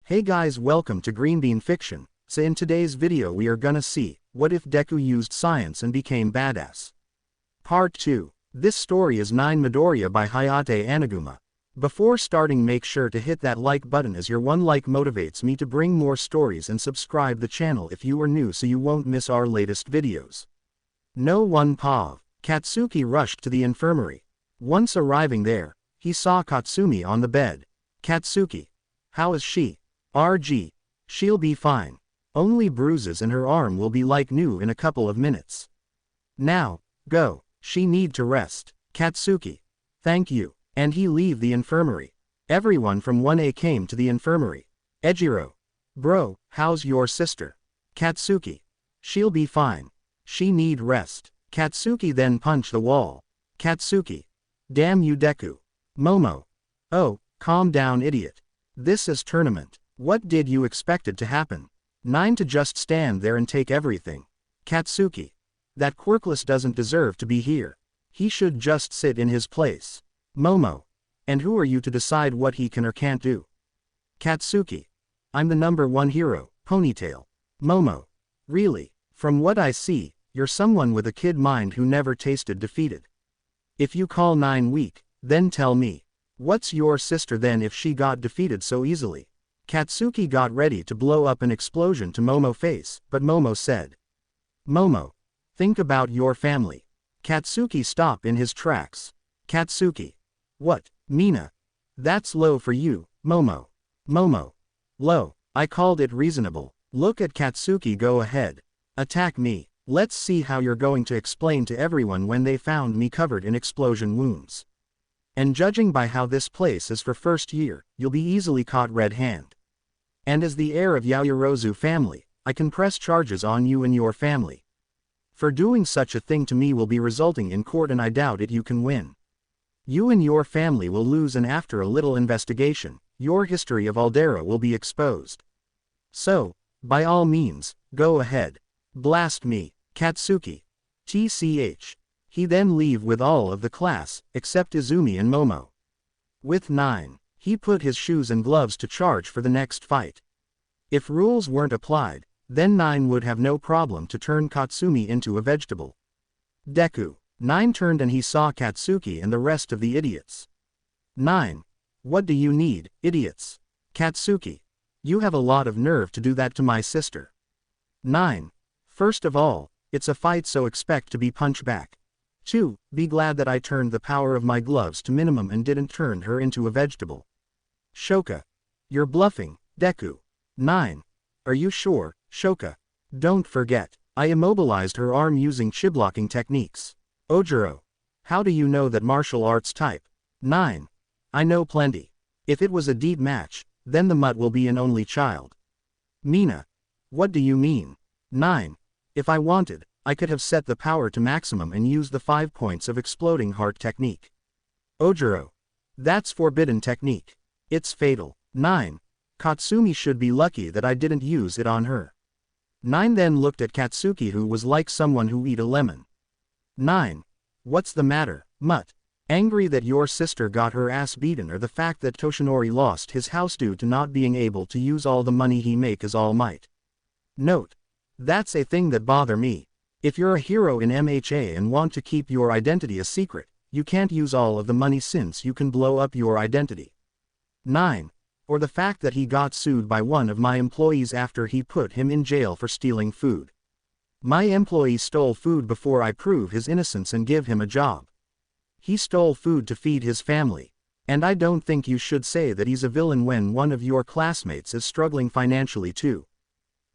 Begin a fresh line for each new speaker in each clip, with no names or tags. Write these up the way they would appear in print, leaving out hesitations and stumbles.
Hey guys, welcome to Green Bean Fiction. So in today's video we are gonna see, what if Deku used science and became badass? Part 2. This story is 9 Midoriya by HayateAnaguma. Before starting, make sure to hit that like button, as your one like motivates me to bring more stories, and subscribe the channel if you are new so you won't miss our latest videos. No one Pav. Katsuki rushed to the infirmary. Once arriving there, he saw Katsumi on the bed. Katsuki. How is she? RG. She'll be fine. Only bruises and her arm will be like new in a couple of minutes. Now, go. She need to rest. Katsuki. Thank you. And he leave the infirmary. Everyone from 1A came to the infirmary. Ejiro. Bro, how's your sister? Katsuki. She'll be fine. She need rest. Katsuki then punch the wall. Katsuki. Damn you Deku. Momo. Oh, calm down idiot. This is tournament. What did you expected to happen? 9 to just stand there and take everything. Katsuki. That quirkless doesn't deserve to be here. He should just sit in his place. Momo. And who are you to decide what he can or can't do? Katsuki. I'm the #1 hero, Ponytail. Momo. Really? From what I see, you're someone with a kid mind who never tasted defeated. If you call 9 weak, then tell me. What's your sister then if she got defeated so easily? Katsuki got ready to blow up an explosion to Momo's face, but Momo said. Momo. Think about your family. Katsuki stopped in his tracks. Katsuki. What, Mina? That's low for you, Momo. Momo. Low. I called it reasonable. Look at Katsuki, go ahead. Attack me. Let's see how you're going to explain to everyone when they found me covered in explosion wounds. And judging by how this place is for first year, you'll be easily caught red-handed. And as the heir of Yaoyorozu family, I can press charges on you and your family. For doing such a thing to me will be resulting in court, and I doubt it you can win. You and your family will lose, and after a little investigation, your history of Aldera will be exposed. So, by all means, go ahead. Blast me, Katsuki. TCH. He then leave with all of the class, except Izumi and Momo. With 9, he put his shoes and gloves to charge for the next fight. If rules weren't applied, then 9 would have no problem to turn Katsumi into a vegetable. Deku. 9 turned and he saw Katsuki and the rest of the idiots. 9. What do you need, idiots? Katsuki. You have a lot of nerve to do that to my sister. 9. First of all, it's a fight, so expect to be punched back. 2. Be glad that I turned the power of my gloves to minimum and didn't turn her into a vegetable. Shoka. You're bluffing, Deku. 9. Are you sure, Shoka? Don't forget, I immobilized her arm using chi-blocking techniques. Ojiro. How do you know that martial arts type? 9. I know plenty. If it was a deep match, then the mutt will be an only child. Mina. What do you mean? 9. If I wanted, I could have set the power to maximum and used the 5 points of exploding heart technique. Ojiro. That's forbidden technique. It's fatal. 9. Katsumi should be lucky that I didn't use it on her. 9 then looked at Katsuki, who was like someone who eat a lemon. 9. What's the matter, mutt? Angry that your sister got her ass beaten, or the fact that Toshinori lost his house due to not being able to use all the money he make as All Might? Note. That's a thing that bother me. If you're a hero in MHA and want to keep your identity a secret, you can't use all of the money since you can blow up your identity. 9. Or the fact that he got sued by one of my employees after he put him in jail for stealing food. My employee stole food before I prove his innocence and give him a job. He stole food to feed his family. And I don't think you should say that he's a villain when one of your classmates is struggling financially too.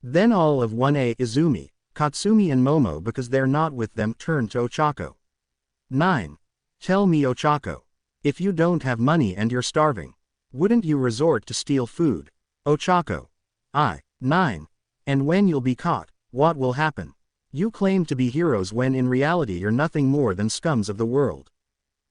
Then all of 1A, Izumi, Katsumi and Momo, because they're not with them, turned to Ochako. 9. Tell me, Ochako. If you don't have money and you're starving, wouldn't you resort to steal food? Ochako. 9. And when you'll be caught, what will happen? You claim to be heroes when in reality you're nothing more than scums of the world.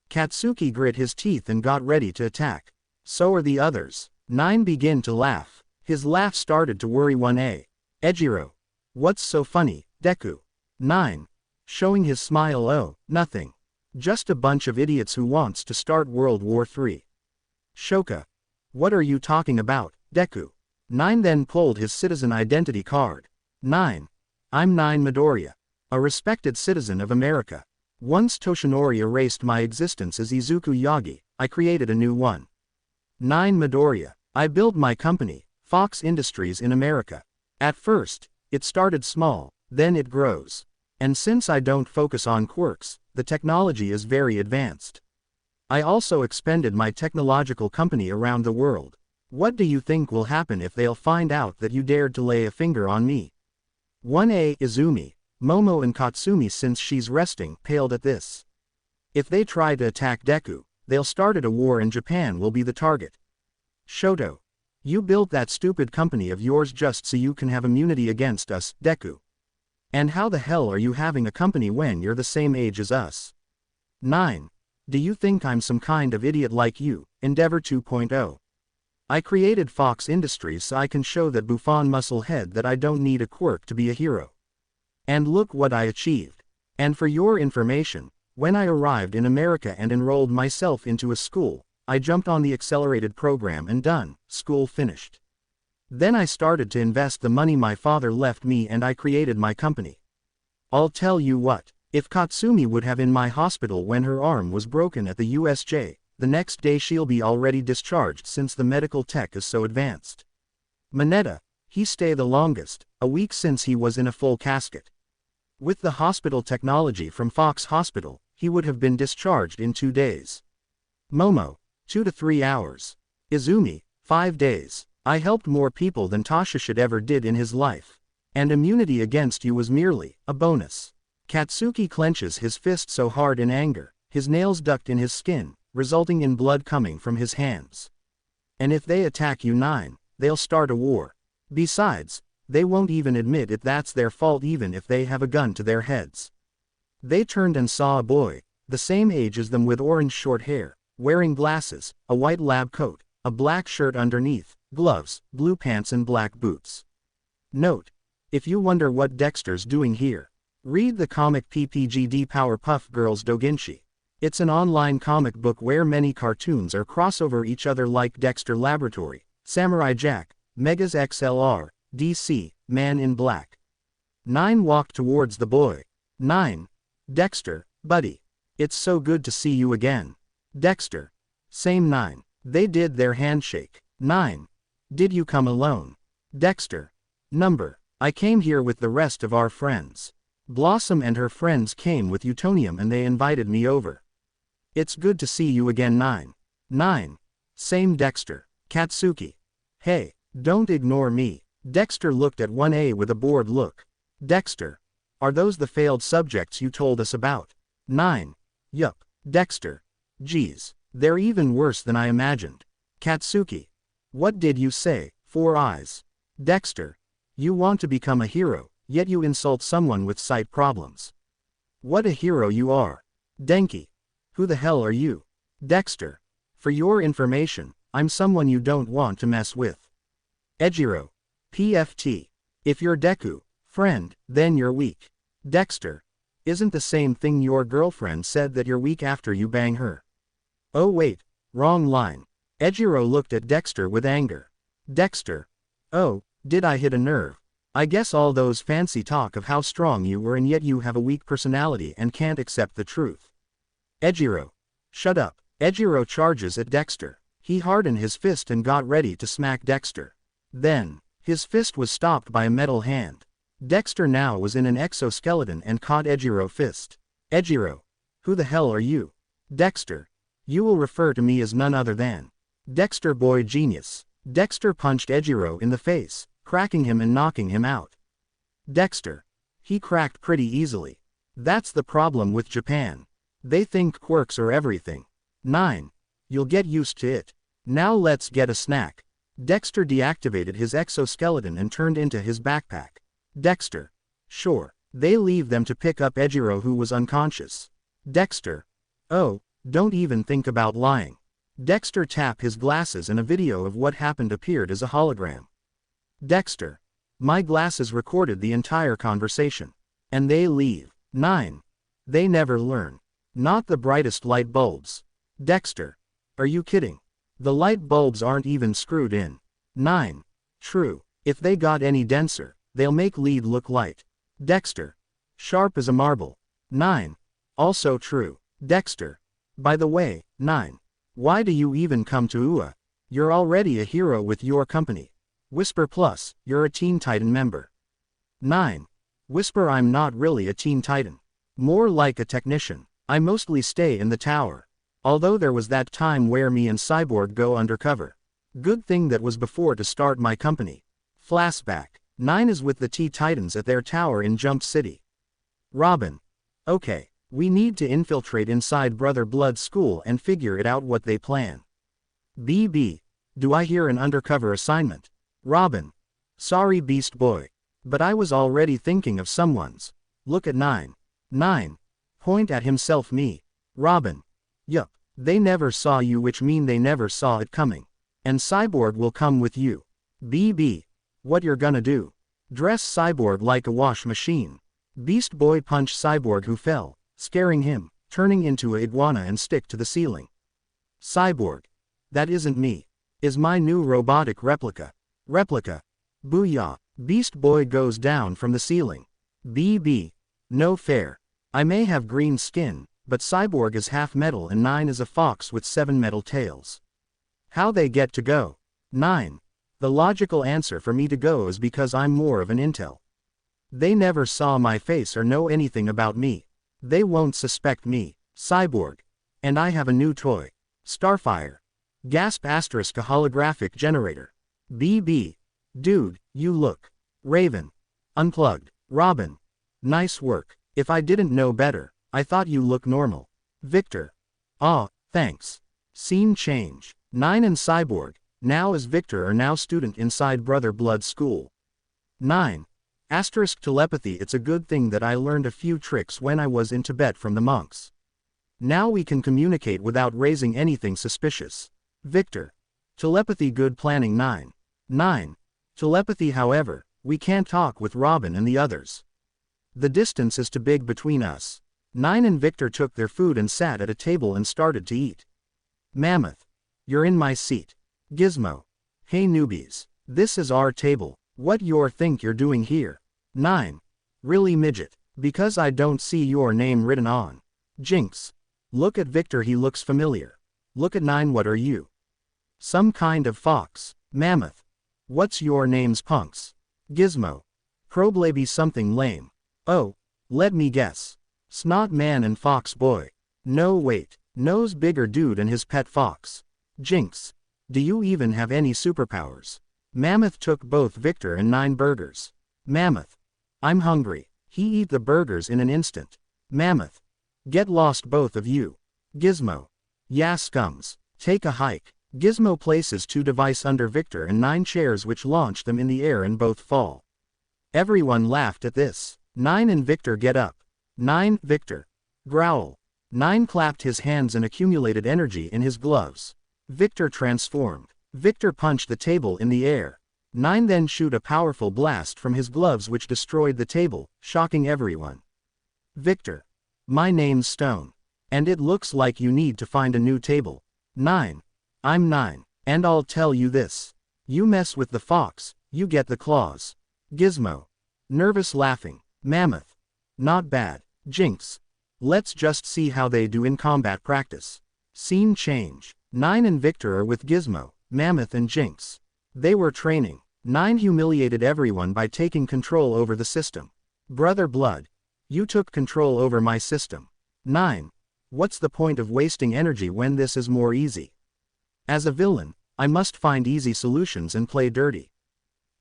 Katsuki grit his teeth and got ready to attack. So are the others. 9 began to laugh. His laugh started to worry 1A. Ejiro. What's so funny, Deku? 9. Showing his smile. Oh, nothing. Just a bunch of idiots who wants to start World War III. Shoka. What are you talking about, Deku? 9 then pulled his citizen identity card. 9. I'm 9 Midoriya, a respected citizen of America. Once Toshinori erased my existence as Izuku Yagi, I created a new one. 9 Midoriya. I built my company, Fox Industries in America. At first, it started small, then it grows. And since I don't focus on quirks, the technology is very advanced. I also expanded my technological company around the world. What do you think will happen if they'll find out that you dared to lay a finger on me? 1A Izumi, Momo and Katsumi since she's resting paled at this. If they try to attack Deku, they'll start a war and Japan will be the target. Shoto. You built that stupid company of yours just so you can have immunity against us, Deku. And how the hell are you having a company when you're the same age as us? 9. Do you think I'm some kind of idiot like you, Endeavor 2.0? I created Fox Industries so I can show that Buffon musclehead that I don't need a quirk to be a hero. And look what I achieved. And for your information, when I arrived in America and enrolled myself into a school, I jumped on the accelerated program and done, school finished. Then I started to invest the money my father left me and I created my company. I'll tell you what, if Katsumi would have in my hospital when her arm was broken at the USJ, the next day she'll be already discharged since the medical tech is so advanced. Mineta, he stay the longest, a week since he was in a full casket. With the hospital technology from Fox Hospital, he would have been discharged in 2 days. Momo, 2 to 3 hours. Izumi, 5 days. I helped more people than Tasha ever did in his life. And immunity against you was merely a bonus. Katsuki clenches his fist so hard in anger, his nails ducked in his skin, resulting in blood coming from his hands. And if they attack you 9, they'll start a war. Besides, they won't even admit it that's their fault even if they have a gun to their heads. They turned and saw a boy, the same age as them with orange short hair, wearing glasses, a white lab coat, a black shirt underneath, gloves, blue pants and black boots. Note: if you wonder what Dexter's doing here, read the comic PPGD Powerpuff Girls Doujinshi. It's an online comic book where many cartoons are crossover each other like Dexter Laboratory, Samurai Jack, Megas XLR, DC, Man in Black. 9 walked towards the boy. 9. Dexter, buddy. It's so good to see you again. Dexter. Same 9. They did their handshake. 9. Did you come alone? Dexter. Number. I came here with the rest of our friends. Blossom and her friends came with Utonium and they invited me over. It's good to see you again 9. 9. Same Dexter. Katsuki. Hey, don't ignore me. Dexter looked at 1A with a bored look. Dexter. Are those the failed subjects you told us about? 9. Yup. Dexter. Geez, they're even worse than I imagined. Katsuki. What did you say? 4 eyes. Dexter. You want to become a hero, yet you insult someone with sight problems. What a hero you are. Denki. Who the hell are you? Dexter. For your information, I'm someone you don't want to mess with. Ejiro. PFT. If you're Deku, friend, then you're weak. Dexter. Isn't the same thing your girlfriend said that you're weak after you bang her? Oh wait, wrong line. Ejiro looked at Dexter with anger. Dexter. Oh, did I hit a nerve? I guess all those fancy talk of how strong you were and yet you have a weak personality and can't accept the truth. Ejiro. Shut up. Ejiro charges at Dexter. He hardened his fist and got ready to smack Dexter. Then, his fist was stopped by a metal hand. Dexter now was in an exoskeleton and caught Ejiro's fist. Ejiro. Who the hell are you? Dexter. You will refer to me as none other than Dexter Boy Genius. Dexter punched Ejiro in the face, cracking him and knocking him out. Dexter. He cracked pretty easily. That's the problem with Japan. They think quirks are everything. 9. You'll get used to it. Now let's get a snack. Dexter deactivated his exoskeleton and turned into his backpack. Dexter. Sure. They leave them to pick up Ejiro who was unconscious. Dexter. Oh, don't even think about lying. Dexter tapped his glasses and a video of what happened appeared as a hologram. Dexter. My glasses recorded the entire conversation. And they leave. 9. They never learn. Not the brightest light bulbs. Dexter. Are you kidding? The light bulbs aren't even screwed in. 9. True. If they got any denser, they'll make lead look light. Dexter. Sharp as a marble. 9. Also true. Dexter. By the way, 9. Why do you even come to UA? You're already a hero with your company. Whisper plus, you're a Teen Titan member. 9. Whisper I'm not really a Teen Titan. More like a technician. I mostly stay in the tower. Although there was that time where me and Cyborg go undercover. Good thing that was before to start my company. Flashback. 9 is with the T-Titans at their tower in Jump City. Robin. Okay, we need to infiltrate inside Brother Blood's school and figure it out what they plan. BB. Do I hear an undercover assignment? Robin. Sorry Beast Boy. But I was already thinking of someone's. Look at 9. 9. Point at himself me. Robin. Yup. They never saw you which mean they never saw it coming. And Cyborg will come with you. BB. What you're gonna do? Dress Cyborg like a wash machine. Beast Boy punch Cyborg who fell, scaring him, turning into a iguana and stick to the ceiling. Cyborg. That isn't me. Is my new robotic replica. Replica. Booyah. Beast Boy goes down from the ceiling. BB. No fair. I may have green skin, but Cyborg is half metal and 9 is a fox with 7 metal tails. How they get to go? 9. The logical answer for me to go is because I'm more of an intel. They never saw my face or know anything about me. They won't suspect me. Cyborg. And I have a new toy. Starfire. Gasp asterisk a holographic generator. BB. Dude, you look. Raven. Unplugged. Robin. Nice work. If I didn't know better, I thought you look normal. Victor. Aw, thanks. Scene change. 9 and Cyborg, now as Victor are now student inside Brother Blood School. 9. Asterisk telepathy. It's a good thing that I learned a few tricks when I was in Tibet from the monks. Now we can communicate without raising anything suspicious. Victor. Telepathy good planning 9. 9. Telepathy however, we can't talk with Robin and the others. The distance is too big between us. 9 and Victor took their food and sat at a table and started to eat. Mammoth. You're in my seat. Gizmo. Hey newbies. This is our table. What you think you're doing here? 9. Really midget. Because I don't see your name written on. Jinx. Look at Victor, he looks familiar. Look at 9, what are you? Some kind of fox. Mammoth. What's your name's punks? Gizmo. Probably something lame. Oh, let me guess. Snot man and fox boy. No wait, nose bigger dude and his pet fox. Jinx. Do you even have any superpowers? Mammoth took both Victor and 9 burgers. Mammoth. I'm hungry. He eat the burgers in an instant. Mammoth. Get lost both of you. Gizmo. Yeah scums. Take a hike. Gizmo places 2 devices under Victor and 9 chairs which launch them in the air and both fall. Everyone laughed at this. 9 and Victor get up. 9, Victor. Growl. 9 clapped his hands and accumulated energy in his gloves. Victor transformed. Victor punched the table in the air. 9 then shoot a powerful blast from his gloves which destroyed the table, shocking everyone. Victor. My name's Stone. And it looks like you need to find a new table. 9. I'm 9. And I'll tell you this. You mess with the fox, you get the claws. Gizmo. Nervous laughing. Mammoth. Not bad. Jinx. Let's just see how they do in combat practice. Scene change. 9 and Victor are with Gizmo, Mammoth and Jinx. They were training. 9 humiliated everyone by taking control over the system. Brother Blood. You took control over my system. 9. What's the point of wasting energy when this is more easy? As a villain, I must find easy solutions and play dirty.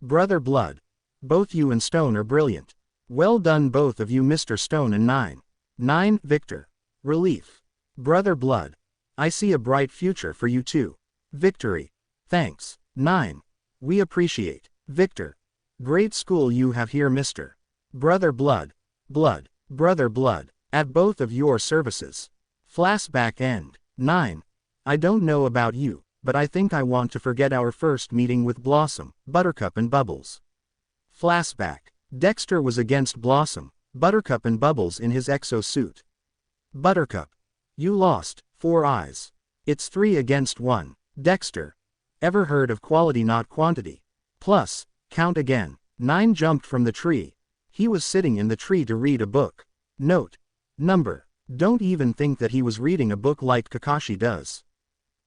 Brother Blood. Both you and Stone are brilliant. Well done both of you Mr. Stone and 9. 9, Victor. Relief. Brother Blood. I see a bright future for you too. Victory. Thanks. 9. We appreciate. Victor. Great school you have here Mr. Brother Blood. Blood. Brother Blood. At both of your services. Flashback end. 9. I don't know about you, but I think I want to forget our first meeting with Blossom, Buttercup and Bubbles. Flashback. Dexter was against Blossom, Buttercup and Bubbles in his exo-suit. Buttercup. You lost, 4 eyes. It's 3 against 1. Dexter. Ever heard of quality not quantity? Plus, count again. 9 jumped from the tree. He was sitting in the tree to read a book. Note. Number. Don't even think that he was reading a book like Kakashi does.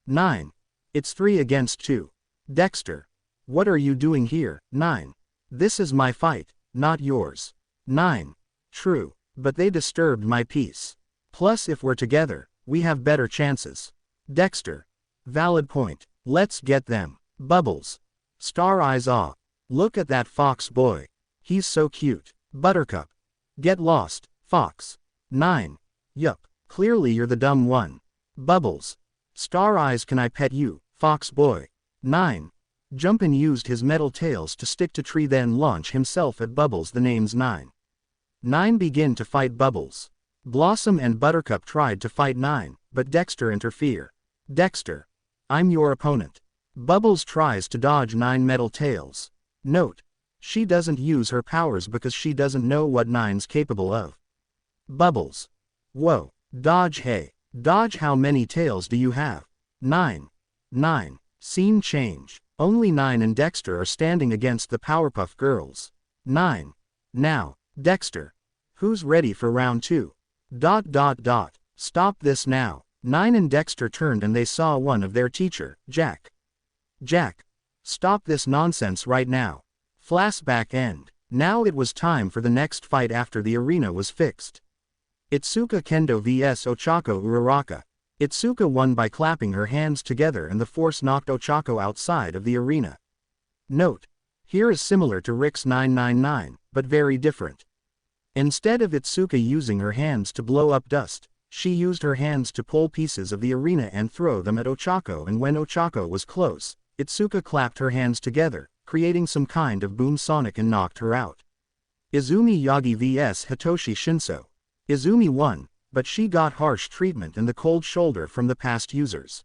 9. It's 3 against 2. Dexter. What are you doing here? 9. This is my fight, not yours. 9. True, but they disturbed my peace. Plus if we're together, we have better chances. Dexter. Valid point. Let's get them. Bubbles. Star Eyes Aw. Look at that fox boy. He's so cute. Buttercup. Get lost, fox. 9. Yup, clearly you're the dumb one. Bubbles. Star Eyes, can I pet you, fox boy? 9. Jumpin' used his metal tails to stick to tree, then launch himself at Bubbles. The name's 9. 9 begin to fight Bubbles. Blossom and Buttercup tried to fight 9, but Dexter interfere. Dexter. I'm your opponent. Bubbles tries to dodge 9 metal tails. Note. She doesn't use her powers because she doesn't know what 9's capable of. Bubbles. Whoa. Dodge, hey. Dodge, how many tails do you have? 9. 9. Scene change. Only 9 and Dexter are standing against the Powerpuff Girls. 9. Now, Dexter. Who's ready for round 2? ... Stop this now. 9 and Dexter turned and they saw one of their teacher, Jack. Jack. Stop this nonsense right now. Flashback end. Now it was time for the next fight after the arena was fixed. Itsuka Kendo vs Ochako Uraraka. Itsuka won by clapping her hands together and the force knocked Ochako outside of the arena. Note. Here is similar to Rick's 999, but very different. Instead of Itsuka using her hands to blow up dust, she used her hands to pull pieces of the arena and throw them at Ochako, and when Ochako was close, Itsuka clapped her hands together, creating some kind of boom sonic and knocked her out. Izumi Yagi vs Hitoshi Shinso. Izumi won, but she got harsh treatment and the cold shoulder from the past users.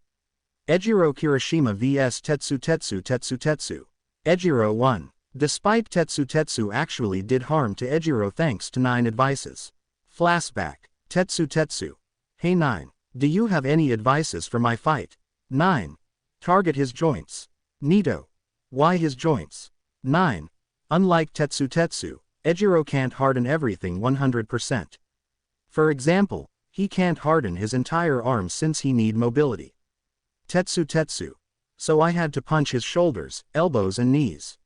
Ejiro Kirishima vs Tetsu. Ejiro won. Despite Tetsu actually did harm to Ejiro thanks to 9 advices. Flashback. Tetsu. Hey 9. Do you have any advices for my fight? 9. Target his joints. Nito. Why his joints? 9. Unlike Tetsu, Ejiro can't harden everything 100%. For example, he can't harden his entire arm since he need mobility. Tetsu. So I had to punch his shoulders, elbows and knees.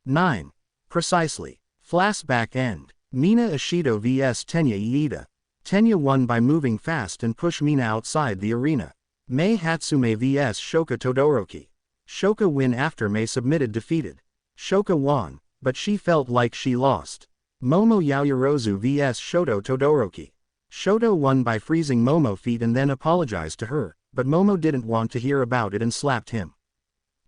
9. Precisely. Flashback end. Mina Ishido vs Tenya Iida. Tenya won by moving fast and push Mina outside the arena. Mei Hatsume vs Shoka Todoroki. Shoka win after Mei submitted defeated. Shoka won, but she felt like she lost. Momo Yaoyorozu vs Shoto Todoroki. Shoto won by freezing Momo feet and then apologized to her, but Momo didn't want to hear about it and slapped him.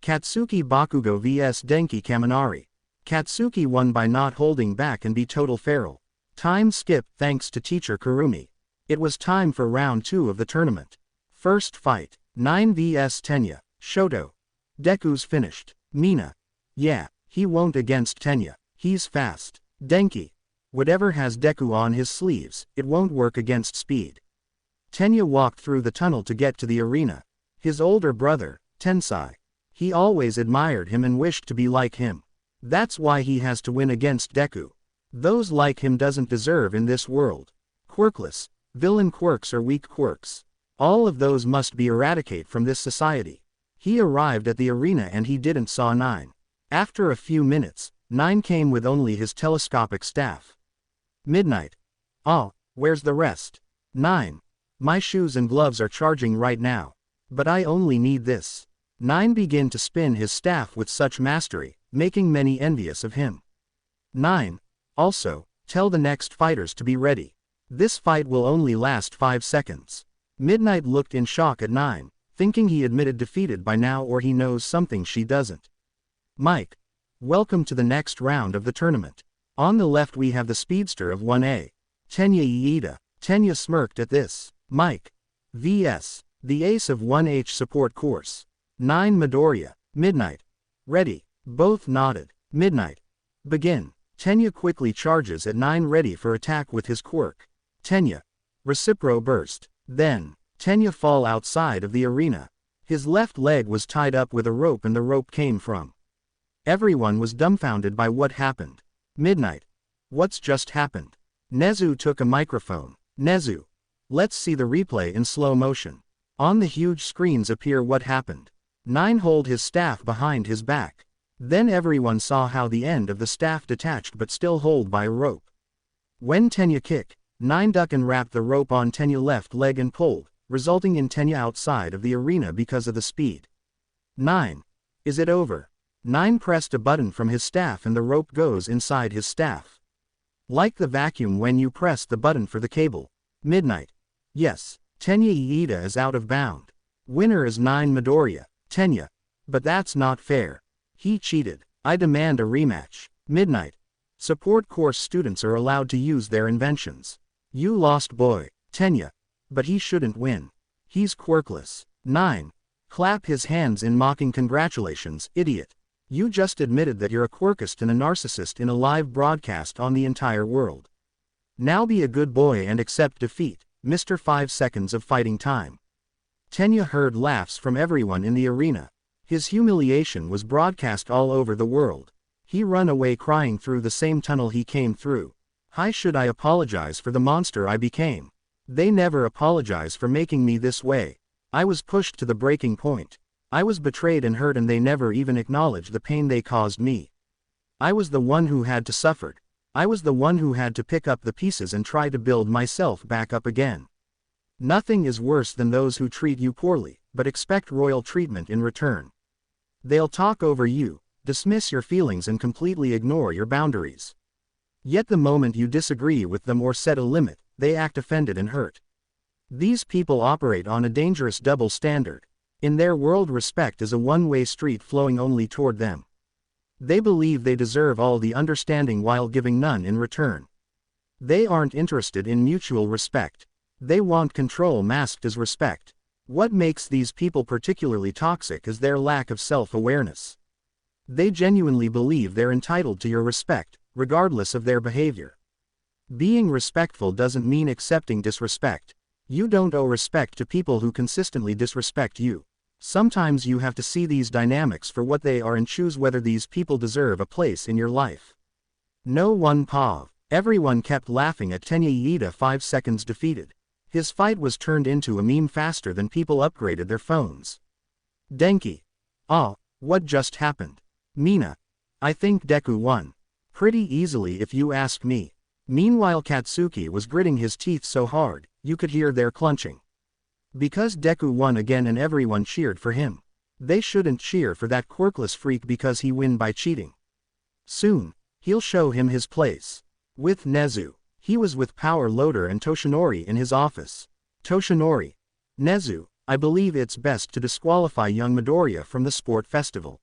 Katsuki Bakugo vs Denki Kaminari. Katsuki won by not holding back and be total feral. Time skip thanks to teacher Kurumi. It was time for round 2 of the tournament. First fight, 9 vs Tenya. Shoto. Deku's finished. Mina. Yeah, he won't against Tenya. He's fast. Denki. Whatever has Deku on his sleeves, it won't work against speed. Tenya walked through the tunnel to get to the arena. His older brother, Tensai. He always admired him and wished to be like him. That's why he has to win against Deku. Those like him doesn't deserve in this world. Quirkless. Villain quirks are weak quirks. All of those must be eradicated from this society. He arrived at the arena and he didn't saw 9. After a few minutes, 9 came with only his telescopic staff. Midnight. Oh, where's the rest? 9. My shoes and gloves are charging right now. But I only need this. 9 began to spin his staff with such mastery, making many envious of him. 9. Also, tell the next fighters to be ready. This fight will only last 5 seconds. Midnight looked in shock at 9, thinking he admitted defeated by now or he knows something she doesn't. Mike. Welcome to the next round of the tournament. On the left we have the speedster of 1A. Tenya Iida. Tenya smirked at this. Mike. vs. The ace of 1H support course. 9 Midoriya. Midnight. Ready. Both nodded. Midnight. Begin. Tenya quickly charges at 9 ready for attack with his quirk. Tenya. Recipro burst. Then, Tenya fall outside of the arena. His left leg was tied up with a rope and the rope came from Everyone was dumbfounded by what happened. Midnight. What's just happened? Nezu took a microphone. Nezu. Let's see the replay in slow motion. On the huge screens appear what happened. 9 hold his staff behind his back. Then everyone saw how the end of the staff detached but still hold by a rope. When Tenya kick, 9 duck and wrap the rope on Tenya's left leg and pulled, resulting in Tenya outside of the arena because of the speed. 9. Is it over? 9 pressed a button from his staff and the rope goes inside his staff. Like the vacuum when you press the button for the cable. Midnight. Yes, Tenya Iida is out of bound. Winner is 9 Midoriya, Tenya. But that's not fair. He cheated. I demand a rematch. Midnight. Support course students are allowed to use their inventions. You lost boy, Tenya. But he shouldn't win. He's quirkless. 9. Clap his hands in mocking congratulations, idiot. You just admitted that you're a quirkist and a narcissist in a live broadcast on the entire world. Now be a good boy and accept defeat, Mr. 5 seconds of fighting time. Tenya heard laughs from everyone in the arena. His humiliation was broadcast all over the world. He ran away crying through the same tunnel he came through. How should I apologize for the monster I became? They never apologize for making me this way. I was pushed to the breaking point. I was betrayed and hurt and they never even acknowledged the pain they caused me. I was the one who had to suffer. I was the one who had to pick up the pieces and try to build myself back up again. Nothing is worse than those who treat you poorly, but expect royal treatment in return. They'll talk over you, dismiss your feelings and completely ignore your boundaries. Yet the moment you disagree with them or set a limit, they act offended and hurt. These people operate on a dangerous double standard. In their world, respect is a one-way street flowing only toward them. They believe they deserve all the understanding while giving none in return. They aren't interested in mutual respect. They want control masked as respect. What makes these people particularly toxic is their lack of self-awareness. They genuinely believe they're entitled to your respect, regardless of their behavior. Being respectful doesn't mean accepting disrespect. You don't owe respect to people who consistently disrespect you. Sometimes you have to see these dynamics for what they are and choose whether these people deserve a place in your life. No one pav. Everyone kept laughing at Tenya Iida 5 seconds defeated. His fight was turned into a meme faster than people upgraded their phones. Denki. Ah, what just happened? Mina. I think Deku won. Pretty easily if you ask me. Meanwhile Katsuki was gritting his teeth so hard, you could hear their clenching. Because Deku won again and everyone cheered for him. They shouldn't cheer for that quirkless freak because he won by cheating. Soon, he'll show him his place. With Nezu. He was with Power Loader and Toshinori in his office. Toshinori. Nezu, I believe it's best to disqualify young Midoriya from the sport festival.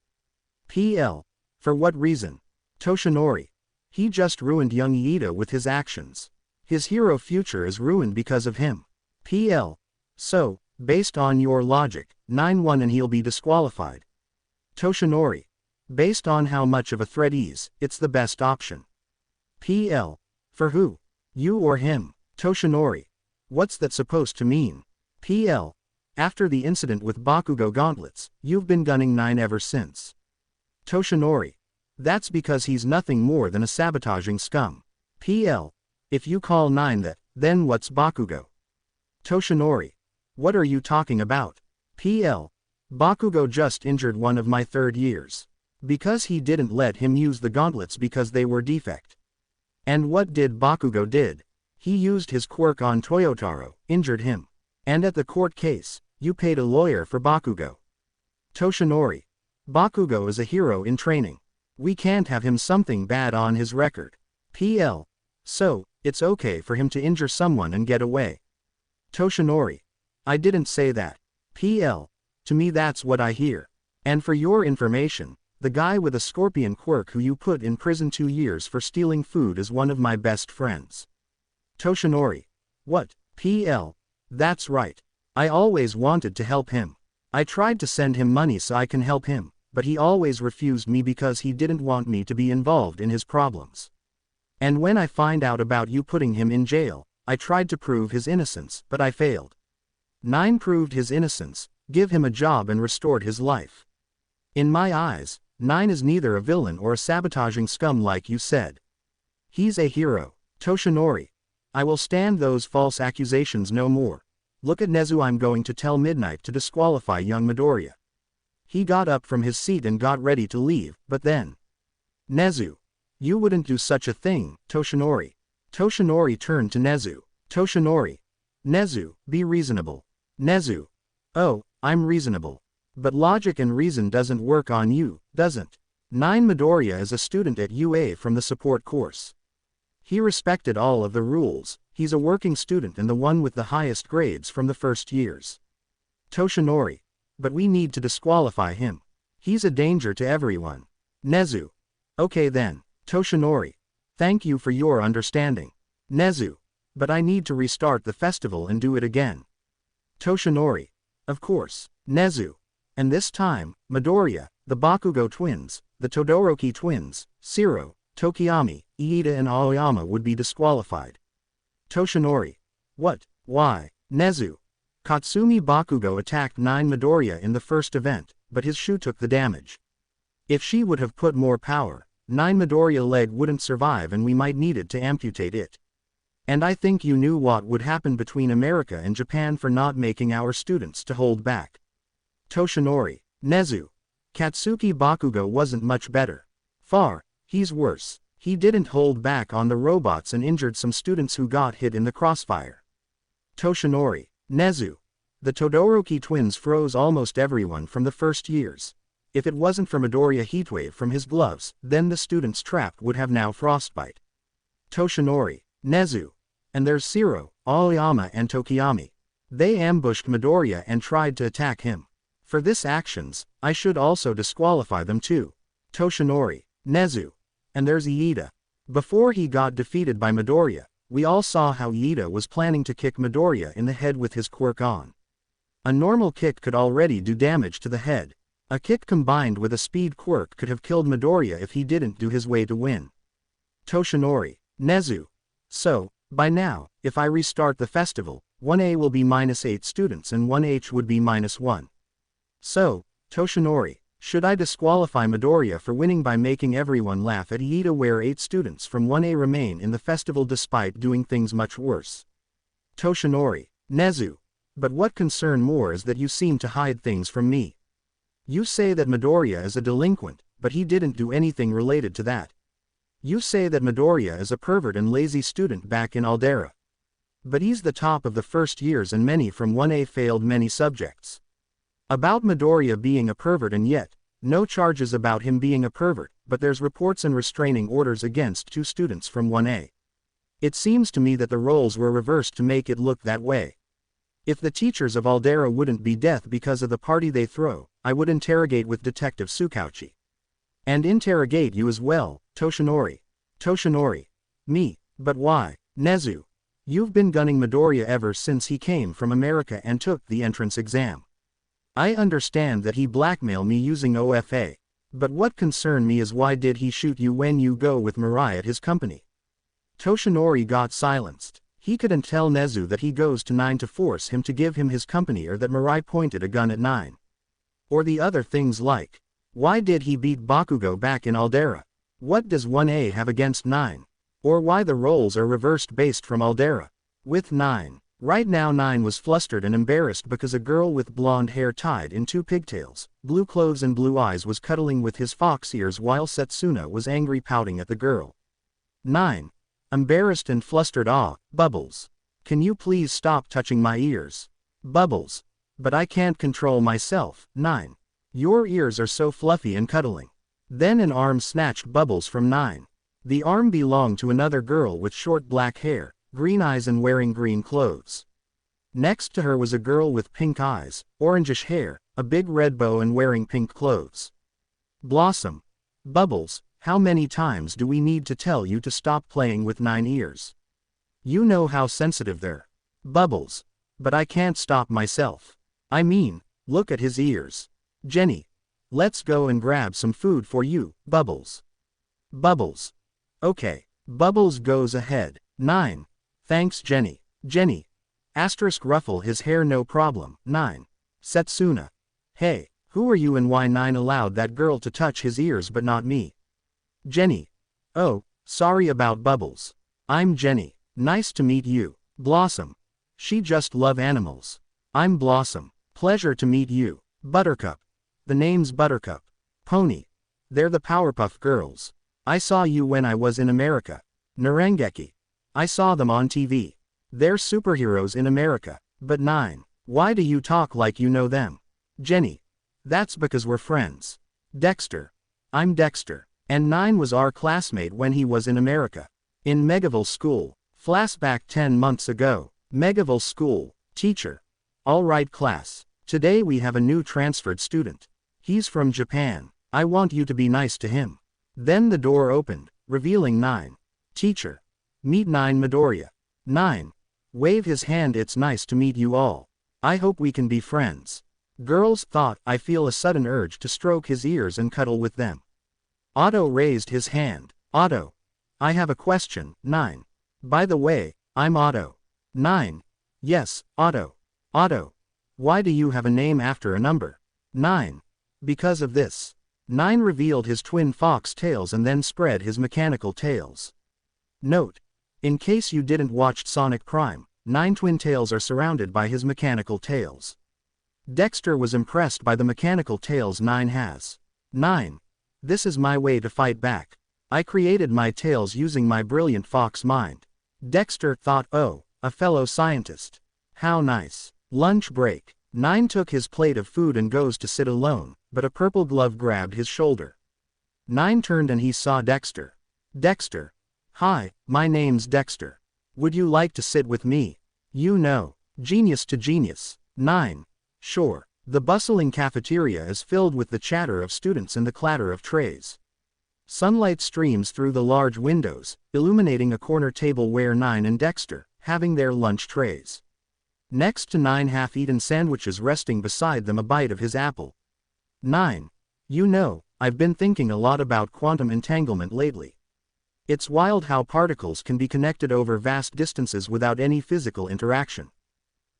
PL. For what reason? Toshinori. He just ruined young Iida with his actions. His hero future is ruined because of him. PL. So, based on your logic, 9 won and he'll be disqualified. Toshinori. Based on how much of a threat he is, it's the best option. PL. For who? You or him? Toshinori. What's that supposed to mean? PL. After the incident with Bakugo gauntlets, you've been gunning 9 ever since. Toshinori. That's because he's nothing more than a sabotaging scum. PL. If you call 9 that, then what's Bakugo? Toshinori. What are you talking about? PL. Bakugo just injured one of my third years. Because he didn't let him use the gauntlets because they were defect. And what did Bakugo did? He used his quirk on Toyotaro, injured him. And at the court case, you paid a lawyer for Bakugo. Toshinori. Bakugo is a hero in training. We can't have him something bad on his record. PL. So, it's okay for him to injure someone and get away. Toshinori. I didn't say that. PL. To me that's what I hear. And for your information, the guy with a scorpion quirk who you put in prison 2 years for stealing food is one of my best friends. Toshinori. What? PL. That's right. I always wanted to help him. I tried to send him money so I can help him, but he always refused me because he didn't want me to be involved in his problems. And when I find out about you putting him in jail, I tried to prove his innocence, but I failed. 9 proved his innocence, give him a job and restored his life. In my eyes, 9 is neither a villain or a sabotaging scum like you said. He's a hero. Toshinori. I will stand those false accusations no more. Look at Nezu. I'm going to tell Midnight to disqualify young Midoriya. He got up from his seat and got ready to leave, but then. Nezu. You wouldn't do such a thing, Toshinori. Toshinori turned to Nezu. Toshinori. Nezu, be reasonable. Nezu. Oh, I'm reasonable. But logic and reason doesn't work on you, doesn't? 9 Midoriya is a student at UA from the support course. He respected all of the rules. He's a working student and the one with the highest grades from the first years. Toshinori. But we need to disqualify him. He's a danger to everyone. Nezu. Okay then, Toshinori. Thank you for your understanding. Nezu. But I need to restart the festival and do it again. Toshinori. Of course, Nezu. And this time, Midoriya, the Bakugo twins, the Todoroki twins, Shiro, Tokiyami, Iida and Aoyama would be disqualified. Toshinori. What? Why? Nezu. Katsumi Bakugo attacked 9 Midoriya in the first event, but his shoe took the damage. If she would have put more power, 9 Midoriya leg wouldn't survive and we might needed to amputate it. And I think you knew what would happen between America and Japan for not making our students to hold back. Toshinori. Nezu. Katsuki Bakugo wasn't much better. Far. He's worse. He didn't hold back on the robots and injured some students who got hit in the crossfire. Toshinori. Nezu. The Todoroki twins froze almost everyone from the first years. If it wasn't for Midoriya heatwave from his gloves, then the students trapped would have now frostbite. Toshinori. Nezu. And there's Shiro, Aoyama and Tokiyami. They ambushed Midoriya and tried to attack him. For this actions, I should also disqualify them too. Toshinori. Nezu. And there's Iida. Before he got defeated by Midoriya, we all saw how Iida was planning to kick Midoriya in the head with his quirk on. A normal kick could already do damage to the head. A kick combined with a speed quirk could have killed Midoriya if he didn't do his way to win. Toshinori. Nezu. So, by now, if I restart the festival, 1A will be -8 students and 1H would be -1. So, Toshinori, should I disqualify Midoriya for winning by making everyone laugh at Iida where 8 students from 1A remain in the festival despite doing things much worse? Toshinori. Nezu. But what concern more is that you seem to hide things from me. You say that Midoriya is a delinquent, but he didn't do anything related to that. You say that Midoriya is a pervert and lazy student back in Aldera. But he's the top of the first years and many from 1A failed many subjects. About Midoriya being a pervert and yet, no charges about him being a pervert, but there's reports and restraining orders against 2 students from 1A. It seems to me that the roles were reversed to make it look that way. If the teachers of Aldera wouldn't be death because of the party they throw, I would interrogate with Detective Tsukauchi. And interrogate you as well, Toshinori. Toshinori. Me, but why? Nezu. You've been gunning Midoriya ever since he came from America and took the entrance exam. I understand that he blackmailed me using OFA. But what concerned me is why did he shoot you when you go with Mirai at his company? Toshinori got silenced. He couldn't tell Nezu that he goes to 9 to force him to give him his company or that Mirai pointed a gun at 9. Or the other things like, why did he beat Bakugo back in Aldera? What does 1A have against 9? Or why the roles are reversed based from Aldera? With 9. Right now 9 was flustered and embarrassed because a girl with blonde hair tied in 2 pigtails, blue clothes and blue eyes was cuddling with his fox ears while Setsuna was angry pouting at the girl. 9. Embarrassed and flustered. Bubbles. Can you please stop touching my ears? Bubbles. But I can't control myself. 9. Your ears are so fluffy and cuddling. Then an arm snatched Bubbles from 9. The arm belonged to another girl with short black hair, green eyes and wearing green clothes. Next to her was a girl with pink eyes, orangish hair, a big red bow and wearing pink clothes. Blossom. Bubbles, how many times do we need to tell you to stop playing with 9 ears? You know how sensitive they're. Bubbles. But I can't stop myself. I mean, look at his ears. Jenny. Let's go and grab some food for you, Bubbles. Bubbles. Okay. Bubbles goes ahead. 9. Thanks Jenny. Jenny. Ruffle his hair no problem. 9. Setsuna. Hey, Who are you and why 9 allowed that girl to touch his ears but not me? Jenny. Oh, sorry about Bubbles. I'm Jenny. Nice to meet you. Blossom. She just love animals. I'm Blossom. Pleasure to meet you. Buttercup. The name's Buttercup. Pony. They're the Powerpuff Girls. I saw you when I was in America. Narengeki. I saw them on TV. They're superheroes in America. But 9. Why do you talk like you know them? Jenny. That's because we're friends. Dexter. I'm Dexter. And 9 was our classmate when he was in America. In Megaville School. Flashback 10 months ago. Megaville School. Teacher. Alright class. Today we have a new transferred student. He's from Japan. I want you to be nice to him. Then the door opened, revealing 9. Teacher. Meet 9 Midoriya. 9. Wave his hand. It's nice to meet you all. I hope we can be friends. Girls thought. I feel a sudden urge to stroke his ears and cuddle with them. Otto raised his hand. Otto. I have a question. 9. By the way, I'm Otto. 9. Yes, Otto. Otto. Why do you have a name after a number? 9. Because of this. 9 revealed his twin fox tails and then spread his mechanical tails. Note. In case you didn't watch Sonic Prime, 9 twin tails are surrounded by his mechanical tails. Dexter was impressed by the mechanical tails 9 has. 9. This is my way to fight back. I created my tails using my brilliant fox mind. Dexter thought, oh, a fellow scientist. How nice. Lunch break. 9 took his plate of food and goes to sit alone, but a purple glove grabbed his shoulder. 9 turned and he saw Dexter. Dexter. Hi, my name's Dexter. Would you like to sit with me? You know, genius to genius. 9. Sure. The bustling cafeteria is filled with the chatter of students and the clatter of trays. Sunlight streams through the large windows, illuminating a corner table where 9 and Dexter, having their lunch trays. Next to 9 half-eaten sandwiches resting beside them a bite of his apple. 9. You know, I've been thinking a lot about quantum entanglement lately. It's wild how particles can be connected over vast distances without any physical interaction.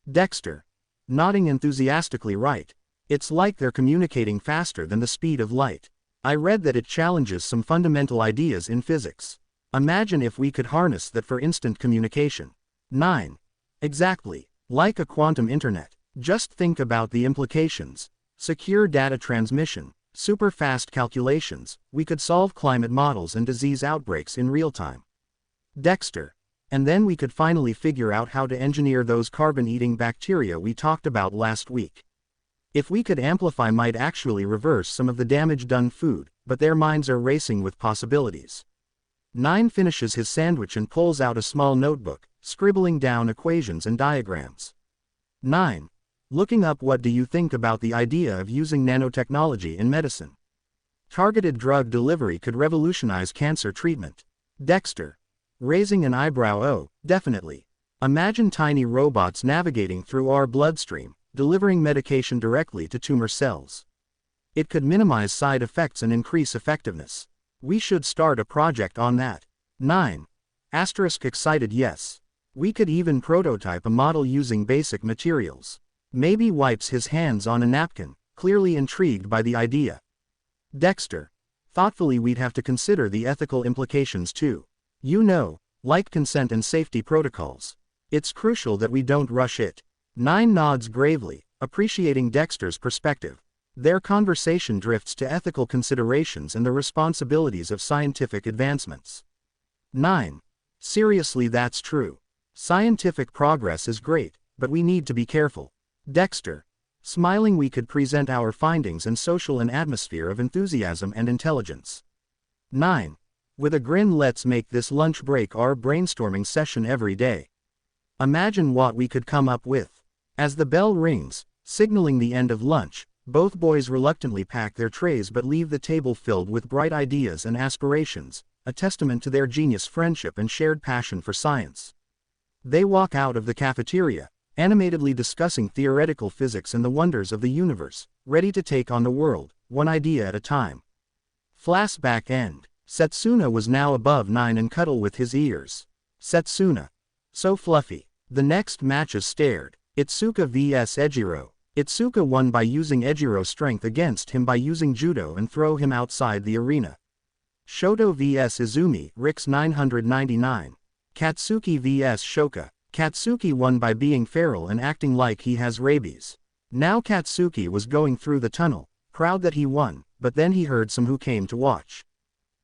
Dexter. Nodding enthusiastically right. It's like they're communicating faster than the speed of light. I read that it challenges some fundamental ideas in physics. Imagine if we could harness that for instant communication. 9. Exactly. Like a quantum internet. Just think about the implications. Secure data transmission, super fast calculations, we could solve climate models and disease outbreaks in real time. Dexter. And then we could finally figure out how to engineer those carbon-eating bacteria we talked about last week. If we could amplify might actually reverse some of the damage done food, but their minds are racing with possibilities. 9 finishes his sandwich and pulls out a small notebook, scribbling down equations and diagrams. 9. Looking up. What do you think about the idea of using nanotechnology in medicine? Targeted drug delivery could revolutionize cancer treatment. Dexter. Raising an eyebrow. Oh, definitely. Imagine tiny robots navigating through our bloodstream, delivering medication directly to tumor cells. It could minimize side effects and increase effectiveness. We should start a project on that. 9. Asterisk excited. Yes. We could even prototype a model using basic materials. Maybe wipes his hands on a napkin, clearly intrigued by the idea. Dexter. Thoughtfully. We'd have to consider the ethical implications too. You know, like consent and safety protocols. It's crucial that we don't rush it. 9 nods gravely, appreciating Dexter's perspective. Their conversation drifts to ethical considerations and the responsibilities of scientific advancements. 9. Seriously, that's true. Scientific progress is great, but we need to be careful. Dexter. Smiling. We could present our findings and social an atmosphere of enthusiasm and intelligence. 9. With a grin. Let's make this lunch break our brainstorming session every day. Imagine what we could come up with. As the bell rings, signaling the end of lunch, both boys reluctantly pack their trays but leave the table filled with bright ideas and aspirations, a testament to their genius friendship and shared passion for science. They walk out of the cafeteria, animatedly discussing theoretical physics and the wonders of the universe, ready to take on the world, one idea at a time. Flashback end. Setsuna was now above 9 and cuddle with his ears. Setsuna. So fluffy. The next matches stared. Itsuka vs Ejiro. Itsuka won by using Ejiro's strength against him by using judo and throw him outside the arena. Shoto vs Izumi, Rix 999. Katsuki vs Shoka. Katsuki won by being feral and acting like he has rabies. Now Katsuki was going through the tunnel, proud that he won, but then he heard some who came to watch.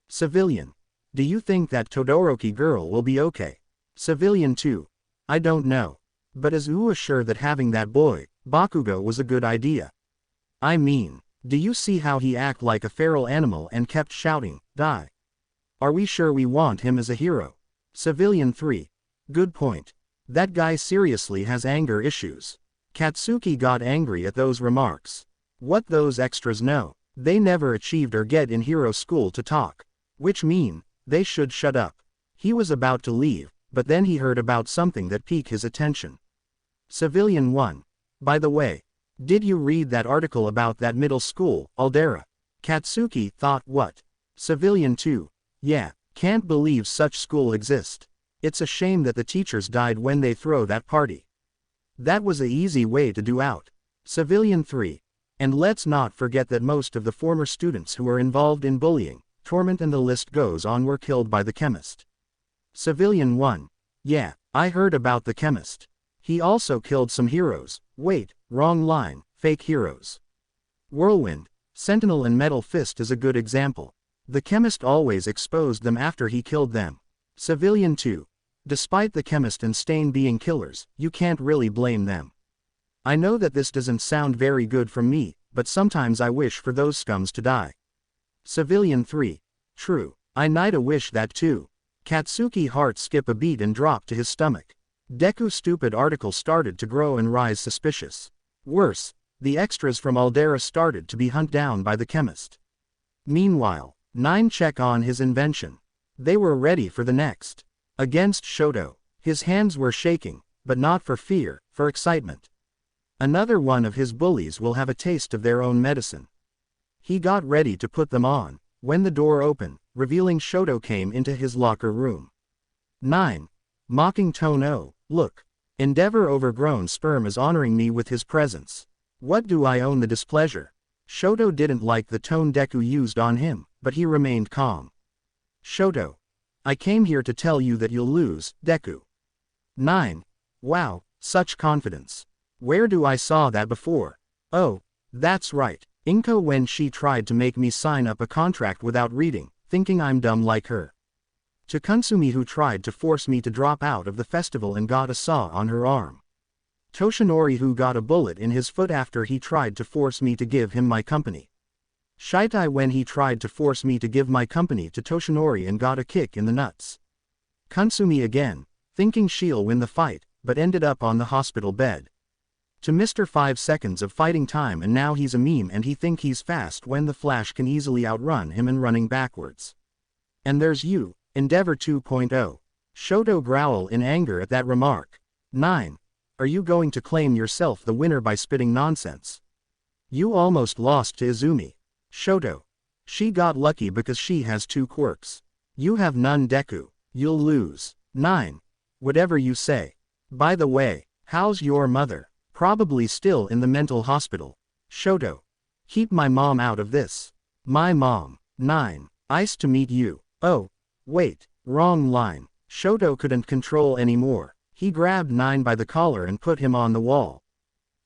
Civilian. Do you think that Todoroki girl will be okay? Civilian 2. I don't know. But is Ua sure that having that boy, Bakugo, was a good idea? I mean, do you see how he acted like a feral animal and kept shouting, die? Are we sure we want him as a hero? Civilian 3. Good point. That guy seriously has anger issues. Katsuki got angry at those remarks. What those extras know? They never achieved or get in hero school to talk. Which mean, they should shut up. He was about to leave, but then he heard about something that piqued his attention. Civilian 1. By the way, did you read that article about that middle school, Aldera? Katsuki thought what? Civilian 2. Yeah, can't believe such school exists. It's a shame that the teachers died when they throw that party. That was a easy way to do out. Civilian 3. And let's not forget that most of the former students who were involved in bullying, torment and the list goes on were killed by the chemist. Civilian 1. Yeah, I heard about the chemist. He also killed some heroes. Wait, wrong line, fake heroes. Whirlwind, Sentinel and Metal Fist is a good example. The chemist always exposed them after he killed them. Civilian 2. Despite the chemist and Stain being killers, you can't really blame them. I know that this doesn't sound very good from me, but sometimes I wish for those scums to die. Civilian 3. True, I nighta wish that too. Katsuki heart skip a beat and drop to his stomach. Deku stupid article started to grow and rise suspicious. Worse, the extras from Aldera started to be hunted down by the chemist. Meanwhile, 9 check on his invention. They were ready for the next. Against Shoto, his hands were shaking, but not for fear, for excitement. Another one of his bullies will have a taste of their own medicine. He got ready to put them on, when the door opened, revealing Shoto came into his locker room. 9. Mocking tone. Oh, look. Endeavor overgrown sperm is honoring me with his presence. What do I own the displeasure? Shoto didn't like the tone Deku used on him, but he remained calm. Shoto. I came here to tell you that you'll lose, Deku. 9. Wow, such confidence. Where do I saw that before? Oh, that's right. Inko when she tried to make me sign up a contract without reading, thinking I'm dumb like her. To Kansumi who tried to force me to drop out of the festival and got a saw on her arm. Toshinori who got a bullet in his foot after he tried to force me to give him my company. Shitai when he tried to force me to give my company to Toshinori and got a kick in the nuts. Kansumi again, thinking she'll win the fight, but ended up on the hospital bed. To Mr. 5 seconds of fighting time and now he's a meme and he think he's fast when the Flash can easily outrun him and running backwards. And there's you, Endeavor 2.0. Shoto growl in anger at that remark. 9. Are you going to claim yourself the winner by spitting nonsense? You almost lost to Izumi. Shoto. She got lucky because she has 2 quirks. You have none Deku. You'll lose. 9. Whatever you say. By the way, how's your mother? Probably still in the mental hospital. Shoto. Keep my mom out of this. My mom. 9. Ice to meet you. Oh. Wait, wrong line. Shoto couldn't control anymore. He grabbed 9 by the collar and put him on the wall.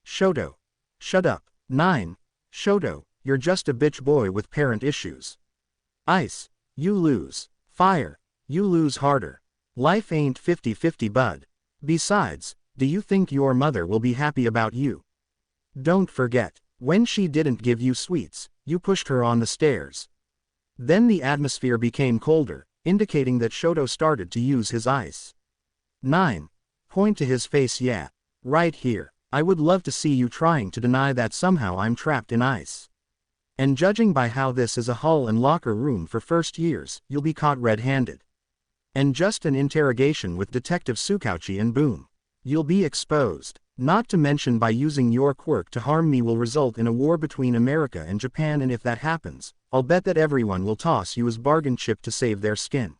Shoto. Shut up. 9. Shoto, you're just a bitch boy with parent issues. Ice. You lose. Fire. You lose harder. Life ain't 50-50 bud. Besides, do you think your mother will be happy about you? Don't forget, when she didn't give you sweets, you pushed her on the stairs. Then the atmosphere became colder, indicating that Shoto started to use his ice. 9. Point to his face. Yeah. Right here. I would love to see you trying to deny that somehow I'm trapped in ice. And judging by how this is a hall and locker room for first years, you'll be caught red-handed. And just an interrogation with Detective Tsukauchi and boom. You'll be exposed. Not to mention by using your quirk to harm me will result in a war between America and Japan, and if that happens, I'll bet that everyone will toss you as bargain chip to save their skin.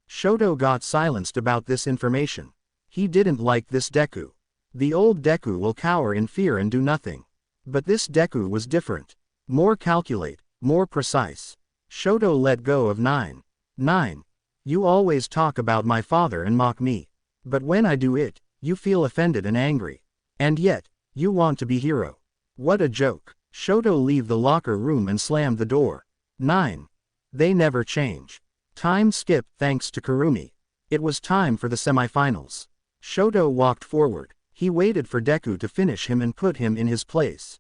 Shoto got silenced about this information. He didn't like this Deku. The old Deku will cower in fear and do nothing. But this Deku was different. More calculate, more precise. Shoto let go of 9. 9. You always talk about my father and mock me. But when I do it, you feel offended and angry. And yet, you want to be hero. What a joke. Shoto leave the locker room and slammed the door. 9. They never change. Time skip thanks to Kurumi. It was time for the semifinals. Shoto walked forward. He waited for Deku to finish him and put him in his place.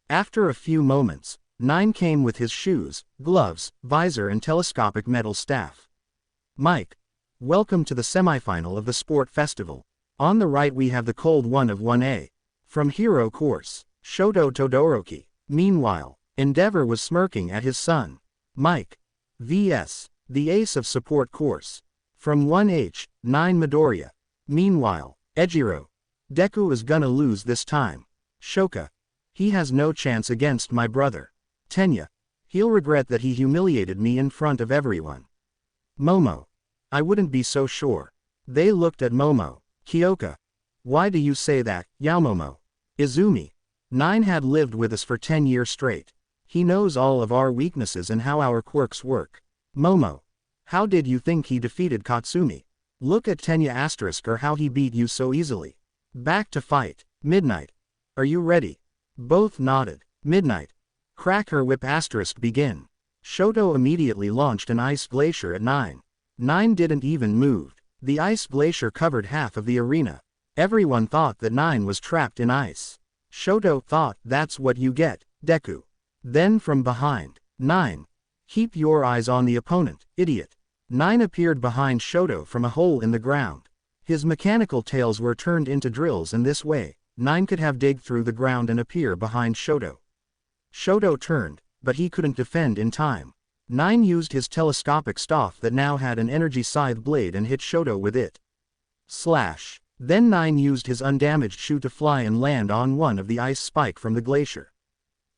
After a few moments, 9 came with his shoes, gloves, visor and telescopic metal staff. Mike. Welcome to the semifinal of the sport festival. On the right we have the cold one of 1A. From hero course, Shoto Todoroki. Meanwhile, Endeavor was smirking at his son. Mike. vs. the ace of support course. From 1H, 9 Midoriya. Meanwhile, Ejiro. Deku is gonna lose this time. Shoka. He has no chance against my brother. Tenya. He'll regret that he humiliated me in front of everyone. Momo. I wouldn't be so sure. They looked at Momo. Kyoka. Why do you say that, Yaomomo? Izumi. 9 had lived with us for 10 years straight. He knows all of our weaknesses and how our quirks work. Momo. How did you think he defeated Katsumi? Look at Tenya * or how he beat you so easily. Back to fight. Midnight. Are you ready? Both nodded. Midnight. Crack her whip * begin. Shoto immediately launched an ice glacier at 9. 9 didn't even move. The ice glacier covered half of the arena. Everyone thought that 9 was trapped in ice. Shoto thought, that's what you get, Deku. Then from behind. 9. Keep your eyes on the opponent, idiot. 9 appeared behind Shoto from a hole in the ground. His mechanical tails were turned into drills and this way, 9 could have dig through the ground and appear behind Shoto. Shoto turned, but he couldn't defend in time. 9 used his telescopic staff that now had an energy scythe blade and hit Shoto with it. Slash. Then 9 used his undamaged shoe to fly and land on one of the ice spike from the glacier.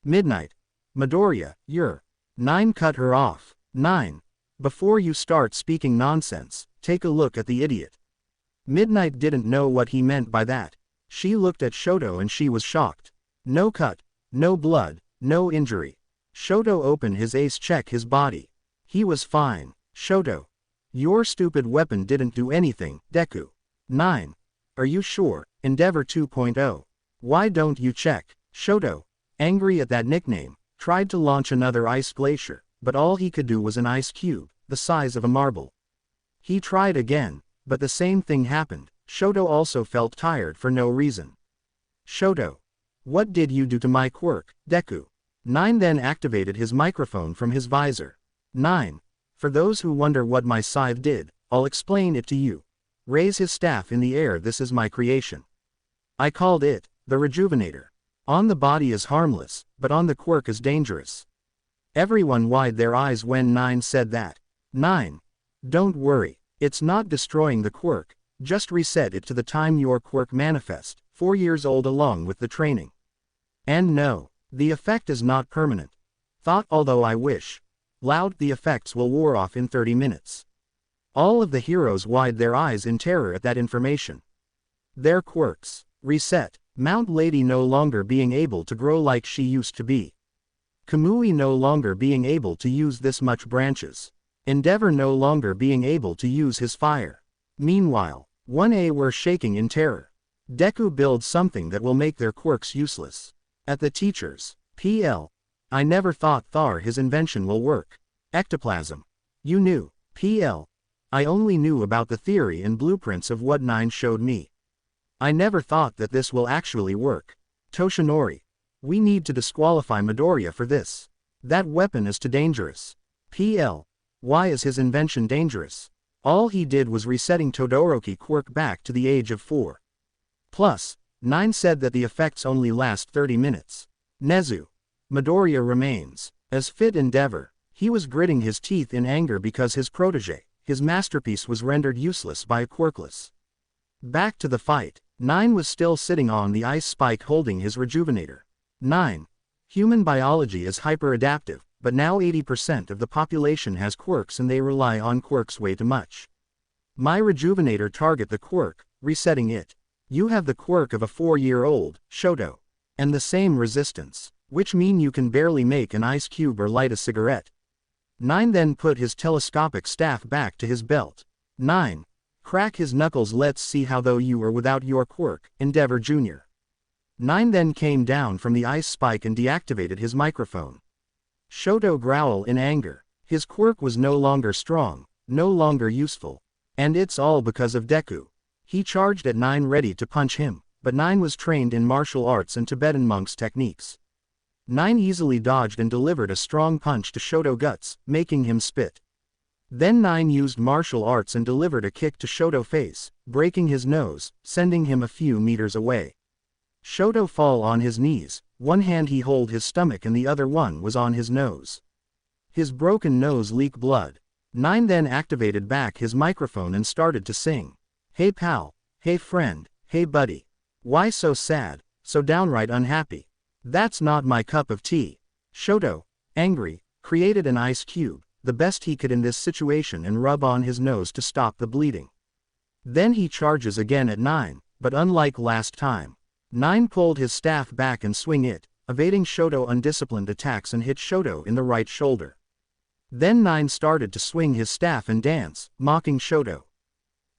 Midnight. Midoriya, you're. 9 cut her off. 9. Before you start speaking nonsense, take a look at the idiot. Midnight didn't know what he meant by that. She looked at Shoto and she was shocked. No cut, no blood, no injury. Shoto opened his ace check his body. He was fine. Shoto. Your stupid weapon didn't do anything, Deku. 9. Are you sure? Endeavor 2.0. Why don't you check? Shoto, angry at that nickname, tried to launch another ice glacier, but all he could do was an ice cube, the size of a marble. He tried again, but the same thing happened. Shoto also felt tired for no reason. Shoto. What did you do to my quirk, Deku? 9 then activated his microphone from his visor. 9. For those who wonder what my scythe did, I'll explain it to you. Raise his staff in the air. This is my creation. I called it, the Rejuvenator. On the body is harmless, but on the quirk is dangerous. Everyone wide their eyes when 9 said that. 9. Don't worry, it's not destroying the quirk, just reset it to the time your quirk manifest, 4 years old along with the training. And no, the effect is not permanent. Thought although I wish. Loud the effects will wear off in 30 minutes. All of the heroes wide their eyes in terror at that information. Their quirks. Reset. Mount Lady no longer being able to grow like she used to be. Kamui no longer being able to use this much branches. Endeavor no longer being able to use his fire. Meanwhile, 1A were shaking in terror. Deku builds something that will make their quirks useless. At the teachers. PL. I never thought Thar his invention will work. Ectoplasm. You knew. PL. I only knew about the theory and blueprints of what 9 showed me. I never thought that this will actually work. Toshinori. We need to disqualify Midoriya for this. That weapon is too dangerous. PL. Why is his invention dangerous? All he did was resetting Todoroki quirk back to the age of 4. Plus, 9 said that the effects only last 30 minutes. Nezu. Midoriya remains. As fit Endeavor, he was gritting his teeth in anger because his protege, his masterpiece was rendered useless by a quirkless. Back to the fight. 9 was still sitting on the ice spike holding his rejuvenator. 9. Human biology is hyper-adaptive, but now 80% of the population has quirks and they rely on quirks way too much. My rejuvenator target the quirk, resetting it. You have the quirk of a 4-year-old, Shoto. And the same resistance. Which mean you can barely make an ice cube or light a cigarette. 9 then put his telescopic staff back to his belt. 9. Crack his knuckles, let's see how though you are without your quirk, Endeavor Jr. 9 then came down from the ice spike and deactivated his microphone. Shoto growled in anger. His quirk was no longer strong, no longer useful. And it's all because of Deku. He charged at 9 ready to punch him, but 9 was trained in martial arts and Tibetan monks' techniques. 9 easily dodged and delivered a strong punch to Shoto guts, making him spit. Then 9 used martial arts and delivered a kick to Shoto face, breaking his nose, sending him a few meters away. Shoto fall on his knees, one hand he hold his stomach and the other one was on his nose. His broken nose leak blood. 9 then activated back his microphone and started to sing. Hey pal, hey friend, hey buddy. Why so sad, so downright unhappy? That's not my cup of tea. Shoto, angry, created an ice cube, the best he could in this situation, and rub on his nose to stop the bleeding. Then he charges again at 9, but unlike last time, 9 pulled his staff back and swing it, evading Shoto undisciplined attacks and hit Shoto in the right shoulder. Then 9 started to swing his staff and dance, mocking Shoto.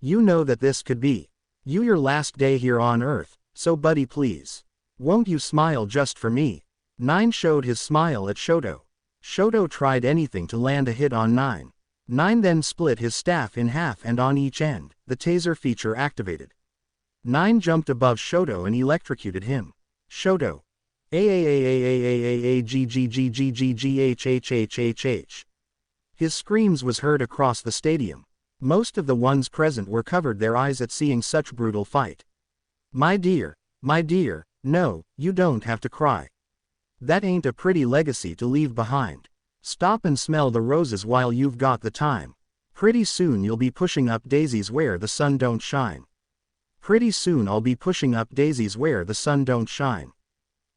You know that this could be your last day here on Earth, so buddy please. Won't you smile just for me? 9 showed his smile at Shoto. Shoto tried anything to land a hit on 9. 9 then split his staff in half and on each end, the taser feature activated. 9 jumped above Shoto and electrocuted him. Shoto. AAAAAAAAGGGGGGHHHHH. His screams was heard across the stadium. Most of the ones present were covered their eyes at seeing such brutal fight. My dear, no, you don't have to cry. That ain't a pretty legacy to leave behind. Stop and smell the roses while you've got the time. Pretty soon you'll be pushing up daisies where the sun don't shine. Pretty soon I'll be pushing up daisies where the sun don't shine.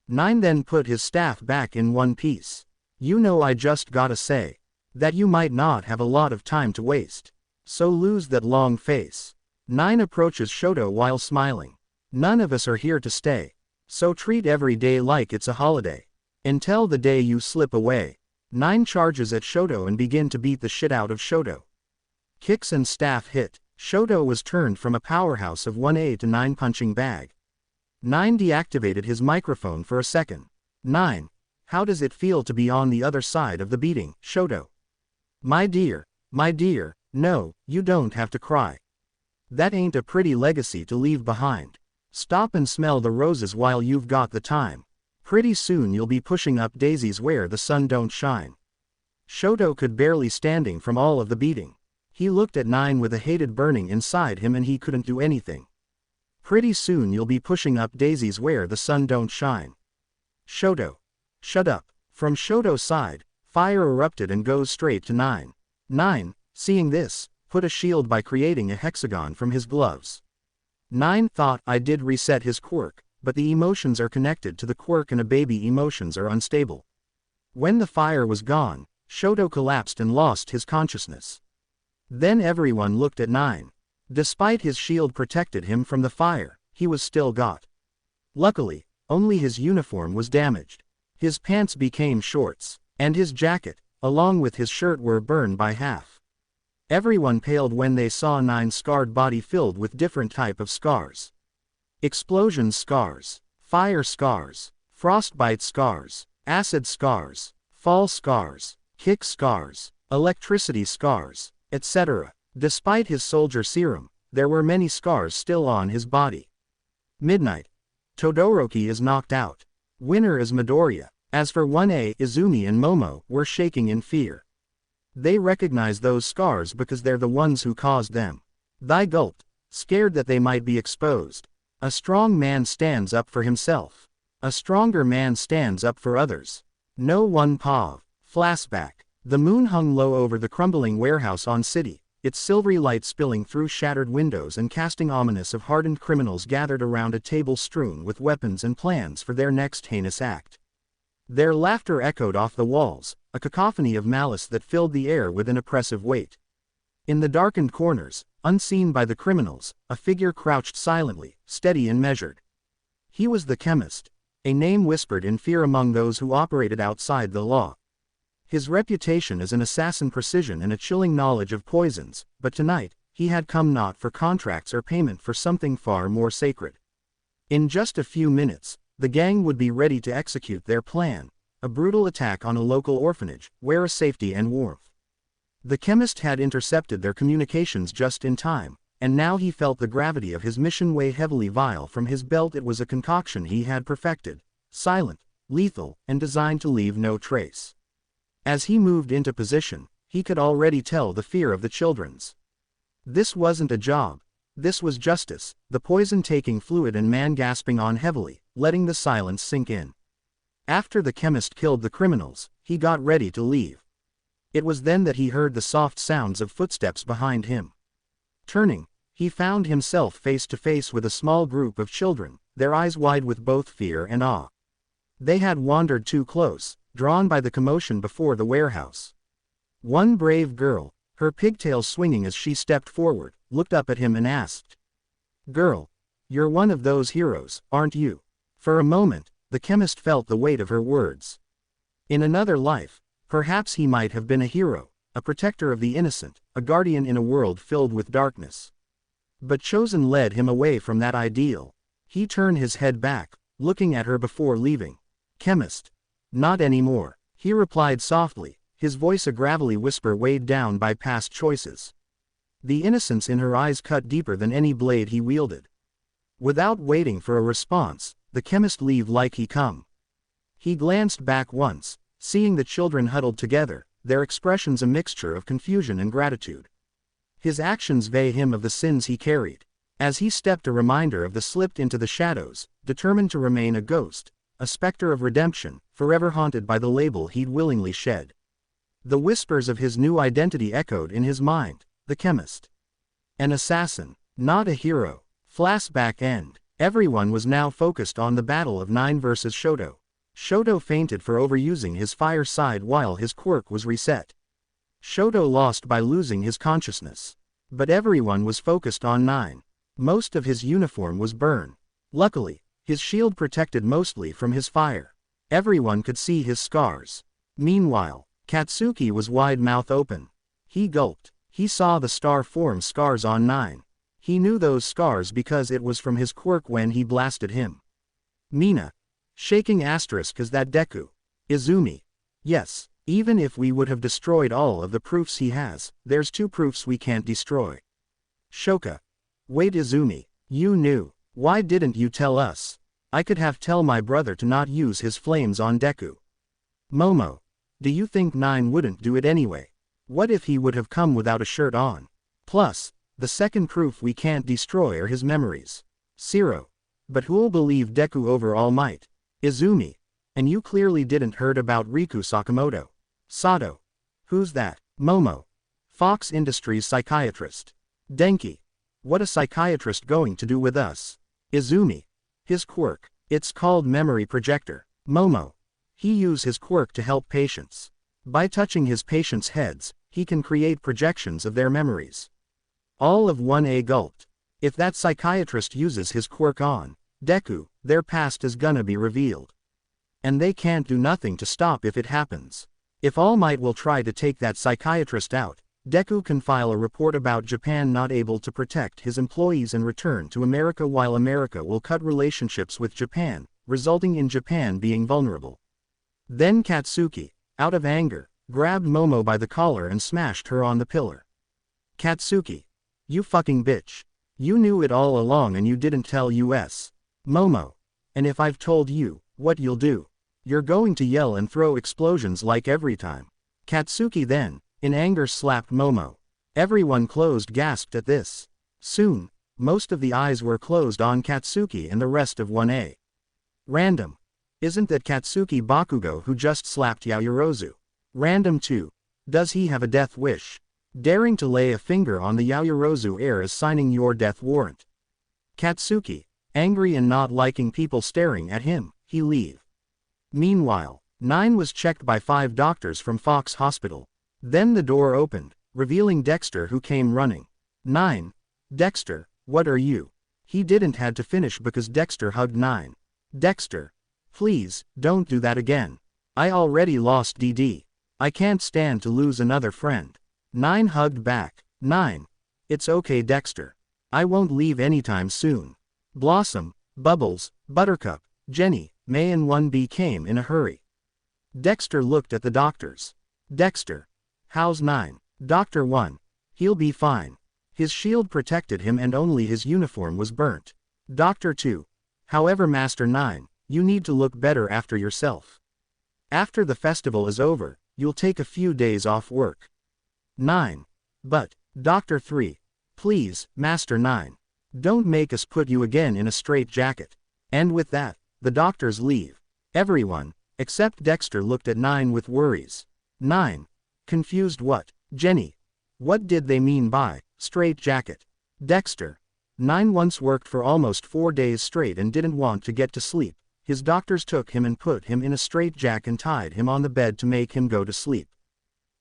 9 then put his staff back in one piece. You know I just gotta say that you might not have a lot of time to waste. So lose that long face. 9 approaches Shoto while smiling. None of us are here to stay. So treat every day like it's a holiday. Until the day you slip away. 9 charges at Shoto and begin to beat the shit out of Shoto. Kicks and staff hit. Shoto was turned from a powerhouse of 1A to 9 punching bag. 9 deactivated his microphone for a second. 9. How does it feel to be on the other side of the beating, Shoto? My dear, no, you don't have to cry. That ain't a pretty legacy to leave behind. Stop and smell the roses while you've got the time. Pretty soon you'll be pushing up daisies where the sun don't shine. Shoto could barely standing from all of the beating. He looked at 9 with a hated burning inside him and he couldn't do anything. Pretty soon you'll be pushing up daisies where the sun don't shine. Shoto. Shut up. From Shoto's side, fire erupted and goes straight to 9. 9, seeing this, put a shield by creating a hexagon from his gloves. 9 thought I did reset his quirk, but the emotions are connected to the quirk and a baby emotions are unstable. When the fire was gone, Shoto collapsed and lost his consciousness. Then everyone looked at 9. Despite his shield protected him from the fire, he was still got. Luckily, only his uniform was damaged. His pants became shorts, and his jacket, along with his shirt, were burned by half. Everyone paled when they saw 9's scarred body filled with different type of scars. Explosion scars, fire scars, frostbite scars, acid scars, fall scars, kick scars, electricity scars, etc. Despite his soldier serum, there were many scars still on his body. Midnight. Todoroki is knocked out. Winner is Midoriya. As for 1A, Izumi and Momo were shaking in fear. They recognize those scars because they're the ones who caused them. They gulped, scared that they might be exposed. A strong man stands up for himself. A stronger man stands up for others. No one pav. Flashback. The moon hung low over the crumbling warehouse on city, its silvery light spilling through shattered windows and casting ominous of hardened criminals gathered around a table strewn with weapons and plans for their next heinous act. Their laughter echoed off the walls, a cacophony of malice that filled the air with an oppressive weight. In the darkened corners, unseen by the criminals, a figure crouched silently, steady and measured. He was the chemist. a name whispered in fear among those who operated outside the law. His reputation as an assassin, precision and a chilling knowledge of poisons, but tonight, he had come not for contracts or payment for something far more sacred. In just a few minutes, the gang would be ready to execute their plan, a brutal attack on a local orphanage, where a safety and warmth. The chemist had intercepted their communications just in time, and now he felt the gravity of his mission weigh heavily. Vial from his belt, it was a concoction he had perfected, silent, lethal, and designed to leave no trace. As he moved into position, he could already tell the fear of the children's. This wasn't a job. This was justice, the poison taking fluid and man gasping on heavily, letting the silence sink in. After the chemist killed the criminals, he got ready to leave. It was then that he heard the soft sounds of footsteps behind him. Turning, he found himself face to face with a small group of children, their eyes wide with both fear and awe. They had wandered too close, drawn by the commotion before the warehouse. One brave girl, her pigtails swinging as she stepped forward, looked up at him and asked, "Girl, you're one of those heroes, aren't you?" For a moment, the chemist felt the weight of her words. In another life, perhaps he might have been a hero, a protector of the innocent, a guardian in a world filled with darkness. But chosen led him away from that ideal. He turned his head back, looking at her before leaving. "Chemist. Not anymore," he replied softly, his voice a gravelly whisper weighed down by past choices. The innocence in her eyes cut deeper than any blade he wielded. Without waiting for a response, the chemist leave like he come. He glanced back once, seeing the children huddled together, their expressions a mixture of confusion and gratitude. His actions veil him of the sins he carried. As he stepped, a reminder of the slipped into the shadows, determined to remain a ghost, a specter of redemption, forever haunted by the label he'd willingly shed. The whispers of his new identity echoed in his mind, the chemist. An assassin, not a hero. Flashback end. Everyone was now focused on the battle of 9 versus Shoto. Shoto fainted for overusing his fire side while his quirk was reset. Shoto lost by losing his consciousness. But everyone was focused on 9. Most of his uniform was burned. Luckily, his shield protected mostly from his fire. Everyone could see his scars. Meanwhile, Katsuki was wide mouth open. He gulped. He saw the star form scars on 9. He knew those scars because it was from his quirk when he blasted him. Mina. Shaking asterisk, is that Deku? Izumi. Yes, even if we would have destroyed all of the proofs he has, there's 2 proofs we can't destroy. Shoka. Wait, Izumi, you knew. Why didn't you tell us? I could have tell my brother to not use his flames on Deku. Momo. Do you think 9 wouldn't do it anyway? What if he would have come without a shirt on? Plus, the second proof we can't destroy are his memories. Zero. But who'll believe Deku over All Might? Izumi. And you clearly didn't heard about Riku Sakamoto. Sato. Who's that? Momo. Fox Industries psychiatrist. Denki. What a psychiatrist going to do with us? Izumi. His quirk. It's called memory projector. Momo. He use his quirk to help patients. By touching his patients' heads, he can create projections of their memories. All of 1A gulped. If that psychiatrist uses his quirk on Deku, their past is gonna be revealed. And they can't do nothing to stop if it happens. If All Might will try to take that psychiatrist out, Deku can file a report about Japan not able to protect his employees and return to America, while America will cut relationships with Japan, resulting in Japan being vulnerable. Then Katsuki, out of anger, grabbed Momo by the collar and smashed her on the pillar. Katsuki. You fucking bitch. You knew it all along and you didn't tell us. Momo. And if I've told you, what you'll do? You're going to yell and throw explosions like every time. Katsuki then, in anger, slapped Momo. Everyone closed gasped at this. Soon, most of the eyes were closed on Katsuki and the rest of 1A. Random. Isn't that Katsuki Bakugo who just slapped Yaoyorozu? Random too. Does he have a death wish? Daring to lay a finger on the Yaoyorozu heir is signing your death warrant. Katsuki, angry and not liking people staring at him, he leave. Meanwhile, 9 was checked by 5 doctors from Fox Hospital. Then the door opened, revealing Dexter, who came running. 9. Dexter, what are you? He didn't had to finish because Dexter hugged 9. Dexter. Please, don't do that again. I already lost DD. I can't stand to lose another friend. 9 hugged back. 9. It's okay Dexter. I won't leave anytime soon. Blossom, Bubbles, Buttercup, Jenny, May and 1B came in a hurry. Dexter looked at the doctors. Dexter. How's 9? Dr. 1. He'll be fine. His shield protected him and only his uniform was burnt. Dr. 2. However Master 9, you need to look better after yourself. After the festival is over, you'll take a few days off work. 9. But, Dr. 3. Please, Master 9. Don't make us put you again in a straitjacket. And with that, the doctors leave. Everyone, except Dexter looked at 9 with worries. 9. Confused what? Jenny. What did they mean by straitjacket? Dexter. 9 once worked for almost 4 days straight and didn't want to get to sleep. His doctors took him and put him in a straitjacket and tied him on the bed to make him go to sleep.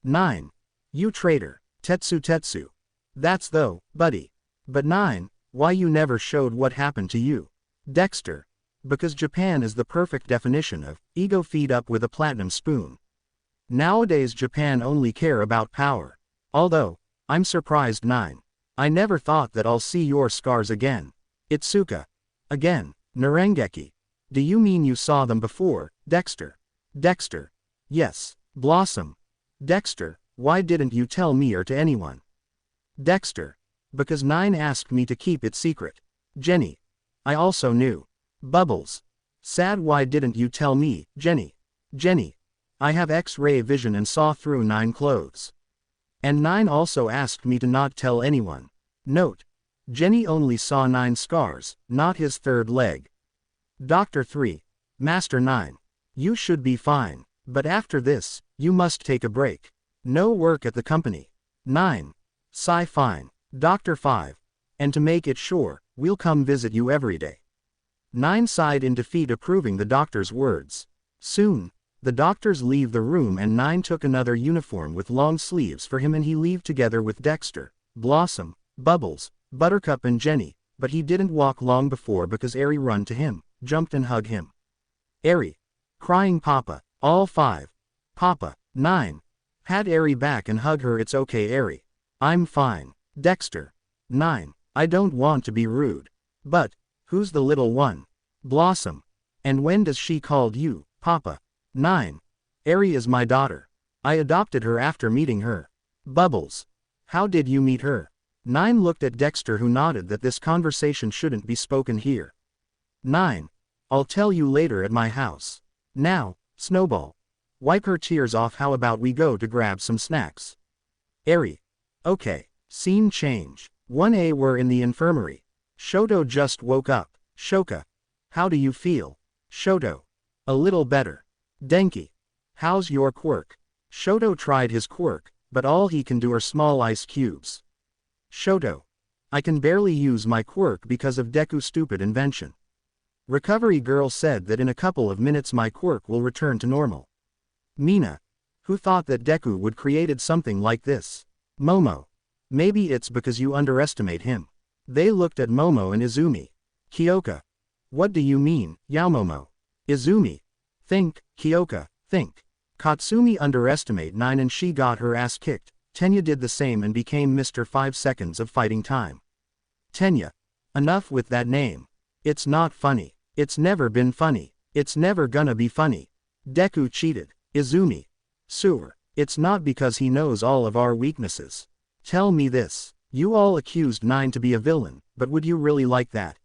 9. You traitor. Tetsu. That's though, buddy. But 9, why you never showed what happened to you? Dexter. Because Japan is the perfect definition of ego feed up with a platinum spoon. Nowadays Japan only care about power. Although, I'm surprised 9. I never thought that I'll see your scars again. Itsuka. Again, Narengeki. Do you mean you saw them before, Dexter? Dexter. Yes. Blossom. Dexter, why didn't you tell me or to anyone? Dexter. Because 9 asked me to keep it secret. Jenny. I also knew. Bubbles. Sad, why didn't you tell me, Jenny? Jenny. I have X-ray vision and saw through 9 clothes. And 9 also asked me to not tell anyone. Note. Jenny only saw 9 scars, not his third leg. Dr. 3. Master 9. You should be fine, but after this, you must take a break. No work at the company. 9. Sigh fine. Dr. 5. And to make it sure, we'll come visit you every day. 9 sighed in defeat, approving the doctor's words. Soon, the doctors leave the room and 9 took another uniform with long sleeves for him and he leave together with Dexter, Blossom, Bubbles, Buttercup and Jenny, but he didn't walk long before because Eri run to him, jumped and hug him. Eri. Crying Papa, all 5. Papa. 9. Had Eri back and hug her. It's okay Eri. I'm fine. Dexter. 9. I don't want to be rude. But, who's the little one? Blossom. And when does she called you, Papa? 9. Eri is my daughter. I adopted her after meeting her. Bubbles. How did you meet her? 9 looked at Dexter who nodded that this conversation shouldn't be spoken here. 9. I'll tell you later at my house. Now, Snowball. Wipe her tears off. How about we go to grab some snacks? Eri. Okay. Scene change. 1A were in the infirmary. Shoto just woke up. Shoka. How do you feel? Shoto. A little better. Denki. How's your quirk? Shoto tried his quirk, but all he can do are small ice cubes. Shoto. I can barely use my quirk because of Deku's stupid invention. Recovery girl said that in a couple of minutes my quirk will return to normal. Mina. Who thought that Deku would created something like this? Momo. Maybe it's because you underestimate him. They looked at Momo and Izumi. Kyoka. What do you mean, Yaomomo? Izumi. Think, Kyoka, think. Katsumi underestimate 9 and she got her ass kicked. Tenya did the same and became Mr. 5 seconds of fighting time. Tenya. Enough with that name. It's not funny. It's never been funny. It's never gonna be funny. Deku cheated. Izumi. Sewer. It's not because he knows all of our weaknesses. Tell me this. You all accused 9 to be a villain, but would you really like that?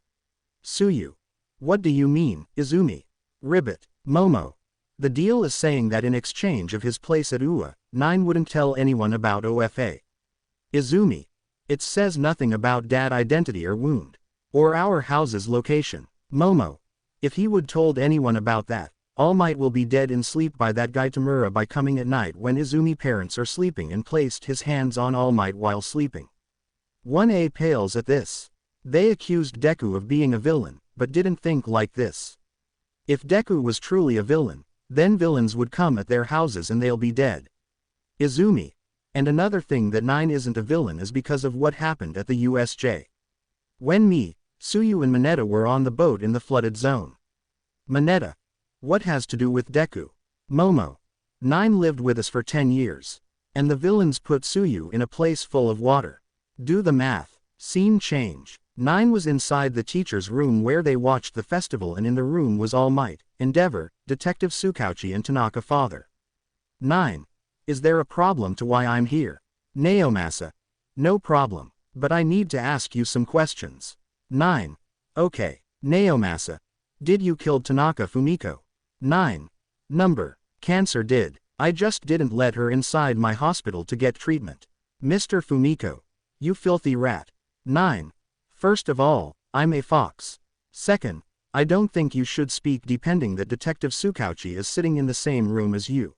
Suyu. What do you mean, Izumi? Ribbit. Momo. The deal is saying that in exchange of his place at UA, 9 wouldn't tell anyone about OFA. Izumi. It says nothing about dad identity or wound. Or our house's location. Momo. If he would told anyone about that, All Might will be dead in sleep by that guy Tamura by coming at night when Izumi parents are sleeping and placed his hands on All Might while sleeping. 1A pales at this. They accused Deku of being a villain, but didn't think like this. If Deku was truly a villain, then villains would come at their houses and they'll be dead. Izumi. And another thing that 9 isn't a villain is because of what happened at the USJ. When me, Suyu and Mineta were on the boat in the flooded zone. Mineta. What has to do with Deku? Momo. 9 lived with us for 10 years. And the villains put Tsuyu in a place full of water. Do the math. Scene change. 9 was inside the teacher's room where they watched the festival, and in the room was All Might, Endeavor, Detective Tsukauchi and Tanaka father. 9. Is there a problem to why I'm here? Naomasa. No problem. But I need to ask you some questions. 9. Okay. Naomasa. Did you kill Tanaka Fumiko? 9. Number. Cancer did. I just didn't let her inside my hospital to get treatment. Mr. Fumiko. You filthy rat. 9. First of all, I'm a fox. Second, I don't think you should speak depending that Detective Tsukauchi is sitting in the same room as you.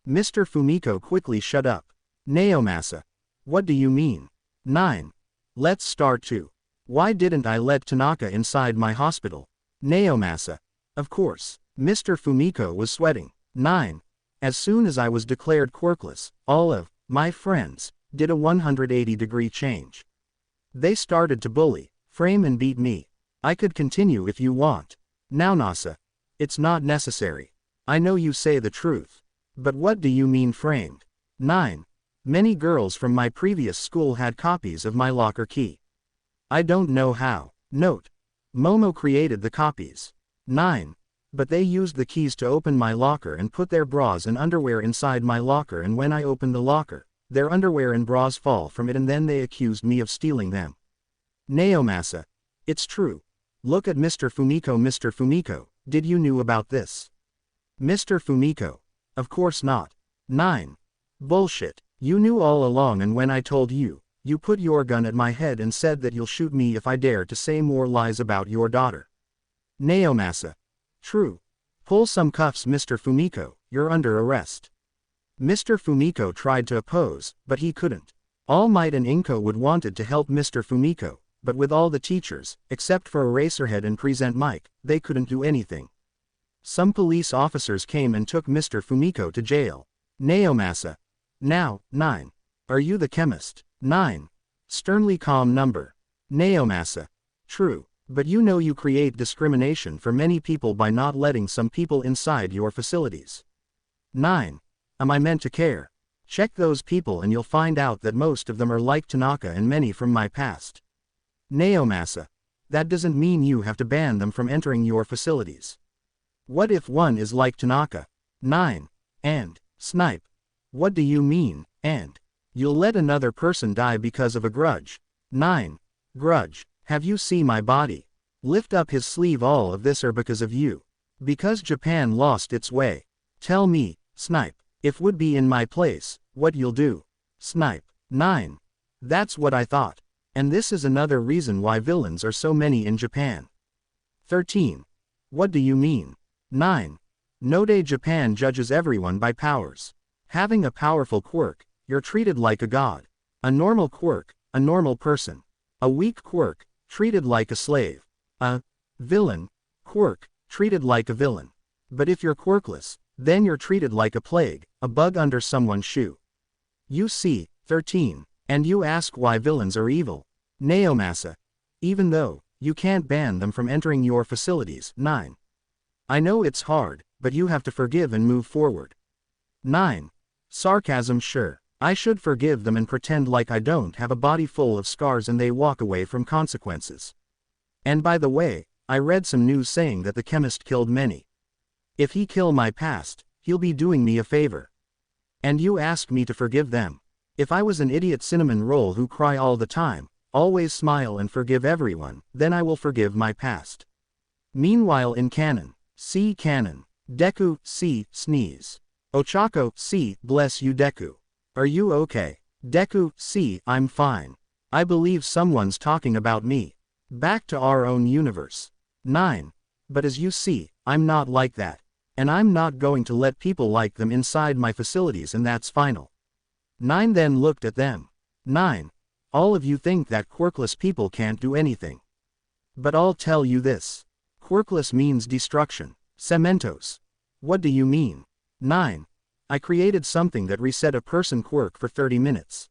Mr. Fumiko quickly shut up. Naomasa. What do you mean? 9. Let's start too. Why didn't I let Tanaka inside my hospital? Naomasa. Of course. Mr. Fumiko was sweating. 9. As soon as I was declared quirkless, all of my friends did a 180-degree change. They started to bully, frame and beat me. I could continue if you want. Naomasa. It's not necessary. I know you say the truth. But what do you mean framed? 9. Many girls from my previous school had copies of my locker key. I don't know how. Note. Momo created the copies. 9. But they used the keys to open my locker and put their bras and underwear inside my locker, and when I open the locker, their underwear and bras fall from it, and then they accused me of stealing them. Naomasa. It's true. Look at Mr. Fumiko. Mr. Fumiko, did you knew about this? Mr. Fumiko. Of course not. 9. Bullshit. You knew all along, and when I told you, you put your gun at my head and said that you'll shoot me if I dare to say more lies about your daughter. Naomasa. True. Pull some cuffs, Mr. Fumiko, you're under arrest. Mr. Fumiko tried to oppose, but he couldn't. All Might and Inko would wanted to help Mr. Fumiko, but with all the teachers, except for Eraserhead and Present Mike, they couldn't do anything. Some police officers came and took Mr. Fumiko to jail. Naomasa. Now, 9. Are you the chemist? 9. Sternly calm number. Naomasa. True. But you know you create discrimination for many people by not letting some people inside your facilities. 9. Am I meant to care? Check those people and you'll find out that most of them are like Tanaka and many from my past. Naomasa. That doesn't mean you have to ban them from entering your facilities. What if one is like Tanaka? 9. And, snipe. What do you mean, and? You'll let another person die because of a grudge. 9. Grudge. Have you seen my body? Lift up his sleeve. All of this are because of you. Because Japan lost its way. Tell me, snipe, if would be in my place, what you'll do. Snipe. 9. That's what I thought. And this is another reason why villains are so many in Japan. 13. What do you mean? 9. Node Japan judges everyone by powers. Having a powerful quirk, you're treated like a god. A normal quirk, a normal person. A weak quirk, treated like a slave. A villain quirk, treated like a villain. But if you're quirkless, then you're treated like a plague, a bug under someone's shoe. You see. 13. And you ask why villains are evil. Naomasa. Even though you can't ban them from entering your facilities. 9. I know it's hard, but you have to forgive and move forward. 9. Sarcasm. Sure. I should forgive them and pretend like I don't have a body full of scars and they walk away from consequences. And by the way, I read some news saying that the chemist killed many. If he kill my past, he'll be doing me a favor. And you ask me to forgive them. If I was an idiot cinnamon roll who cry all the time, always smile and forgive everyone, then I will forgive my past. Meanwhile in canon, see canon. Deku, see, sneeze. Ochako, see, bless you Deku. Are you okay? Deku, see, I'm fine. I believe someone's talking about me. Back to our own universe. 9. But as you see, I'm not like that. And I'm not going to let people like them inside my facilities, and that's final. 9 then looked at them. 9. All of you think that quirkless people can't do anything. But I'll tell you this. Quirkless means destruction. Cementos. What do you mean? 9. I created something that reset a person quirk for 30 minutes.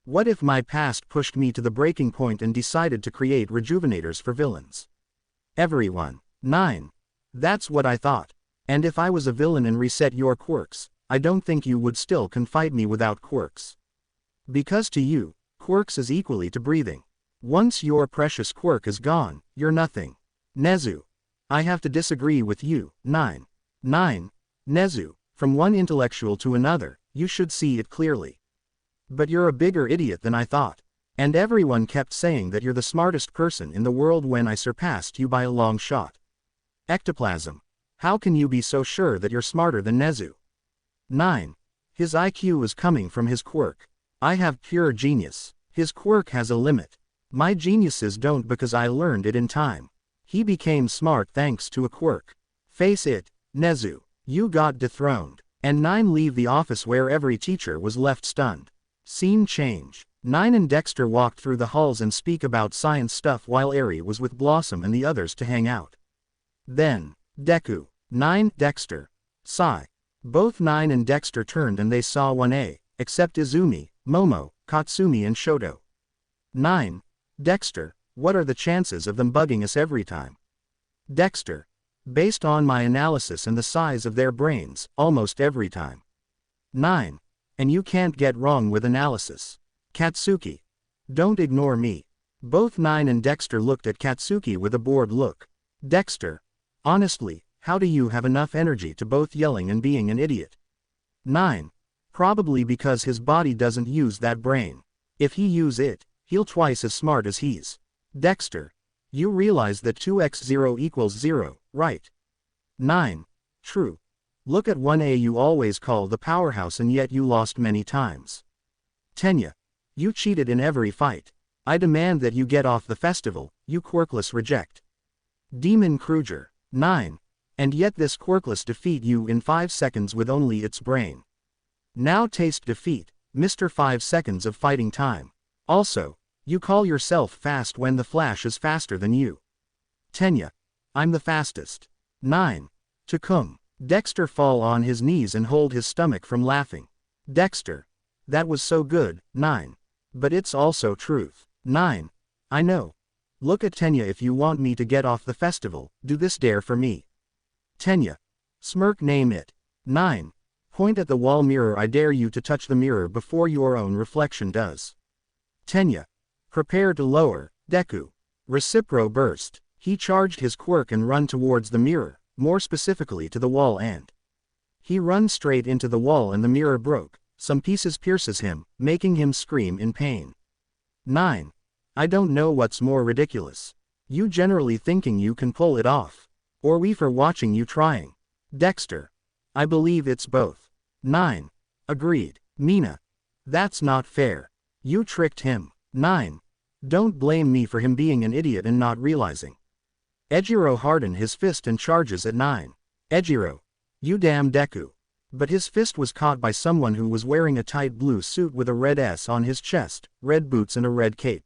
What if my past pushed me to the breaking point and decided to create rejuvenators for villains? Everyone. 9. That's what I thought. And if I was a villain and reset your quirks, I don't think you would still can fight me without quirks. Because to you, quirks is equally to breathing. Once your precious quirk is gone, you're nothing. Nezu. I have to disagree with you. 9. Nezu, from one intellectual to another, you should see it clearly. But you're a bigger idiot than I thought. And everyone kept saying that you're the smartest person in the world when I surpassed you by a long shot. Ectoplasm. How can you be so sure that you're smarter than Nezu? 9. His IQ is coming from his quirk. I have pure genius. His quirk has a limit. My geniuses don't because I learned it in time. He became smart thanks to a quirk. Face it, Nezu, you got dethroned. And 9 leave the office where every teacher was left stunned. Scene change. 9 and Dexter walked through the halls and speak about science stuff while Eri was with Blossom and the others to hang out. Then, Deku, 9, Dexter, Sai. Both 9 and Dexter turned and they saw 1A, except Izumi, Momo, Katsumi and Shoto. 9. Dexter, what are the chances of them bugging us every time? Dexter. Based on my analysis and the size of their brains, almost every time. 9. And you can't get wrong with analysis. Katsuki. Don't ignore me. Both 9 and Dexter looked at Katsuki with a bored look. Dexter. Honestly, how do you have enough energy to both yelling and being an idiot? 9. Probably because his body doesn't use that brain. If he use it, he'll twice as smart as he's. Dexter. You realize that 2x0 equals 0, right? 9. True. Look at 1A you always call the powerhouse and yet you lost many times. Tenya. You cheated in every fight. I demand that you get off the festival, you quirkless reject. Demon Kruger. 9. And yet this quirkless defeat you in 5 seconds with only its brain. Now taste defeat, Mr. 5 seconds of fighting time. Also, you call yourself fast when the Flash is faster than you. Tenya. I'm the fastest. 9. Takum. Dexter fall on his knees and hold his stomach from laughing. Dexter. That was so good, 9. But it's also truth. 9. I know. Look at Tenya if you want me to get off the festival, do this dare for me. Tenya. Smirk name it. 9. Point at the wall mirror I dare you to touch the mirror before your own reflection does. Tenya. Prepare to lower, Deku. Recipro burst. He charged his quirk and run towards the mirror, more specifically to the wall and. He run straight into the wall and the mirror broke, some pieces pierces him, making him scream in pain. 9. I don't know what's more ridiculous. You generally thinking you can pull it off. Or we for watching you trying. Dexter. I believe it's both. 9. Agreed. Mina. That's not fair. You tricked him. 9. Don't blame me for him being an idiot and not realizing. Ejiro hardened his fist and charges at 9. Ejiro. You damn Deku. But his fist was caught by someone who was wearing a tight blue suit with a red S on his chest, red boots and a red cape.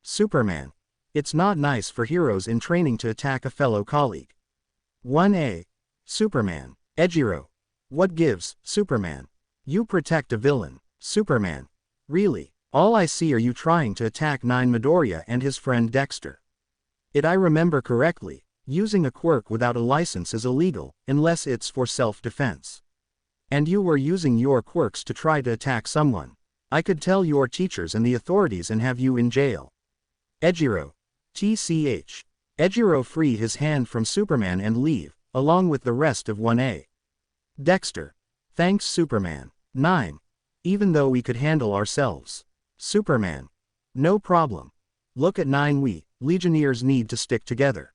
Superman. It's not nice for heroes in training to attack a fellow colleague. 1A. Superman. Ejiro. What gives, Superman? You protect a villain, Superman. Really? All I see are you trying to attack 9 Midoriya and his friend Dexter. If I remember correctly, using a quirk without a license is illegal, unless it's for self-defense. And you were using your quirks to try to attack someone. I could tell your teachers and the authorities and have you in jail. Ejiro. TCH. Ejiro free his hand from Superman and leave, along with the rest of 1A. Dexter. Thanks Superman. 9. Even though we could handle ourselves. Superman. No problem. Look at 9 we, Legionnaires need to stick together.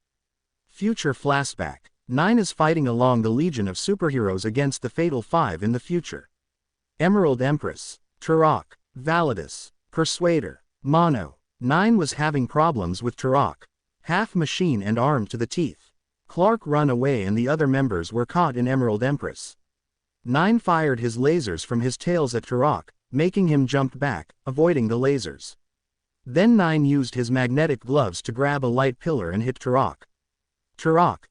Future flashback. 9 is fighting along the Legion of Superheroes against the Fatal 5 in the future. Emerald Empress. Turok. Validus. Persuader. Mono. 9 was having problems with Turok. Half machine and armed to the teeth. Clark run away and the other members were caught in Emerald Empress. 9 fired his lasers from his tails at Turok, making him jump back, avoiding the lasers. Then 9 used his magnetic gloves to grab a light pillar and hit Turok. Turok.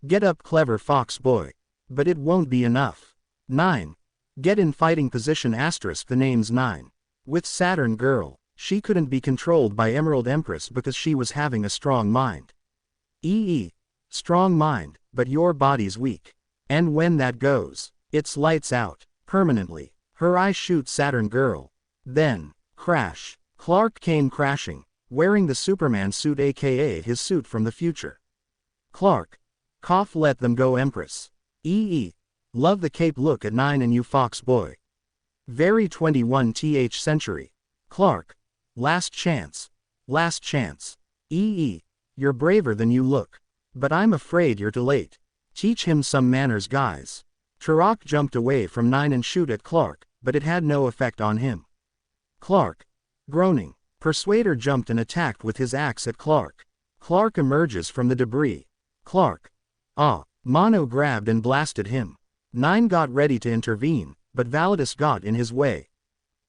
Get up clever fox boy. But it won't be enough. 9. Get in fighting position asterisk the name's 9. With Saturn girl, she couldn't be controlled by Emerald Empress because she was having a strong mind. Strong mind, but your body's weak. And when that goes, it's lights out, permanently. Her eyes shoot Saturn Girl. Then, crash. Clark came crashing, wearing the Superman suit aka his suit from the future. Clark. Cough let them go Empress. Love the cape look at 9 and you fox boy. Very 21th century. Clark. Last chance. Last chance. You're braver than you look. But I'm afraid you're too late. Teach him some manners guys. Turok jumped away from 9 and shoot at Clark, but it had no effect on him. Clark. Groaning. Persuader jumped and attacked with his axe at Clark. Clark emerges from the debris. Clark. Mono grabbed and blasted him. 9 got ready to intervene, but Validus got in his way.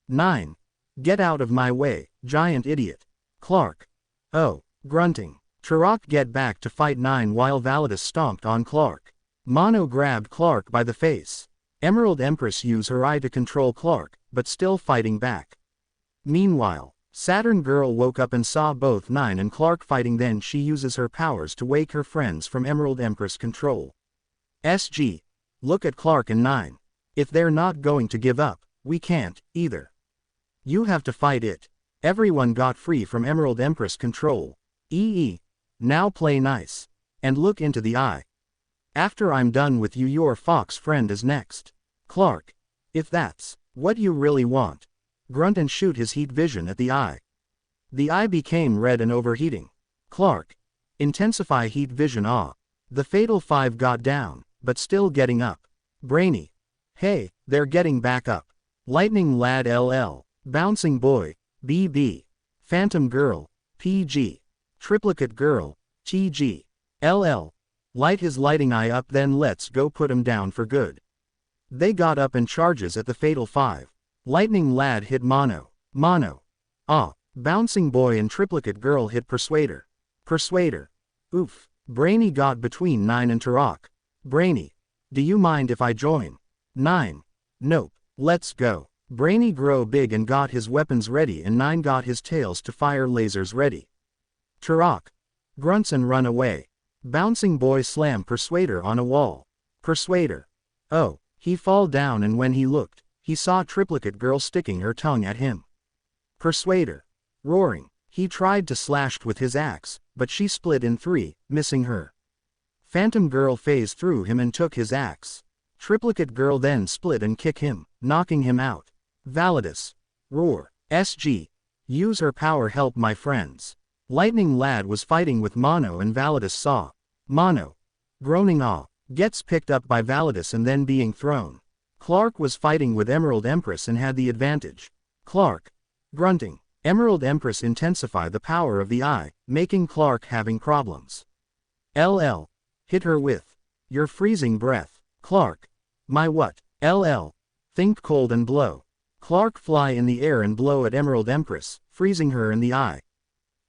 9. Get out of my way, giant idiot. Clark. Oh. Grunting. Turok get back to fight 9 while Validus stomped on Clark. Mono grabbed Clark by the face. Emerald Empress used her eye to control Clark, but still fighting back. Meanwhile, Saturn Girl woke up and saw both 9 and Clark fighting, then she uses her powers to wake her friends from Emerald Empress control. SG. Look at Clark and 9. If they're not going to give up, we can't, either. You have to fight it. Everyone got free from Emerald Empress control. Now play nice. And look into the eye. After I'm done with you, your fox friend is next. Clark. If that's what you really want. Grunt and shoot his heat vision at the eye. The eye became red and overheating. Clark. Intensify heat vision. The Fatal 5 got down, but still getting up. Brainy. Hey, they're getting back up. Lightning Lad LL. Bouncing Boy. BB. Phantom Girl. PG. Triplicate Girl. TG. LL. Light his lighting eye up, then let's go put him down for good. They got up and charges at the Fatal 5. Lightning Lad hit Mono. Bouncing Boy and Triplicate Girl hit Persuader. Oof. Brainy got between 9 and Turok. Brainy. Do you mind if I join? 9. Nope. Let's go. Brainy grow big and got his weapons ready, and 9 got his tails to fire lasers ready. Turok. Grunts and run away. Bouncing Boy slam Persuader on a wall. Persuader. He fall down, and when he looked, he saw Triplicate Girl sticking her tongue at him. Persuader. Roaring. He tried to slash with his axe, but she split in 3, missing her. Phantom Girl phased through him and took his axe. Triplicate Girl then split and kick him, knocking him out. Validus. Roar. SG. Use her power, help my friends. Lightning Lad was fighting with Mono and Validus saw. Mono. Groaning gets picked up by Validus and then being thrown. Clark was fighting with Emerald Empress and had the advantage. Clark. Grunting. Emerald Empress intensify the power of the eye, making Clark having problems. LL. Hit her with your freezing breath. Clark. My what? LL. Think cold and blow. Clark fly in the air and blow at Emerald Empress, freezing her in the eye.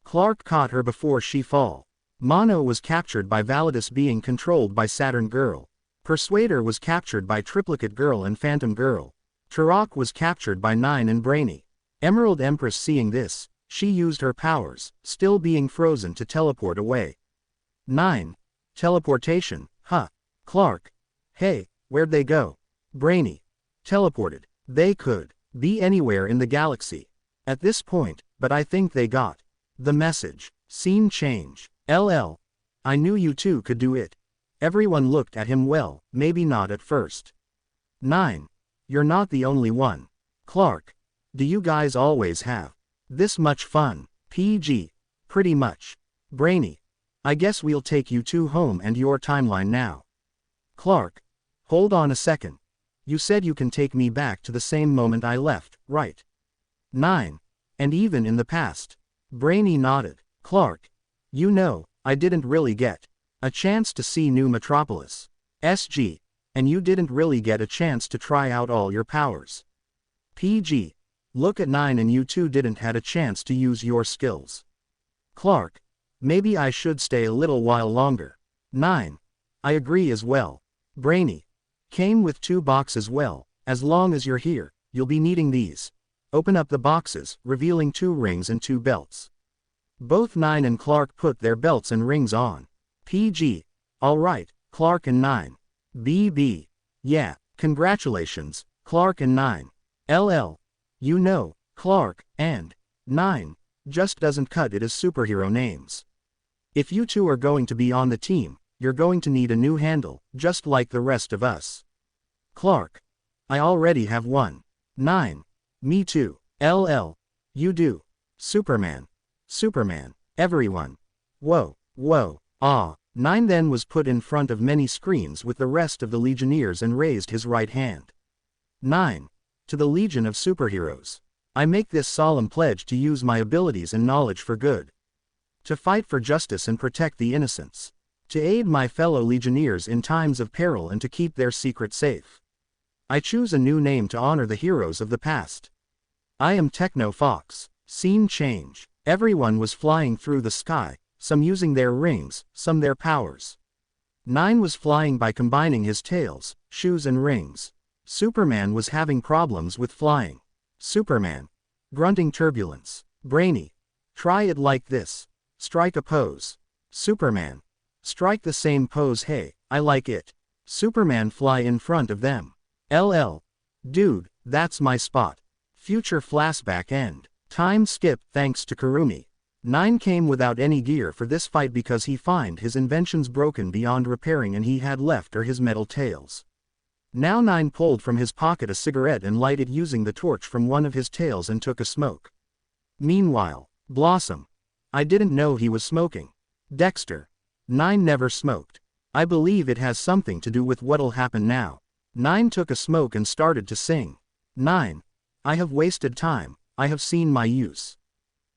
Clark caught her before she fall. Mono was captured by Validus being controlled by Saturn Girl. Persuader was captured by Triplicate Girl and Phantom Girl. Turok was captured by 9 and Brainy. Emerald Empress seeing this, she used her powers, still being frozen, to teleport away. 9. Teleportation. Clark. Hey, where'd they go? Brainy. Teleported. They could be anywhere in the galaxy at this point, but I think they got the message. Scene change. LL. I knew you two could do it. Everyone looked at him, well, maybe not at first. 9. You're not the only one. Clark. Do you guys always have this much fun? PG. Pretty much. Brainy. I guess we'll take you two home and your timeline now. Clark. Hold on a second. You said you can take me back to the same moment I left, right? 9. And even in the past. Brainy nodded. Clark. You know, I didn't really get a chance to see New Metropolis. SG. And you didn't really get a chance to try out all your powers. PG. Look at 9 and you two didn't had a chance to use your skills. Clark. Maybe I should stay a little while longer. 9. I agree as well. Brainy. Came with 2 boxes, well, as long as you're here, you'll be needing these. Open up the boxes, revealing 2 rings and 2 belts. Both 9 and Clark put their belts and rings on. PG. Alright, Clark and 9. BB. Yeah, congratulations, Clark and 9. LL. You know, Clark and 9 just doesn't cut it as superhero names. If you two are going to be on the team, you're going to need a new handle, just like the rest of us. Clark. I already have one. 9. Me too. LL. You do. Superman. Superman. Everyone. Whoa, whoa, ah. 9 then was put in front of many screens with the rest of the Legionnaires and raised his right hand. 9. To the Legion of Superheroes. I make this solemn pledge to use my abilities and knowledge for good. To fight for justice and protect the innocents. To aid my fellow Legionnaires in times of peril and to keep their secret safe. I choose a new name to honor the heroes of the past. I am Techno Fox. Scene change. Everyone was flying through the sky, some using their rings, some their powers. 9 was flying by combining his tails, shoes and rings. Superman was having problems with flying. Superman. Grunting turbulence. Brainy. Try it like this. Strike a pose. Superman. Strike the same pose. Hey, I like it. Superman fly in front of them. LL. Dude, that's my spot. Future flashback end. Time skip thanks to Kurumi. 9 came without any gear for this fight because he find his inventions broken beyond repairing and he had left are his metal tails. Now 9 pulled from his pocket a cigarette and lighted using the torch from one of his tails and took a smoke. Meanwhile, Blossom. I didn't know he was smoking. Dexter. 9 never smoked. I believe it has something to do with what'll happen now. 9 took a smoke and started to sing. 9. I have wasted time, I have seen my use.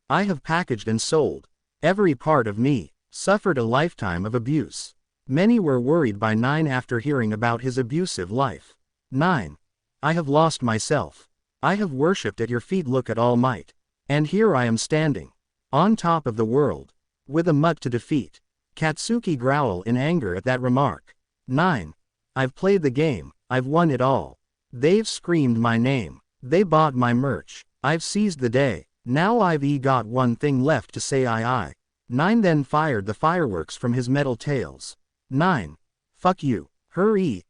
I have packaged and sold. Every part of me, suffered a lifetime of abuse. Many were worried by 9 after hearing about his abusive life. 9. I have lost myself. I have worshipped at your feet. Look at All Might. And here I am standing. On top of the world. With a mutt to defeat. Katsuki growl in anger at that remark. 9. I've played the game, I've won it all. They've screamed my name. They bought my merch. I've seized the day. Now I've got one thing left to say I. 9 then fired the fireworks from his metal tails. 9. Fuck you. Hurry.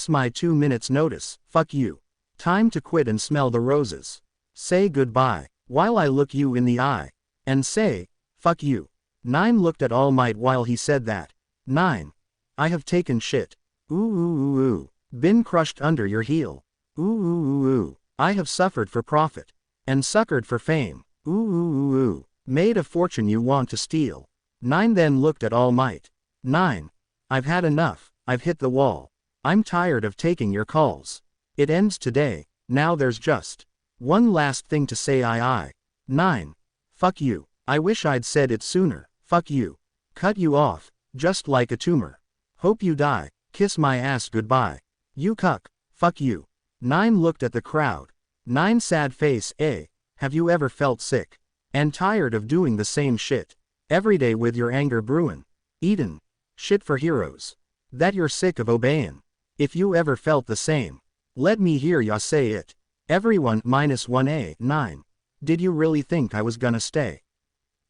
My 2 minutes notice. Fuck you. Time to quit and smell the roses. Say goodbye, while I look you in the eye. And say, fuck you. 9 looked at All Might while he said that. 9. I have taken shit. Ooh. Been crushed under your heel. Ooh. I have suffered for profit. And suckered for fame. Ooh. Made a fortune you want to steal. 9 then looked at All Might. 9. I've had enough, I've hit the wall. I'm tired of taking your calls. It ends today, now there's just one last thing to say I. 9. Fuck you, I wish I'd said it sooner, fuck you. Cut you off, just like a tumor. Hope you die, kiss my ass goodbye. You cuck, fuck you. 9 looked at the crowd. 9 sad face. Have you ever felt sick? And tired of doing the same shit? Every day with your anger brewin'. Eatin'. Shit for heroes. That you're sick of obeyin'. If you ever felt the same, let me hear ya say it. Everyone -1 9. Did you really think I was gonna stay?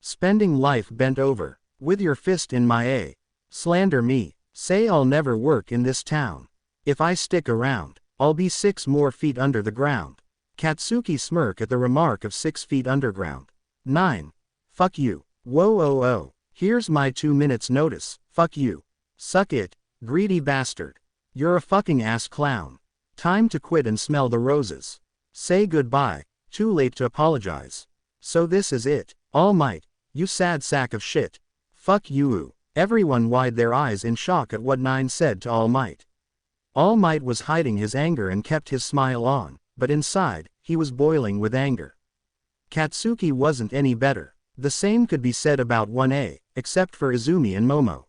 Spending life bent over, with your fist in my slander me, say I'll never work in this town. If I stick around, I'll be 6 more feet under the ground. Katsuki smirk at the remark of 6 feet underground. 9. Fuck you. Whoa. Here's my 2 minutes notice, fuck you. Suck it, greedy bastard. You're a fucking ass clown. Time to quit and smell the roses. Say goodbye, too late to apologize. So this is it, All Might, you sad sack of shit. Fuck you. Everyone wide their eyes in shock at what 9 said to All Might. All Might was hiding his anger and kept his smile on, but inside, he was boiling with anger. Katsuki wasn't any better. The same could be said about 1A, except for Izumi and Momo.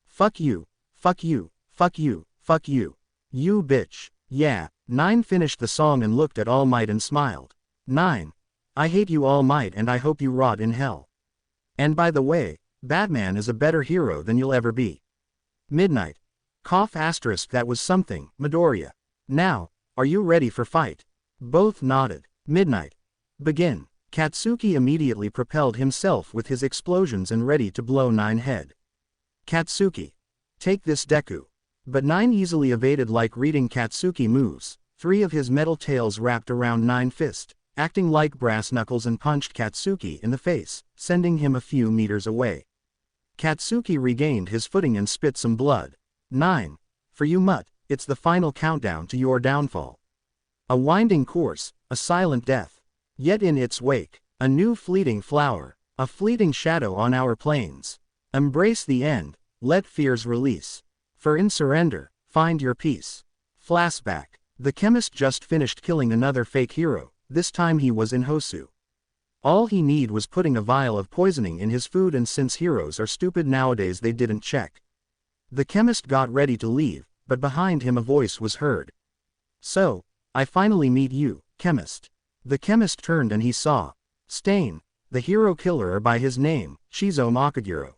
Fuck you, fuck you, fuck you, fuck you. You bitch. Yeah. 9 finished the song and looked at All Might and smiled. 9. I hate you All Might and I hope you rot in hell. And by the way, Batman is a better hero than you'll ever be. Midnight. Cough asterisk that was something, Midoriya. Now, are you ready for fight? Both nodded. Midnight. Begin. Katsuki immediately propelled himself with his explosions and ready to blow 9 head. Katsuki. Take this Deku. But 9 easily evaded like reading Katsuki moves. 3 of his metal tails wrapped around 9's fist, acting like brass knuckles, and punched Katsuki in the face, sending him a few meters away. Katsuki regained his footing and spit some blood. 9. For you mutt, it's the final countdown to your downfall. A winding course, a silent death. Yet in its wake, a new fleeting flower, a fleeting shadow on our plains. Embrace the end, let fears release. For in surrender, find your peace. Flashback. The chemist just finished killing another fake hero, this time he was in Hosu. All he need was putting a vial of poisoning in his food, and since heroes are stupid nowadays they didn't check. The chemist got ready to leave, but behind him a voice was heard. So, I finally meet you, chemist. The chemist turned and he saw Stain, the hero killer by his name, Shizo Makaguro.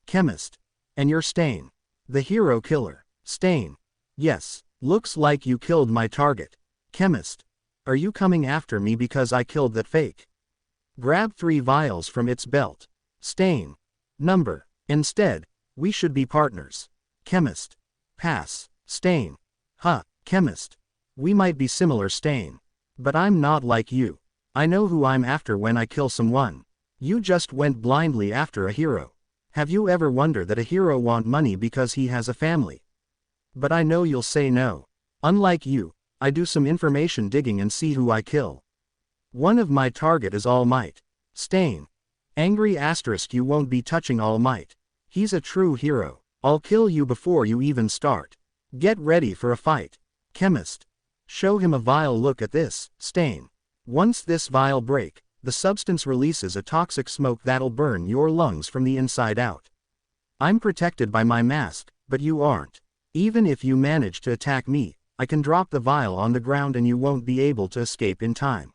Chemist. And you're Stain. The hero killer. Stain. Yes, looks like you killed my target. Chemist. Are you coming after me because I killed that fake? Grab 3 vials from its belt. Stain. Number. Instead, we should be partners. Chemist. Pass. Stain. Huh, chemist. We might be similar, Stain. But I'm not like you. I know who I'm after when I kill someone. You just went blindly after a hero. Have you ever wondered that a hero want money because he has a family? But I know you'll say no. Unlike you, I do some information digging and see who I kill. One of my target is All Might. Stain. Angry asterisk, you won't be touching All Might. He's a true hero. I'll kill you before you even start. Get ready for a fight. Chemist. Show him a vial. Look at this, Stain. Once this vial break, the substance releases a toxic smoke that'll burn your lungs from the inside out. I'm protected by my mask, but you aren't. Even if you manage to attack me, I can drop the vial on the ground and you won't be able to escape in time.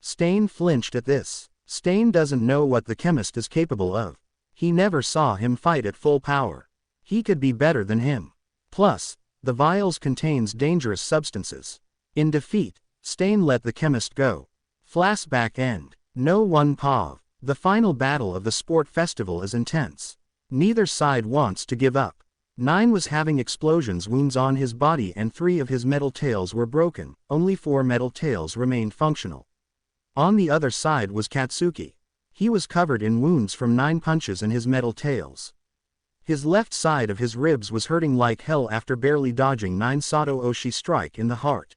Stain flinched at this. Stain doesn't know what the chemist is capable of. He never saw him fight at full power. He could be better than him. Plus, the vials contains dangerous substances. In defeat, Stain let the chemist go. Flashback end. No one pav. The final battle of the sport festival is intense. Neither side wants to give up. 9 was having explosions wounds on his body and 3 of his metal tails were broken, only 4 metal tails remained functional. On the other side was Katsuki. He was covered in wounds from 9 punches in his metal tails. His left side of his ribs was hurting like hell after barely dodging 9 Sato Oshi strike in the heart.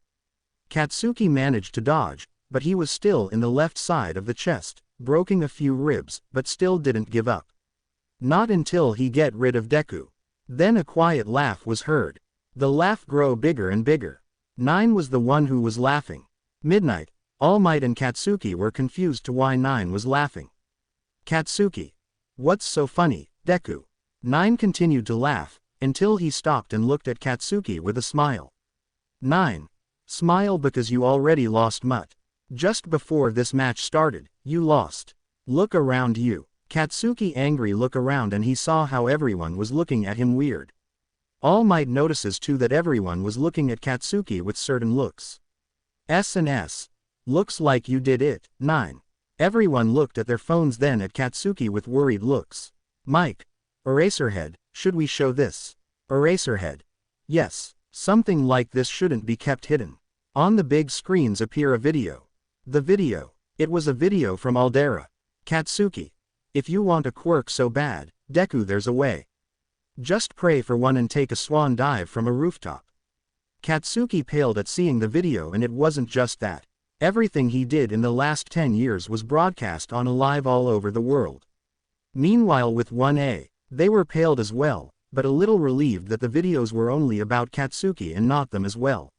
Katsuki managed to dodge, but he was still in the left side of the chest, breaking a few ribs, but still didn't give up. Not until he get rid of Deku. Then a quiet laugh was heard. The laugh grow bigger and bigger. 9 was the one who was laughing. Midnight, All Might and Katsuki were confused to why 9 was laughing. Katsuki. What's so funny, Deku? 9 continued to laugh, until he stopped and looked at Katsuki with a smile. 9. Smile because you already lost mutt. Just before this match started, you lost. Look around you. Katsuki angry look around and he saw how everyone was looking at him weird. All Might notices too that everyone was looking at Katsuki with certain looks. S&S. Looks like you did it. 9. Everyone looked at their phones then at Katsuki with worried looks. Mike. Eraserhead, should we show this? Eraserhead. Yes, something like this shouldn't be kept hidden. On the big screens appear a video. The video. It was a video from Aldera. Katsuki. If you want a quirk so bad, Deku, there's a way. Just pray for one and take a swan dive from a rooftop. Katsuki paled at seeing the video, and it wasn't just that. Everything he did in the last 10 years was broadcast on live all over the world. Meanwhile with 1A, they were paled as well, but a little relieved that the videos were only about Katsuki and not them as well.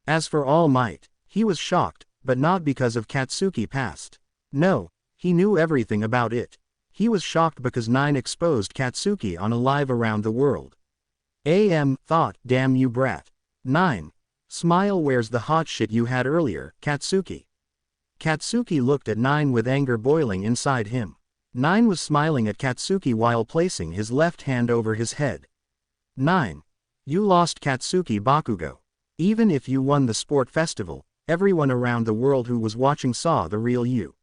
As for All Might, he was shocked, but not because of Katsuki past. No, he knew everything about it. He was shocked because 9 exposed Katsuki on a live around the world. Thought, damn you brat. 9. Smile, where's the hot shit you had earlier, Katsuki? Katsuki looked at 9 with anger boiling inside him. 9 was smiling at Katsuki while placing his left hand over his head. 9. You lost, Katsuki Bakugo. Even if you won the sport festival, everyone around the world who was watching saw the real you.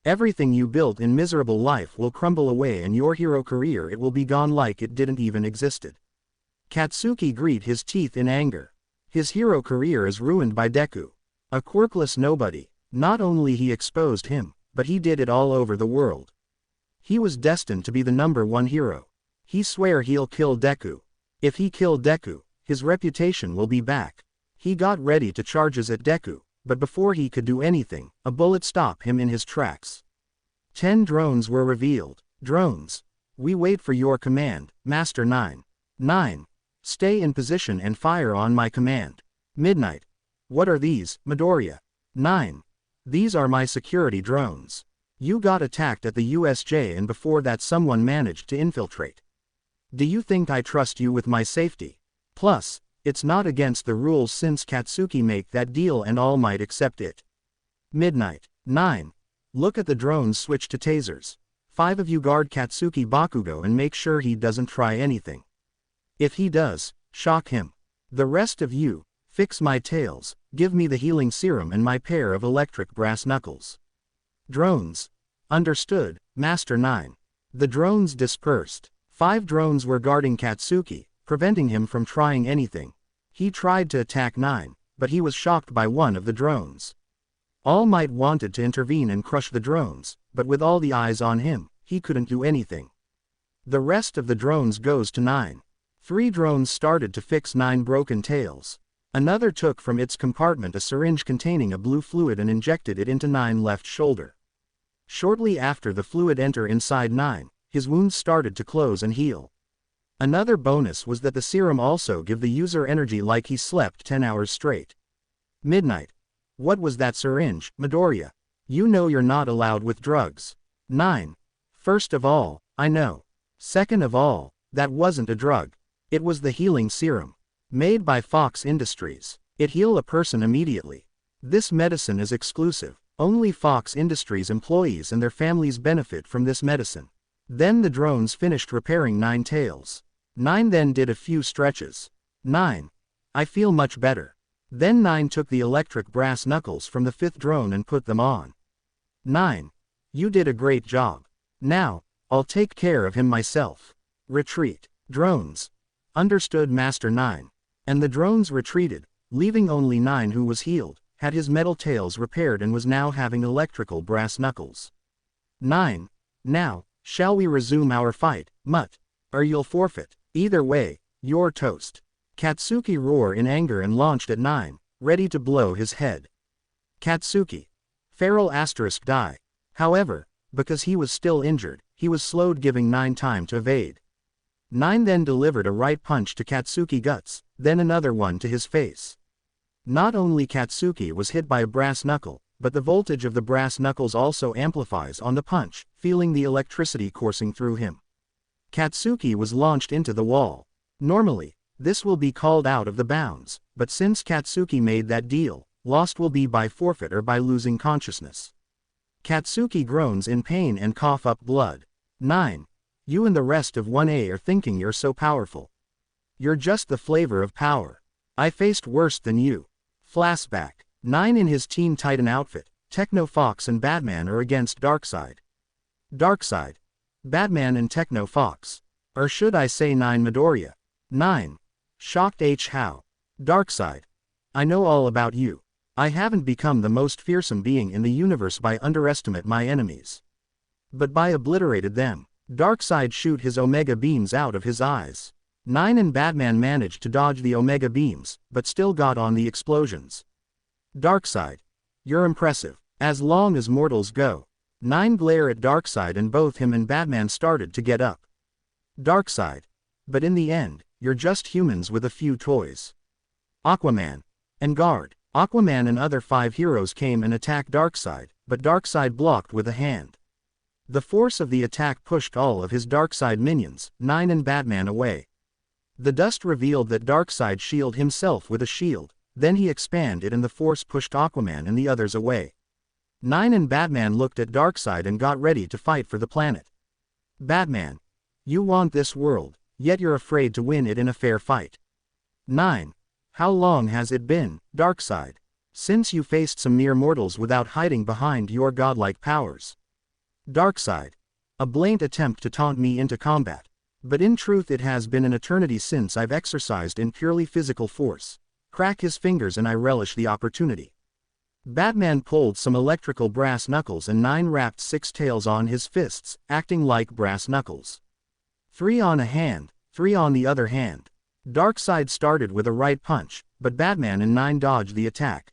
Everything you built in miserable life will crumble away and your hero career, it will be gone like it didn't even existed. Katsuki grit his teeth in anger. His hero career is ruined by Deku. A quirkless nobody. Not only he exposed him, but he did it all over the world. He was destined to be the #1 hero. He swear he'll kill Deku. If he killed Deku, his reputation will be back. He got ready to charges at Deku, but before he could do anything, a bullet stopped him in his tracks. 10 drones were revealed. Drones. We wait for your command, Master 9. 9. Stay in position and fire on my command. Midnight. What are these, Midoriya? 9. These are my security drones. You got attacked at the USJ and before that someone managed to infiltrate. Do you think I trust you with my safety? Plus, it's not against the rules since Katsuki make that deal and All Might accept it. Midnight. 9. Look at the drones switch to tasers. 5 of you guard Katsuki Bakugo and make sure he doesn't try anything. If he does, shock him. The rest of you, fix my tails, give me the healing serum and my pair of electric brass knuckles. Drones. Understood, Master 9. The drones dispersed. 5 drones were guarding Katsuki, preventing him from trying anything. He tried to attack 9, but he was shocked by one of the drones. All Might wanted to intervene and crush the drones, but with all the eyes on him, he couldn't do anything. The rest of the drones goes to 9. 3 drones started to fix 9 broken tails. Another took from its compartment a syringe containing a blue fluid and injected it into 9's left shoulder. Shortly after the fluid entered inside 9, his wounds started to close and heal. Another bonus was that the serum also gave the user energy like he slept 10 hours straight. Midnight. What was that syringe, Midoriya? You know you're not allowed with drugs. 9. First of all, I know. Second of all, that wasn't a drug. It was the healing serum. Made by Fox Industries. It healed a person immediately. This medicine is exclusive. Only Fox Industries employees and their families benefit from this medicine. Then the drones finished repairing 9 tails. 9 then did a few stretches. 9. I feel much better. Then 9 took the electric brass knuckles from the 5th drone and put them on. 9. You did a great job. Now, I'll take care of him myself. Retreat. Drones. Understood, Master 9. And the drones retreated, leaving only 9 who was healed, had his metal tails repaired and was now having electrical brass knuckles. 9. Now, shall we resume our fight, Mutt? Or you'll forfeit. Either way, you're toast. Katsuki roared in anger and launched at 9, ready to blow his head. Katsuki. Feral * die. However, because he was still injured, he was slowed, giving 9 time to evade. 9 then delivered a right punch to Katsuki guts, then another one to his face. Not only Katsuki was hit by a brass knuckle, but the voltage of the brass knuckles also amplifies on the punch, feeling the electricity coursing through him. Katsuki was launched into the wall. Normally, this will be called out of the bounds, but since Katsuki made that deal, lost will be by forfeit or by losing consciousness. Katsuki groans in pain and cough up blood. 9. You and the rest of 1A are thinking you're so powerful. You're just the flavor of power. I faced worse than you. Flashback. 9 in his Teen Titan outfit, Techno Fox and Batman are against Darkseid. Darkseid. Batman and Techno Fox. Or should I say 9 Midoriya. 9. Shocked how? Darkseid. I know all about you. I haven't become the most fearsome being in the universe by underestimate my enemies, but by obliterated them. Darkseid shoot his Omega beams out of his eyes. 9 and Batman managed to dodge the Omega beams, but still got on the explosions. Darkseid. You're impressive. As long as mortals go. 9 glare at Darkseid and both him and Batman started to get up. Darkseid. But in the end, you're just humans with a few toys. Aquaman. And guard. Aquaman and other 5 heroes came and attacked Darkseid, but Darkseid blocked with a hand. The force of the attack pushed all of his Darkseid minions, 9 and Batman, away. The dust revealed that Darkseid shielded himself with a shield, then he expanded and the force pushed Aquaman and the others away. 9 and Batman looked at Darkseid and got ready to fight for the planet. Batman. You want this world, yet you're afraid to win it in a fair fight. 9. How long has it been, Darkseid, since you faced some mere mortals without hiding behind your godlike powers? Darkseid. A blatant attempt to taunt me into combat. But in truth it has been an eternity since I've exercised in purely physical force. Crack his fingers and I relish the opportunity. Batman pulled some electrical brass knuckles and 9 wrapped 6 tails on his fists, acting like brass knuckles. 3 on a hand, 3 on the other hand. Darkseid started with a right punch, but Batman and 9 dodged the attack.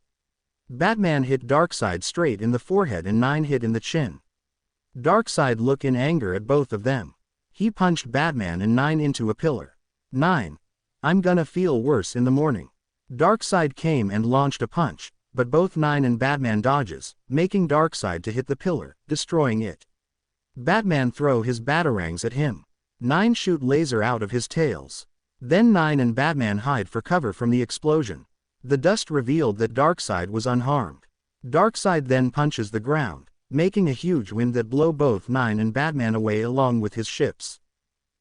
Batman hit Darkseid straight in the forehead and 9 hit in the chin. Darkseid looked in anger at both of them. He punched Batman and 9 into a pillar. 9. I'm gonna feel worse in the morning. Darkseid came and launched a punch, but both 9 and Batman dodges, making Darkseid to hit the pillar, destroying it. Batman throw his batarangs at him. 9 shoot laser out of his tails. Then 9 and Batman hide for cover from the explosion. The dust revealed that Darkseid was unharmed. Darkseid then punches the ground, making a huge wind that blow both 9 and Batman away along with his ships.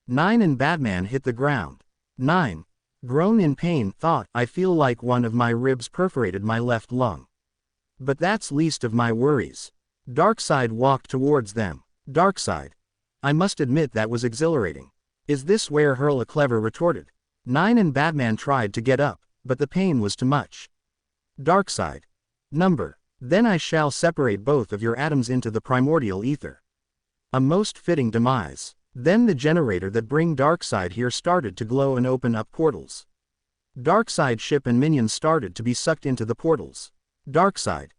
9 and Batman hit the ground. 9, groan in pain, thought, I feel like one of my ribs perforated my left lung. But that's least of my worries. Darkseid walked towards them. Darkseid. I must admit that was exhilarating. Is this where Hurl a clever retorted? 9 and Batman tried to get up, but the pain was too much. Darkseid. Number. Then I shall separate both of your atoms into the primordial ether. A most fitting demise. Then the generator that bring Darkseid here started to glow and open up portals. Darkseid ship and minions started to be sucked into the portals. Darkseid.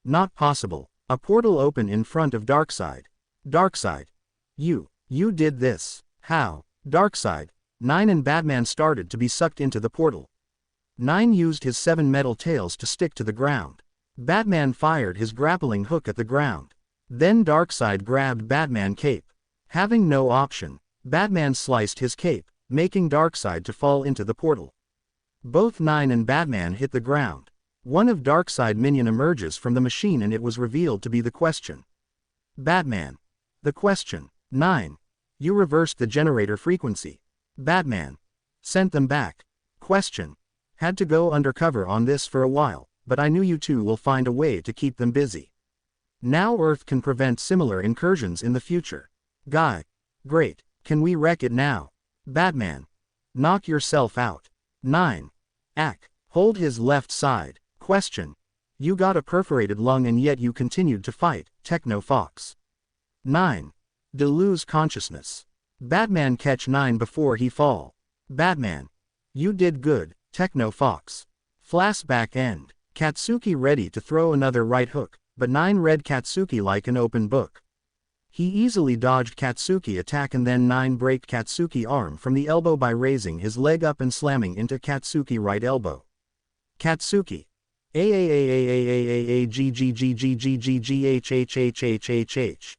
Not possible. A portal opened in front of Darkseid. Darkseid. You did this. How? Darkseid. 9 and Batman started to be sucked into the portal. 9 used his 7 metal tails to stick to the ground. Batman fired his grappling hook at the ground. Then Darkseid grabbed Batman's cape. Having no option, Batman sliced his cape, making Darkseid to fall into the portal. Both 9 and Batman hit the ground. One of Darkseid minion emerges from the machine and it was revealed to be the Question. Batman. The Question. 9. You reversed the generator frequency. Batman. Sent them back. Question. Had to go undercover on this for a while, but I knew you two will find a way to keep them busy. Now Earth can prevent similar incursions in the future. Guy. Great. Can we wreck it now? Batman. Knock yourself out. 9. Ack. Hold his left side. Question. You got a perforated lung and yet you continued to fight, Techno Fox. 9. To lose consciousness. Batman catch 9 before he fall. Batman. You did good, Techno Fox. Flashback end. Katsuki ready to throw another right hook, but 9 read Katsuki like an open book. He easily dodged Katsuki attack and then 9 braked Katsuki arm from the elbow by raising his leg up and slamming into Katsuki right elbow. Katsuki. AAAAAAAAGGGGGGHHHHHH.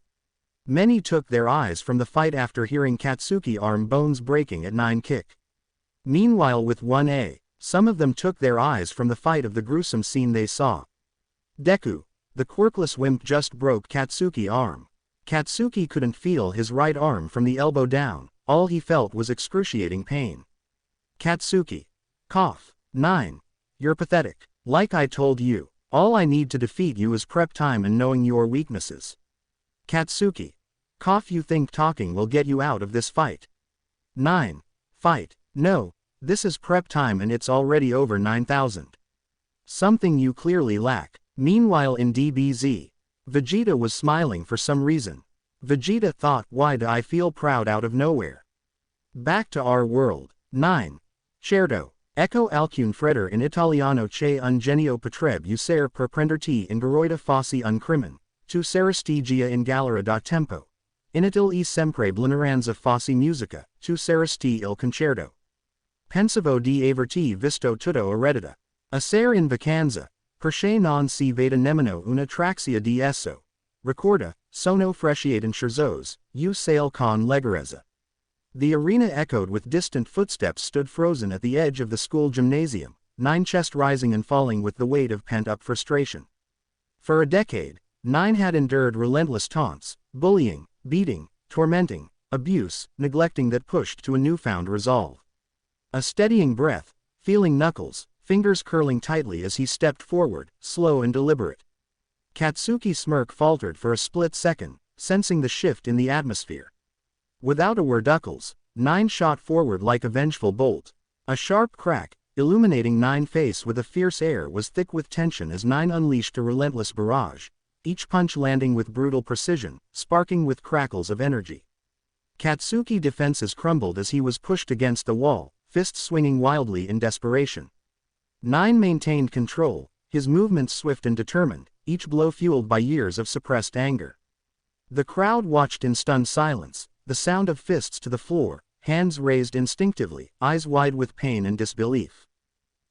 Many took their eyes from the fight after hearing Katsuki arm bones breaking at 9 kick. Meanwhile with 1A, some of them took their eyes from the fight of the gruesome scene they saw. Deku. The quirkless wimp just broke Katsuki arm. Katsuki couldn't feel his right arm from the elbow down, all he felt was excruciating pain. Katsuki. Cough. 9. You're pathetic. Like I told you, all I need to defeat you is prep time and knowing your weaknesses. Katsuki. Cough. You think talking will get you out of this fight? 9. Fight. No, this is prep time and it's already over 9,000. Something you clearly lack. Meanwhile in DBZ, Vegeta was smiling for some reason. Vegeta thought, why do I feel proud out of nowhere? Back to our world. 9. Certo. Ecco alcune fredder in Italiano che un genio potrebbe usare per prenderti in geroida fossi un crimen, tu saresti gia in galera da tempo. Initil e sempre blineranza fossi musica, tu saresti il concerto. Pensavo di averti visto tutto eredita. Assere in vacanza, perché non si vede nemmeno una traccia di esso. Ricorda, sono fresciate in scherzos, u sale con leggerezza. The arena echoed with distant footsteps stood frozen at the edge of the school gymnasium, 9 chest rising and falling with the weight of pent-up frustration. For a decade, 9 had endured relentless taunts, bullying, beating, tormenting, abuse, neglecting that pushed to a newfound resolve. A steadying breath, feeling knuckles, fingers curling tightly as he stepped forward, slow and deliberate. Katsuki's smirk faltered for a split second, sensing the shift in the atmosphere. Without a word, 9 shot forward like a vengeful bolt. A sharp crack, illuminating 9's face with a fierce air, was thick with tension as 9 unleashed a relentless barrage, each punch landing with brutal precision, sparking with crackles of energy. Katsuki's defenses crumbled as he was pushed against the wall, fists swinging wildly in desperation. 9 maintained control, his movements swift and determined, each blow fueled by years of suppressed anger. The crowd watched in stunned silence, the sound of fists to the floor, hands raised instinctively, eyes wide with pain and disbelief.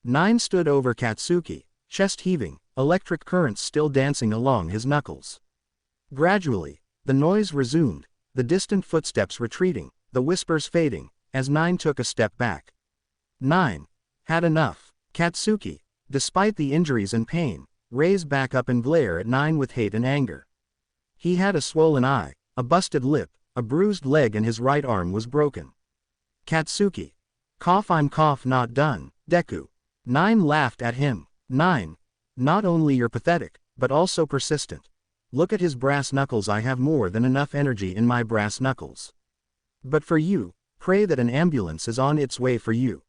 9 stood over Katsuki, chest heaving, electric currents still dancing along his knuckles. Gradually, the noise resumed, the distant footsteps retreating, the whispers fading, as 9 took a step back. 9 had enough. Katsuki, despite the injuries and pain, raised back up and glared at 9 with hate and anger. He had a swollen eye, a busted lip, a bruised leg, and his right arm was broken. Katsuki. I'm not done, Deku. 9 laughed at him. 9. Not only you're pathetic, but also persistent. Look at his brass knuckles. I have more than enough energy in my brass knuckles. But for you, pray that an ambulance is on its way for you.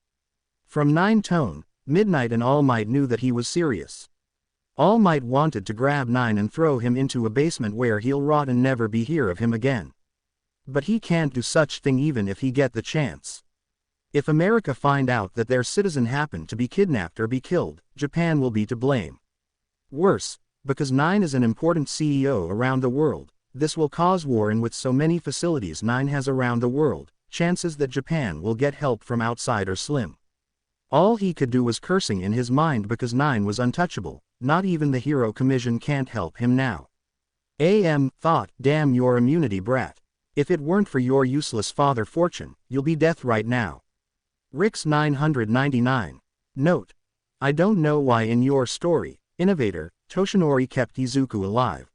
From 9's tone, Midnight and All Might knew that he was serious. All Might wanted to grab 9 and throw him into a basement where he'll rot and never be hear of him again. But he can't do such thing even if he get the chance. If America find out that their citizen happened to be kidnapped or be killed, Japan will be to blame. Worse, because 9 is an important CEO around the world, this will cause war, and with so many facilities 9 has around the world, chances that Japan will get help from outside are slim. All he could do was cursing in his mind because 9 was untouchable, not even the Hero Commission can't help him now. Thought, damn your immunity brat. If it weren't for your useless father Fortune, you'll be death right now. Rix 999. Note. I don't know why in your story, Innovator, Toshinori kept Izuku alive.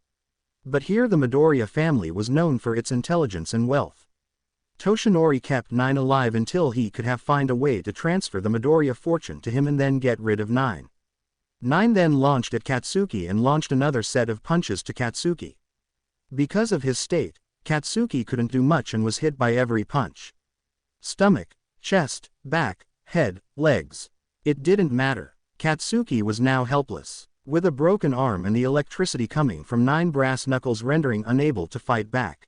But here the Midoriya family was known for its intelligence and wealth. Toshinori kept 9 alive until he could find a way to transfer the Midoriya fortune to him and then get rid of 9. 9 then launched at Katsuki and launched another set of punches to Katsuki. Because of his state, Katsuki couldn't do much and was hit by every punch. Stomach, chest, back, head, legs. It didn't matter. Katsuki was now helpless, with a broken arm and the electricity coming from 9 brass knuckles rendering unable to fight back.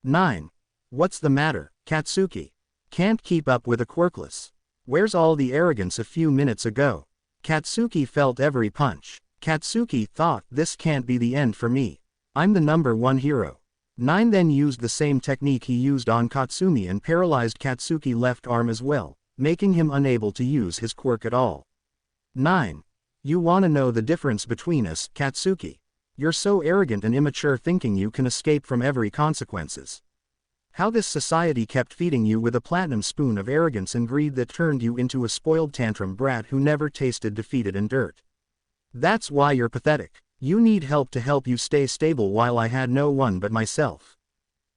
9. What's the matter, Katsuki? Can't keep up with a quirkless. Where's all the arrogance a few minutes ago? Katsuki felt every punch. Katsuki thought, this can't be the end for me. I'm the #1 hero. 9 then used the same technique he used on Katsumi and paralyzed Katsuki's left arm as well, making him unable to use his quirk at all. 9. You wanna know the difference between us, Katsuki? You're so arrogant and immature thinking you can escape from every consequences. How this society kept feeding you with a platinum spoon of arrogance and greed that turned you into a spoiled tantrum brat who never tasted defeated and dirt. That's why you're pathetic. You need help to help you stay stable while I had no one but myself.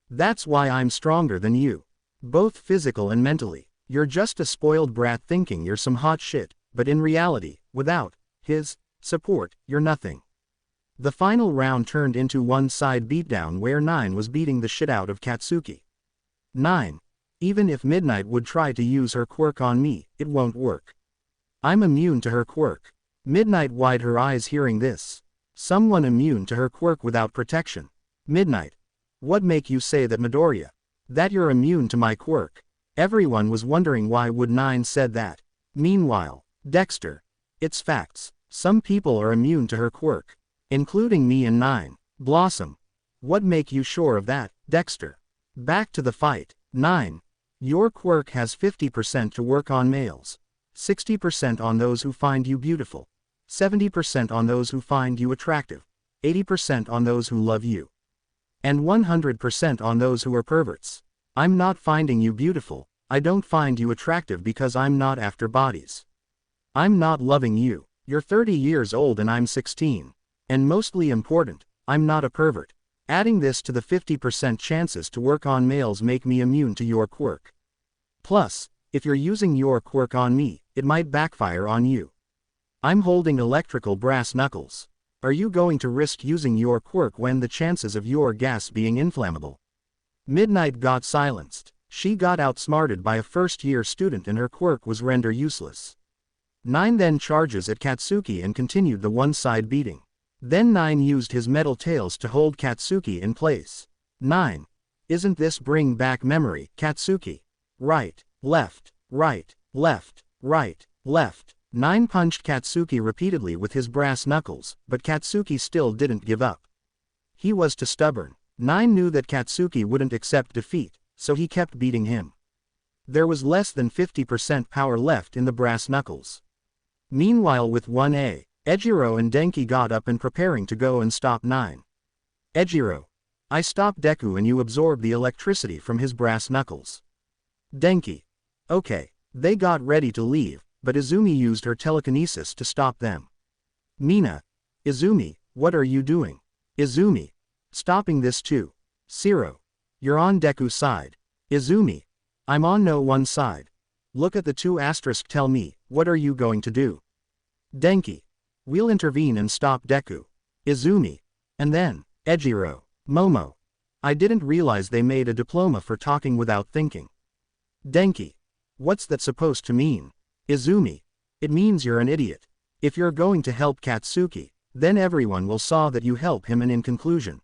That's why I'm stronger than you. Both physical and mentally. You're just a spoiled brat thinking you're some hot shit, but in reality, without his support, you're nothing. The final round turned into one-side beatdown where 9 was beating the shit out of Katsuki. 9. Even if Midnight would try to use her quirk on me, it won't work. I'm immune to her quirk. Midnight wide her eyes hearing this. Someone immune to her quirk without protection. Midnight. What make you say that, Midoriya? That you're immune to my quirk? Everyone was wondering why would 9 said that. Meanwhile, Dexter. It's facts. Some people are immune to her quirk. Including me and 9. Blossom. What make you sure of that, Dexter? Back to the fight. 9. Your quirk has 50% to work on males. 60% on those who find you beautiful. 70% on those who find you attractive. 80% on those who love you. And 100% on those who are perverts. I'm not finding you beautiful. I don't find you attractive because I'm not after bodies. I'm not loving you. You're 30 years old and I'm 16. And mostly important, I'm not a pervert. Adding this to the 50% chances to work on males make me immune to your quirk. Plus, if you're using your quirk on me, it might backfire on you. I'm holding electrical brass knuckles. Are you going to risk using your quirk when the chances of your gas being inflammable? Midnight got silenced. She got outsmarted by a first-year student and her quirk was render useless. 9 then charges at Katsuki and continued the one-side beating. Then 9 used his metal tails to hold Katsuki in place. 9. Isn't this bring back memory, Katsuki? Right, left, right, left, right, left. 9 punched Katsuki repeatedly with his brass knuckles, but Katsuki still didn't give up. He was too stubborn. 9 knew that Katsuki wouldn't accept defeat, so he kept beating him. There was less than 50% power left in the brass knuckles. Meanwhile with 1A, Ejiro and Denki got up and preparing to go and stop 9. Ejiro. I stopped Deku and you absorbed the electricity from his brass knuckles. Denki. Okay. They got ready to leave, but Izumi used her telekinesis to stop them. Mina. Izumi, what are you doing? Izumi. Stopping this too. Zero. You're on Deku's side. Izumi. I'm on no one side. Look at the 2 asterisk tell me, what are you going to do? Denki. We'll intervene and stop Deku. Izumi. And then, Ejiro. Momo. I didn't realize they made a diploma for talking without thinking. Denki. What's that supposed to mean? Izumi. It means you're an idiot. If you're going to help Katsuki, then everyone will saw that you help him and in conclusion.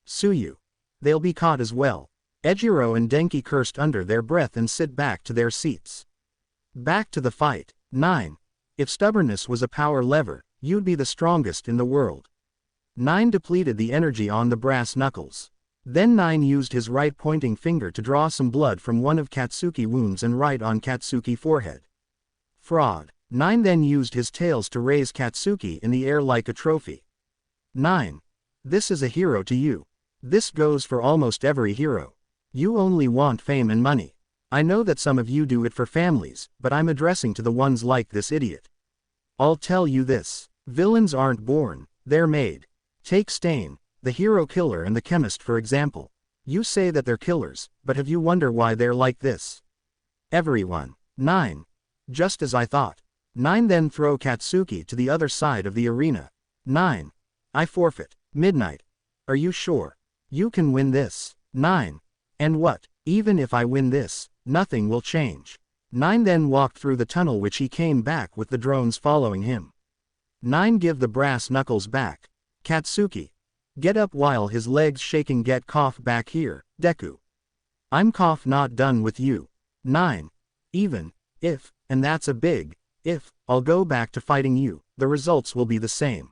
Suyu. They'll be caught as well. Ejiro and Denki cursed under their breath and sit back to their seats. Back to the fight. 9. If stubbornness was a power lever, you'd be the strongest in the world. 9 depleted the energy on the brass knuckles. Then 9 used his right pointing finger to draw some blood from one of Katsuki's wounds and write on Katsuki's forehead. Fraud. 9 then used his tails to raise Katsuki in the air like a trophy. 9. This is a hero to you. This goes for almost every hero. You only want fame and money. I know that some of you do it for families, but I'm addressing to the ones like this idiot. I'll tell you this. Villains aren't born, they're made. Take Stain, the hero killer and the chemist for example. You say that they're killers, but have you wonder why they're like this? Everyone. 9. Just as I thought. 9 then throw Katsuki to the other side of the arena. 9. I forfeit. Midnight. Are you sure? You can win this. 9. And what? Even if I win this, nothing will change. 9 then walked through the tunnel which he came back with the drones following him. 9 give the brass knuckles back. Katsuki. Get up while his legs shaking get cough back here, Deku. I'm cough not done with you. 9. Even if, and that's a big if, I'll go back to fighting you, the results will be the same.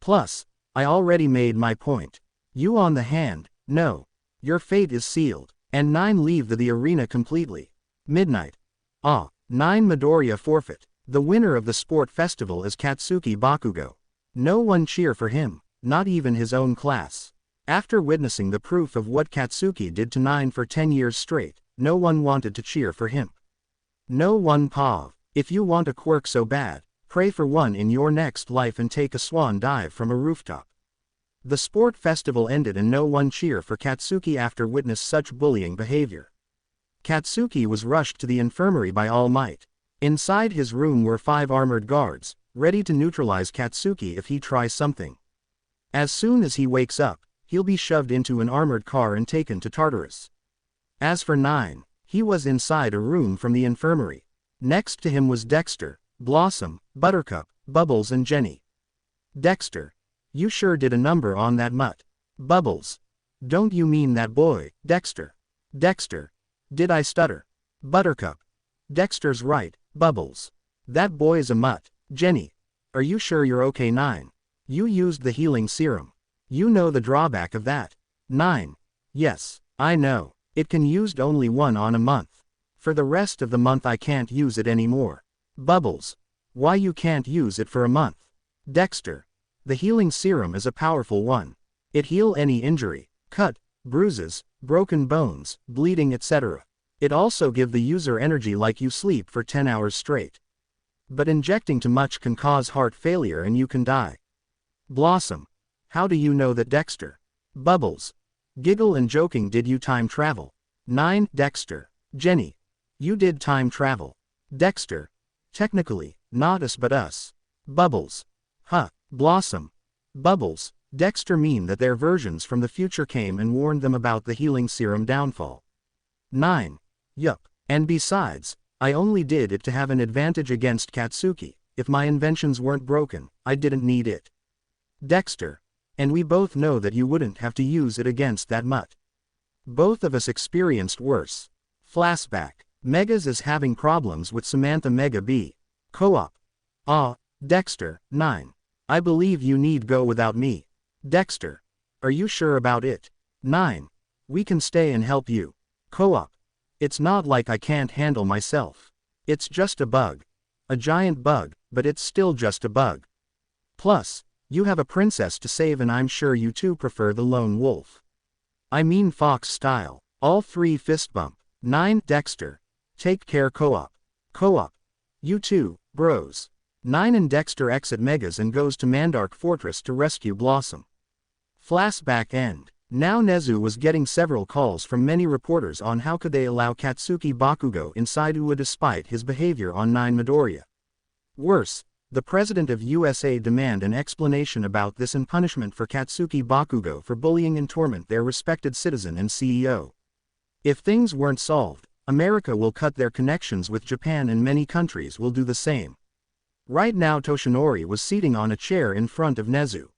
Plus, I already made my point. You on the hand, no. Your fate is sealed, and 9 leave the arena completely. Midnight. 9 Midoriya forfeit. The winner of the sport festival is Katsuki Bakugo. No one cheer for him, not even his own class. After witnessing the proof of what Katsuki did to 9 for 10 years straight, no one wanted to cheer for him. No one pav. If you want a quirk so bad, pray for one in your next life and take a swan dive from a rooftop. The sport festival ended and no one cheer for Katsuki after witness such bullying behavior. Katsuki was rushed to the infirmary by All Might. Inside his room were 5 armored guards, ready to neutralize Katsuki if he tries something. As soon as he wakes up, he'll be shoved into an armored car and taken to Tartarus. As for 9, he was inside a room from the infirmary. Next to him was Dexter, Blossom, Buttercup, Bubbles and Jenny. Dexter. You sure did a number on that mutt. Bubbles. Don't you mean that boy, Dexter? Dexter. Did I stutter? Buttercup. Dexter's right, Bubbles. That boy's a mutt. Jenny. Are you sure you're okay? 9. You used the healing serum. You know the drawback of that. 9. Yes, I know. It can used only one on a month. For the rest of the month I can't use it anymore. Bubbles. Why you can't use it for a month? Dexter. The healing serum is a powerful one. It heal any injury, cut, bruises, broken bones, bleeding etc. It also give the user energy like you sleep for 10 hours straight. But injecting too much can cause heart failure and you can die. Blossom. How do you know that? Dexter? Bubbles. Giggle and joking. Did you time travel? 9. Dexter. Jenny. You did time travel. Dexter. Technically, not us but us. Bubbles. Huh. Blossom. Bubbles. Dexter mean that their versions from the future came and warned them about the healing serum downfall. 9. Yup. And besides, I only did it to have an advantage against Katsuki. If my inventions weren't broken, I didn't need it. Dexter. And we both know that you wouldn't have to use it against that mutt. Both of us experienced worse. Flashback. Megas is having problems with Samantha Mega B. Co-op. Dexter. 9. I believe you need go without me. Dexter. Are you sure about it? 9. We can stay and help you. Co-op. It's not like I can't handle myself. It's just a bug. A giant bug, but it's still just a bug. Plus, you have a princess to save and I'm sure you two prefer the lone wolf. I mean Fox style. All 3 fist bump. 9. Dexter. Take care co-op. Co-op. You two, bros. 9 and Dexter exit Megas and goes to Mandark Fortress to rescue Blossom. Flashback end. Now Nezu was getting several calls from many reporters on how could they allow Katsuki Bakugo inside UA despite his behavior on 9 Midoriya. Worse, the president of USA demand an explanation about this and punishment for Katsuki Bakugo for bullying and torment their respected citizen and CEO. If things weren't solved, America will cut their connections with Japan and many countries will do the same. Right now Toshinori was seating on a chair in front of Nezu.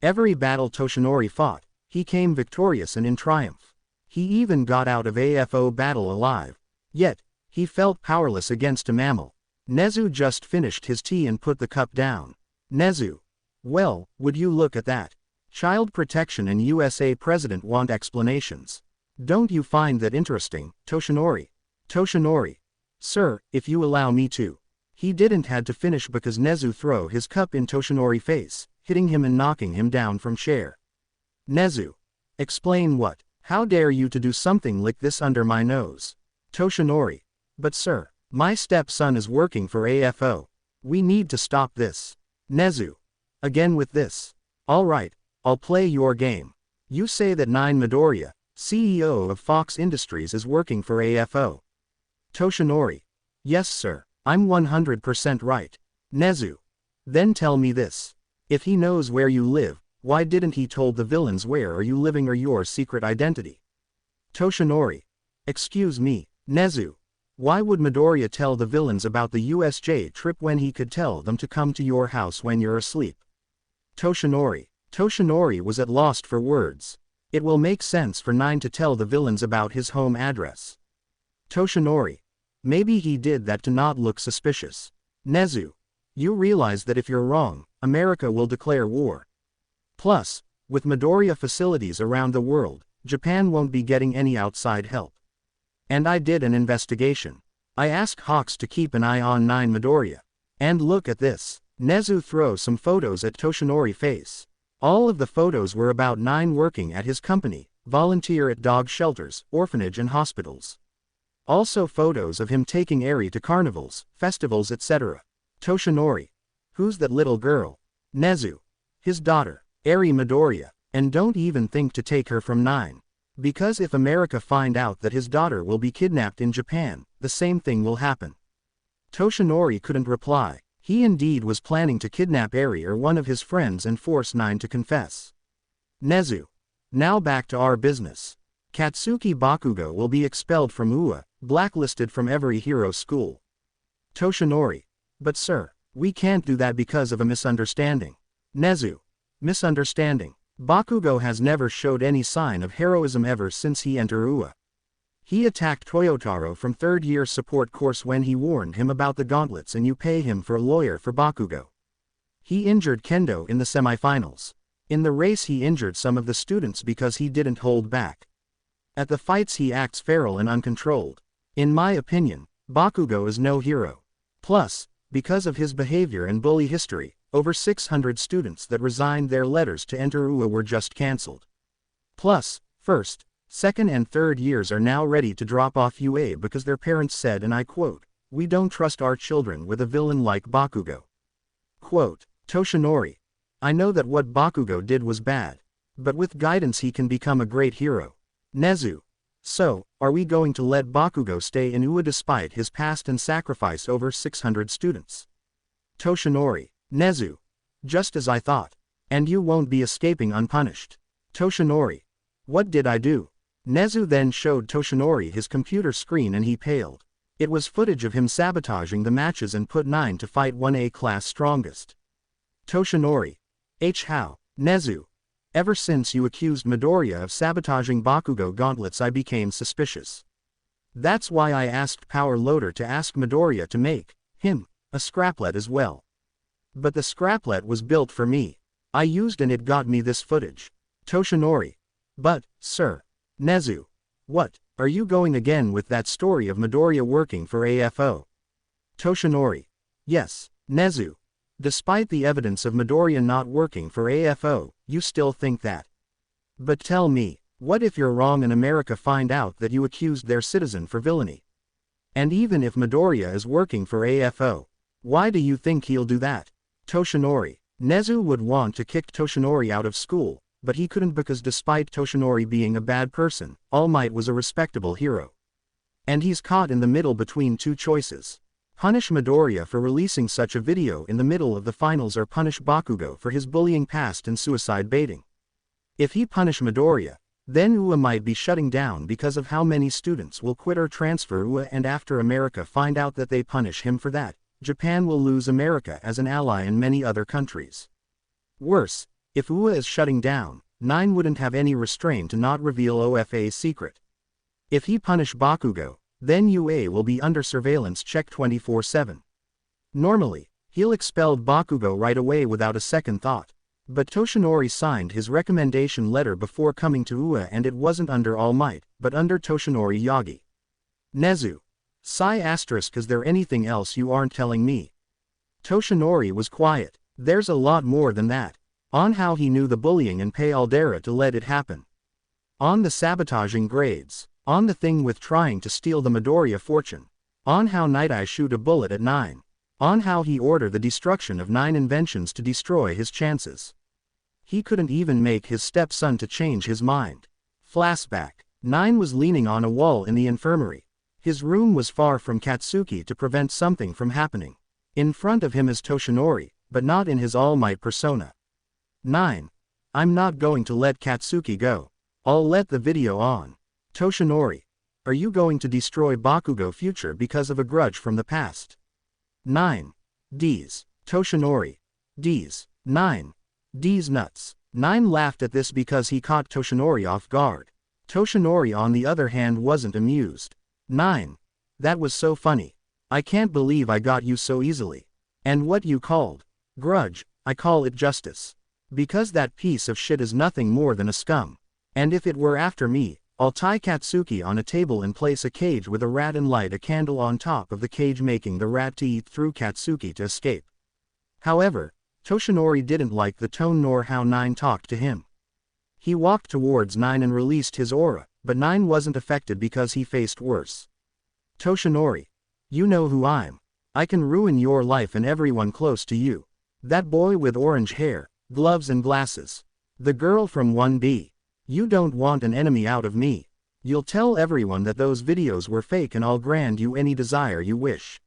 Every battle Toshinori fought, he came victorious and in triumph. He even got out of AFO battle alive. Yet, he felt powerless against a mammal. Nezu just finished his tea and put the cup down. Nezu. Well, would you look at that? Child protection and USA president want explanations. Don't you find that interesting, Toshinori? Toshinori. Sir, if you allow me to. He didn't had to finish because Nezu throw his cup in Toshinori face, hitting him and knocking him down from chair. Nezu. Explain what? How dare you to do something like this under my nose? Toshinori. But sir, my stepson is working for AFO. We need to stop this. Nezu. Again with this. Alright, I'll play your game. You say that 9 Midoriya, CEO of Fox Industries is working for AFO. Toshinori. Yes sir, I'm 100% right. Nezu. Then tell me this. If he knows where you live, why didn't he told the villains where are you living or your secret identity? Toshinori. Excuse me, Nezu. Why would Midoriya tell the villains about the USJ trip when he could tell them to come to your house when you're asleep? Toshinori. Toshinori was at lost for words. It will make sense for 9 to tell the villains about his home address. Toshinori. Maybe he did that to not look suspicious. Nezu. You realize that if you're wrong, America will declare war. Plus, with Midoriya facilities around the world, Japan won't be getting any outside help. And I did an investigation. I asked Hawks to keep an eye on 9 Midoriya. And look at this. Nezu throws some photos at Toshinori face. All of the photos were about 9 working at his company, volunteer at dog shelters, orphanage and hospitals. Also photos of him taking Eri to carnivals, festivals etc. Toshinori. Who's that little girl? Nezu. His daughter, Eri Midoriya, and don't even think to take her from 9. Because if America find out that his daughter will be kidnapped in Japan, the same thing will happen. Toshinori couldn't reply. He indeed was planning to kidnap Eri or one of his friends and force 9 to confess. Nezu. Now back to our business. Katsuki Bakugo will be expelled from UA, blacklisted from every hero school. Toshinori. But sir, we can't do that because of a misunderstanding. Nezu. Misunderstanding. Bakugo has never showed any sign of heroism ever since he entered UA. He attacked Toyotaro from 3rd year support course when he warned him about the gauntlets and you pay him for a lawyer for Bakugo. He injured Kendo in the semifinals. In the race he injured some of the students because he didn't hold back. At the fights he acts feral and uncontrolled. In my opinion, Bakugo is no hero. Plus, because of his behavior and bully history, over 600 students that resigned their letters to enter UA were just cancelled. Plus, 1st, 2nd and 3rd years are now ready to drop off UA because their parents said, and I quote, "We don't trust our children with a villain like Bakugo." Quote, Toshinori. I know that what Bakugo did was bad. But with guidance he can become a great hero. Nezu. So, are we going to let Bakugo stay in UA despite his past and sacrifice over 600 students? Toshinori. Nezu. Just as I thought. And you won't be escaping unpunished. Toshinori. What did I do? Nezu then showed Toshinori his computer screen and he paled. It was footage of him sabotaging the matches and put 9 to fight 1A class strongest. Toshinori. How? Nezu. Ever since you accused Midoriya of sabotaging Bakugo gauntlets I became suspicious. That's why I asked Power Loader to ask Midoriya to make him a scraplet as well. But the scraplet was built for me. I used and it got me this footage. Toshinori. But, sir. Nezu. What, are you going again with that story of Midoriya working for AFO? Toshinori. Yes, Nezu. Despite the evidence of Midoriya not working for AFO, you still think that. But tell me, what if you're wrong and America find out that you accused their citizen for villainy? And even if Midoriya is working for AFO, why do you think he'll do that? Toshinori. Nezu would want to kick Toshinori out of school, but he couldn't because despite Toshinori being a bad person, All Might was a respectable hero. And he's caught in the middle between two choices. Punish Midoriya for releasing such a video in the middle of the finals or punish Bakugo for his bullying past and suicide baiting. If he punish Midoriya, then UA might be shutting down because of how many students will quit or transfer UA, and after America find out that they punish him for that, Japan will lose America as an ally in many other countries. Worse, if UA is shutting down, 9 wouldn't have any restraint to not reveal OFA's secret. If he punish Bakugo, then UA will be under surveillance check 24/7. Normally, he'll expel Bakugo right away without a second thought. But Toshinori signed his recommendation letter before coming to UA and it wasn't under All Might, but under Toshinori Yagi. Nezu. Sigh asterisk is there anything else you aren't telling me? Toshinori was quiet. There's a lot more than that. On how he knew the bullying and pay Aldera to let it happen. On the sabotaging grades. On the thing with trying to steal the Midoriya fortune. On how Night Eye shoot a bullet at 9. On how he ordered the destruction of 9 inventions to destroy his chances. He couldn't even make his stepson to change his mind. Flashback. 9 was leaning on a wall in the infirmary. His room was far from Katsuki to prevent something from happening. In front of him is Toshinori, but not in his All Might persona. 9. I'm not going to let Katsuki go. I'll let the video on. Toshinori. Are you going to destroy Bakugo future because of a grudge from the past? 9. D's. Toshinori. D's. 9. D's nuts. 9 laughed at this because he caught Toshinori off guard. Toshinori on the other hand wasn't amused. 9. That was so funny. I can't believe I got you so easily. And what you called grudge, I call it justice. Because that piece of shit is nothing more than a scum. And if it were after me, I'll tie Katsuki on a table and place a cage with a rat and light a candle on top of the cage making the rat to eat through Katsuki to escape. However, Toshinori didn't like the tone nor how 9 talked to him. He walked towards 9 and released his aura, but 9 wasn't affected because he faced worse. Toshinori. You know who I'm. I can ruin your life and everyone close to you. That boy with orange hair, gloves and glasses. The girl from 1B. You don't want an enemy out of me. You'll tell everyone that those videos were fake and I'll grant you any desire you wish.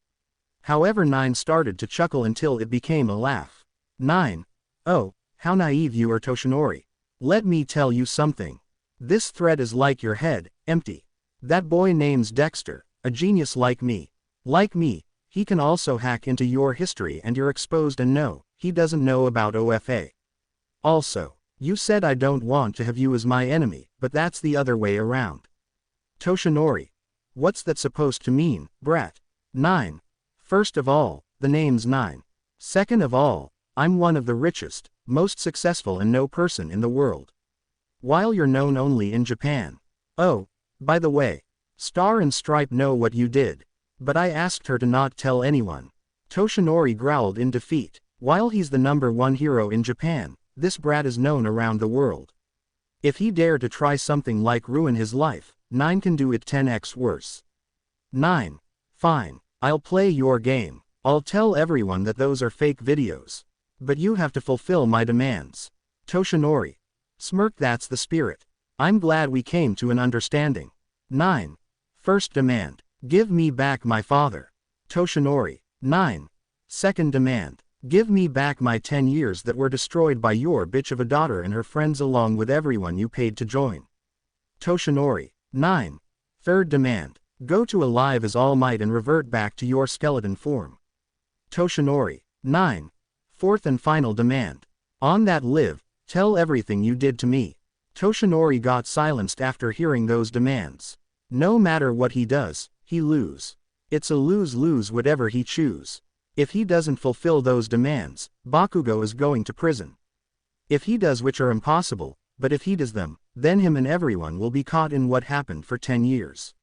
However 9 started to chuckle until it became a laugh. 9. Oh, how naive you are Toshinori. Let me tell you something. This thread is like your head, empty. That boy name's Dexter, a genius like me. Like me, he can also hack into your history and you're exposed and no, he doesn't know about OFA. Also, you said I don't want to have you as my enemy, but that's the other way around. Toshinori. What's that supposed to mean, brat? 9. First of all, the name's 9. Second of all, I'm one of the richest, most successful and no person in the world. While you're known only in Japan. Oh, by the way, Star and Stripe know what you did. But I asked her to not tell anyone. Toshinori growled in defeat. While he's the #1 hero in Japan, this brat is known around the world. If he dare to try something like ruin his life, 9 can do it 10x worse. 9. Fine, I'll play your game. I'll tell everyone that those are fake videos. But you have to fulfill my demands. Toshinori. Smirk. That's the spirit. I'm glad we came to an understanding. 9. First demand. Give me back my father. Toshinori. 9. Second demand. Give me back my 10 years that were destroyed by your bitch of a daughter and her friends along with everyone you paid to join. Toshinori. 9. Third demand. Go to Alive as All Might and revert back to your skeleton form. Toshinori. 9. Fourth and final demand. On that live, tell everything you did to me. Toshinori got silenced after hearing those demands. No matter what he does, he lose. It's a lose-lose whatever he choose. If he doesn't fulfill those demands, Bakugo is going to prison. If he does, which are impossible, but if he does them, then him and everyone will be caught in what happened for 10 years.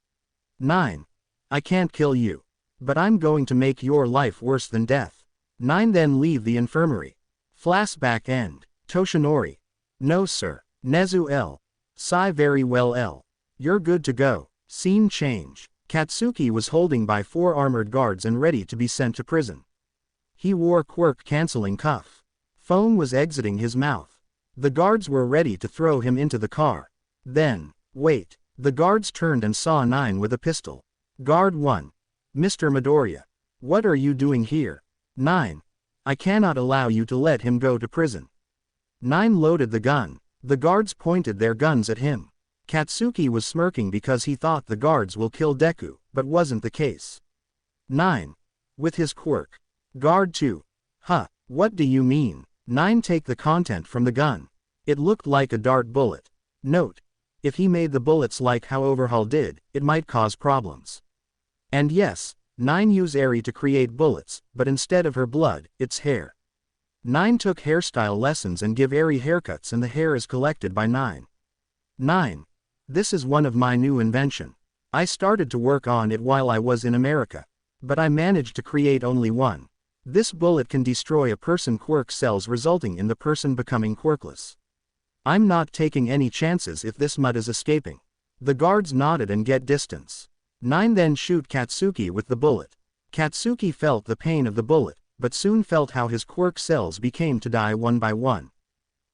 9. I can't kill you. But I'm going to make your life worse than death. 9. Then leave the infirmary. Flashback end. Toshinori. No sir. Nezu L. Sigh very well L. You're good to go. Scene change. Katsuki was holding by 4 armored guards and ready to be sent to prison. He wore quirk-canceling cuff. Foam was exiting his mouth. The guards were ready to throw him into the car. Then, wait. The guards turned and saw 9 with a pistol. Guard 1. Mr. Midoriya. What are you doing here? 9. I cannot allow you to let him go to prison. 9 loaded the gun. The guards pointed their guns at him. Katsuki was smirking because he thought the guards will kill Deku, but wasn't the case. 9. With his quirk. Guard 2. Huh, what do you mean? 9 Take the content from the gun. It looked like a dart bullet. Note. If he made the bullets like how Overhaul did, it might cause problems. And yes, 9 use Eri to create bullets, but instead of her blood, it's hair. 9 took hairstyle lessons and give Eri haircuts and the hair is collected by 9. 9. This is one of my new invention. I started to work on it while I was in America. But I managed to create only one. This bullet can destroy a person's quirk cells resulting in the person becoming quirkless. I'm not taking any chances if this mud is escaping. The guards nodded and get distance. 9 Then shoot Katsuki with the bullet. Katsuki felt the pain of the bullet, but soon felt how his quirk cells became to die one by one.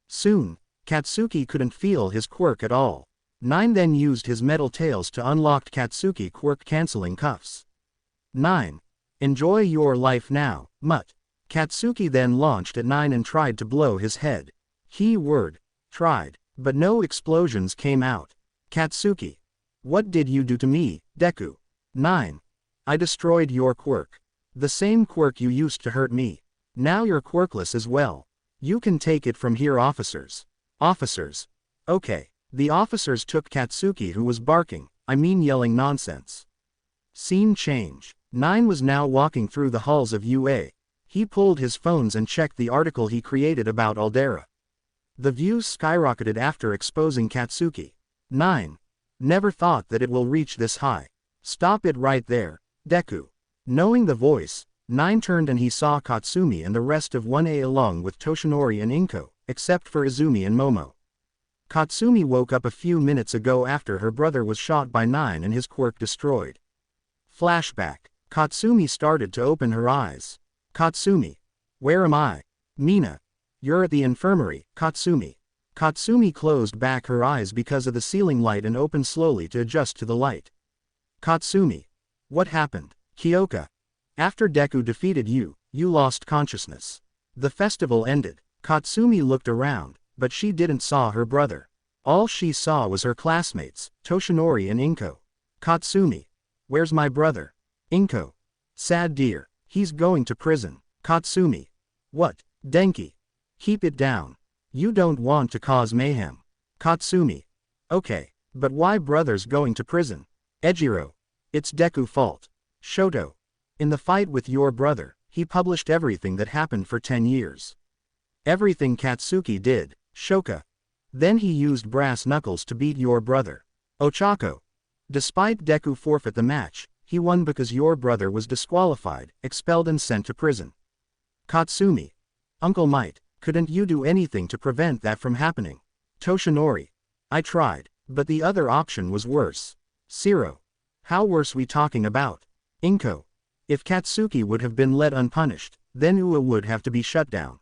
Soon, Katsuki couldn't feel his quirk at all. 9 Then used his metal tails to unlock Katsuki quirk-canceling cuffs. 9. Enjoy your life now, mutt. Katsuki then launched at 9 and tried to blow his head. Keyword. Tried. But no explosions came out. Katsuki. What did you do to me, Deku? 9. I destroyed your quirk. The same quirk you used to hurt me. Now you're quirkless as well. You can take it from here, officers. Officers. Okay. The officers took Katsuki, who was barking, yelling nonsense. Scene change. 9 was now walking through the halls of UA. He pulled his phones and checked the article he created about Aldera. The views skyrocketed after exposing Katsuki. 9. Never thought that it will reach this high. Stop it right there, Deku. Knowing the voice, 9 turned and he saw Katsumi and the rest of 1A along with Toshinori and Inko, except for Izumi and Momo. Katsumi woke up a few minutes ago after her brother was shot by 9 and his quirk destroyed. Flashback. Katsumi started to open her eyes. Katsumi. Where am I? Mina. You're at the infirmary, Katsumi. Katsumi closed back her eyes because of the ceiling light and opened slowly to adjust to the light. Katsumi. What happened? Kyoka. After Deku defeated you, you lost consciousness. The festival ended. Katsumi looked around, but she didn't saw her brother. All she saw was her classmates, Toshinori and Inko. Katsumi. Where's my brother? Inko. Sad dear. He's going to prison. Katsumi. What, Denki? Keep it down. You don't want to cause mayhem. Katsumi. Okay, but why brother's going to prison? Ejiro. It's Deku's fault. Shoto. In the fight with your brother, he published everything that happened for 10 years. Everything Katsuki did, Shoka. Then he used brass knuckles to beat your brother. Ochako. Despite Deku forfeit the match, he won because your brother was disqualified, expelled and sent to prison. Katsumi. Uncle Might, couldn't you do anything to prevent that from happening? Toshinori. I tried, but the other option was worse. Zero. How worse we talking about? Inko. If Katsuki would have been let unpunished, then UA would have to be shut down.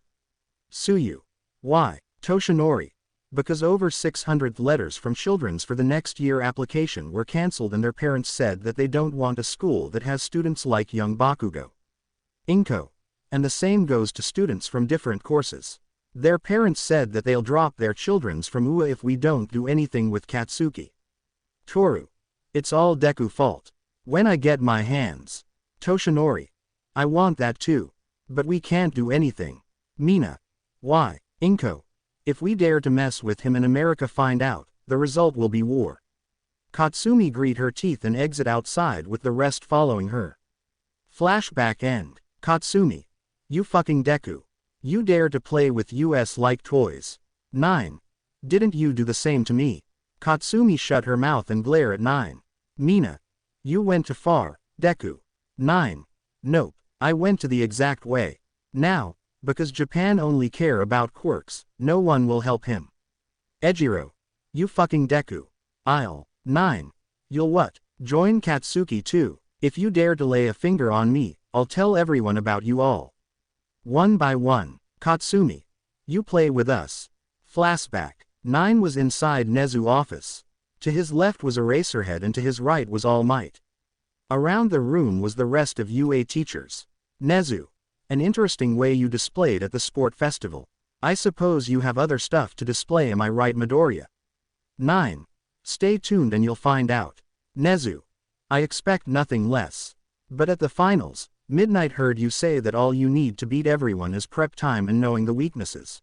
Suyu. Why? Toshinori. Because over 600 letters from children's for the next year application were cancelled and their parents said that they don't want a school that has students like young Bakugo. Inko. And the same goes to students from different courses. Their parents said that they'll drop their children's from UA if we don't do anything with Katsuki. Toru. It's all Deku fault. When I get my hands. Toshinori. I want that too. But we can't do anything. Mina. Why? Inko. If we dare to mess with him and America find out, the result will be war. Katsumi grit her teeth and exit outside with the rest following her. Flashback end. Katsumi. You fucking Deku. You dare to play with us like toys. 9. Didn't you do the same to me? Katsumi shut her mouth and glare at 9. Mina. You went too far, Deku. 9. Nope, I went to the exact way. Now, because Japan only care about quirks, no one will help him. Ejiro. You fucking Deku. I'll. 9. You'll what? Join Katsuki too. If you dare to lay a finger on me, I'll tell everyone about you all. One by one. Katsumi. You play with us. Flashback. 9 was inside Nezu's office. To his left was Eraserhead and to his right was All Might. Around the room was the rest of UA teachers. Nezu. An interesting way you displayed at the sport festival. I suppose you have other stuff to display, am I right, Midoriya? 9. Stay tuned and you'll find out. Nezu. I expect nothing less. But at the finals, Midnight heard you say that all you need to beat everyone is prep time and knowing the weaknesses.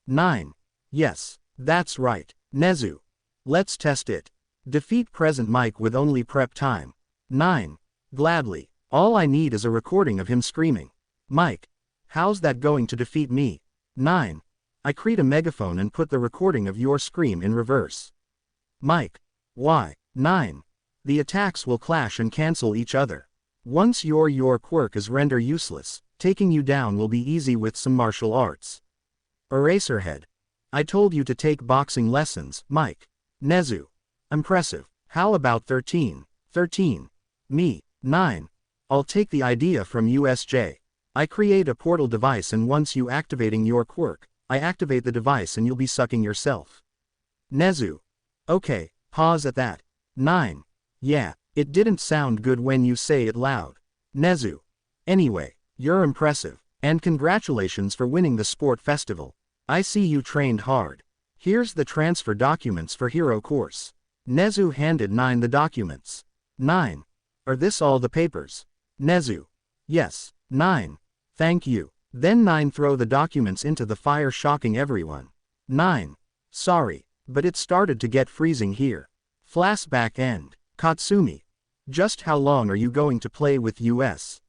9. Yes, that's right, Nezu. Let's test it. Defeat present Mike with only prep time. 9. Gladly. All I need is a recording of him screaming. Mike. How's that going to defeat me? 9. I create a megaphone and put the recording of your scream in reverse. Mike. Why? 9. The attacks will clash and cancel each other. Once your quirk is render useless, taking you down will be easy with some martial arts. Eraserhead. I told you to take boxing lessons, Mike. Nezu. Impressive. How about 13? 13. Me. 9. I'll take the idea from USJ. I create a portal device and once you activating your quirk, I activate the device and you'll be sucking yourself. Nezu. Okay, pause at that. 9. Yeah, it didn't sound good when you say it loud. Nezu. Anyway, you're impressive, and congratulations for winning the sport festival. I see you trained hard. Here's the transfer documents for hero course. Nezu handed 9 the documents. 9. Are this all the papers? Nezu. Yes. 9. Thank you. Then 9 throw the documents into the fire, shocking everyone. 9. Sorry, but it started to get freezing here. Flashback end. Katsumi. Just how long are you going to play with us?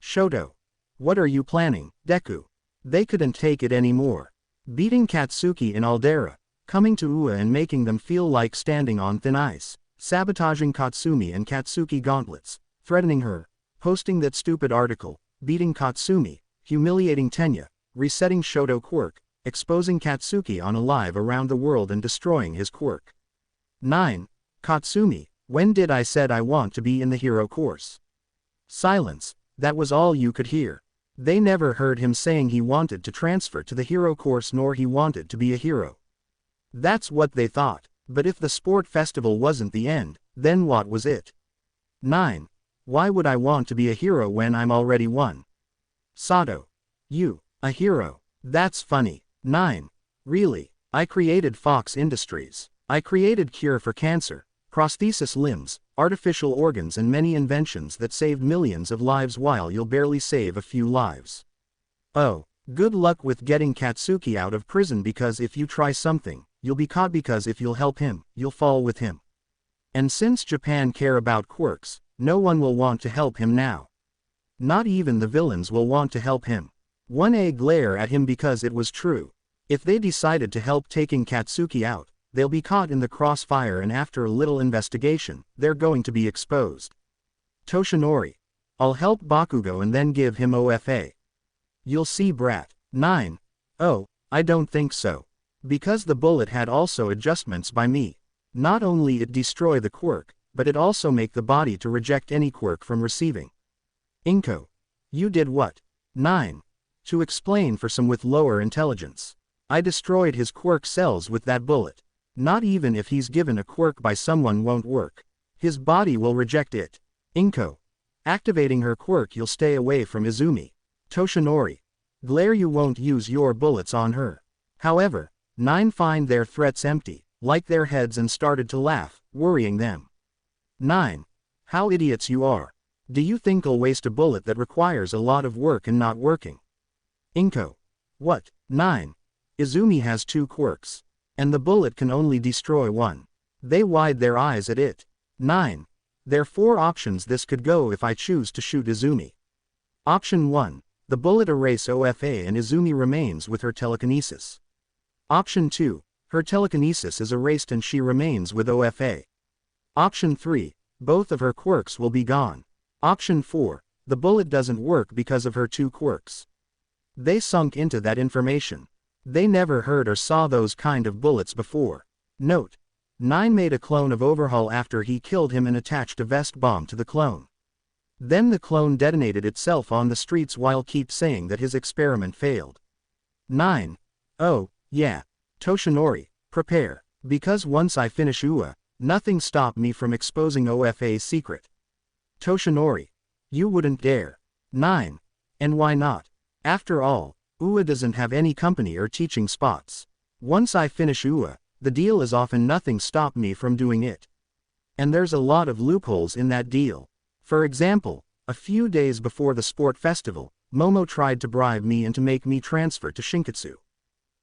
Shoto. What are you planning, Deku? They couldn't take it anymore. Beating Katsuki in Aldera, coming to Ua and making them feel like standing on thin ice, sabotaging Katsumi and Katsuki gauntlets, threatening her, posting that stupid article, beating Katsumi, humiliating Tenya, resetting Shoto quirk, exposing Katsuki on a live around the world and destroying his quirk. 9. Katsumi, when did I said I want to be in the hero course? Silence, that was all you could hear. They never heard him saying he wanted to transfer to the hero course nor he wanted to be a hero. That's what they thought, but if the sport festival wasn't the end, then what was it? 9. Why would I want to be a hero when I'm already one? Sato. You, a hero? That's funny. 9. Really? I created Fox Industries. I created cure for cancer, prosthesis limbs, artificial organs and many inventions that saved millions of lives while you'll barely save a few lives. Oh, good luck with getting Katsuki out of prison because if you try something, you'll be caught because if you'll help him, you'll fall with him. And since Japan care about quirks, no one will want to help him now. Not even the villains will want to help him. 1A glare at him because it was true. If they decided to help taking Katsuki out, they'll be caught in the crossfire and after a little investigation, they're going to be exposed. Toshinori. I'll help Bakugo and then give him OFA. You'll see, brat. 9. Oh, I don't think so. Because the bullet had also adjustments by me. Not only it destroy the quirk, but it also make the body to reject any quirk from receiving. Inko. You did what? 9. To explain for some with lower intelligence. I destroyed his quirk cells with that bullet. Not even if he's given a quirk by someone won't work. His body will reject it. Inko. Activating her quirk you'll stay away from Izumi. Toshinori. Glare you won't use your bullets on her. However, 9 find their threats empty. liked their heads and started to laugh, worrying them. 9. How idiots you are. Do you think I'll waste a bullet that requires a lot of work and not working? Inko. What? 9. Izumi has 2 quirks. And the bullet can only destroy 1. They wide their eyes at it. 9. There are 4 options this could go if I choose to shoot Izumi. Option 1. The bullet erase OFA and Izumi remains with her telekinesis. Option 2. Her telekinesis is erased and she remains with OFA. Option 3. Both of her quirks will be gone. Option 4. The bullet doesn't work because of her 2 quirks. They sunk into that information. They never heard or saw those kind of bullets before. Note. 9 made a clone of Overhaul after he killed him and attached a vest bomb to the clone. Then the clone detonated itself on the streets while keep saying that his experiment failed. 9. Oh, yeah. Toshinori, prepare. Because once I finish UA, nothing stopped me from exposing OFA's secret. Toshinori. You wouldn't dare. 9. And why not? After all, UA doesn't have any company or teaching spots. Once I finish UA, the deal is often nothing stopped me from doing it. And there's a lot of loopholes in that deal. For example, a few days before the sport festival, Momo tried to bribe me and to make me transfer to Shinkatsu.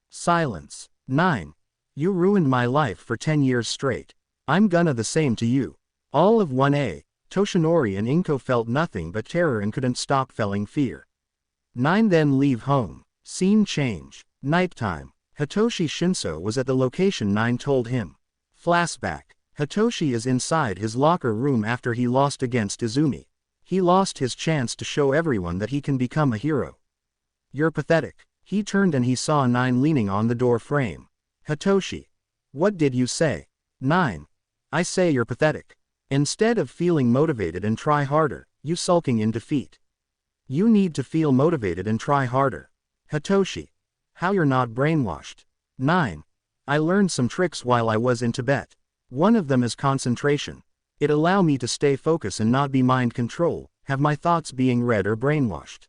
Silence. 9. You ruined my life for 10 years straight. I'm gonna the same to you. All of 1A, Toshinori and Inko felt nothing but terror and couldn't stop feeling fear. 9 Then leave home. Scene change. Nighttime. Hitoshi Shinso was at the location 9 told him. Flashback. Hitoshi is inside his locker room after he lost against Izumi. He lost his chance to show everyone that he can become a hero. You're pathetic. He turned and he saw 9 leaning on the door frame. Hitoshi. What did you say? 9. I say you're pathetic. Instead of feeling motivated and try harder, you sulking in defeat. You need to feel motivated and try harder. Hitoshi. How you're not brainwashed. 9. I learned some tricks while I was in Tibet. One of them is concentration. It allow me to stay focused and not be mind control, have my thoughts being read or brainwashed.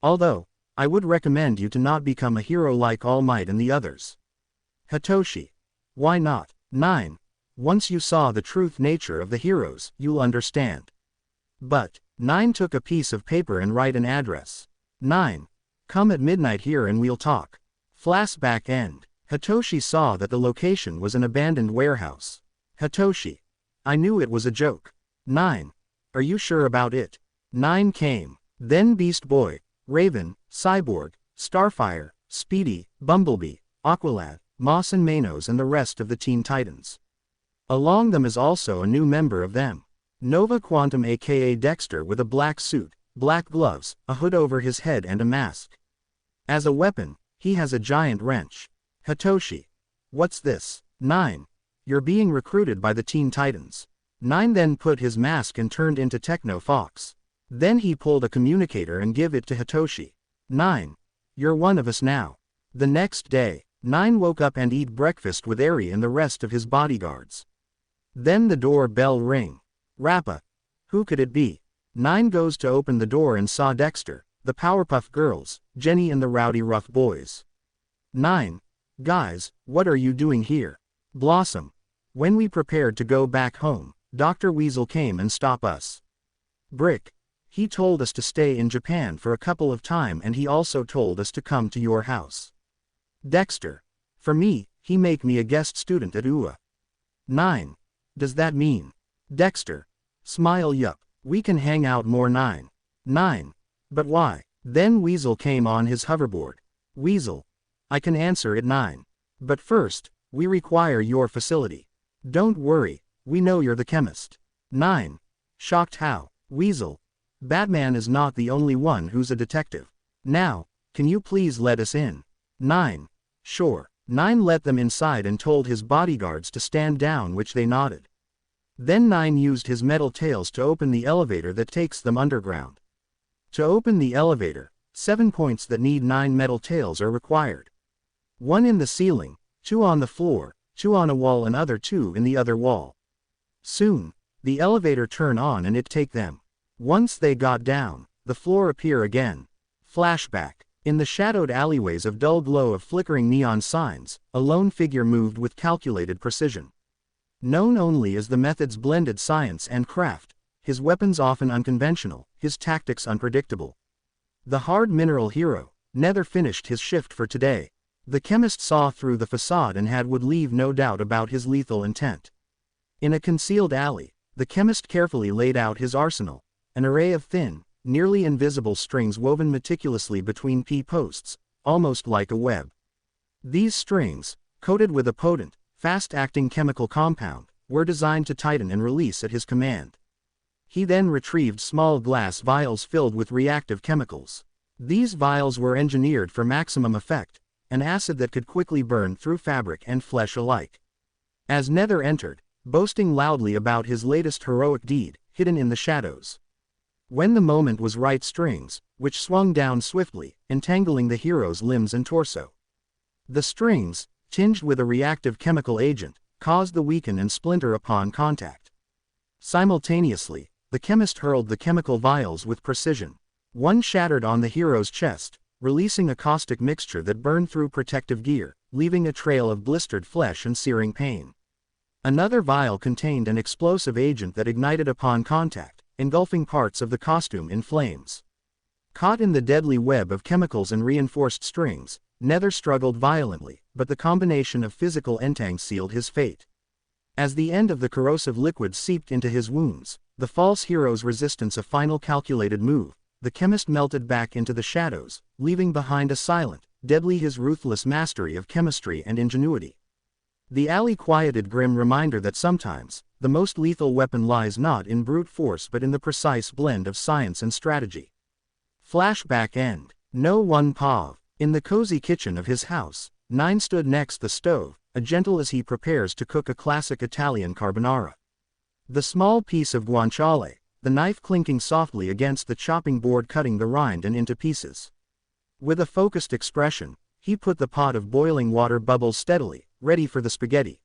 Although, I would recommend you to not become a hero like All Might and the others. Hitoshi. Why not? 9. Once you saw the truth nature of the heroes, you'll understand. But, 9 took a piece of paper and write an address. 9. Come at midnight here and we'll talk. Flashback end. Hitoshi saw that the location was an abandoned warehouse. Hitoshi. I knew it was a joke. 9. Are you sure about it? 9 came. Then Beast Boy, Raven, Cyborg, Starfire, Speedy, Bumblebee, Aqualad, Moss and Manos and the rest of the Teen Titans. Along them is also a new member of them. Nova Quantum aka Dexter with a black suit, black gloves, a hood over his head and a mask. As a weapon, he has a giant wrench. Hitoshi. What's this? 9. You're being recruited by the Teen Titans. 9 then put his mask and turned into Techno Fox. Then he pulled a communicator and give it to Hitoshi. 9. You're one of us now. The next day, 9 woke up and eat breakfast with Eri and the rest of his bodyguards. Then the door bell ring. Rappa. Who could it be? 9 goes to open the door and saw Dexter, the Powerpuff Girls, Jenny and the Rowdy Rough Boys. 9. Guys, what are you doing here? Blossom. When we prepared to go back home, Dr. Weasel came and stopped us. Brick. He told us to stay in Japan for a couple of time and he also told us to come to your house. Dexter. For me, he make me a guest student at UA. 9. Does that mean? Dexter. Smile yup. We can hang out more 9. 9. But why? Then Weasel came on his hoverboard. Weasel. I can answer it 9. But first, we require your facility. Don't worry, we know you're the chemist. 9. Shocked how? Weasel. Batman is not the only one who's a detective. Now, can you please let us in? 9. Sure. 9 let them inside and told his bodyguards to stand down, which they nodded. Then 9 used his metal tails to open the elevator that takes them underground. To open the elevator, 7 points that need 9 metal tails are required. 1 in the ceiling, 2 on the floor, 2 on a wall and other 2 in the other wall. Soon, the elevator turn on and it take them. Once they got down, the floor appear again. Flashback. In the shadowed alleyways of dull glow of flickering neon signs, a lone figure moved with calculated precision. Known only as the method's blended science and craft, his weapons often unconventional, his tactics unpredictable. The hard mineral hero, Nether finished his shift for today. The chemist saw through the facade and would leave no doubt about his lethal intent. In a concealed alley, the chemist carefully laid out his arsenal, an array of thin, nearly invisible strings woven meticulously between P-posts, almost like a web. These strings, coated with a potent, fast-acting chemical compound, were designed to tighten and release at his command. He then retrieved small glass vials filled with reactive chemicals. These vials were engineered for maximum effect, an acid that could quickly burn through fabric and flesh alike. As Nether entered, boasting loudly about his latest heroic deed, hidden in the shadows. When the moment was right, strings, which swung down swiftly, entangling the hero's limbs and torso. The strings, tinged with a reactive chemical agent, caused the weaken and splinter upon contact. Simultaneously, the chemist hurled the chemical vials with precision. One shattered on the hero's chest, releasing a caustic mixture that burned through protective gear, leaving a trail of blistered flesh and searing pain. Another vial contained an explosive agent that ignited upon contact, engulfing parts of the costume in flames. Caught in the deadly web of chemicals and reinforced strings, Nether struggled violently, but the combination of physical entang sealed his fate. As the end of the corrosive liquid seeped into his wounds, the false hero's resistance a final calculated move, the chemist melted back into the shadows, leaving behind a silent, deadly his ruthless mastery of chemistry and ingenuity. The alley quieted, grim reminder that sometimes, the most lethal weapon lies not in brute force but in the precise blend of science and strategy. Flashback end. No one pav. In the cozy kitchen of his house, Nine stood next the stove, as gentle as he prepares to cook a classic Italian carbonara. The small piece of guanciale, the knife clinking softly against the chopping board, cutting the rind and into pieces. With a focused expression, he put the pot of boiling water bubble steadily, ready for the spaghetti.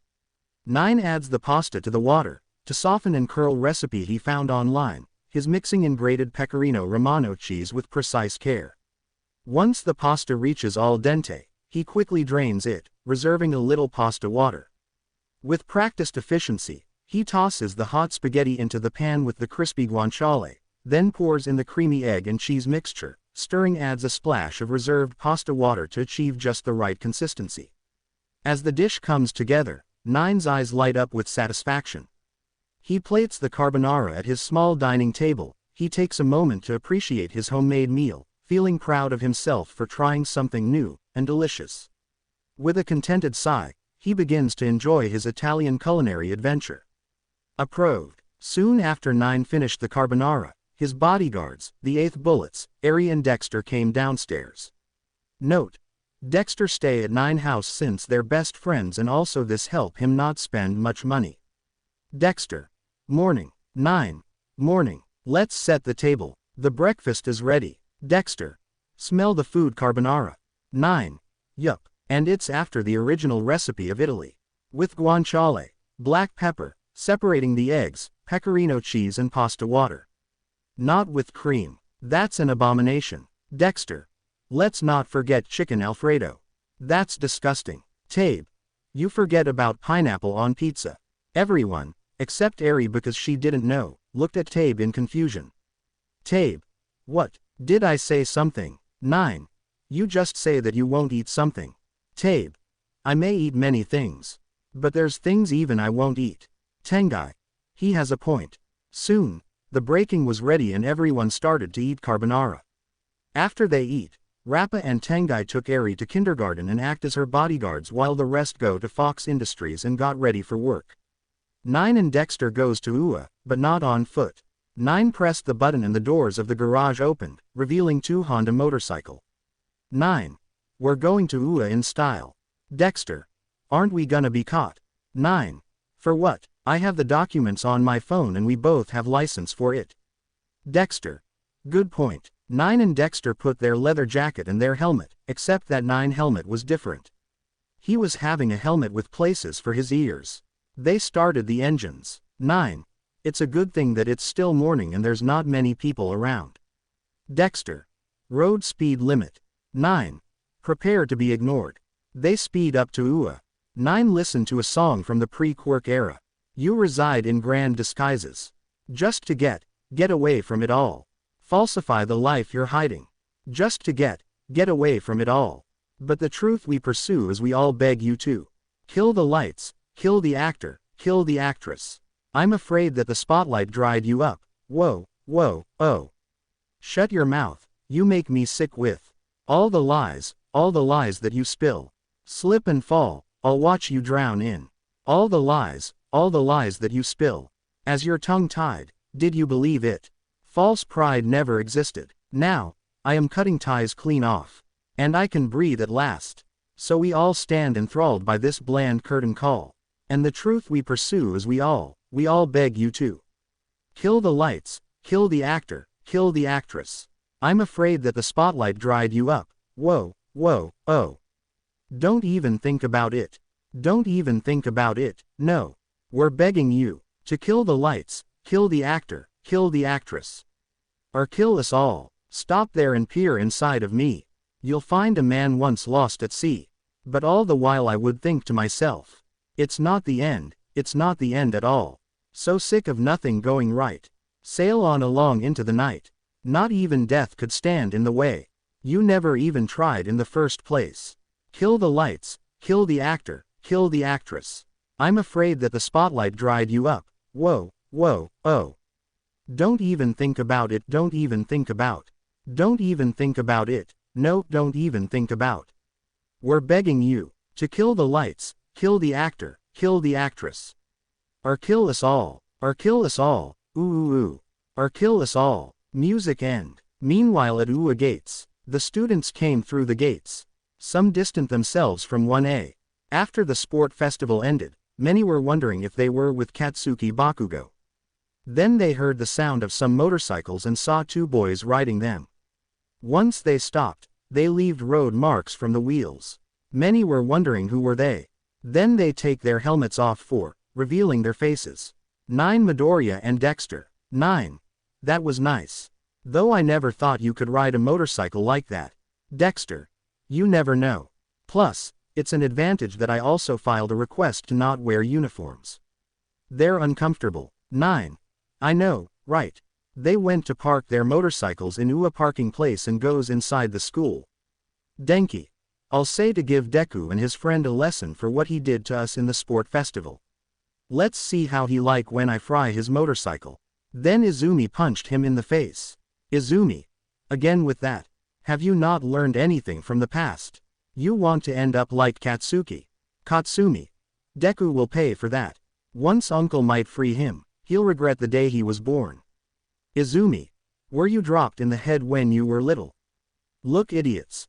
Nine adds the pasta to the water, to soften and curl. Recipe he found online, his mixing in grated pecorino romano cheese with precise care. Once the pasta reaches al dente, he quickly drains it, reserving a little pasta water. With practiced efficiency, he tosses the hot spaghetti into the pan with the crispy guanciale, then pours in the creamy egg and cheese mixture, stirring, adds a splash of reserved pasta water to achieve just the right consistency. As the dish comes together, Nine's eyes light up with satisfaction. He plates the carbonara at his small dining table. He takes a moment to appreciate his homemade meal, feeling proud of himself for trying something new and delicious. With a contented sigh, he begins to enjoy his Italian culinary adventure. Approved. Soon after Nine finished the carbonara, his bodyguards, the 8th Bullets, Ari and Dexter, came downstairs. Note: Dexter stay at Nine house since they're best friends, and also this help him not spend much money. Dexter: morning. Nine: morning. Let's set the table. The breakfast is ready. Dexter: smell the food. Carbonara. Nine: yup. And it's after the original recipe of Italy. With guanciale, black pepper, separating the eggs, pecorino cheese and pasta water. Not with cream. That's an abomination. Dexter: let's not forget chicken Alfredo. That's disgusting. Tabe: you forget about pineapple on pizza. Everyone, except Ari because she didn't know, looked at Tabe in confusion. Tabe: what? Did I say something? Nine: you just say that you won't eat something. Tabe: I may eat many things. But there's things even I won't eat. Tengai: he has a point. Soon, the breaking was ready and everyone started to eat carbonara. After they eat, Rappa and Tengai took Ari to kindergarten and act as her bodyguards while the rest go to Fox Industries and got ready for work. Nine and Dexter goes to UA, but not on foot. Nine pressed the button and the doors of the garage opened, revealing 2 Honda motorcycle. Nine: we're going to UA in style. Dexter: aren't we gonna be caught? Nine: for what? I have the documents on my phone and we both have license for it. Dexter: good point. Nine and Dexter put their leather jacket and their helmet, except that Nine helmet was different. He was having a helmet with places for his ears. They started the engines. Nine: it's a good thing that it's still morning and there's not many people around. Dexter: road speed limit. 9. Prepare to be ignored. They speed up to Ua. 9. Listen to a song from the pre-quirk era. You reside in grand disguises. Just to get away from it all. Falsify the life you're hiding. Just to get away from it all. But the truth we pursue is we all beg you to. Kill the lights, kill the actor, kill the actress. I'm afraid that the spotlight dried you up. Whoa, whoa, oh. Shut your mouth, you make me sick with all the lies that you spill. Slip and fall, I'll watch you drown in all the lies that you spill. As you're tongue-tied, did you believe it? False pride never existed. Now, I am cutting ties clean off. And I can breathe at last. So we all stand enthralled by this bland curtain call. And the truth we pursue is we all beg you to. Kill the lights, kill the actor, kill the actress. I'm afraid that the spotlight dried you up. Whoa, whoa, oh. Don't even think about it. Don't even think about it, no. We're begging you to kill the lights, kill the actor, kill the actress. Or kill us all. Stop there and peer inside of me. You'll find a man once lost at sea. But all the while I would think to myself, it's not the end at all. So sick of nothing going right. Sail on along into the night. Not even death could stand in the way. You never even tried in the first place. Kill the lights, kill the actor, kill the actress. I'm afraid that the spotlight dried you up. Whoa, whoa, oh. Don't even think about it, don't even think about. Don't even think about it, no, don't even think about. We're begging you to kill the lights, kill the actor, kill the actress. Or kill us all, ooh ooh ooh. Or kill us all. Music end. Meanwhile at Ua gates, the students came through the gates. Some distant themselves from 1A. After the sport festival ended, many were wondering if they were with Katsuki Bakugo. Then they heard the sound of some motorcycles and saw two boys riding them. Once they stopped, they left road marks from the wheels. Many were wondering who were they. Then they take their helmets off revealing their faces. 9. Midoriya and Dexter. 9. That was nice. Though I never thought you could ride a motorcycle like that. Dexter. You never know. Plus, it's an advantage that I also filed a request to not wear uniforms. They're uncomfortable. 9. I know, right. They went to park their motorcycles in Ua parking place and goes inside the school. Denki. I'll say to give Deku and his friend a lesson for what he did to us in the sport festival. Let's see how he like when I fry his motorcycle. Then Izumi punched him in the face. Izumi. Again with that. Have you not learned anything from the past? You want to end up like Katsuki. Katsumi. Deku will pay for that. Once Uncle might free him, he'll regret the day he was born. Izumi. Were you dropped in the head when you were little? Look idiots.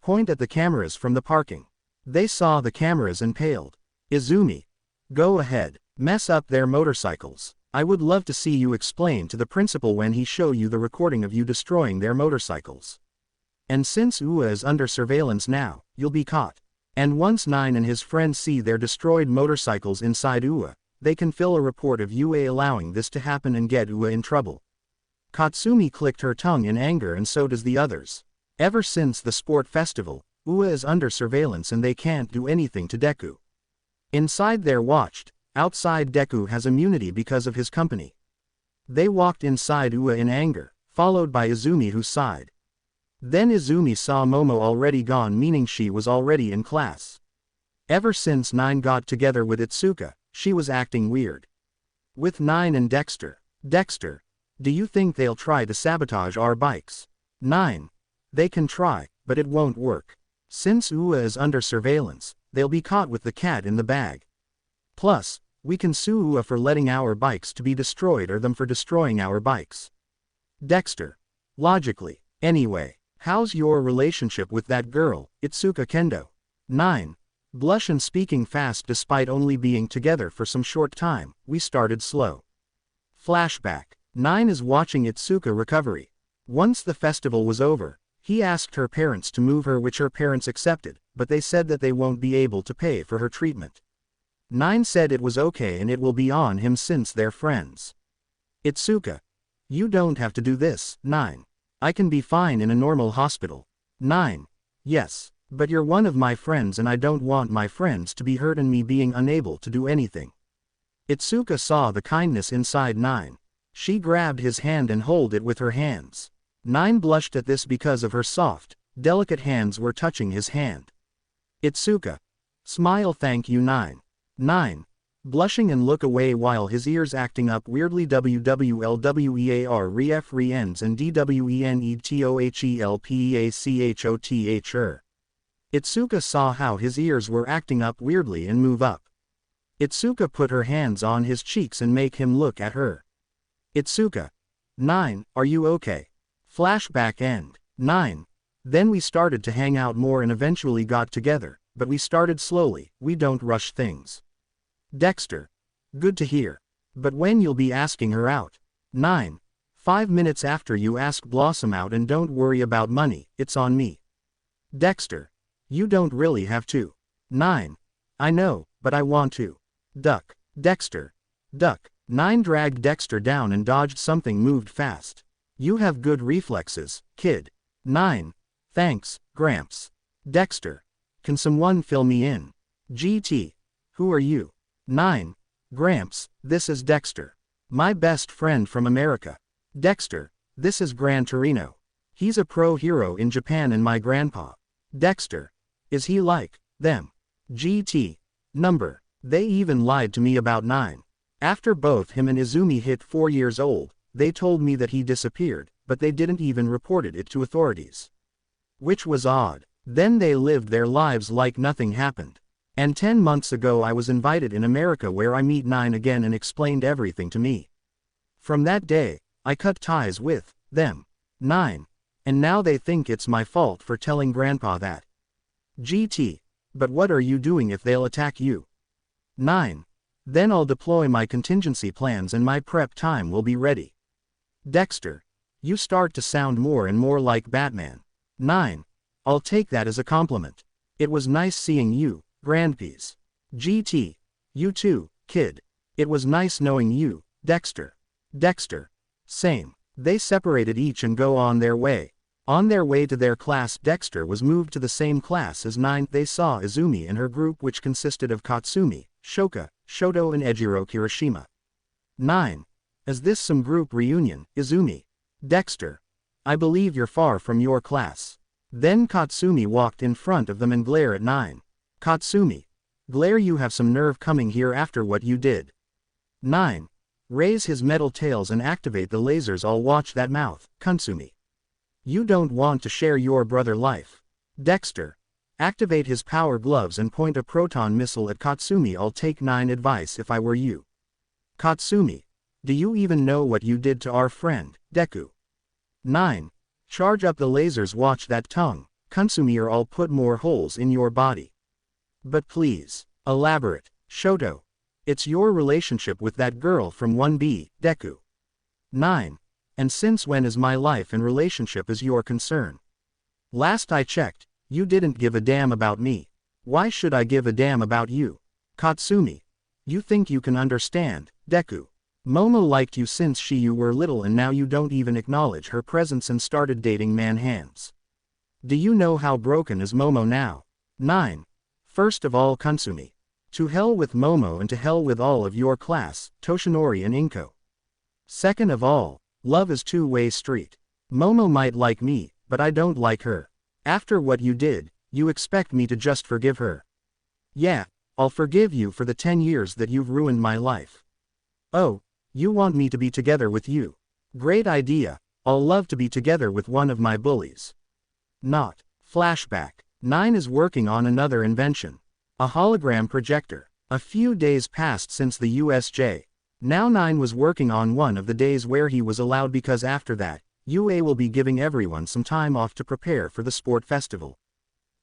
Point at the cameras from the parking. They saw the cameras and paled. Izumi. Go ahead. Mess up their motorcycles. I would love to see you explain to the principal when he show you the recording of you destroying their motorcycles. And since Ua is under surveillance now, you'll be caught. And once 9 and his friends see their destroyed motorcycles inside Ua, they can fill a report of Ua allowing this to happen and get Ua in trouble. Katsumi clicked her tongue in anger and so does the others. Ever since the sport festival, Ua is under surveillance and they can't do anything to Deku. Inside they're watched. Outside Deku has immunity because of his company. They walked inside Ua in anger, followed by Izumi who sighed. Then Izumi saw Momo already gone, meaning she was already in class. Ever since 9 got together with Itsuka, she was acting weird. With 9 and Dexter. Dexter. Do you think they'll try to sabotage our bikes? 9. They can try, but it won't work. Since Ua is under surveillance, they'll be caught with the cat in the bag. Plus, we can sue Ua for letting our bikes to be destroyed or them for destroying our bikes. Dexter. Logically. Anyway, how's your relationship with that girl, Itsuka Kendo? 9. Blush and speaking fast despite only being together for some short time, we started slow. Flashback. 9 is watching Itsuka recovery. Once the festival was over, he asked her parents to move her, which her parents accepted, but they said that they won't be able to pay for her treatment. 9 said it was okay and it will be on him since they're friends. Itsuka. You don't have to do this, 9. I can be fine in a normal hospital. 9. Yes, but you're one of my friends and I don't want my friends to be hurt and me being unable to do anything. Itsuka saw the kindness inside 9. She grabbed his hand and held it with her hands. 9 blushed at this because of her soft, delicate hands were touching his hand. Itsuka. Smile, thank you 9. 9. Blushing and look away while his ears acting up weirdly WWLWEAR ref re-ends and DWENETOHELPEACHOTH. Itsuka saw how his ears were acting up weirdly and move up. Itsuka put her hands on his cheeks and make him look at her. Itsuka. 9, are you okay? Flashback end. 9. Then we started to hang out more and eventually got together, but we started slowly, we don't rush things. Dexter. Good to hear. But when you'll be asking her out? 9. 5 minutes after you ask Blossom out and don't worry about money, it's on me. Dexter. You don't really have to. 9. I know, but I want to. Duck. Dexter. Duck. 9 dragged Dexter down and dodged something moved fast. You have good reflexes, kid. 9. Thanks, Gramps. Dexter. Can someone fill me in? GT. Who are you? 9. Gramps, this is Dexter. My best friend from America. Dexter. This is Gran Torino. He's a pro hero in Japan and my grandpa. Dexter. Is he like them? GT. Number. They even lied to me about 9. After both him and Izumi hit 4 years old, they told me that he disappeared, but they didn't even reported it to authorities. Which was odd. Then they lived their lives like nothing happened. And 10 months ago I was invited in America where I meet 9 again and explained everything to me. From that day, I cut ties with them. 9. And now they think it's my fault for telling Grandpa that. GT. But what are you doing if they'll attack you? 9. Then I'll deploy my contingency plans and my prep time will be ready. Dexter. You start to sound more and more like Batman. 9. I'll take that as a compliment. It was nice seeing you, Grandpeas. GT. You too, kid. It was nice knowing you, Dexter. Dexter. Same. They separated each and go on their way. On their way to their class, Dexter was moved to the same class as 9. They saw Izumi and her group, which consisted of Katsumi, Shoka, Shoto and Ejiro Kirishima. 9. Is this some group reunion, Izumi? Dexter. I believe you're far from your class. Then Katsumi walked in front of them and glared at 9. Katsumi. Glare, you have some nerve coming here after what you did. 9. Raise his metal tails and activate the lasers. I'll watch that mouth, Katsumi. You don't want to share your brother life. Dexter. Activate his power gloves and point a proton missile at Katsumi. I'll take 9 advice if I were you. Katsumi. Do you even know what you did to our friend, Deku? 9. Charge up the lasers, watch that tongue, Katsumi, or I'll put more holes in your body. But please, elaborate, Shoto. It's your relationship with that girl from 1B, Deku. 9. And since when is my life and relationship is your concern? Last I checked, you didn't give a damn about me. Why should I give a damn about you? Katsumi. You think you can understand, Deku. Momo liked you since you were little and now you don't even acknowledge her presence and started dating man hands. Do you know how broken is Momo now? 9. First of all, Katsumi. To hell with Momo and to hell with all of your class, Toshinori and Inko. Second of all, love is two-way street. Momo might like me, but I don't like her. After what you did, you expect me to just forgive her. Yeah, I'll forgive you for the 10 years that you've ruined my life. Oh, you want me to be together with you? Great idea, I'll love to be together with one of my bullies. Not. Flashback. 9 is working on another invention. A hologram projector. A few days passed since the USJ. Now 9 was working on one of the days where he was allowed, because after that, UA will be giving everyone some time off to prepare for the sport festival.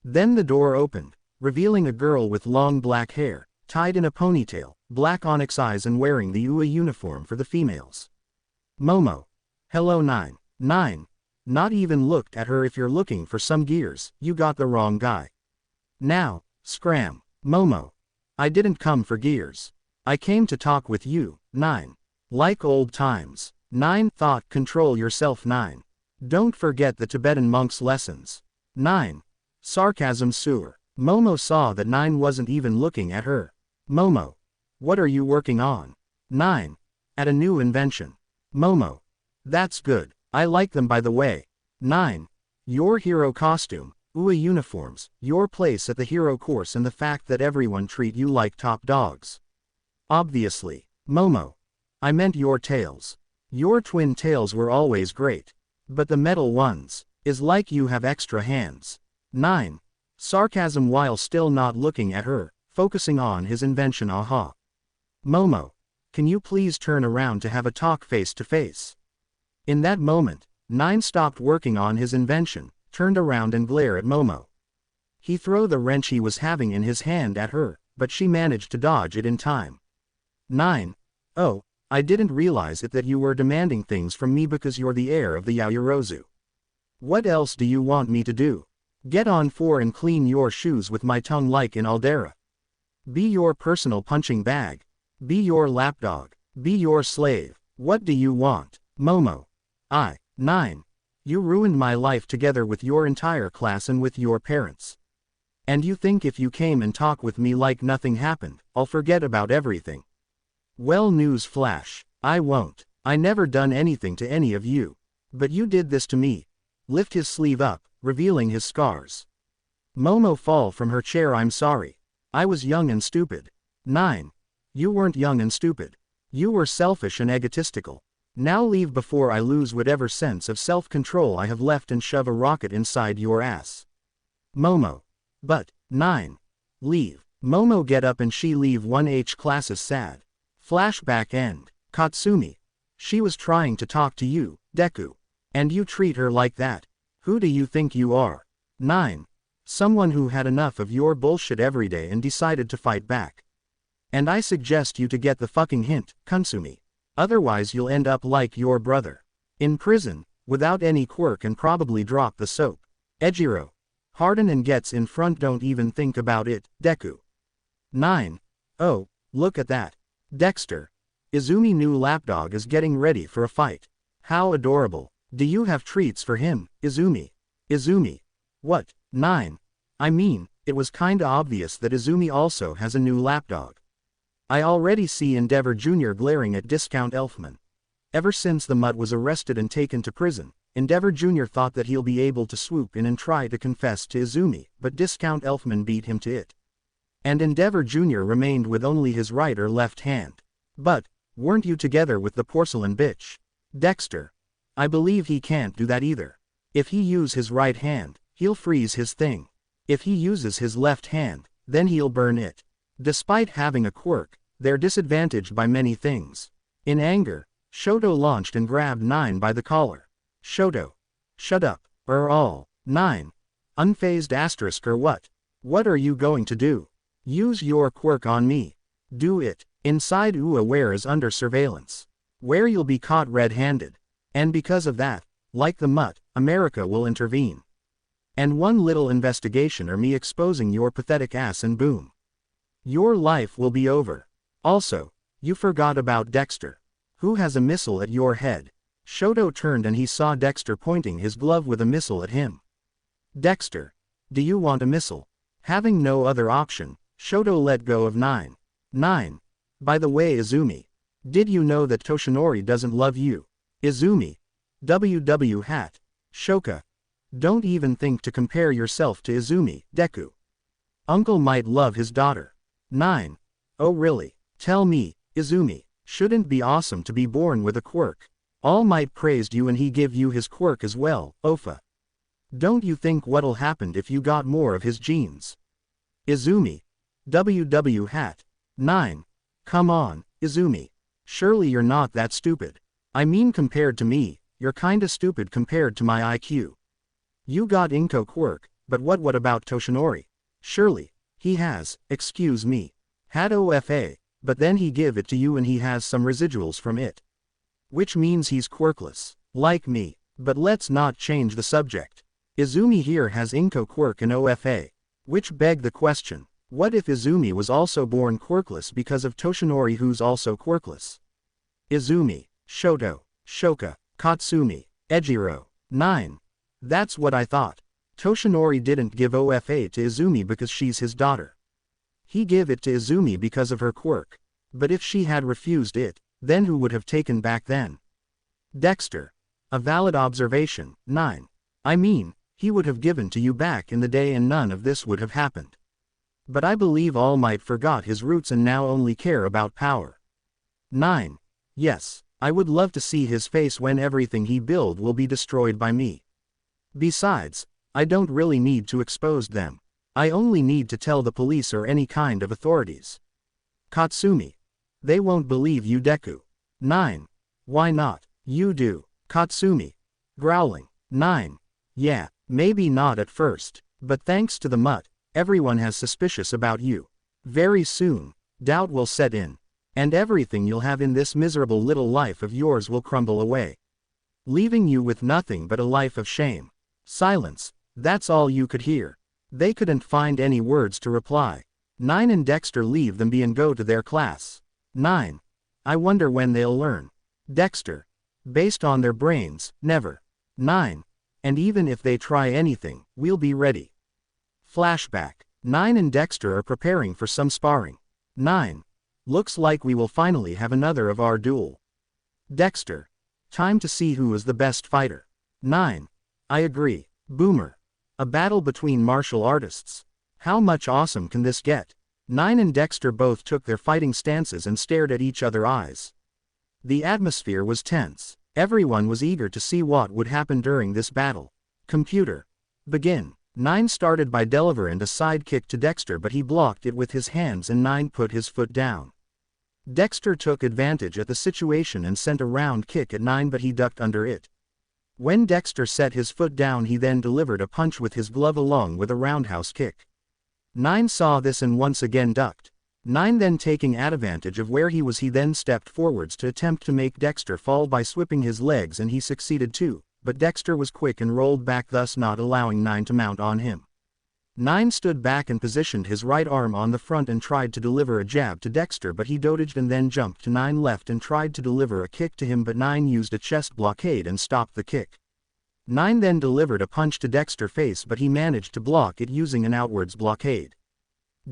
Then the door opened, revealing a girl with long black hair, tied in a ponytail, black onyx eyes and wearing the UA uniform for the females. Momo. Hello 9. 9. Not even looked at her. If you're looking for some gears, you got the wrong guy. Now, scram. Momo. I didn't come for gears. I came to talk with you, 9. Like old times. 9. Thought, control yourself 9. Don't forget the Tibetan monks' lessons. 9. Sarcasm sewer. Momo saw that 9 wasn't even looking at her. Momo. What are you working on? 9. At a new invention. Momo. That's good. I like them by the way. 9. Your hero costume, UA uniforms, your place at the hero course and the fact that everyone treat you like top dogs. Obviously. Momo. I meant your tails. Your twin tails were always great. But the metal ones, is like you have extra hands. 9. Sarcasm while still not looking at her, focusing on his invention. Aha. Momo. Can you please turn around to have a talk face to face? In that moment, 9 stopped working on his invention, turned around and glared at Momo. He threw the wrench he was having in his hand at her, but she managed to dodge it in time. 9. Oh, I didn't realize it that you were demanding things from me because you're the heir of the Yaoyorozu. What else do you want me to do? Get on 4 and clean your shoes with my tongue like in Aldera. Be your personal punching bag. Be your lapdog. Be your slave. What do you want? Momo. 9. You ruined my life together with your entire class and with your parents. And you think if you came and talk with me like nothing happened, I'll forget about everything. Well, news flash. I won't. I never done anything to any of you. But you did this to me. Lift his sleeve up, revealing his scars. Momo fall from her chair. I'm sorry. I was young and stupid. 9. You weren't young and stupid. You were selfish and egotistical. Now leave before I lose whatever sense of self-control I have left and shove a rocket inside your ass. Momo. But, 9. Leave. Momo get up and she leave 1H class is sad. Flashback end. Katsumi. She was trying to talk to you, Deku. And you treat her like that. Who do you think you are? 9. Someone who had enough of your bullshit every day and decided to fight back. And I suggest you to get the fucking hint, Katsumi. Otherwise you'll end up like your brother. In prison, without any quirk and probably drop the soap. Ejiro. Harden and gets in front. Don't even think about it, Deku. 9. Oh, look at that. Dexter. Izumi new lapdog is getting ready for a fight. How adorable. Do you have treats for him, Izumi? Izumi. What? 9. I mean, it was kinda obvious that Izumi also has a new lapdog. I already see Endeavor Jr. glaring at Discount Elfman. Ever since the mutt was arrested and taken to prison, Endeavor Jr. thought that he'll be able to swoop in and try to confess to Izumi, but Discount Elfman beat him to it. And Endeavor Jr. remained with only his right or left hand. But, weren't you together with the porcelain bitch? Dexter. I believe he can't do that either. If he use his right hand, he'll freeze his thing. If he uses his left hand, then he'll burn it. Despite having a quirk, they're disadvantaged by many things. In anger, Shoto launched and grabbed 9 by the collar. Shoto. Shut up, or all. 9. Unfazed asterisk or what? What are you going to do? Use your quirk on me. Do it. Inside UA where is under surveillance. Where you'll be caught red-handed. And because of that, like the mutt, America will intervene. And one little investigation or me exposing your pathetic ass and boom. Your life will be over. Also, you forgot about Dexter. Who has a missile at your head? Shoto turned and he saw Dexter pointing his glove with a missile at him. Dexter. Do you want a missile? Having no other option, Shoto let go of 9. 9. By the way, Izumi. Did you know that Toshinori doesn't love you? Izumi. Hat. Shoka. Don't even think to compare yourself to Izumi, Deku. Uncle might love his daughter. 9. Oh really? Tell me, Izumi, shouldn't be awesome to be born with a quirk. All Might praised you and he give you his quirk as well, Ofa. Don't you think what'll happen if you got more of his genes? Izumi. Hat. 9. Come on, Izumi. Surely you're not that stupid. I mean compared to me, you're kinda stupid compared to my IQ. You got Inko quirk, but what about Toshinori? Surely, he has, excuse me, had OFA, but then he give it to you and he has some residuals from it. Which means he's quirkless, like me, but let's not change the subject. Izumi here has Inko quirk and OFA. Which beg the question, what if Izumi was also born quirkless because of Toshinori who's also quirkless? Izumi, Shoto, Shoka, Katsumi, Ejiro. 9. That's what I thought. Toshinori didn't give OFA to Izumi because she's his daughter. He gave it to Izumi because of her quirk. But if she had refused it, then who would have taken back then? Dexter. A valid observation. 9. I mean, he would have given to you back in the day and none of this would have happened. But I believe All Might forgot his roots and now only care about power. 9. Yes, I would love to see his face when everything he built will be destroyed by me. Besides, I don't really need to expose them. I only need to tell the police or any kind of authorities. Katsumi. They won't believe you, Deku. 9. Why not? You do. Katsumi. Growling. 9. Yeah, maybe not at first, but thanks to the mutt, everyone has suspicious about you. Very soon, doubt will set in. And everything you'll have in this miserable little life of yours will crumble away. Leaving you with nothing but a life of shame. Silence. That's all you could hear. They couldn't find any words to reply. 9 and Dexter leave them be and go to their class. 9. I wonder when they'll learn. Dexter. Based on their brains, never. 9. And even if they try anything, we'll be ready. Flashback. 9 and Dexter are preparing for some sparring. 9. Looks like we will finally have another of our duel. Dexter. Time to see who is the best fighter. 9. I agree. Boomer. A battle between martial artists. How much awesome can this get? 9 and Dexter both took their fighting stances and stared at each other's eyes. The atmosphere was tense. Everyone was eager to see what would happen during this battle. Computer. Begin. 9 started by delivering a side kick to Dexter but he blocked it with his hands and 9 put his foot down. Dexter took advantage of the situation and sent a round kick at 9 but he ducked under it. When Dexter set his foot down he then delivered a punch with his glove along with a roundhouse kick. 9 saw this and once again ducked. 9 then taking advantage of where he was he then stepped forwards to attempt to make Dexter fall by sweeping his legs and he succeeded too, but Dexter was quick and rolled back thus not allowing 9 to mount on him. 9 stood back and positioned his right arm on the front and tried to deliver a jab to Dexter but he dodged and then jumped to 9 left and tried to deliver a kick to him but 9 used a chest blockade and stopped the kick. 9 then delivered a punch to Dexter's face but he managed to block it using an outwards blockade.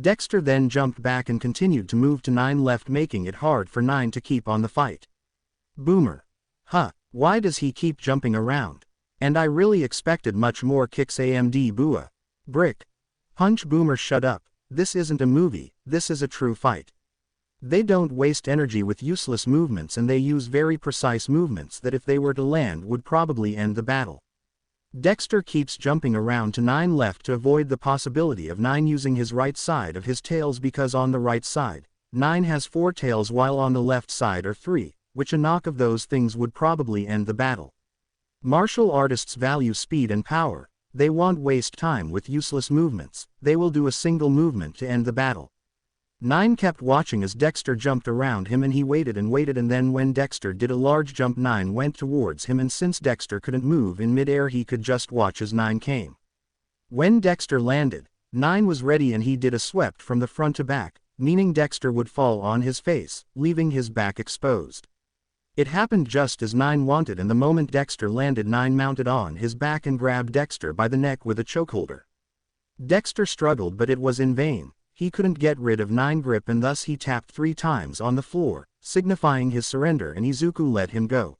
Dexter then jumped back and continued to move to 9 left making it hard for 9 to keep on the fight. Boomer. Why does he keep jumping around? And I really expected much more kicks AMD Bua. Brick. Punch Boomer shut up, this isn't a movie, this is a true fight. They don't waste energy with useless movements and they use very precise movements that if they were to land would probably end the battle. Dexter keeps jumping around to 9 left to avoid the possibility of 9 using his right side of his tails because on the right side, 9 has 4 tails while on the left side are 3, which a knock of those things would probably end the battle. Martial artists value speed and power, they won't waste time with useless movements, they will do a single movement to end the battle. 9 kept watching as Dexter jumped around him and he waited and then when Dexter did a large jump 9 went towards him and since Dexter couldn't move in midair he could just watch as 9 came. When Dexter landed, 9 was ready and he did a swept from the front to back, meaning Dexter would fall on his face, leaving his back exposed. It happened just as 9 wanted and the moment Dexter landed 9 mounted on his back and grabbed Dexter by the neck with a chokeholder. Dexter struggled but it was in vain. He couldn't get rid of 9 grip and thus he tapped 3 times on the floor, signifying his surrender and Izuku let him go.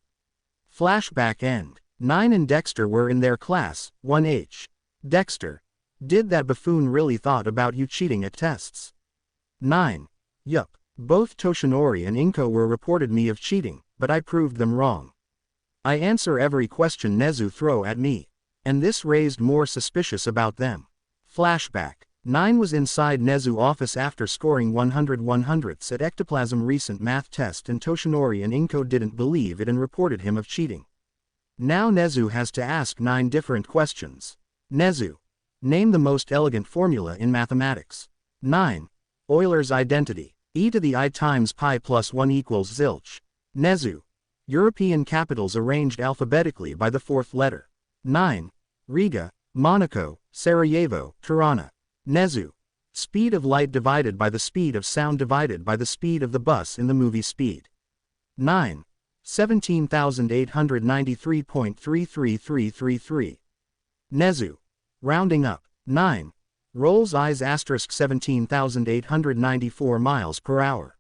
Flashback end. 9 and Dexter were in their class, 1H. Dexter. Did that buffoon really thought about you cheating at tests? 9. Yup. Both Toshinori and Inko were reported me of cheating, but I proved them wrong. I answer every question Nezu throw at me. And this raised more suspicious about them. Flashback. 9 was inside Nezu office after scoring 100/100ths at ectoplasm recent math test and Toshinori and Inko didn't believe it and reported him of cheating. Now Nezu has to ask 9 different questions. Nezu. Name the most elegant formula in mathematics. 9. Euler's identity. E to the I times pi plus 1 equals zilch. Nezu. European capitals arranged alphabetically by the 4th letter. 9. Riga, Monaco, Sarajevo, Tirana. Nezu. Speed of light divided by the speed of sound divided by the speed of the bus in the movie Speed. 9. 17,893.33333. Nezu. Rounding up. 9. Rolls eyes asterisk 17,894 miles per hour.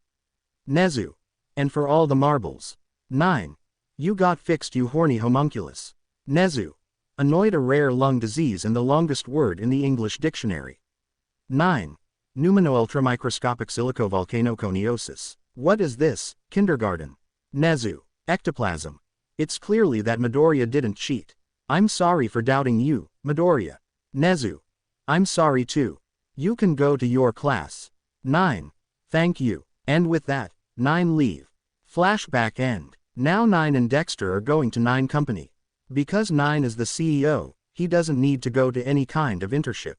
Nezu. And for all the marbles. 9. You got fixed, you horny homunculus. Nezu. Annoyed, a rare lung disease and the longest word in the English dictionary. 9. Pneumano-ultramicroscopic silicovolcanoconiosis. What is this, kindergarten? Nezu. Ectoplasm. It's clearly that Midoriya didn't cheat. I'm sorry for doubting you, Midoriya. Nezu. I'm sorry too. You can go to your class. 9. Thank you. And with that, 9 leave. Flashback end. Now 9 and Dexter are going to 9 company. Because 9 is the CEO, he doesn't need to go to any kind of internship.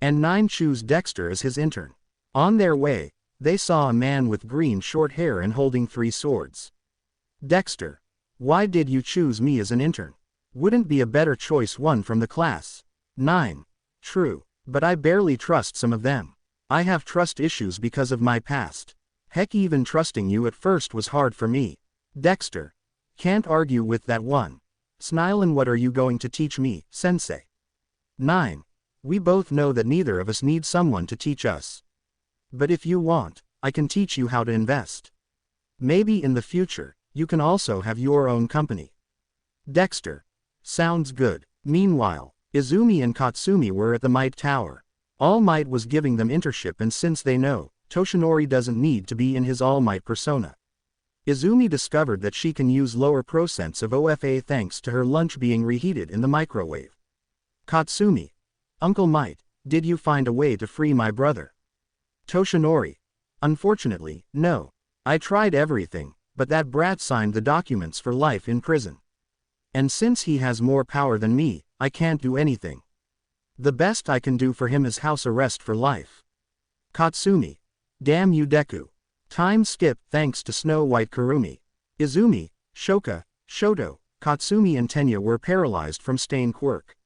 And 9 choose Dexter as his intern. On their way, they saw a man with green short hair and holding 3 swords. Dexter. Why did you choose me as an intern? Wouldn't be a better choice one from the class? 9. True. But I barely trust some of them. I have trust issues because of my past. Heck, even trusting you at first was hard for me. Dexter. Can't argue with that one. Snilin, what are you going to teach me, sensei? 9. We both know that neither of us need someone to teach us. But if you want, I can teach you how to invest. Maybe in the future, you can also have your own company. Dexter. Sounds good. Meanwhile, Izumi and Katsumi were at the Might Tower. All Might was giving them internship, and since they know, Toshinori doesn't need to be in his All Might persona. Izumi discovered that she can use lower procents of OFA thanks to her lunch being reheated in the microwave. Katsumi. Uncle Might, did you find a way to free my brother? Toshinori. Unfortunately, no. I tried everything, but that brat signed the documents for life in prison. And since he has more power than me, I can't do anything. The best I can do for him is house arrest for life. Katsumi. Damn you, Deku. Time skip thanks to Snow White Kurumi. Izumi, Shoka, Shoto, Katsumi and Tenya were paralyzed from Stain quirk.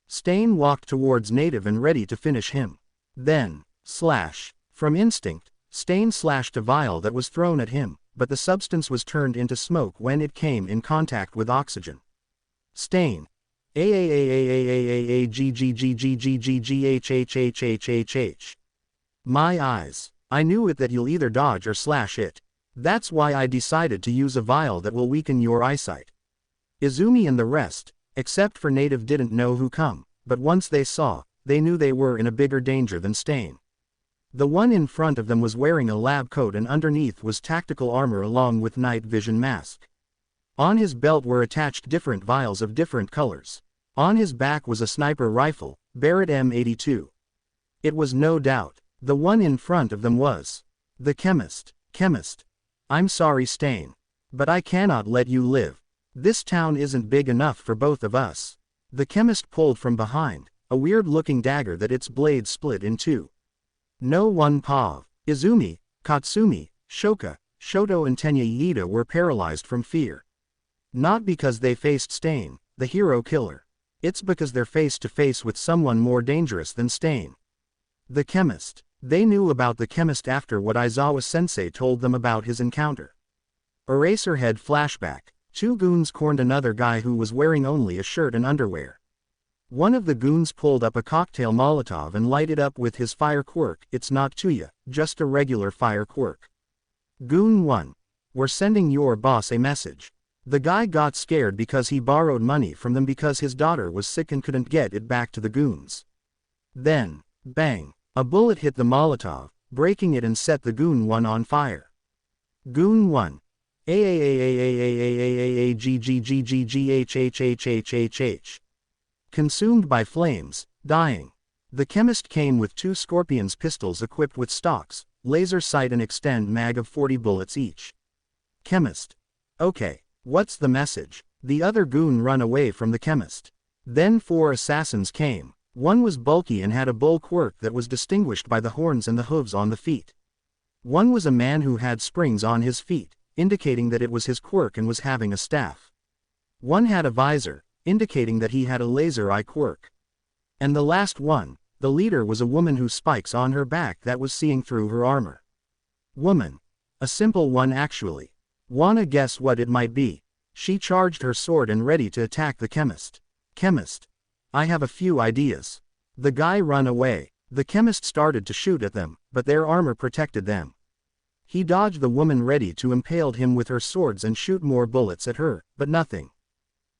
Stain walked towards Native and ready to finish him. Then, slash. From instinct, Stain slashed a vial that was thrown at him, but the substance was turned into smoke when it came in contact with oxygen. Stain. AAAAAAAAGGGGGGGHHHHHH. My eyes. I knew it that you'll either dodge or slash it. That's why I decided to use a vial that will weaken your eyesight. Izumi and the rest, except for Native, didn't know who come, but once they saw, they knew they were in a bigger danger than Stain. The one in front of them was wearing a lab coat and underneath was tactical armor along with night vision mask. On his belt were attached different vials of different colors. On his back was a sniper rifle, Barrett M82. It was no doubt. The one in front of them was the chemist. Chemist. I'm sorry, Stain. But I cannot let you live. This town isn't big enough for both of us. The chemist pulled from behind a weird-looking dagger that its blade split in two. No one pav. Izumi, Katsumi, Shoka, Shoto and Tenya Iida were paralyzed from fear. Not because they faced Stain, the hero killer. It's because they're face to face with someone more dangerous than Stain. The chemist. They knew about the chemist after what Aizawa-sensei told them about his encounter. Eraserhead flashback. 2 goons cornered another guy who was wearing only a shirt and underwear. One of the goons pulled up a cocktail Molotov and lighted up with his fire quirk. It's not Tuya, just a regular fire quirk. Goon 1. We're sending your boss a message. The guy got scared because he borrowed money from them because his daughter was sick and couldn't get it back to the goons. Then, bang. A bullet hit the Molotov, breaking it and set the Goon 1 on fire. Goon 1. AAAAAAAAAGGGGGHHHHHH. Consumed by flames, dying. The chemist came with 2 Scorpion's pistols equipped with stocks, laser sight and extend mag of 40 bullets each. Chemist. Okay, what's the message? The other goon run away from the chemist. Then 4 assassins came. One was bulky and had a bull quirk that was distinguished by the horns and the hooves on the feet. One was a man who had springs on his feet, indicating that it was his quirk and was having a staff. One had a visor, indicating that he had a laser eye quirk. And the last one, the leader, was a woman whose spikes on her back that was seeing through her armor. Woman. A simple one actually. Wanna guess what it might be? She charged her sword and ready to attack the chemist. Chemist. I have a few ideas. The guy run away. The chemist started to shoot at them, but their armor protected them. He dodged the woman ready to impale him with her swords and shoot more bullets at her, but nothing.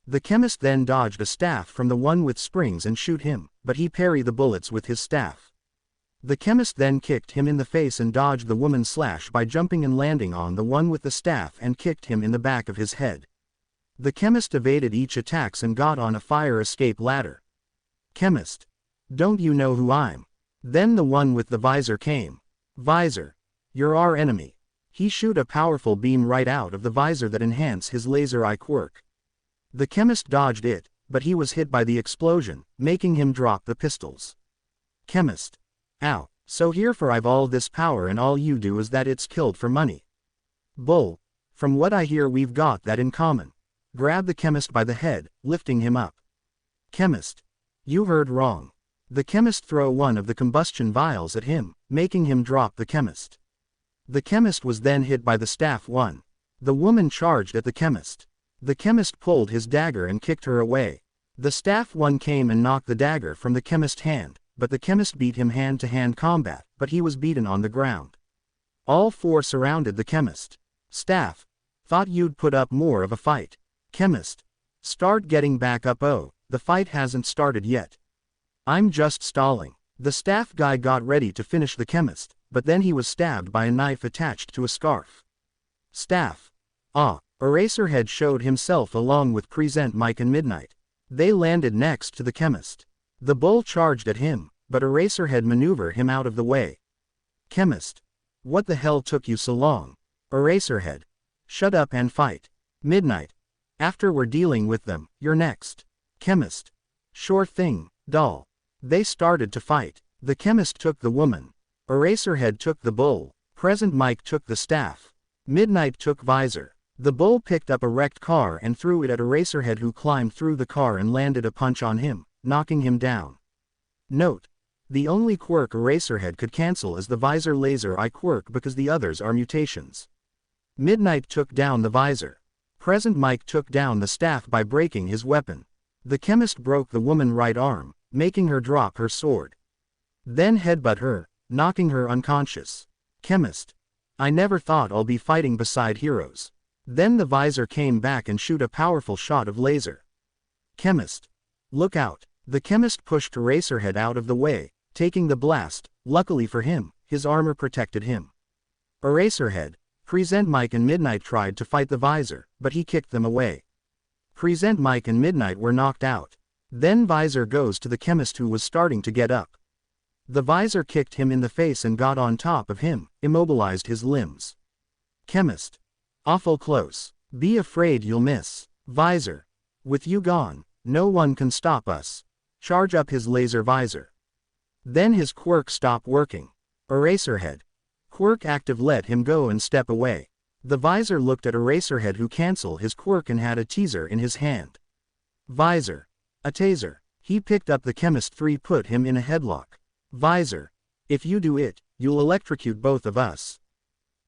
The chemist then dodged a staff from the one with springs and shoot him, but he parried the bullets with his staff. The chemist then kicked him in the face and dodged the woman's slash by jumping and landing on the one with the staff and kicked him in the back of his head. The chemist evaded each attacks and got on a fire escape ladder. Chemist. Don't you know who I'm? Then the one with the visor came. Visor. You're our enemy. He shoot a powerful beam right out of the visor that enhance his laser eye quirk. The chemist dodged it, but he was hit by the explosion, making him drop the pistols. Chemist. Ow, so here for I've all this power and all you do is that it's killed for money. Bull. From what I hear we've got that in common. Grab the chemist by the head, lifting him up. Chemist. You heard wrong. The chemist throw one of the combustion vials at him, making him drop the chemist. The chemist was then hit by the staff one. The woman charged at the chemist. The chemist pulled his dagger and kicked her away. The staff one came and knocked the dagger from the chemist's hand, but the chemist beat him hand-to-hand combat, but he was beaten on the ground. All four surrounded the chemist. Staff. Thought you'd put up more of a fight. Chemist. Start getting back up. Oh, the fight hasn't started yet. I'm just stalling. The staff guy got ready to finish the chemist, but then he was stabbed by a knife attached to a scarf. Staff. Eraserhead showed himself along with Present Mike and Midnight. They landed next to the chemist. The bull charged at him, but Eraserhead maneuvered him out of the way. Chemist. What the hell took you so long? Eraserhead. Shut up and fight. Midnight. After we're dealing with them, you're next. Chemist. Sure thing, doll. They started to fight. The chemist took the woman. Eraserhead took the bull. Present Mike took the staff. Midnight took visor. The bull picked up a wrecked car and threw it at Eraserhead, who climbed through the car and landed a punch on him, knocking him down. Note. The only quirk Eraserhead could cancel is the visor laser eye quirk because the others are mutations. Midnight took down the visor. Present Mike took down the staff by breaking his weapon. The chemist broke the woman's right arm, making her drop her sword. Then headbutt her, knocking her unconscious. Chemist. I never thought I'll be fighting beside heroes. Then the visor came back and shoot a powerful shot of laser. Chemist. Look out. The chemist pushed Eraserhead out of the way, taking the blast. Luckily for him, his armor protected him. Eraserhead, Present Mike and Midnight tried to fight the visor, but he kicked them away. Present Mike and Midnight were knocked out. Then visor goes to the chemist, who was starting to get up. The visor kicked him in the face and got on top of him, immobilized his limbs. Chemist. Awful close. Be afraid you'll miss. Visor. With you gone, no one can stop us. Charge up his laser visor. Then his quirk stopped working. Eraserhead. Quirk active, let him go and step away. The visor looked at Eraserhead, who canceled his quirk and had a teaser in his hand. Visor. A taser. He picked up the chemist 3, put him in a headlock. Visor. If you do it, you'll electrocute both of us.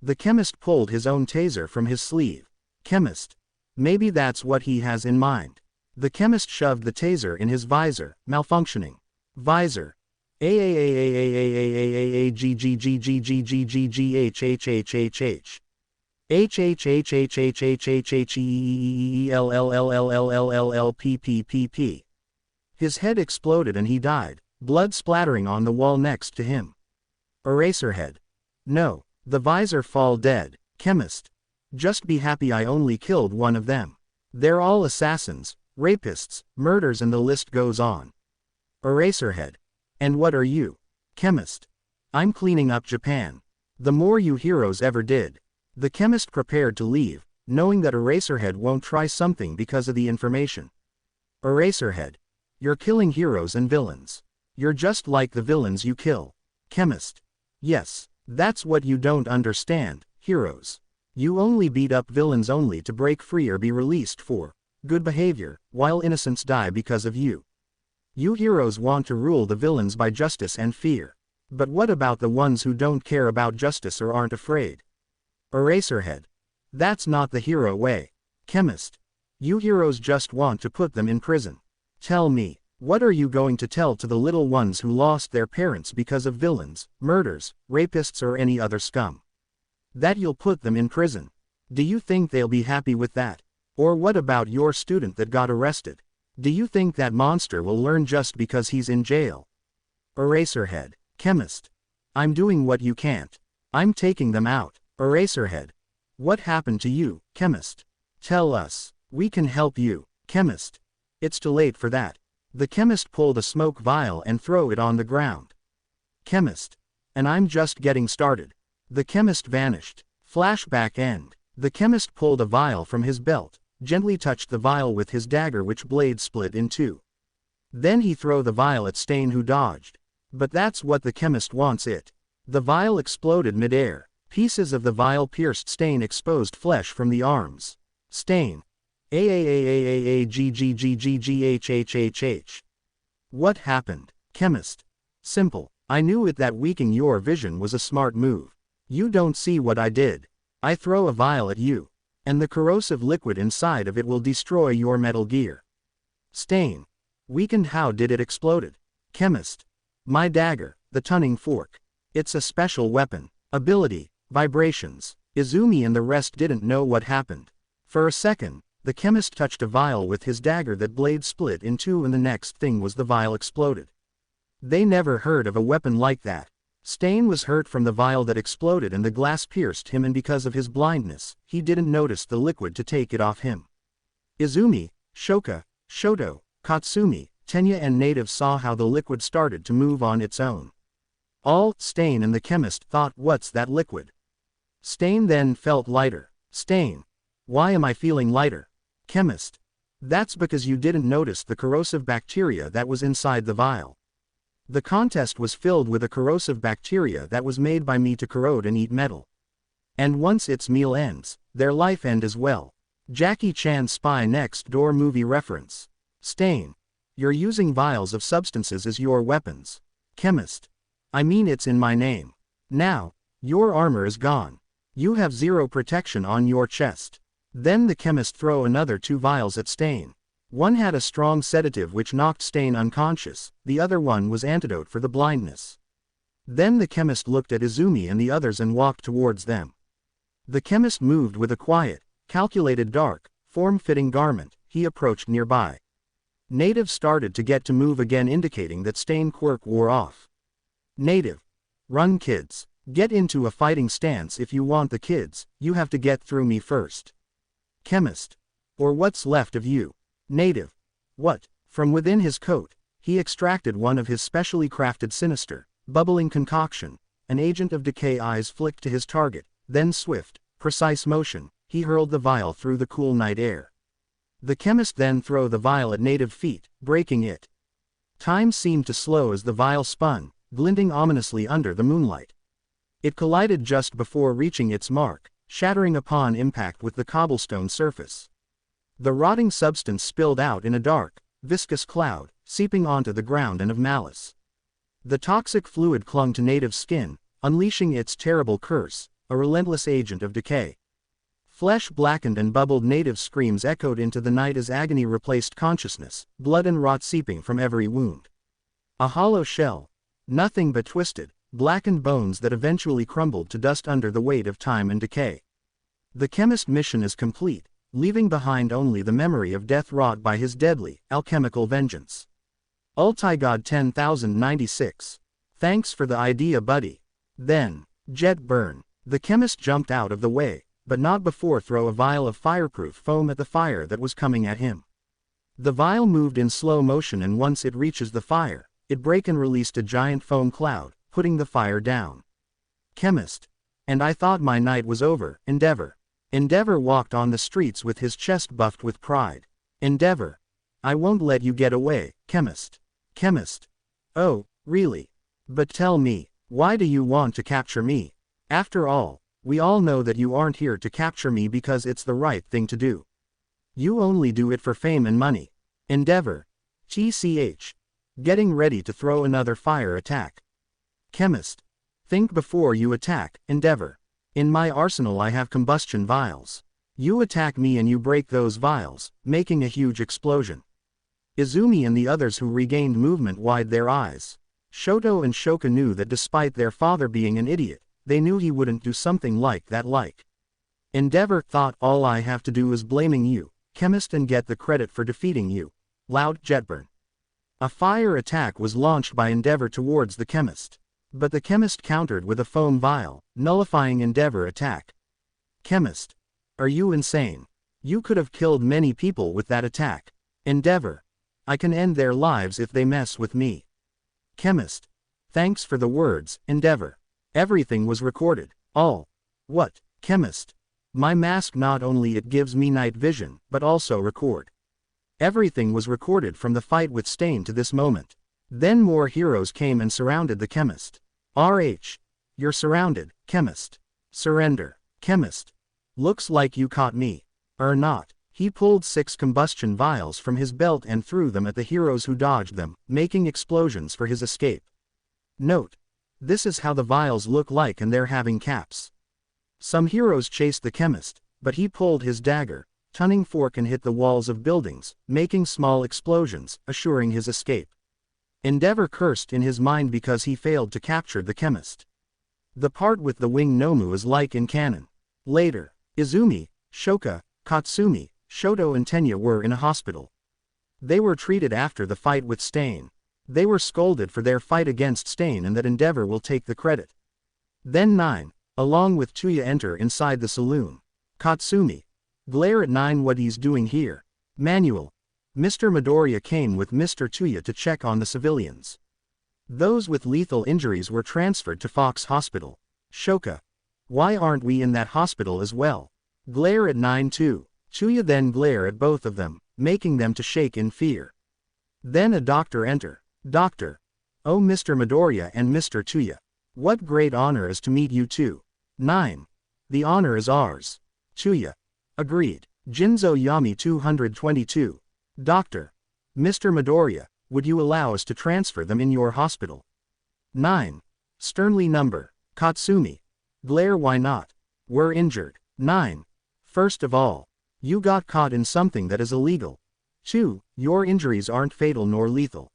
The chemist pulled his own taser from his sleeve. Chemist. Maybe that's what he has in mind. The chemist shoved the taser in his visor, malfunctioning. Visor. His head exploded and he died, blood splattering on the wall next to him. Eraserhead. No, the visor fall dead. Chemist. Just be happy I only killed one of them. They're all assassins, rapists, murders, and the list goes on. Eraserhead. And what are you? Chemist. I'm cleaning up Japan. The more you heroes ever did. The chemist prepared to leave, knowing that Eraserhead won't try something because of the information. Eraserhead. You're killing heroes and villains. You're just like the villains you kill. Chemist. Yes, that's what you don't understand, heroes. You only beat up villains only to break free or be released for good behavior, while innocents die because of you. You heroes want to rule the villains by justice and fear. But what about the ones who don't care about justice or aren't afraid? Eraserhead. That's not the hero way. Chemist. You heroes just want to put them in prison. Tell me, What are you going to tell to the little ones who lost their parents because of villains, murders, rapists or any other scum? That you'll put them in prison. Do you think they'll be happy with that? Or what about your student that got arrested? Do you think that monster will learn just because he's in jail? Eraserhead. Chemist. I'm doing what you can't. I'm taking them out. Eraserhead. What happened to you, Chemist? Tell us. We can help you, Chemist. It's too late for that. The Chemist pulled a smoke vial and throw it on the ground. Chemist. And I'm just getting started. The Chemist vanished. Flashback end. The Chemist pulled a vial from his belt, gently touched the vial with his dagger which blade split in two. Then he threw the vial at Stain who dodged. But that's what the Chemist wants it. The vial exploded mid-air. Pieces of the vial pierced Stain exposed flesh from the arms. Stain. G. What happened? Chemist. Simple. I knew it that weakening your vision was a smart move. You don't see what I did. I throw a vial at you. And the corrosive liquid inside of it will destroy your Metal Gear. Stain. Weakened. How did it exploded? Chemist. My dagger, the tuning fork. It's a special weapon. Ability, vibrations. Izumi and the rest didn't know what happened. For a second, the Chemist touched a vial with his dagger, that blade split in two and the next thing was the vial exploded. They never heard of a weapon like that. Stain was hurt from the vial that exploded and the glass pierced him, and because of his blindness, he didn't notice the liquid to take it off him. Izumi, Shoto, Katsumi, Tenya and Native saw how the liquid started to move on its own. All Stain and the Chemist thought, what's that liquid? Stain then felt lighter. Stain. Why am I feeling lighter? Chemist. That's because you didn't notice the corrosive bacteria that was inside the vial. The contest was filled with a corrosive bacteria that was made by me to corrode and eat metal. And once its meal ends, their life end as well. Jackie Chan Spy Next Door movie reference. Stain. You're using vials of substances as your weapons. Chemist. I mean, it's in my name. Now, your armor is gone. You have zero protection on your chest. Then the Chemist threw another two vials at Stain. One had a strong sedative which knocked Stain unconscious, the other one was antidote for the blindness. Then the Chemist looked at Izumi and the others and walked towards them. The Chemist moved with a quiet, calculated dark, form-fitting garment. He approached nearby. Native started to get to move again, indicating that Stain quirk wore off. Native. Run, kids. Get into a fighting stance. If you want the kids, you have to get through me first. Chemist. Or what's left of you. Native. What? From within his coat, he extracted one of his specially crafted sinister, bubbling concoction. An agent of decay. Eyes flicked to his target, then swift, precise motion, he hurled the vial through the cool night air. The Chemist then threw the vial at Native feet, breaking it. Time seemed to slow as the vial spun, glinting ominously under the moonlight. It collided just before reaching its mark, shattering upon impact with the cobblestone surface. The rotting substance spilled out in a dark, viscous cloud, seeping onto the ground and of malice. The toxic fluid clung to Native's skin, unleashing its terrible curse, a relentless agent of decay. Flesh blackened and bubbled. Native's screams echoed into the night as agony replaced consciousness, blood and rot seeping from every wound. A hollow shell. Nothing but twisted, blackened bones that eventually crumbled to dust under the weight of time and decay. The Chemist mission is complete, leaving behind only the memory of death wrought by his deadly, alchemical vengeance. Ultigod 10096. Thanks for the idea, buddy. Then, jet burn. The Chemist jumped out of the way, but not before throw a vial of fireproof foam at the fire that was coming at him. The vial moved in slow motion, and once it reaches the fire, it broke and released a giant foam cloud, putting the fire down. Chemist. And I thought my night was over. Endeavor. Endeavor walked on the streets with his chest buffed with pride. Endeavor. I won't let you get away, Chemist. Chemist. Oh, really? But tell me, why do you want to capture me? After all, we all know that you aren't here to capture me because it's the right thing to do. You only do it for fame and money. Endeavor. TCH. Getting ready to throw another fire attack. Chemist. Think before you attack. Endeavor. In my arsenal I have combustion vials. You attack me and you break those vials, making a huge explosion. Izumi and the others who regained movement wide their eyes. Shoto and Shoka knew that despite their father being an idiot, they knew he wouldn't do something like that. Endeavor thought, all I have to do is blaming you, chemist, and get the credit for defeating you. Loud jetburn. A fire attack was launched by Endeavor towards the chemist. But the chemist countered with a foam vial, nullifying Endeavor attack. Chemist. Are you insane? You could have killed many people with that attack. Endeavor. I can end their lives if they mess with me. Chemist. Thanks for the words, Endeavor. Everything was recorded. All. What? Chemist. My mask not only it gives me night vision, but also record. Everything was recorded from the fight with Stain to this moment. Then more heroes came and surrounded the chemist. RH. You're surrounded, chemist. Surrender, chemist. Looks like you caught me. Or not. He pulled 6 combustion vials from his belt and threw them at the heroes who dodged them, making explosions for his escape. Note. This is how the vials look like and they're having caps. Some heroes chased the chemist, but he pulled his dagger, tuning fork, and hit the walls of buildings, making small explosions, assuring his escape. Endeavor cursed in his mind because he failed to capture the chemist. The part with the wing Nomu is like in canon. Later, Izumi, Shoka, Katsumi, Shoto and Tenya were in a hospital. They were treated after the fight with Stain. They were scolded for their fight against Stain and that Endeavor will take the credit. Then 9, along with Tenya, enter inside the saloon. Katsumi. Glare at 9. What he's doing here. Manual. Mr. Midoriya came with Mr. Tenya to check on the civilians. Those with lethal injuries were transferred to Fox Hospital. Shoka. Why aren't we in that hospital as well? Glare at 9 too. Tenya then glare at both of them, making them to shake in fear. Then a doctor enter. Doctor. Oh, Mr. Midoriya and Mr. Tenya. What great honor is to meet you two. 9. The honor is ours. Tenya. Agreed. Jinzo Yami 222. Doctor. Mr. Midoriya, would you allow us to transfer them in your hospital? 9. Sternly number. Katsumi. Glare, why not? We're injured. 9. First of all, you got caught in something that is illegal. 2. Your injuries aren't fatal nor lethal.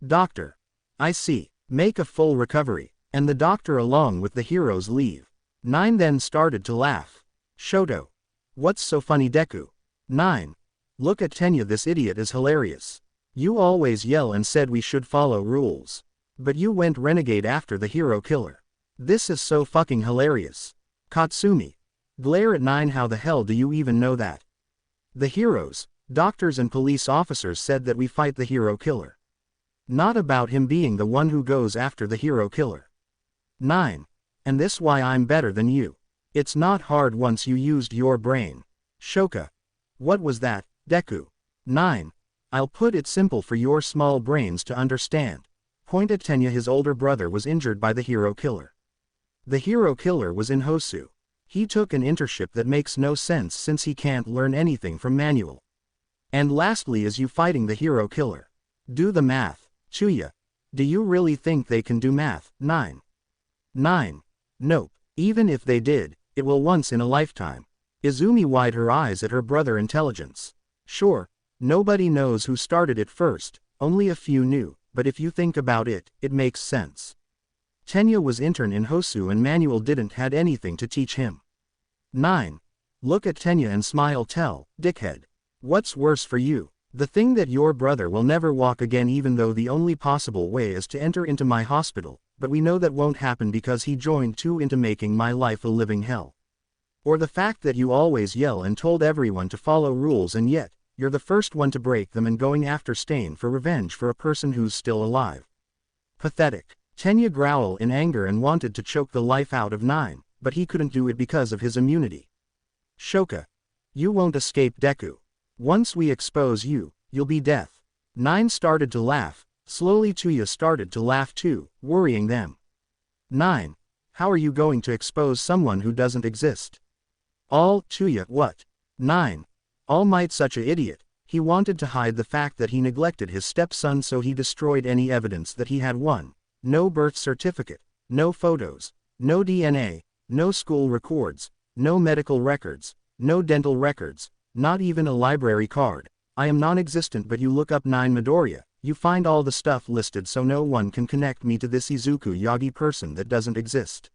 Doctor. I see. Make a full recovery. And the doctor along with the heroes leave. 9 then started to laugh. Shoto. What's so funny, Deku? 9. Look at Tenya, this idiot is hilarious. You always yell and said we should follow rules. But you went renegade after the hero killer. This is so fucking hilarious. Katsumi. Glare at 9. How the hell do you even know that? The heroes, doctors and police officers said that we fight the hero killer. Not about him being the one who goes after the hero killer. 9. And this why I'm better than you. It's not hard once you used your brain. Shoka. What was that, Deku? 9. I'll put it simple for your small brains to understand. Point at Tenya. His older brother was injured by the hero killer. The hero killer was in Hosu. He took an internship that makes no sense since he can't learn anything from manual. And lastly is you fighting the hero killer. Do the math. Tenya. Do you really think they can do math? 9. 9. Nope. Even if they did, it will once in a lifetime. Izumi wide her eyes at her brother intelligence. Sure, nobody knows who started it first, only a few knew, but if you think about it, it makes sense. Tenya was intern in Hosu and manual didn't had anything to teach him. 9. Look at Tenya and smile. Tell, dickhead. What's worse for you? The thing that your brother will never walk again, even though the only possible way is to enter into my hospital, but we know that won't happen because he joined too into making my life a living hell. Or the fact that you always yell and told everyone to follow rules and yet, you're the first one to break them and going after Stain for revenge for a person who's still alive. Pathetic. Tenya growled in anger and wanted to choke the life out of 9, but he couldn't do it because of his immunity. Shoka. You won't escape, Deku. Once we expose you, you'll be death. 9 started to laugh. Slowly Tenya started to laugh too, worrying them. 9. How are you going to expose someone who doesn't exist? All, Tenya, what? 9. All Might such a idiot. He wanted to hide the fact that he neglected his stepson, so he destroyed any evidence that he had one. No birth certificate, no photos, no DNA, no school records, no medical records, no dental records, not even a library card. I am non-existent, but you look up 9 Midoriya, you find all the stuff listed, so no one can connect me to this Izuku Yagi person that doesn't exist.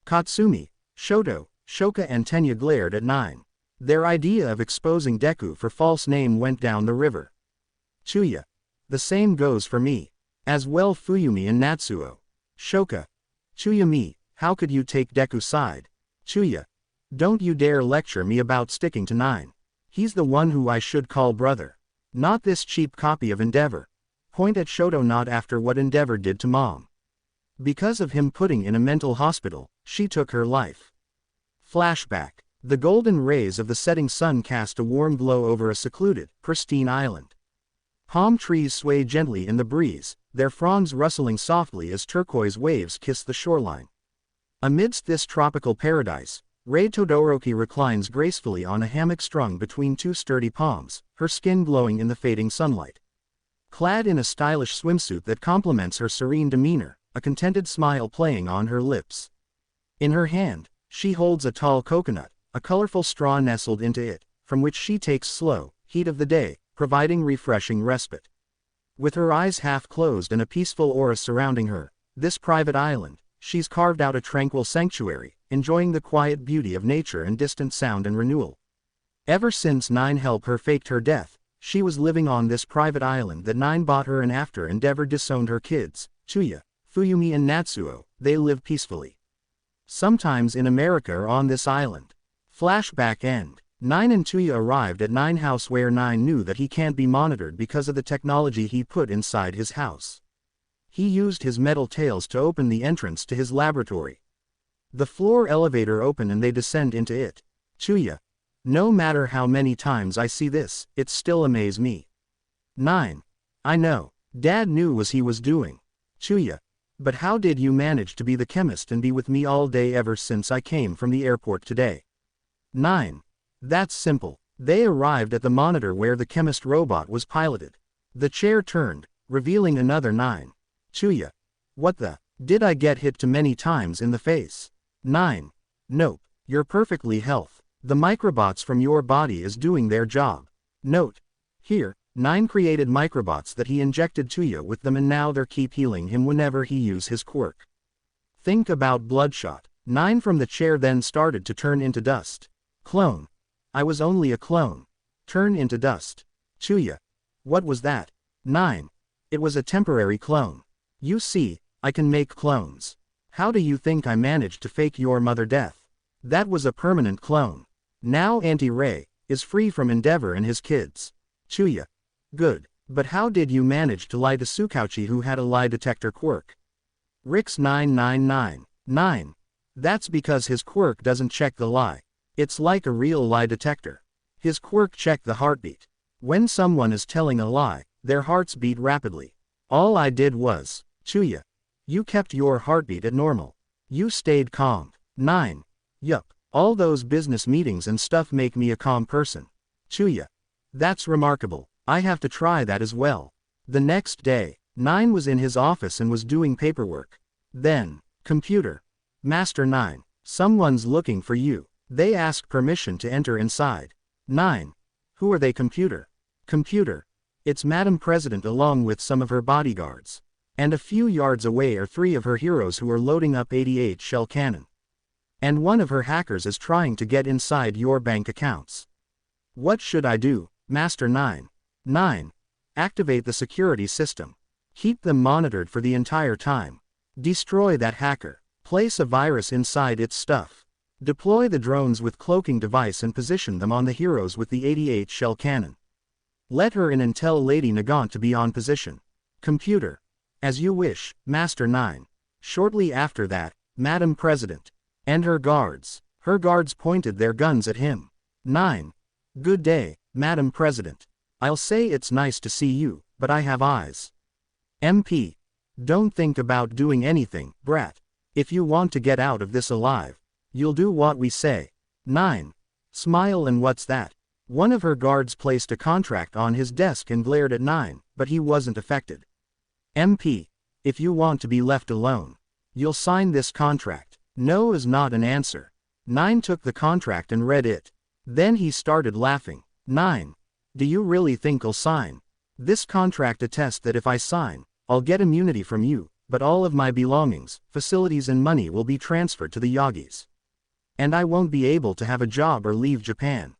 Katsumi, Shoto, Shoka and Tenya glared at 9. Their idea of exposing Deku for false name went down the river. Chuya. The same goes for me. As well Fuyumi and Natsuo. Shoka. Chuya me, how could you take Deku's side? Chuya. Don't you dare lecture me about sticking to 9. He's the one who I should call brother. Not this cheap copy of Endeavor. Point at Shoto, not after what Endeavor did to Mom. Because of him putting in a mental hospital, she took her life. Flashback. The golden rays of the setting sun cast a warm glow over a secluded, pristine island. Palm trees sway gently in the breeze, their fronds rustling softly as turquoise waves kiss the shoreline. Amidst this tropical paradise, Rei Todoroki reclines gracefully on a hammock strung between 2 sturdy palms, her skin glowing in the fading sunlight. Clad in a stylish swimsuit that complements her serene demeanor, a contented smile playing on her lips. In her hand, she holds a tall coconut, a colorful straw nestled into it, from which she takes slow, heat of the day, providing refreshing respite. With her eyes half closed and a peaceful aura surrounding her, this private island, she's carved out a tranquil sanctuary, enjoying the quiet beauty of nature and distant sound and renewal. Ever since 9 helped her faked her death, she was living on this private island that 9 bought her, and after Endeavor disowned her kids, Chuya, Fuyumi and Natsuo, they live peacefully. Sometimes in America or on this island. Flashback end. 9 and Chuya arrived at 9 house where 9 knew that he can't be monitored because of the technology he put inside his house. He used his metal tails to open the entrance to his laboratory. The floor elevator opened and they descend into it. Chuya. No matter how many times I see this, it still amazes me. 9. I know. Dad knew what he was doing. Chuya. But how did you manage to be the chemist and be with me all day ever since I came from the airport today? 9. That's simple. They arrived at the monitor where the chemist robot was piloted. The chair turned, revealing another 9. Chuya. What the? Did I get hit too many times in the face? 9. Nope. You're perfectly healthy. The microbots from your body is doing their job. Note. Here, 9 created microbots that he injected Chuya with them, and now they're keep healing him whenever he use his quirk. Think about Bloodshot. 9 from the chair then started to turn into dust. Clone. I was only a clone. Turn into dust. Chuya. What was that? 9. It was a temporary clone. You see, I can make clones. How do you think I managed to fake your mother death? That was a permanent clone. Now Auntie Ray is free from Endeavor and his kids. Chuya. Good. But how did you manage to lie to Tsukauchi, who had a lie detector quirk? Rix 999. 9. That's because his quirk doesn't check the lie. It's like a real lie detector. His quirk check the heartbeat. When someone is telling a lie, their hearts beat rapidly. All I did was, Chuya. You kept your heartbeat at normal. You stayed calm. 9. Yup. All those business meetings and stuff make me a calm person. Chuya. That's remarkable. I have to try that as well. The next day, 9 was in his office and was doing paperwork. Then, computer. Master 9. Someone's looking for you. They asked permission to enter inside. 9. Who are they? Computer. Computer. It's Madam President along with some of her bodyguards. And a few yards away are 3 of her heroes who are loading up 88 shell cannon. And one of her hackers is trying to get inside your bank accounts. What should I do, Master 9? 9. Activate the security system. Keep them monitored for the entire time. Destroy that hacker. Place a virus inside its stuff. Deploy the drones with cloaking device and position them on the heroes with the 88 shell cannon. Let her in and tell Lady Nagant to be on position. Computer. As you wish, Master 9. Shortly after that, Madam President. And her guards. Her guards pointed their guns at him. 9. Good day, Madam President. I'll say it's nice to see you, but I have eyes. MP. Don't think about doing anything, brat. If you want to get out of this alive, you'll do what we say. 9. Smile. And what's that? One of her guards placed a contract on his desk and glared at 9, but he wasn't affected. MP. If you want to be left alone, you'll sign this contract. No is not an answer. 9 took the contract and read it. Then he started laughing. 9. Do you really think I'll sign? This contract attests that if I sign, I'll get immunity from you, but all of my belongings, facilities and money will be transferred to the Yagis. And I won't be able to have a job or leave Japan.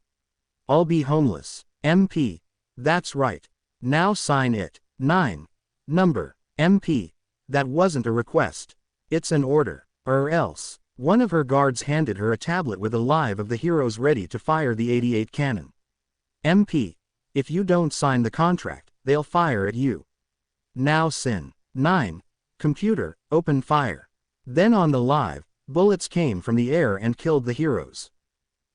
I'll be homeless. MP. That's right. Now sign it. 9. Number. MP. That wasn't a request. It's an order. Or else. One of her guards handed her a tablet with a live of the heroes ready to fire the 88 cannon. MP. If you don't sign the contract, they'll fire at you. Now sin. 9. Computer, open fire. Then on the live, bullets came from the air and killed the heroes.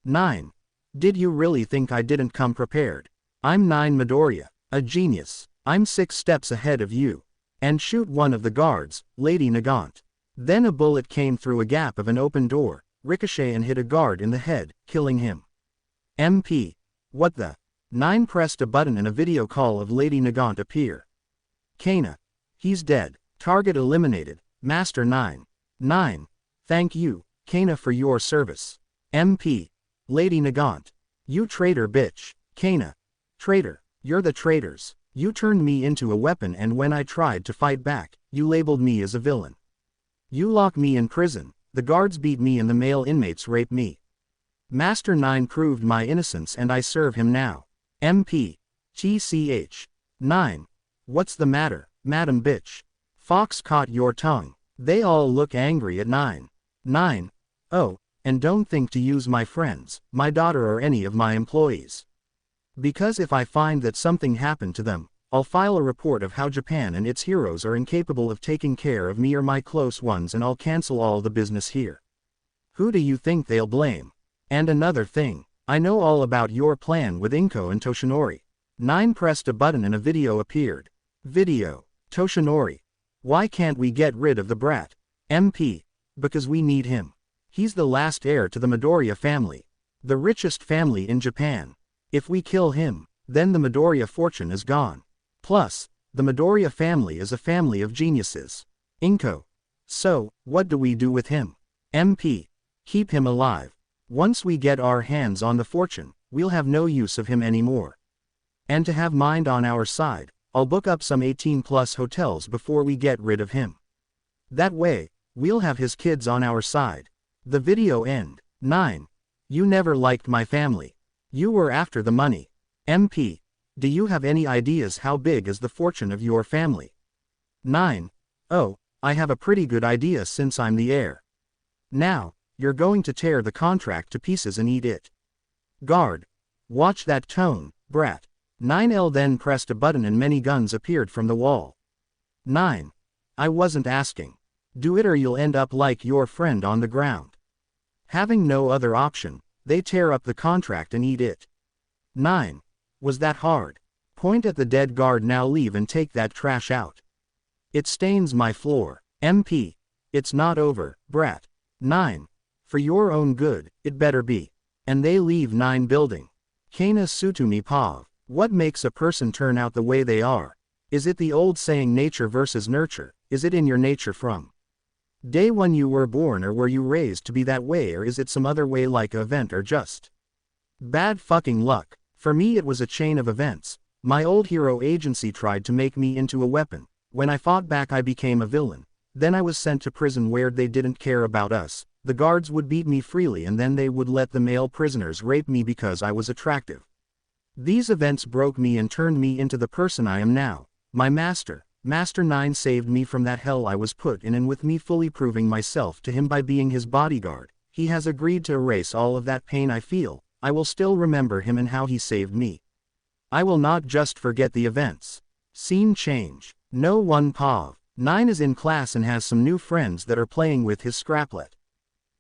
9. Did you really think I didn't come prepared? I'm 9 Midoriya, a genius. I'm 6 steps ahead of you. And shoot one of the guards, Lady Nagant. Then a bullet came through a gap of an open door, ricochet and hit a guard in the head, killing him. MP. What the? 9 pressed a button and a video call of Lady Nagant appear. Kana. He's dead. Target eliminated. Master 9. 9. Thank you, Kana, for your service. MP. Lady Nagant. You traitor bitch. Kana. Traitor. You're the traitors. You turned me into a weapon, and when I tried to fight back, you labeled me as a villain. You lock me in prison, the guards beat me and the male inmates rape me. Master 9 proved my innocence and I serve him now. MP. TCH. 9. What's the matter, Madam Bitch? Fox caught your tongue. They all look angry at 9. 9. Oh, and don't think to use my friends, my daughter or any of my employees. Because if I find that something happened to them, I'll file a report of how Japan and its heroes are incapable of taking care of me or my close ones, and I'll cancel all the business here. Who do you think they'll blame? And another thing, I know all about your plan with Inko and Toshinori. 9 pressed a button and a video appeared. Video. Toshinori. Why can't we get rid of the brat? MP. Because we need him. He's the last heir to the Midoriya family. The richest family in Japan. If we kill him, then the Midoriya fortune is gone. Plus, the Midoriya family is a family of geniuses. Inko. So, what do we do with him? MP. Keep him alive. Once we get our hands on the fortune, we'll have no use of him anymore. And to have mind on our side, I'll book up some 18+ hotels before we get rid of him. That way, we'll have his kids on our side. The video end. 9. You never liked my family. You were after the money. MP. Do you have any ideas how big is the fortune of your family? 9. Oh, I have a pretty good idea since I'm the heir. Now, you're going to tear the contract to pieces and eat it. Guard. Watch that tone, brat. 9L then pressed a button and many guns appeared from the wall. 9. I wasn't asking. Do it or you'll end up like your friend on the ground. Having no other option, they tear up the contract and eat it. 9. Was that hard? Point at the dead guard. Now leave and take that trash out. It stains my floor. MP. It's not over, brat. 9. For your own good, it better be. And they leave 9 building. Kana Sutumi Pav. What makes a person turn out the way they are? Is it the old saying nature versus nurture? Is it in your nature from day one you were born, or were you raised to be that way, or is it some other way like an event or just bad fucking luck? For me it was a chain of events. My old hero agency tried to make me into a weapon. When I fought back I became a villain. Then I was sent to prison where they didn't care about us. The guards would beat me freely and then they would let the male prisoners rape me because I was attractive. These events broke me and turned me into the person I am now. My master, Master 9, saved me from that hell I was put in, and with me fully proving myself to him by being his bodyguard, he has agreed to erase all of that pain I feel. I will still remember him and how he saved me. I will not just forget the events. Scene change. No one Pav. 9 is in class and has some new friends that are playing with his scraplet.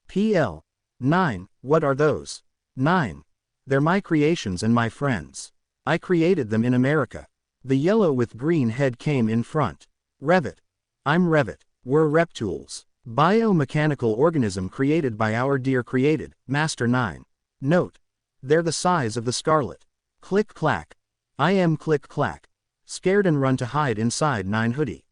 PL. 9. What are those? 9. They're my creations and my friends. I created them in America. The yellow with green head came in front. Revit. I'm Revit. We're Reptools. Biomechanical organism created by our dear created, Master 9. Note. They're the size of the scarlet. Click clack. I am click clack. Scared and run to hide inside 9 hoodie.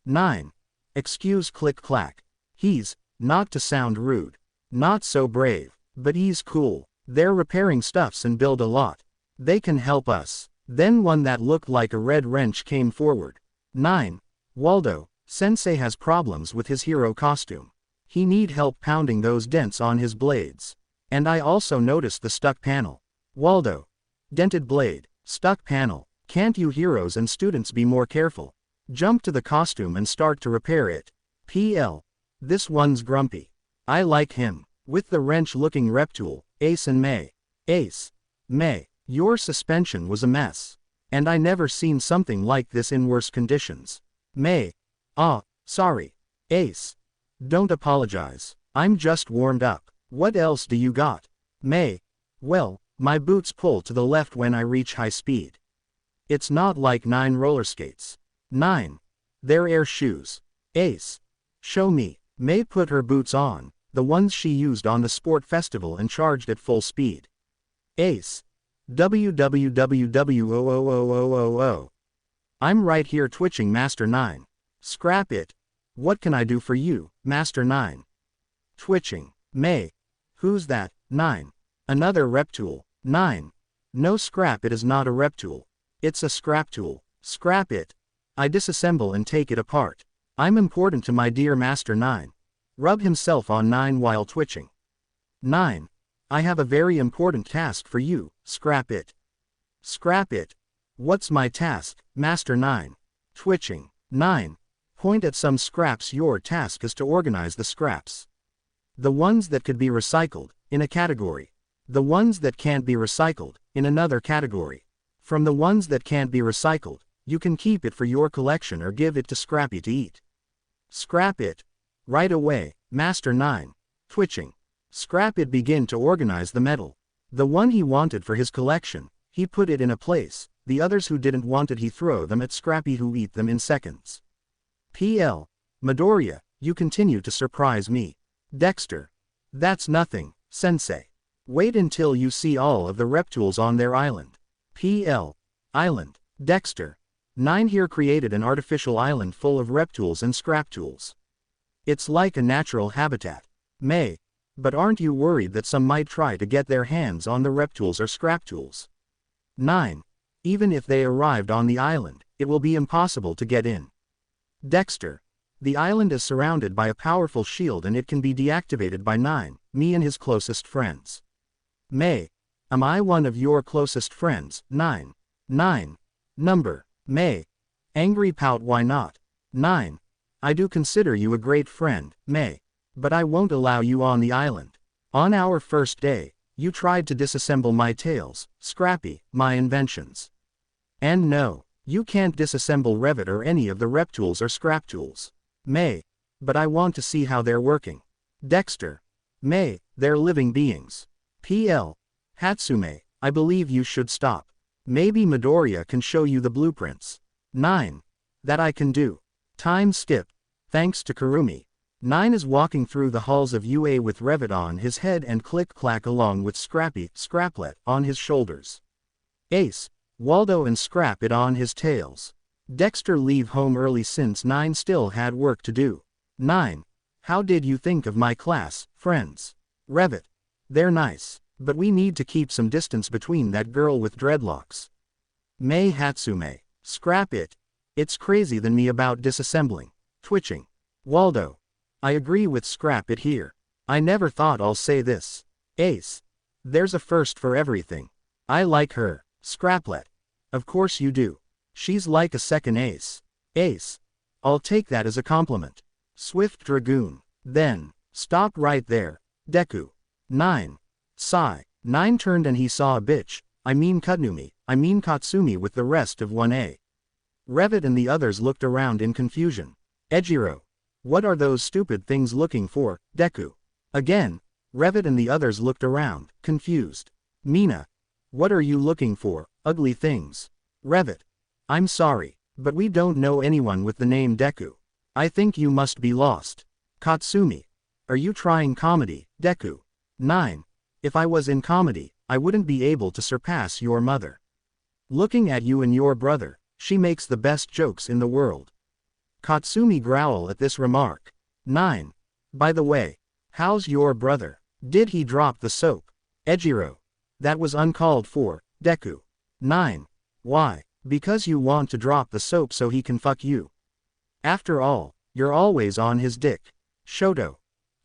9. Excuse click clack. He's, not to sound rude, not so brave, but he's cool. They're repairing stuffs and build a lot. They can help us. Then one that looked like a red wrench came forward. 9. Waldo, sensei has problems with his hero costume. He need help pounding those dents on his blades. And I also noticed the stuck panel. Waldo. Dented blade, stuck panel. Can't you heroes and students be more careful? Jump to the costume and start to repair it. PL. This one's grumpy. I like him. With the wrench-looking reptile, Ace and May. Ace. May. Your suspension was a mess. And I never seen something like this in worse conditions. May. Sorry. Ace. Don't apologize. I'm just warmed up. What else do you got? May. Well, my boots pull to the left when I reach high speed. It's not like 9 roller skates. 9. They're air shoes. Ace. Show me. May put her boots on, the ones she used on the sport festival and charged at full speed. Ace. www. I'm right here twitching Master 9. Scrap it. What can I do for you, Master 9? Twitching. May. Who's that? 9. Another reptile. 9. No, scrap it is not a reptile. It's a scrap tool. Scrap it. I disassemble and take it apart. I'm important to my dear Master 9. Rub himself on 9 while twitching. 9. I have a very important task for you, scrap it. Scrap it. What's my task, Master 9? Twitching. 9. Point at some scraps. Your task is to organize the scraps. The ones that could be recycled, in a category. The ones that can't be recycled, in another category. From the ones that can't be recycled, you can keep it for your collection or give it to Scrappy to eat. Scrap it. Right away, Master 9. Twitching. Scrap it. Begin to organize the metal. The one he wanted for his collection, he put it in a place. The others who didn't want it, he throw them at Scrappy, who eat them in seconds. PL. Midoriya, you continue to surprise me. Dexter. That's nothing, sensei. Wait until you see all of the reptiles on their island. PL. Island. Dexter. 9 here created an artificial island full of reptiles and scrap tools. It's like a natural habitat. May. But aren't you worried that some might try to get their hands on the reptiles or scrap tools? 9. Even if they arrived on the island, it will be impossible to get in. Dexter. The island is surrounded by a powerful shield and it can be deactivated by 9, me and his closest friends. May. Am I one of your closest friends? 9. 9. Number. May. Angry pout. Why not? 9. I do consider you a great friend, May. But I won't allow you on the island. On our first day, you tried to disassemble my tails, Scrappy, my inventions. And no, you can't disassemble Revit or any of the reptiles or scrap tools. May. But I want to see how they're working. Dexter. May, they're living beings. PL. Hatsume, I believe you should stop. Maybe Midoriya can show you the blueprints. 9. That I can do. Time skip. Thanks to Kurumi. 9 is walking through the halls of UA with Revit on his head and Click-Clack along with Scrappy, Scraplet, on his shoulders. Ace, Waldo and Scrap It on his tails. Dexter leave home early since 9 still had work to do. 9. How did you think of my class, friends? Revit. They're nice, but we need to keep some distance between that girl with dreadlocks. May. Hatsume. Scrap It. It's crazy than me about disassembling. Twitching. Waldo. I agree with Scrap It here. I never thought I'll say this. Ace. There's a first for everything. I like her. Scraplet. Of course you do. She's like a second Ace. Ace. I'll take that as a compliment. Swift Dragoon. Then. Stop right there. Deku. 9. Sigh. 9 turned and he saw a bitch, Katsumi with the rest of 1A. Revit and the others looked around in confusion. Ejiro. What are those stupid things looking for, Deku? Again. Revit and the others looked around, confused. Mina. What are you looking for, ugly things? Revit. I'm sorry, but we don't know anyone with the name Deku. I think you must be lost. Katsumi. Are you trying comedy, Deku? 9. If I was in comedy, I wouldn't be able to surpass your mother. Looking at you and your brother, she makes the best jokes in the world. Katsumi growl at this remark. 9. By the way, how's your brother? Did he drop the soap? Ejiro. That was uncalled for, Deku. 9. Why? Because you want to drop the soap so he can fuck you. After all, you're always on his dick. Shoto.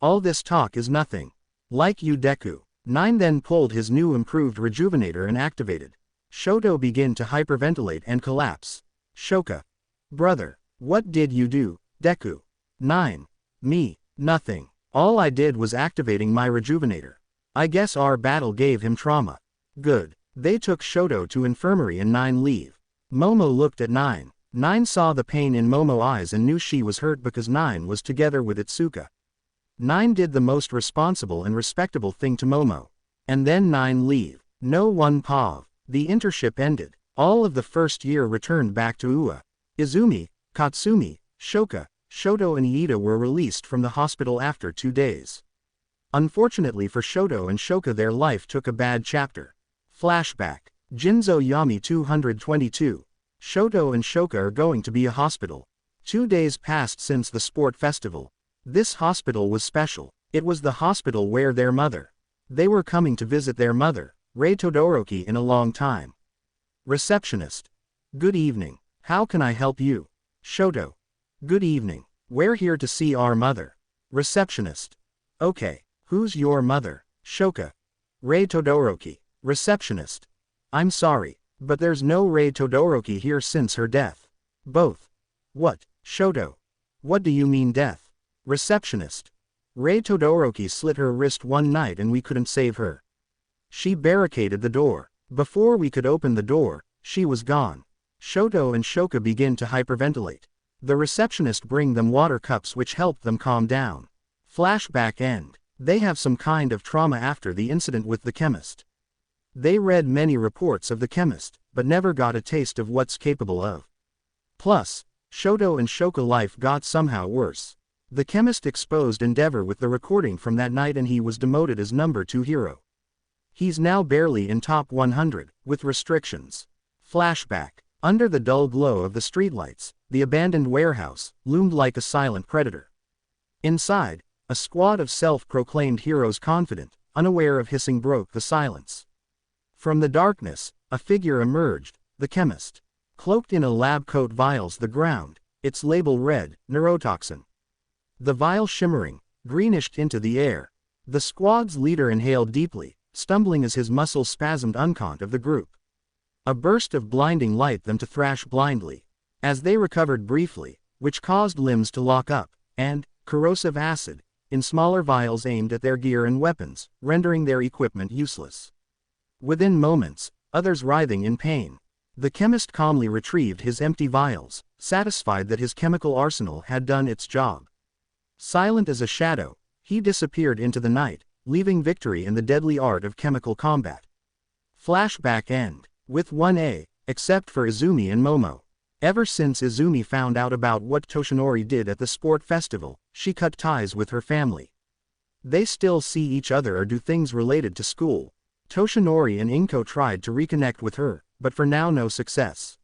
All this talk is nothing. Like you, Deku. 9 then pulled his new improved rejuvenator and activated. Shoto began to hyperventilate and collapse. Shoka. Brother. What did you do, Deku? 9. Me. Nothing. All I did was activating my rejuvenator. I guess our battle gave him trauma. Good. They took Shoto to infirmary and 9 leave. Momo looked at 9. 9 saw the pain in Momo's eyes and knew she was hurt because 9 was together with Itsuka. 9 did the most responsible and respectable thing to Momo. And then 9 leave. No one pav. The internship ended. All of the first year returned back to Ua. Izumi, Katsumi, Shoka, Shoto and Iida were released from the hospital after 2 days. Unfortunately for Shoto and Shoka, their life took a bad chapter. Flashback. Jinzo Yami 222. Shoto and Shoka are going to be a hospital. 2 days passed since the sport festival. This hospital was special. It was the hospital where their mother. They were coming to visit their mother, Rei Todoroki, in a long time. Receptionist. Good evening. How can I help you? Shoto. Good evening. We're here to see our mother. Receptionist. Okay. Who's your mother? Shoka. Rei Todoroki. Receptionist. I'm sorry, but there's no Rei Todoroki here since her death. Both. What? Shoto. What do you mean death? Receptionist. Rei Todoroki slit her wrist one night and we couldn't save her. She barricaded the door. Before we could open the door, she was gone. Shoto and Shoka begin to hyperventilate. The receptionist bring them water cups which helped them calm down. Flashback end. They have some kind of trauma after the incident with the chemist. They read many reports of the chemist, but never got a taste of what's capable of. Plus, Shoto and Shoka life got somehow worse. The chemist exposed Endeavor with the recording from that night and he was demoted as number 2 hero. He's now barely in top 100, with restrictions. Flashback. Under the dull glow of the streetlights, the abandoned warehouse loomed like a silent predator. Inside, a squad of self-proclaimed heroes, confident, unaware of hissing, broke the silence. From the darkness, a figure emerged, the chemist. Cloaked in a lab coat, vials the ground, its label read, neurotoxin. The vial shimmering, greenish into the air. The squad's leader inhaled deeply, stumbling as his muscles spasmed uncount of the group. A burst of blinding light them to thrash blindly. As they recovered briefly, which caused limbs to lock up, and corrosive acid, in smaller vials aimed at their gear and weapons, rendering their equipment useless. Within moments, others writhing in pain. The chemist calmly retrieved his empty vials, satisfied that his chemical arsenal had done its job. Silent as a shadow, he disappeared into the night, leaving victory in the deadly art of chemical combat. Flashback end. With 1A, except for Izumi and Momo. Ever since Izumi found out about what Toshinori did at the sport festival, she cut ties with her family. They still see each other or do things related to school. Toshinori and Inko tried to reconnect with her, but for now no success.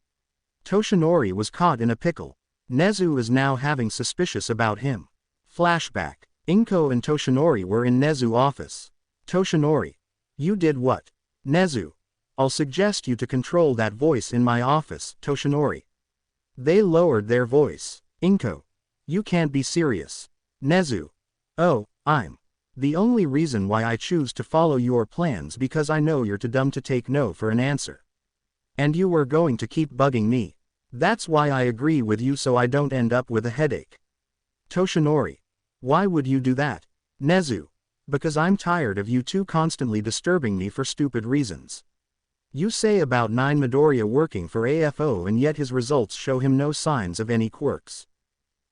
Toshinori was caught in a pickle. Nezu is now having suspicious about him. Flashback. Inko and Toshinori were in Nezu's office. Toshinori. You did what? Nezu. I'll suggest you to control that voice in my office, Toshinori. They lowered their voice. Inko. You can't be serious. Nezu. Oh, I'm. The only reason why I choose to follow your plans because I know you're too dumb to take no for an answer. And you were going to keep bugging me. That's why I agree with you so I don't end up with a headache. Toshinori. Why would you do that? Nezu. Because I'm tired of you two constantly disturbing me for stupid reasons. You say about 9 Midoriya working for AFO and yet his results show him no signs of any quirks.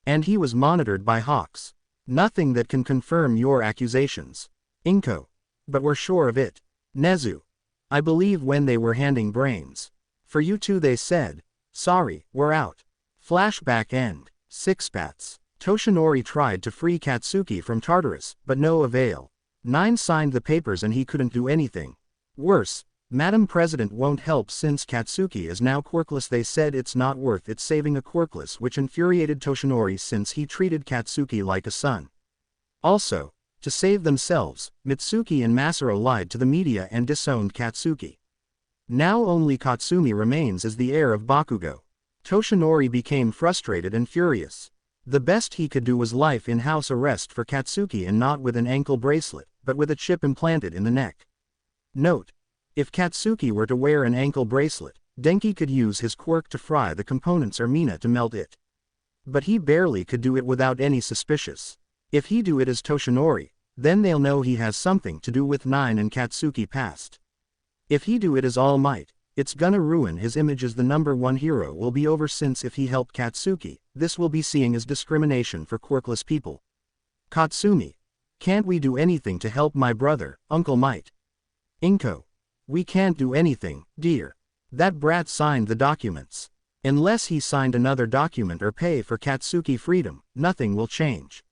And he was monitored by Hawks. Nothing that can confirm your accusations. Inko. But we're sure of it. Nezu. I believe when they were handing brains. For you two they said, sorry, we're out. Flashback end. Sixpats. Toshinori tried to free Katsuki from Tartarus, but no avail. 9 signed the papers and he couldn't do anything. Worse, Madam President won't help since Katsuki is now quirkless. They said it's not worth it saving a quirkless, which infuriated Toshinori since he treated Katsuki like a son. Also, to save themselves, Mitsuki and Masaru lied to the media and disowned Katsuki. Now only Katsumi remains as the heir of Bakugo. Toshinori became frustrated and furious. The best he could do was life in house arrest for Katsuki, and not with an ankle bracelet, but with a chip implanted in the neck. Note: if Katsuki were to wear an ankle bracelet, Denki could use his quirk to fry the components or Mina to melt it. But he barely could do it without any suspicious. If he do it as Toshinori, then they'll know he has something to do with 9 and Katsuki past. If he do it as All Might, it's gonna ruin his image as the #1 hero will be over, since if he helped Katsuki, this will be seen as discrimination for quirkless people. Katsumi: can't we do anything to help my brother, Uncle Might? Inko: we can't do anything, dear. That brat signed the documents. Unless he signed another document or pay for Katsuki freedom, nothing will change.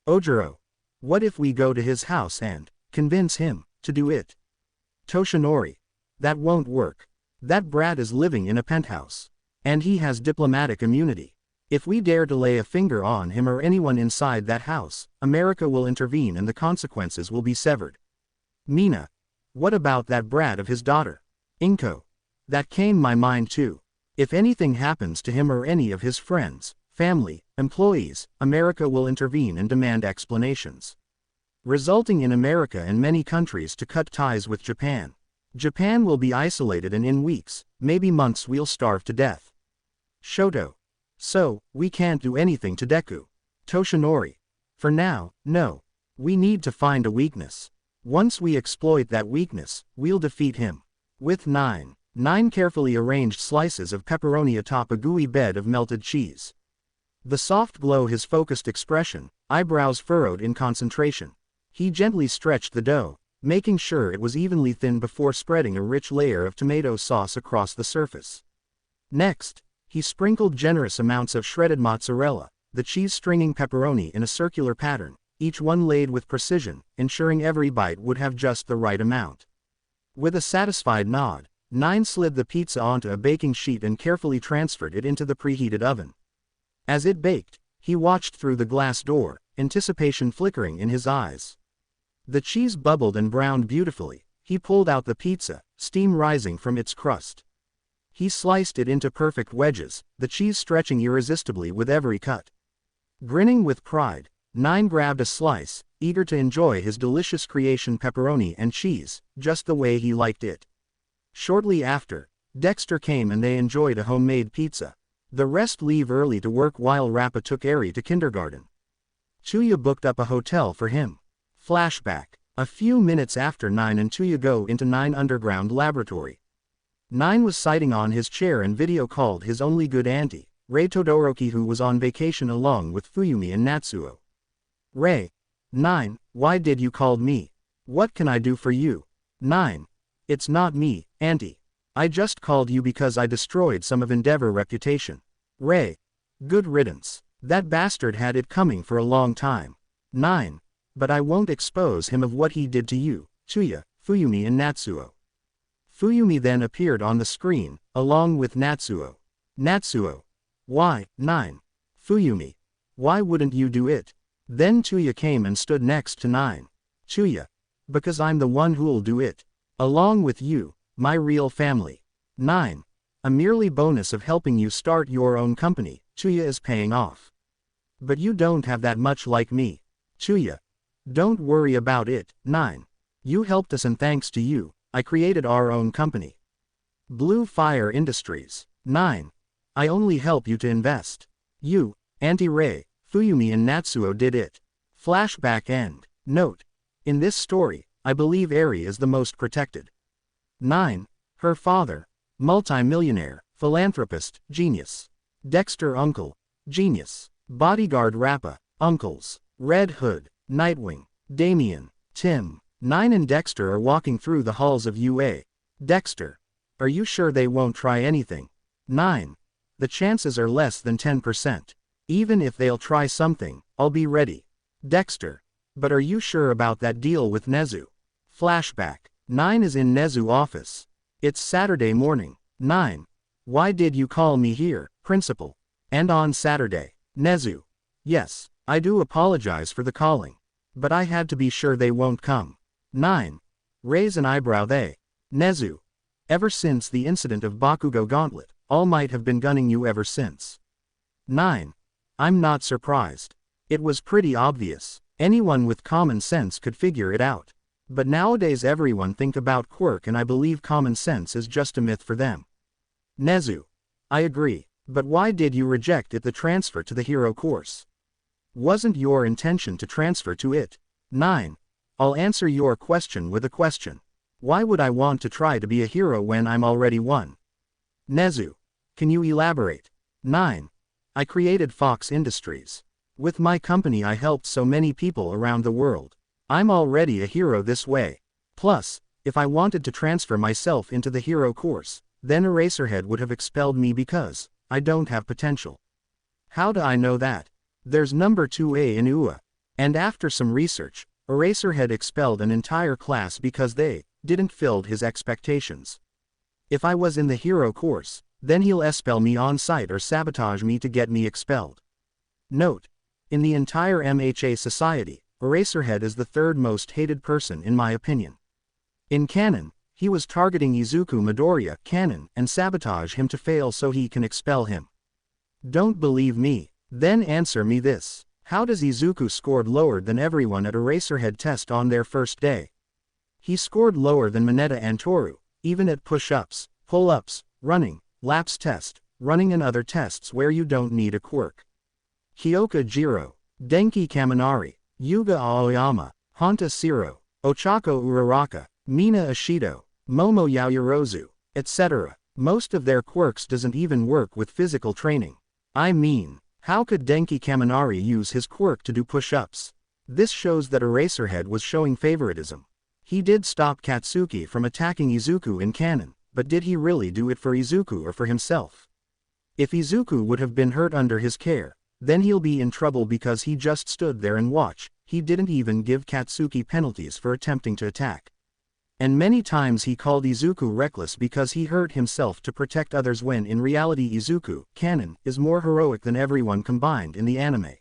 Ojiro: what if we go to his house and convince him to do it? Toshinori: that won't work. That brat is living in a penthouse. And he has diplomatic immunity. If we dare to lay a finger on him or anyone inside that house, America will intervene and the consequences will be severed. Mina: what about that brat of his daughter? Inko: that came my mind too. If anything happens to him or any of his friends, family, employees, America will intervene and demand explanations, resulting in America and many countries to cut ties with Japan. Japan will be isolated, and in weeks, maybe months, we'll starve to death. Shoto: so, we can't do anything to Deku. Toshinori: for now, no. We need to find a weakness. Once we exploit that weakness, we'll defeat him. With 9 carefully arranged slices of pepperoni atop a gooey bed of melted cheese. The soft glow, his focused expression, eyebrows furrowed in concentration. He gently stretched the dough, making sure it was evenly thin before spreading a rich layer of tomato sauce across the surface. Next, he sprinkled generous amounts of shredded mozzarella, the cheese stringing pepperoni in a circular pattern, each one laid with precision, ensuring every bite would have just the right amount. With a satisfied nod, 9 slid the pizza onto a baking sheet and carefully transferred it into the preheated oven. As it baked, he watched through the glass door, anticipation flickering in his eyes. The cheese bubbled and browned beautifully. He pulled out the pizza, steam rising from its crust. He sliced it into perfect wedges, the cheese stretching irresistibly with every cut. Grinning with pride, 9 grabbed a slice, eager to enjoy his delicious creation, pepperoni and cheese, just the way he liked it. Shortly after, Dexter came and they enjoyed a homemade pizza. The rest leave early to work while Rappa took Eri to kindergarten. Chuya booked up a hotel for him. Flashback: a few minutes after 9 and Chuya go into 9 underground laboratory. 9 was sitting on his chair and video called his only good auntie, Rei Todoroki, who was on vacation along with Fuyumi and Natsuo. Rei: 9, why did you call me? What can I do for you? 9: it's not me, auntie. I just called you because I destroyed some of Endeavor reputation. Rei: good riddance. That bastard had it coming for a long time. 9: but I won't expose him of what he did to you, Chuya, Fuyumi and Natsuo. Fuyumi then appeared on the screen, along with Natsuo. Natsuo: why, 9? Fuyumi: why wouldn't you do it? Then Chuya came and stood next to 9. Chuya: because I'm the one who'll do it. Along with you, my real family. 9: a merely bonus of helping you start your own company, Chuya, is paying off. But you don't have that much like me. Chuya: don't worry about it, 9. You helped us, and thanks to you, I created our own company. Blue Fire Industries. 9: I only help you to invest. You, Auntie Rei, Fuyumi and Natsuo did it. Flashback end. Note: in this story, I believe Eri is the most protected. 9. Her father, multi-millionaire, philanthropist, genius. Dexter uncle, genius. Bodyguard Rappa, uncles. Red Hood, Nightwing, Damien, Tim. 9 and Dexter are walking through the halls of UA. Dexter: are you sure they won't try anything? 9: the chances are less than 10%. Even if they'll try something, I'll be ready. Dexter: but are you sure about that deal with Nezu? Flashback: 9 is in Nezu's office. It's Saturday morning. 9: why did you call me here, principal? And on Saturday? Nezu: yes, I do apologize for the calling. But I had to be sure they won't come. 9: raise an eyebrow. They. Nezu: Ever since the incident of Bakugo Gauntlet, All Might have been gunning you ever since. 9. I'm not surprised. It was pretty obvious. Anyone with common sense could figure it out. But nowadays everyone think about quirk, and I believe common sense is just a myth for them. Nezu. I agree. But why did you reject the transfer to the hero course? Wasn't your intention to transfer to it? 9. I'll answer your question with a question. Why would I want to try to be a hero when I'm already one? Nezu. Can you elaborate? 9. I created Fox Industries. With my company I helped so many people around the world. I'm already a hero this way. Plus, if I wanted to transfer myself into the hero course, then Eraserhead would have expelled me because I don't have potential. How do I know that? There's number 2A in UA. And after some research, Eraserhead expelled an entire class because they didn't fill his expectations. If I was in the hero course, then he'll expel me on site or sabotage me to get me expelled. Note: in the entire MHA society, Eraserhead is the third most hated person in my opinion. In canon, he was targeting Izuku Midoriya canon and sabotage him to fail so he can expel him. Don't believe me? Then answer me this. How does Izuku scored lower than everyone at Eraserhead test on their first day? He scored lower than Mineta and Toru, even at push-ups, pull-ups, running, laps test, running and other tests where you don't need a quirk. Kyoka Jiro, Denki Kaminari, Yuga Aoyama, Honta Siro, Ochako Uraraka, Mina Ashido, Momo Yaoyorozu, etc. Most of their quirks doesn't even work with physical training. I mean, how could Denki Kaminari use his quirk to do push-ups? This shows that Eraserhead was showing favoritism. He did stop Katsuki from attacking Izuku in canon, but did he really do it for Izuku or for himself? If Izuku would have been hurt under his care, then he'll be in trouble because he just stood there and watched. He didn't even give Katsuki penalties for attempting to attack. And many times he called Izuku reckless because he hurt himself to protect others when in reality Izuku, canon, is more heroic than everyone combined in the anime.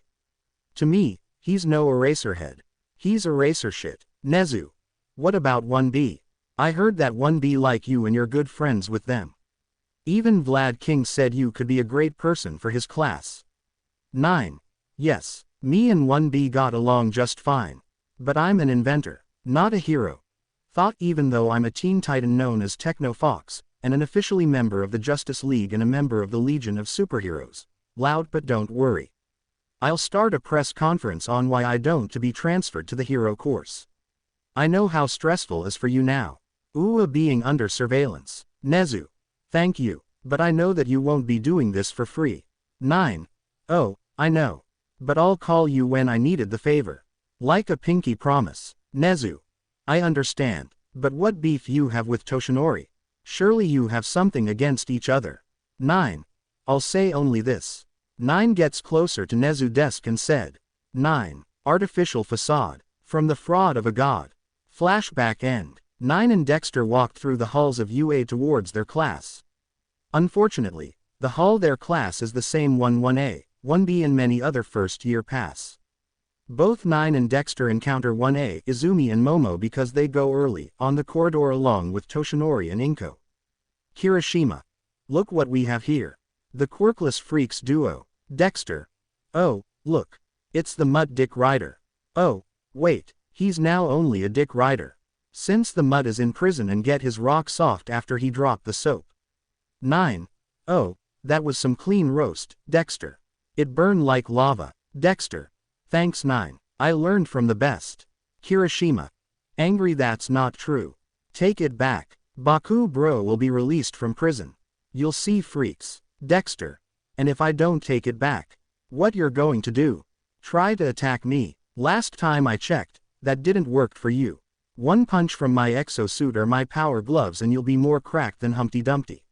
To me, he's no Eraserhead. He's eraser shit. Nezu. What about 1B? I heard that 1B like you and you're good friends with them. Even Vlad King said you could be a great person for his class. 9. Yes, me and 1B got along just fine. But I'm an inventor, not a hero. Thought even though I'm a teen titan known as Techno Fox, and an officially member of the Justice League and a member of the Legion of Superheroes. Loud but don't worry. I'll start a press conference on why I don't to be transferred to the hero course. I know how stressful it is for you now. UA being under surveillance. Nezu. Thank you, but I know that you won't be doing this for free. 9. Oh, I know. But I'll call you when I needed the favor. Like a pinky promise. Nezu. I understand, but what beef you have with Toshinori? Surely you have something against each other. 9. I'll say only this. 9 gets closer to Nezu's desk and said. 9. Artificial facade. From the fraud of a god. Flashback end. 9 and Dexter walked through the halls of UA towards their class. Unfortunately, the hall their class is the same one 1A, 1B and many other first-year pass. Both 9 and Dexter encounter 1A, Izumi and Momo because they go early, on the corridor along with Toshinori and Inko. Kirishima. Look what we have here. The quirkless freaks duo. Dexter. Oh, look. It's the Mutt Dick Rider. Oh, wait, he's now only a Dick Rider. Since the Mutt is in prison and get his rock soft after he dropped the soap. 9. Oh, that was some clean roast, Dexter. It burned like lava. Dexter. Thanks 9. I learned from the best. Kirishima. Angry that's not true. Take it back. Baku bro will be released from prison. You'll see freaks. Dexter. And if I don't take it back, what you're going to do? Try to attack me. Last time I checked, that didn't work for you. One punch from my exosuit or my power gloves and you'll be more cracked than Humpty Dumpty.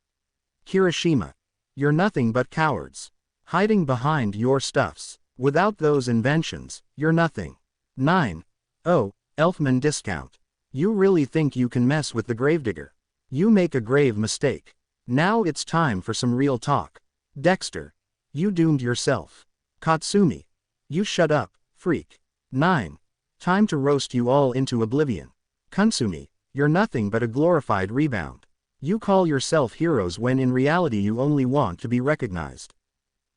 Kirishima. You're nothing but cowards. Hiding behind your stuffs. Without those inventions, you're nothing. 9. Oh, Elfman discount. You really think you can mess with the gravedigger? You make a grave mistake. Now it's time for some real talk. Dexter. You doomed yourself. Katsumi. You shut up, freak. 9. Time to roast you all into oblivion. Katsumi. You're nothing but a glorified rebound. You call yourself heroes when in reality you only want to be recognized.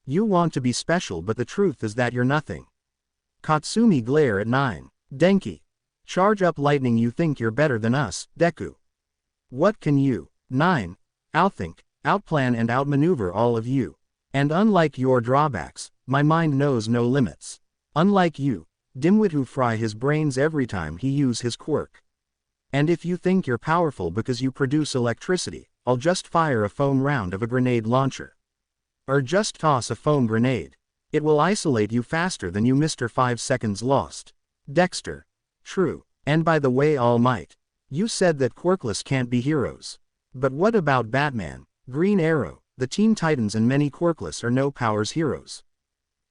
You want to be special, but the truth is that you're nothing. Katsumi glare at 9. Denki. Charge up lightning. You think you're better than us, Deku. What can you, 9, outthink, outplan and outmaneuver all of you? And unlike your drawbacks, my mind knows no limits. Unlike you, Dimwit who fry his brains every time he use his quirk. And if you think you're powerful because you produce electricity, I'll just fire a foam round of a grenade launcher. Or just toss a foam grenade. It will isolate you faster than you Mr. 5 seconds lost. Dexter. True. And by the way, All Might, you said that quirkless can't be heroes. But what about Batman, Green Arrow, the Teen Titans and many quirkless or no powers heroes?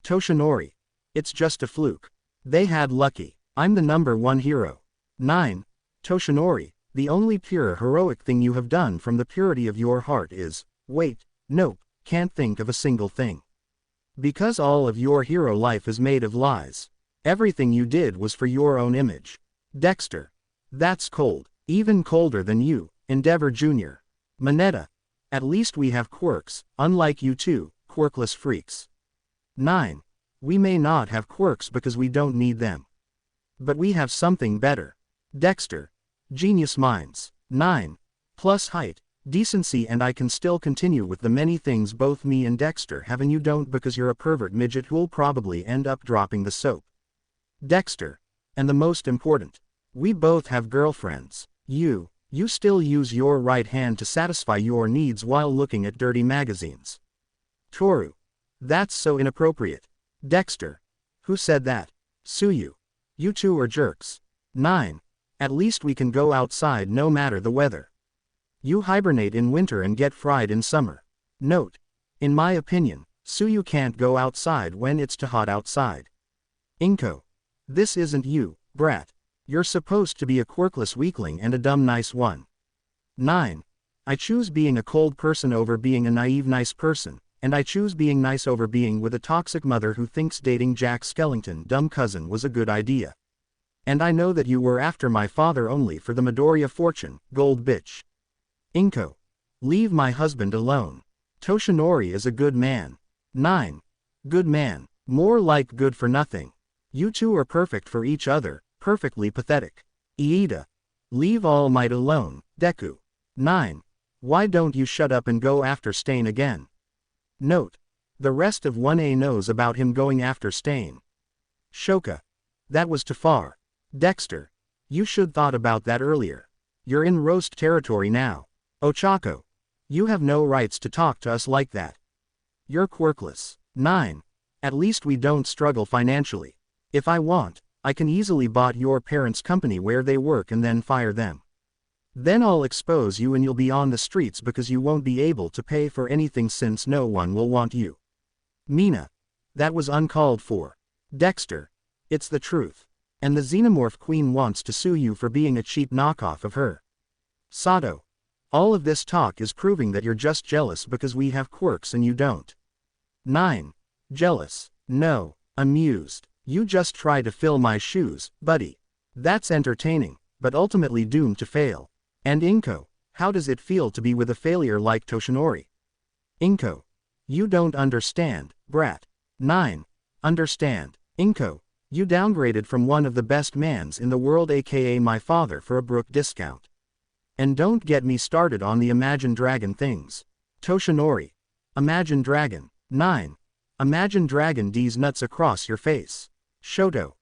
Toshinori. It's just a fluke. They had lucky. I'm the #1 hero. 9. Toshinori, the only pure heroic thing you have done from the purity of your heart is, wait, nope, can't think of a single thing. Because all of your hero life is made of lies. Everything you did was for your own image. Dexter. That's cold, even colder than you, Endeavor Jr. Mineta. At least we have quirks, unlike you two, quirkless freaks. 9. We may not have quirks because we don't need them. But we have something better. Dexter. Genius minds. 9. Plus height, decency, and I can still continue with the many things both me and Dexter have and you don't because you're a pervert midget who'll probably end up dropping the soap. Dexter. And the most important. We both have girlfriends. You still use your right hand to satisfy your needs while looking at dirty magazines. Toru. That's so inappropriate. Dexter. Who said that? Suyu. You two are jerks. 9. At least we can go outside no matter the weather. You hibernate in winter and get fried in summer. Note. In my opinion, Suyu can't go outside when it's too hot outside. Inko. This isn't you, brat. You're supposed to be a quirkless weakling and a dumb nice one. 9. I choose being a cold person over being a naive nice person, and I choose being nice over being with a toxic mother who thinks dating Jack Skellington dumb cousin was a good idea. And I know that you were after my father only for the Midoriya fortune, gold bitch. Inko. Leave my husband alone. Toshinori is a good man. 9. Good man. More like good for nothing. You two are perfect for each other, perfectly pathetic. Iida. Leave All Might alone, Deku. 9. Why don't you shut up and go after Stain again? Note. The rest of 1A knows about him going after Stain. Shoka. That was too far. Dexter. You should thought about that earlier. You're in roast territory now. Ochako. You have no rights to talk to us like that. You're quirkless. 9. At least we don't struggle financially. If I want, I can easily bought your parents' company where they work and then fire them. Then I'll expose you and you'll be on the streets because you won't be able to pay for anything since no one will want you. Mina. That was uncalled for. Dexter. It's the truth. And the Xenomorph Queen wants to sue you for being a cheap knockoff of her. Sato. All of this talk is proving that you're just jealous because we have quirks and you don't. 9. Jealous. No. Amused. You just try to fill my shoes, buddy. That's entertaining, but ultimately doomed to fail. And Inko, how does it feel to be with a failure like Toshinori? Inko. You don't understand, brat. 9. Understand. Inko. You downgraded from one of the best mans in the world aka my father for a Brook discount. And don't get me started on the Imagine Dragon things. Toshinori. Imagine Dragon. 9. Imagine Dragon D's nuts across your face. Shoto.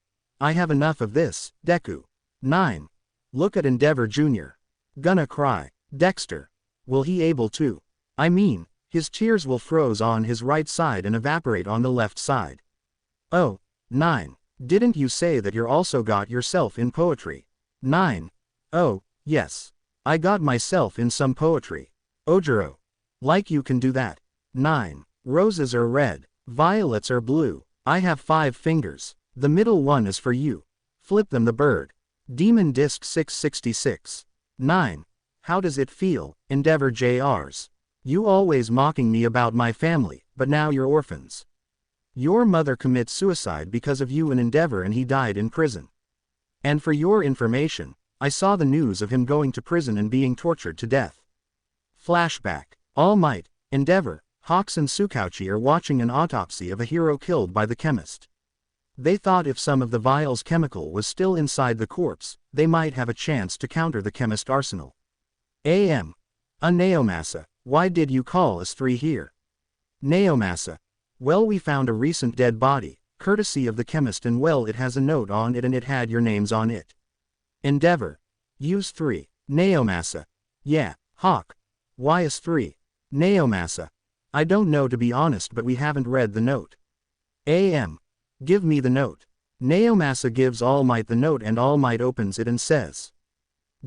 I have enough of this, Deku. 9. Look at Endeavor Jr. Gonna cry. Dexter. Will he able to? I mean, his tears will froze on his right side and evaporate on the left side. Oh. 9. Didn't you say that you're also got yourself in poetry? 9. Oh, yes. I got myself in some poetry. Ojiro. Like you can do that. 9. Roses are red, violets are blue. I have 5 fingers. The middle one is for you. Flip them the bird. Demon Disc 666. 9. How does it feel, Endeavor JRs? You always mocking me about my family, but now you're orphans. Your mother commits suicide because of you and Endeavor and he died in prison. And for your information, I saw the news of him going to prison and being tortured to death. Flashback. All Might, Endeavor, Hawks and Tsukauchi are watching an autopsy of a hero killed by the chemist. They thought if some of the vial's chemical was still inside the corpse, they might have a chance to counter the chemist arsenal. Neomasa, why did you call us three here? Neomasa. Well, we found a recent dead body, courtesy of the chemist, and well, it has a note on it and it had your names on it. Endeavor. Use 3. Neomasa. Yeah, Hawk. Why is 3? Neomasa. I don't know, to be honest, but we haven't read the note. Give me the note. Neomasa gives All Might the note and All Might opens it and says,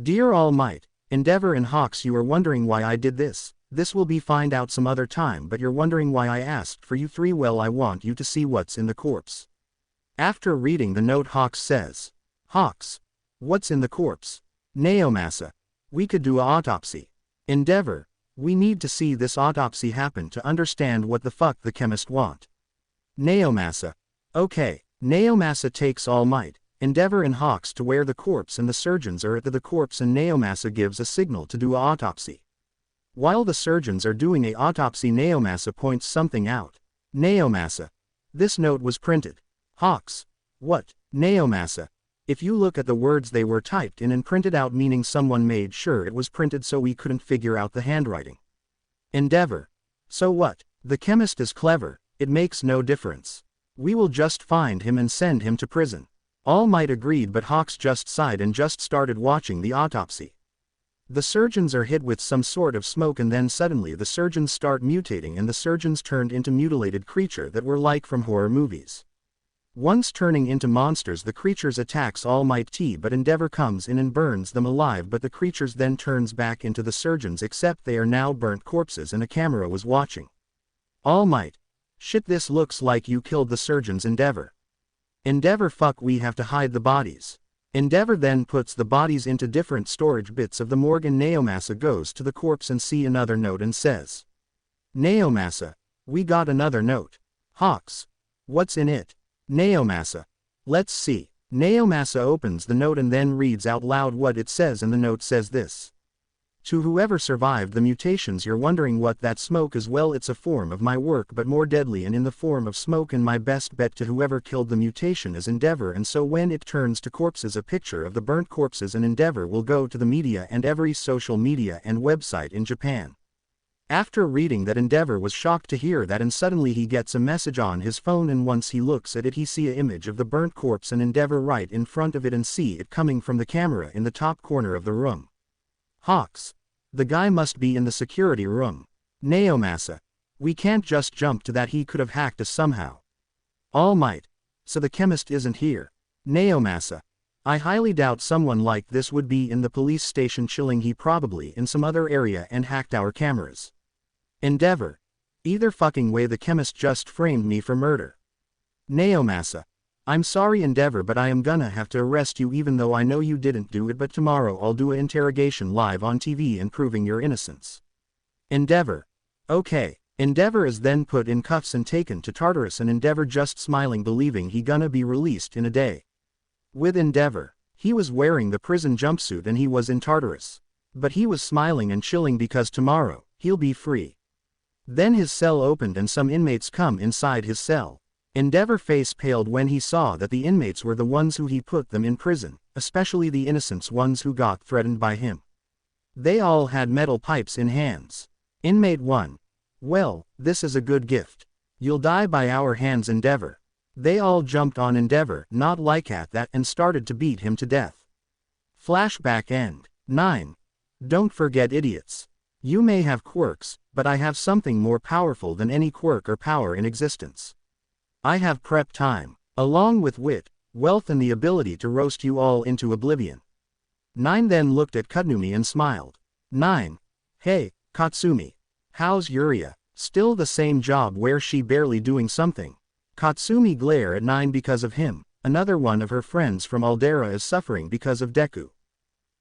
Dear All Might, Endeavor and Hawks, you are wondering why I did this. This will be find out some other time, but you're wondering why I asked for you three. Well, I want you to see what's in the corpse. After reading the note, Hawks says, Hawks. What's in the corpse? Neomasa. We could do a autopsy. Endeavor. We need to see this autopsy happen to understand what the fuck the chemist want. Neomasa. Okay. Neomasa takes All Might, Endeavor and Hawks to where the corpse and the surgeons are at the corpse, and Neomasa gives a signal to do a autopsy. While the surgeons are doing a autopsy, Neomasa points something out. Neomasa. This note was printed. Hawks. What? Neomasa. If you look at the words, they were typed in and printed out, meaning someone made sure it was printed so we couldn't figure out the handwriting. Endeavor. So what? The chemist is clever, it makes no difference. We will just find him and send him to prison. All Might agreed, but Hawks just sighed and just started watching the autopsy. The surgeons are hit with some sort of smoke, and then suddenly the surgeons start mutating and the surgeons turned into mutilated creature that were like from horror movies. Once turning into monsters, the creatures attacks All Might, but Endeavor comes in and burns them alive, but the creatures then turns back into the surgeons, except they are now burnt corpses and a camera was watching. All Might. Shit, this looks like you killed the surgeons. Endeavor. Endeavor. Fuck, we have to hide the bodies. Endeavor then puts the bodies into different storage bits of the morgue, and Neomasa goes to the corpse and see another note and says, Neomasa. We got another note. Hawks. What's in it? Neomasa. Let's see. Neomasa opens the note and then reads out loud what it says, and the note says this. To whoever survived the mutations, you're wondering what that smoke is. Well, it's a form of my work, but more deadly and in the form of smoke, and my best bet to whoever killed the mutation is Endeavor. And so when it turns to corpses, a picture of the burnt corpses, and Endeavor will go to the media and every social media and website in Japan. After reading that, Endeavor was shocked to hear that, and suddenly he gets a message on his phone, and once he looks at it, he see an image of the burnt corpse and Endeavor right in front of it, and see it coming from the camera in the top corner of the room. Hawks. The guy must be in the security room. Neomasa. We can't just jump to that, he could have hacked us somehow. All Might. So the chemist isn't here. Neomasa. I highly doubt someone like this would be in the police station chilling. He probably in some other area and hacked our cameras. Endeavor. Either fucking way, the chemist just framed me for murder. Neomasa. I'm sorry Endeavor, but I am gonna have to arrest you even though I know you didn't do it, but tomorrow I'll do an interrogation live on TV and proving your innocence. Endeavor. Okay. Endeavor is then put in cuffs and taken to Tartarus, and Endeavor just smiling, believing he gonna be released in a day. With Endeavor. He was wearing the prison jumpsuit and he was in Tartarus. But he was smiling and chilling because tomorrow, he'll be free. Then his cell opened and some inmates come inside his cell. Endeavor face paled when he saw that the inmates were the ones who he put them in prison, especially the innocent ones who got threatened by him. They all had metal pipes in hands. Inmate 1. Well, this is a good gift. You'll die by our hands, Endeavor. They all jumped on Endeavor, not like at that, and started to beat him to death. Flashback end. 9. Don't forget, idiots. You may have quirks, but I have something more powerful than any quirk or power in existence. I have prep time, along with wit, wealth, and the ability to roast you all into oblivion. 9 then looked at Kutsumi and smiled. 9. Hey, Katsumi. How's Yuria? Still the same job? Where she barely doing something? Katsumi glare at 9 because of him. Another one of her friends from Aldera is suffering because of Deku.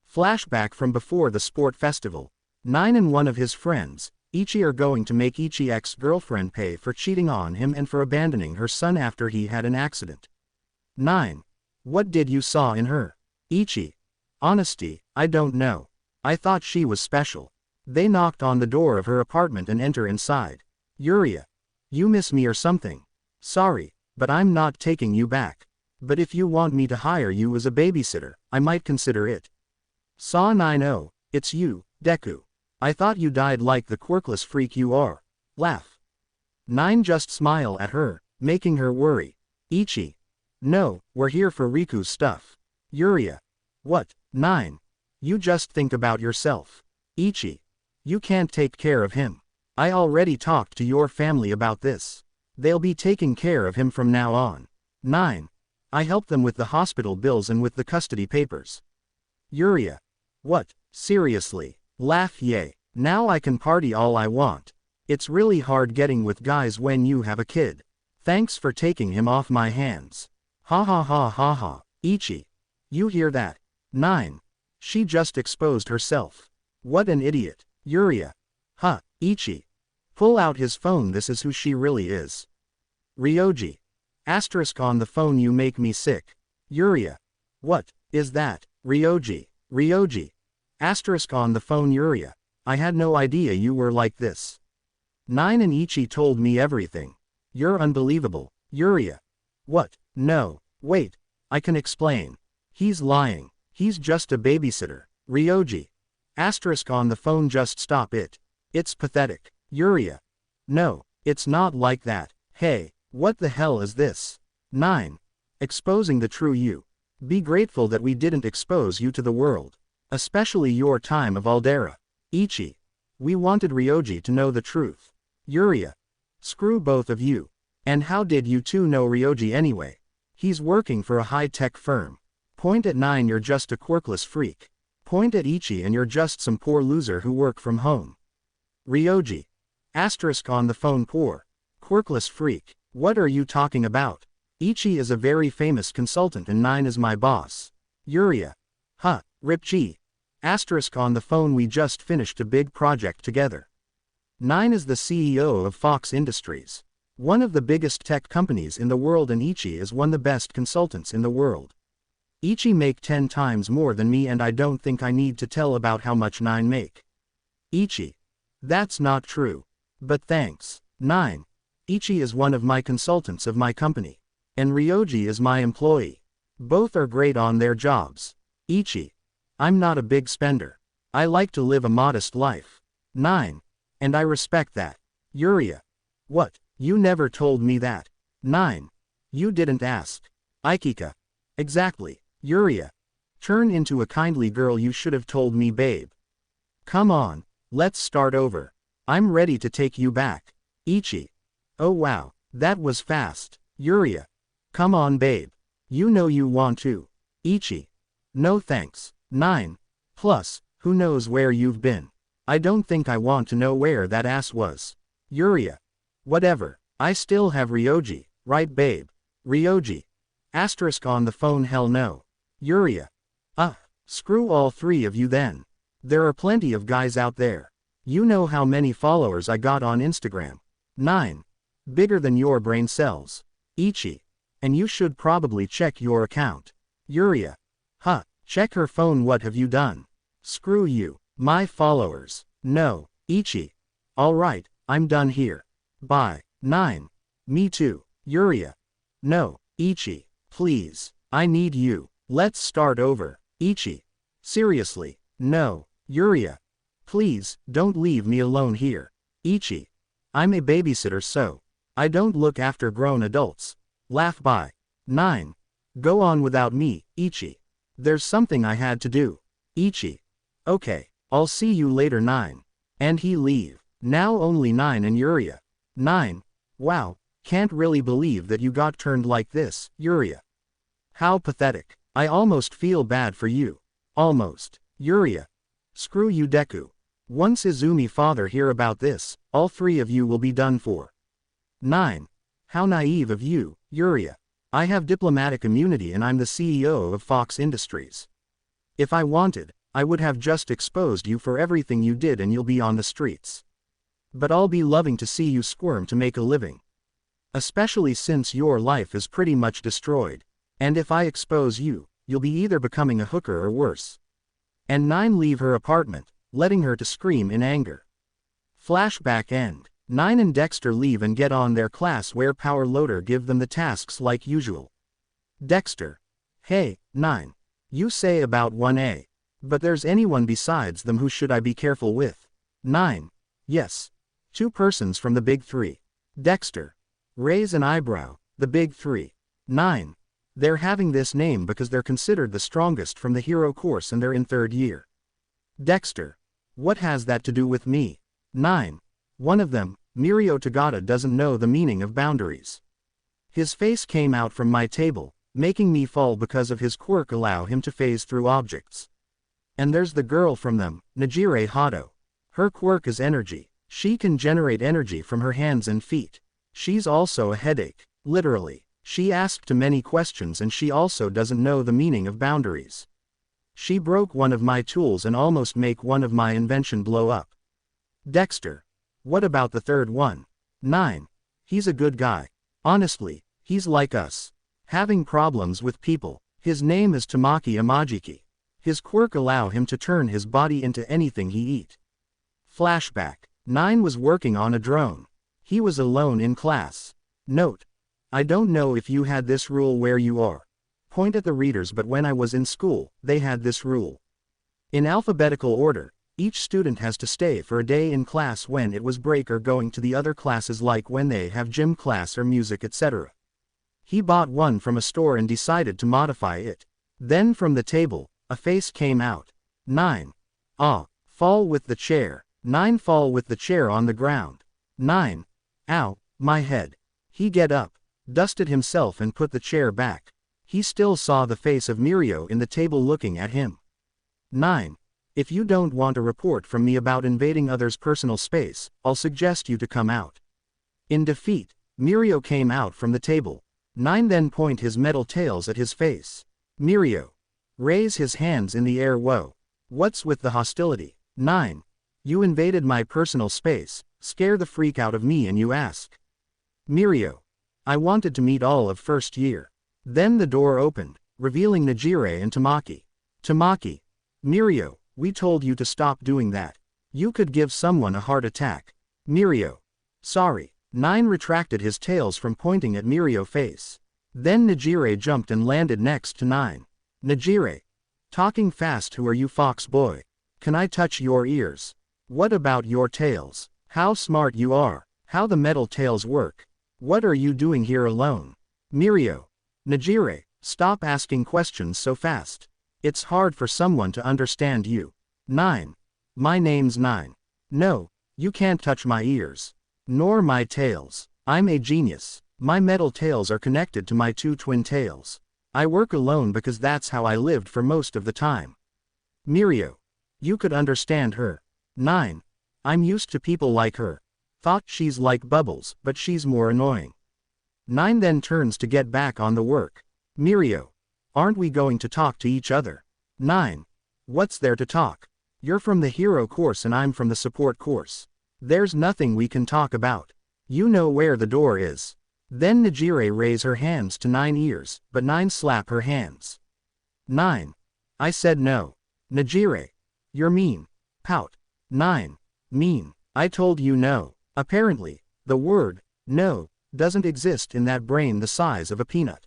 Flashback from before the sport festival. 9 and one of his friends, Ichi, are going to make Ichi's ex-girlfriend pay for cheating on him and for abandoning her son after he had an accident. 9. What did you saw in her? Ichi. Honesty, I don't know. I thought she was special. They knocked on the door of her apartment and enter inside. Yuria. You miss me or something? Sorry, but I'm not taking you back. But if you want me to hire you as a babysitter, I might consider it. Saw 9-0, it's you, Deku. I thought you died like the quirkless freak you are. Laugh. 9 just smile at her, making her worry. Ichi. No, we're here for Riku's stuff. Yuria. What, 9? You just think about yourself. Ichi. You can't take care of him. I already talked to your family about this. They'll be taking care of him from now on. 9. I helped them with the hospital bills and with the custody papers. Yuria. What, seriously? Laugh yay. Now I can party all I want. It's really hard getting with guys when you have a kid. Thanks for taking him off my hands. Ha ha ha ha ha. Ichi. You hear that? 9. She just exposed herself. What an idiot. Yuria. Huh, Ichi. Pull out his phone, this is who she really is. Ryoji. Asterisk on the phone, you make me sick. Yuria. What is that? Ryoji. Ryoji. Asterisk on the phone, Yuria. I had no idea you were like this. 9 and Ichi told me everything. You're unbelievable. Yuria. What? No, wait. I can explain. He's lying. He's just a babysitter. Ryoji. Asterisk on the phone, just stop it. It's pathetic. Yuria. No, it's not like that. Hey, what the hell is this? 9. Exposing the true you. Be grateful that we didn't expose you to the world. Especially your time of Aldera. Ichi. We wanted Ryoji to know the truth. Yuria. Screw both of you. And how did you two know Ryoji anyway? He's working for a high-tech firm. Point at 9, you're just a quirkless freak. Point at Ichi and you're just some poor loser who work from home. Ryoji. Asterisk on the phone, poor. Quirkless freak. What are you talking about? Ichi is a very famous consultant and 9 is my boss. Yuria. Huh, Rip G. Asterisk on the phone, we just finished a big project together. 9 is the CEO of Fox Industries. One of the biggest tech companies in the world, and Ichi is one of the best consultants in the world. Ichi make 10 times more than me, and I don't think I need to tell about how much 9 make. Ichi. That's not true. But thanks. 9. Ichi is one of my consultants of my company. And Ryoji is my employee. Both are great on their jobs. Ichi. I'm not a big spender. I like to live a modest life. 9. And I respect that. Yuria. What? You never told me that. 9. You didn't ask. Ikika. Exactly. Yuria. Turn into a kindly girl, you should have told me, babe. Come on, let's start over. I'm ready to take you back. Ichi. Oh wow, that was fast. Yuria. Come on, babe. You know you want to. Ichi. No thanks. 9. Plus, who knows where you've been? I don't think I want to know where that ass was. Yuria. Whatever, I still have Ryoji, right babe? Ryoji. Asterisk on the phone, hell no. Yuria. Screw all 3 of you then. There are plenty of guys out there. You know how many followers I got on Instagram. 9. Bigger than your brain cells. Ichi. And you should probably check your account. Yuria. Huh, check her phone, what have you done? Screw you, my followers. No, Ichi. Alright, I'm done here. Bye. 9. Me too. Yuria. No, Ichi, please, I need you. Let's start over. Ichi. Seriously, no. Yuria. Please, don't leave me alone here. Ichi. I'm a babysitter, so I don't look after grown adults. Laugh. Bye. 9. Go on without me, Ichi. There's something I had to do. Ichi. Okay, I'll see you later. 9. And he leave. Now only 9 and Yuria. 9. Wow, can't really believe that you got turned like this, Yuria. How pathetic. I almost feel bad for you. Almost. Yuria. Screw you, Deku. Once Izumi father hear about this, all 3 of you will be done for. 9. How naive of you, Yuria. I have diplomatic immunity and I'm the CEO of Fox Industries. If I wanted, I would have just exposed you for everything you did and you'll be on the streets. But I'll be loving to see you squirm to make a living. Especially since your life is pretty much destroyed. And if I expose you, you'll be either becoming a hooker or worse. And 9 leave her apartment, letting her to scream in anger. Flashback end. 9 and Dexter leave and get on their class where Power Loader give them the tasks like usual. Dexter. Hey, 9. You say about 1A. But there's anyone besides them who should I be careful with? 9. Yes. 2 persons from the big 3. Dexter. Raise an eyebrow. The big 3. 9. They're having this name because they're considered the strongest from the hero course and they're in 3rd year. Dexter. What has that to do with me? 9. One of them, Mirio Tagata, doesn't know the meaning of boundaries. His face came out from my table, making me fall because of his quirk allow him to phase through objects. And there's the girl from them, Nejire Hato. Her quirk is energy. She can generate energy from her hands and feet. She's also a headache, literally. She asked too many questions and she also doesn't know the meaning of boundaries. She broke one of my tools and almost make one of my invention blow up. Dexter. What about the 3rd one? 9. He's a good guy. Honestly, he's like us. Having problems with people. His name is Tamaki Imajiki. His quirk allow him to turn his body into anything he eat. Flashback. 9 was working on a drone. He was alone in class. Note. I don't know if you had this rule where you are. Point at the readers, but when I was in school, they had this rule. In alphabetical order, each student has to stay for a day in class when it was break or going to the other classes like when they have gym class or music etc. He bought one from a store and decided to modify it. Then from the table, a face came out. 9. Ah, fall with the chair. 9 fall with the chair on the ground. 9. Ow, my head. He get up, dusted himself and put the chair back. He still saw the face of Mirio in the table looking at him. 9. If you don't want a report from me about invading others' personal space, I'll suggest you to come out. In defeat, Mirio came out from the table. 9 then point his metal tails at his face. Mirio. Raise his hands in the air. Whoa. What's with the hostility? 9. You invaded my personal space, scare the freak out of me and you ask. Mirio. I wanted to meet all of 1st year. Then the door opened, revealing Nejire and Tamaki. Tamaki. Mirio, we told you to stop doing that. You could give someone a heart attack. Mirio. Sorry. 9 retracted his tails from pointing at Mirio's face. Then Nejire jumped and landed next to 9. Nejire. Talking fast. Who are you, fox boy? Can I touch your ears? What about your tails? How smart you are. How the metal tails work. What are you doing here alone? Mirio. Nejire, stop asking questions so fast. It's hard for someone to understand you. 9. My name's 9. No, you can't touch my ears. Nor my tails. I'm a genius. My metal tails are connected to my 2 twin tails. I work alone because that's how I lived for most of the time. Mirio. You could understand her. 9. I'm used to people like her. Thought she's like Bubbles, but she's more annoying. 9 then turns to get back on the work. Mirio. Aren't we going to talk to each other? 9. What's there to talk? You're from the hero course and I'm from the support course. There's nothing we can talk about. You know where the door is. Then Nejire raise her hands to 9 ears, but 9 slap her hands. 9. I said no. Nejire. You're mean. Pout. 9. Mean. I told you no. Apparently, the word, no, doesn't exist in that brain the size of a peanut.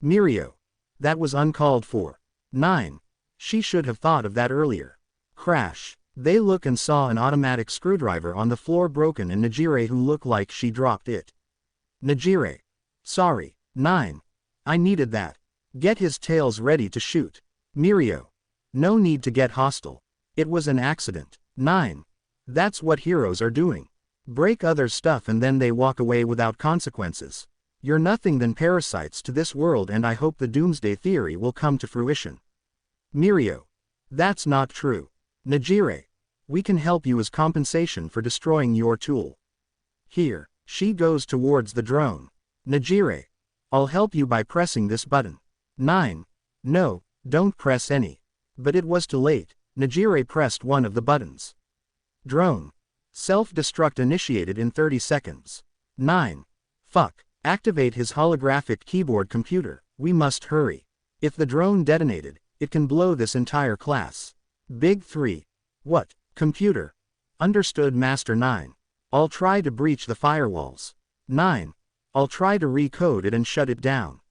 Mirio. That was uncalled for. 9. She should have thought of that earlier. Crash. They look and saw an automatic screwdriver on the floor broken and Nejire who looked like she dropped it. Nejire. Sorry. 9. I needed that. Get his tails ready to shoot. Mirio. No need to get hostile. It was an accident. 9. That's what heroes are doing. Break other stuff and then they walk away without consequences. You're nothing than parasites to this world and I hope the doomsday theory will come to fruition. Mirio. That's not true. Nejire. We can help you as compensation for destroying your tool. Here, she goes towards the drone. Nejire. I'll help you by pressing this button. 9. No, don't press any. But it was too late. Nejire pressed one of the buttons. Drone. Self-destruct initiated in 30 seconds. 9. Fuck. Activate his holographic keyboard computer. We must hurry. If the drone detonated, it can blow this entire class. Big 3. What? Computer. Understood Master 9. I'll try to breach the firewalls. 9. I'll try to recode it and shut it down.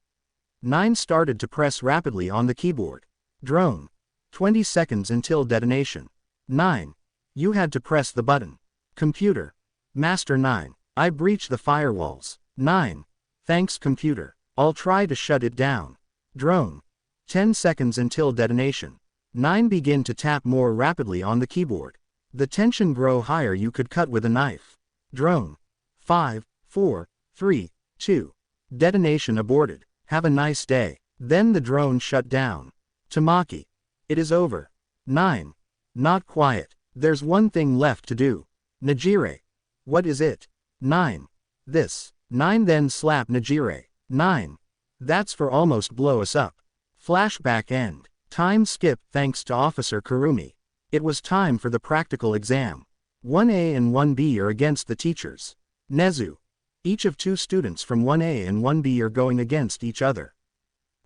9 started to press rapidly on the keyboard. Drone. 20 seconds until detonation. 9. You had to press the button. Computer. Master 9. I breached the firewalls. 9. Thanks computer. I'll try to shut it down. Drone. 10 seconds until detonation. 9 begin to tap more rapidly on the keyboard. The tension grow higher, you could cut with a knife. Drone. 5, 4, 3, 2. Detonation aborted. Have a nice day. Then the drone shut down. Tamaki. It is over. 9. Not quiet. There's one thing left to do. Najire. What is it? 9. This. 9 then slap Najire. 9. That's for almost blow us up. Flashback end. Time skip thanks to Officer Kurumi. It was time for the practical exam. 1A and 1B are against the teachers. Nezu. Each of 2 students from 1A and 1B are going against each other.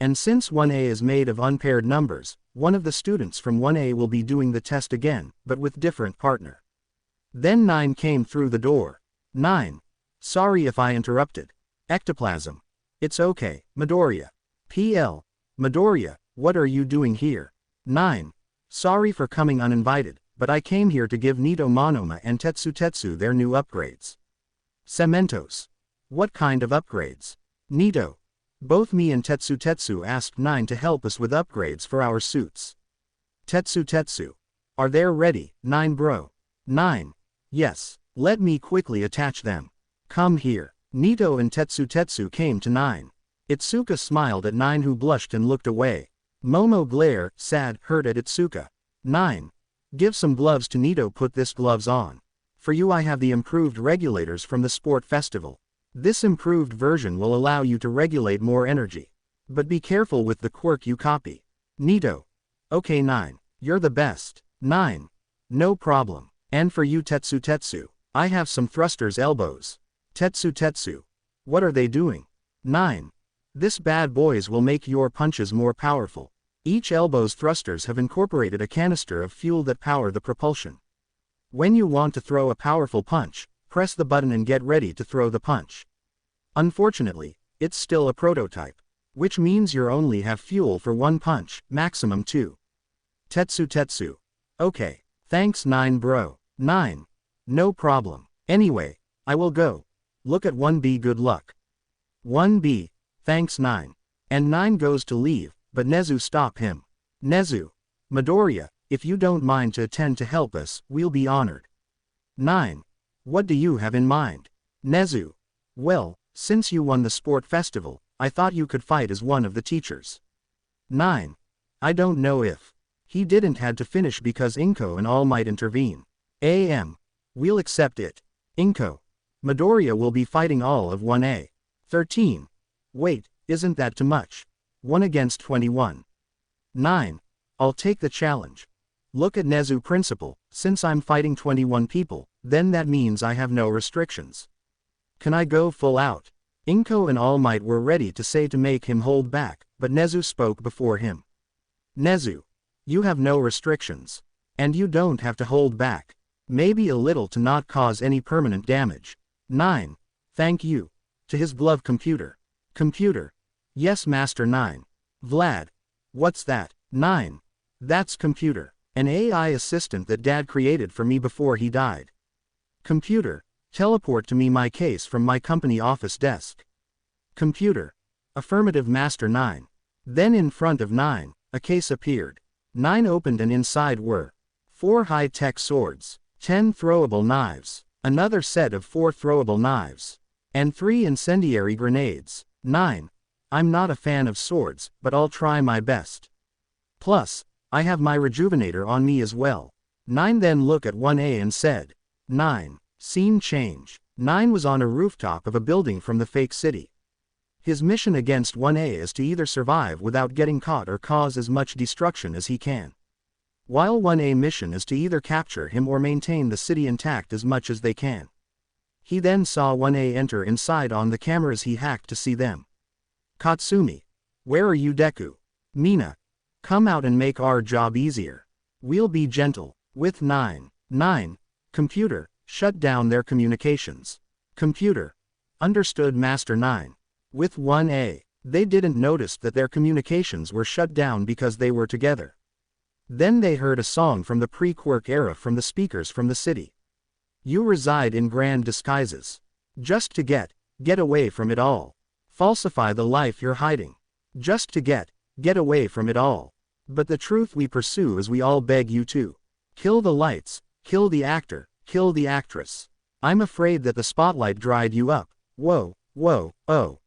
And since 1A is made of unpaired numbers, one of the students from 1A will be doing the test again, but with different partner. Then 9 came through the door. 9. Sorry if I interrupted. Ectoplasm. It's okay, Midoriya. PL. Midoriya, what are you doing here? 9. Sorry for coming uninvited, but I came here to give Nito Monoma and Tetsu their new upgrades. Cementos. What kind of upgrades? Nito. Both me and Tetsu asked 9 to help us with upgrades for our suits. Tetsu. Are they ready, 9 bro? 9. Yes, let me quickly attach them. Come here. Nito and Tetsu came to 9. Itsuka smiled at 9 who blushed and looked away. Momo glared, sad, hurt at Itsuka. 9. Give some gloves to Nito, put this gloves on. For you I have the improved regulators from the sport festival. This improved version will allow you to regulate more energy. But be careful with the quirk you copy. Nito. Okay 9. You're the best. 9. No problem. And for you Tetsu, I have some thrusters elbows. Tetsu. What are they doing? 9. This bad boys will make your punches more powerful. Each elbow's thrusters have incorporated a canister of fuel that power the propulsion. When you want to throw a powerful punch, press the button and get ready to throw the punch. Unfortunately, it's still a prototype, which means you only have fuel for 1 punch, maximum 2. Tetsu. Okay. Thanks 9 bro. 9. No problem. Anyway, I will go. Look at 1B, good luck. 1B. Thanks 9. And 9 goes to leave, but Nezu stop him. Nezu. Midoriya, if you don't mind to attend to help us, we'll be honored. 9. What do you have in mind? Nezu. Well, since you won the sport festival, I thought you could fight as one of the teachers. 9. I don't know if. He didn't had to finish because Inko and All Might intervene. We'll accept it. Inko. Midoriya will be fighting all of 1A. 13. Wait, isn't that too much? 1 against 21. 9. I'll take the challenge. Look at Nezu principle, since I'm fighting 21 people, then that means I have no restrictions. Can I go full out? Inko and All Might were ready to say to make him hold back, but Nezu spoke before him. Nezu. You have no restrictions. And you don't have to hold back. Maybe a little to not cause any permanent damage. 9. Thank you. To his glove computer. Computer. Yes Master 9. Vlad. What's that? 9. That's computer. An AI assistant that Dad created for me before he died. Computer. Teleport to me my case from my company office desk. Computer. Affirmative Master 9. Then in front of 9, a case appeared. 9 opened and inside were 4 high-tech swords, 10 throwable knives, another set of 4 throwable knives, and 3 incendiary grenades. 9. I'm not a fan of swords, but I'll try my best. Plus, I have my rejuvenator on me as well. 9 then looked at 1A and said. 9. Scene change. 9 was on a rooftop of a building from the fake city. His mission against 1A is to either survive without getting caught or cause as much destruction as he can. While 1A mission is to either capture him or maintain the city intact as much as they can. He then saw 1A enter inside on the cameras he hacked to see them. Katsumi. Where are you Deku? Mina. Come out and make our job easier. We'll be gentle. With 9. 9. Computer, shut down their communications. Computer. Understood Master 9. With 1A, they didn't notice that their communications were shut down because they were together. Then they heard a song from the pre-quirk era from the speakers from the city. You reside in grand disguises. Just to get away from it all. Falsify the life you're hiding. Just to get away from it all. But the truth we pursue is we all beg you to. Kill the lights, kill the actor, kill the actress. I'm afraid that the spotlight dried you up. Whoa, whoa, oh.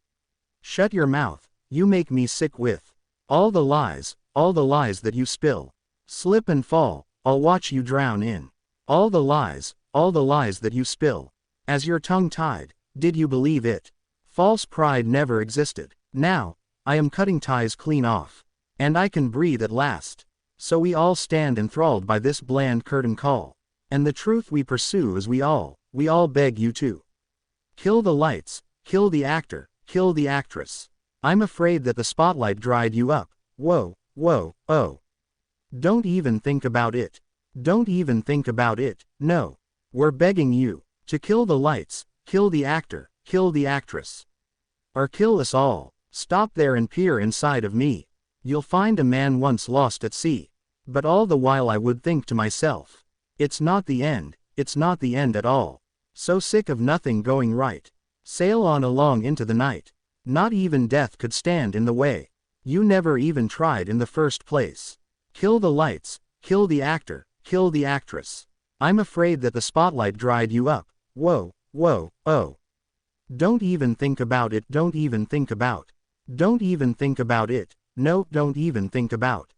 Shut your mouth, you make me sick with all the lies that you spill. Slip and fall, I'll watch you drown in all the lies that you spill. As you're tongue-tied, did you believe it? False pride never existed. Now, I am cutting ties clean off. And I can breathe at last. So we all stand enthralled by this bland curtain call. And the truth we pursue is we all beg you to. Kill the lights, kill the actor, kill the actress. I'm afraid that the spotlight dried you up. Whoa, whoa, oh. Don't even think about it. Don't even think about it, no. We're begging you to kill the lights, kill the actor, kill the actress. Or kill us all. Stop there and peer inside of me. You'll find a man once lost at sea. But all the while I would think to myself, it's not the end at all. So sick of nothing going right. Sail on along into the night. Not even death could stand in the way. You never even tried in the first place. Kill the lights, kill the actor, kill the actress. I'm afraid that the spotlight dried you up. Whoa, whoa, oh. Don't even think about it, don't even think about. Don't even think about it, no, don't even think about.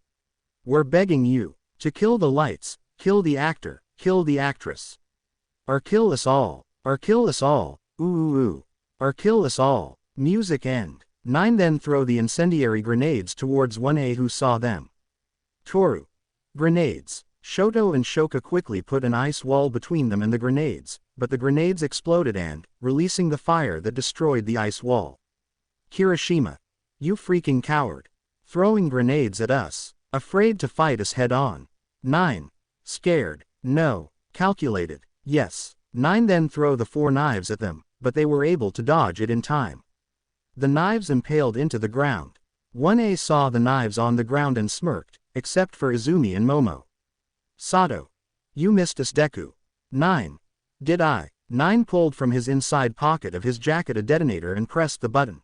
We're begging you to kill the lights, kill the actor, kill the actress. Or kill us all, or kill us all, ooh ooh ooh. Or kill us all. Music end. 9 Then throw the incendiary grenades towards 1A who saw them. Toru. Grenades. Shoto and Shoka quickly put an ice wall between them and the grenades, but the grenades exploded and, releasing the fire that destroyed the ice wall. Kirishima. You freaking coward. Throwing grenades at us. Afraid to fight us head on. 9. Scared. No. Calculated. Yes. 9 Then throw the 4 knives at them, but they were able to dodge it in time. The knives impaled into the ground. 1A saw the knives on the ground and smirked, except for Izumi and Momo. Sato. You missed us Deku. 9. Did I? 9 pulled from his inside pocket of his jacket a detonator and pressed the button.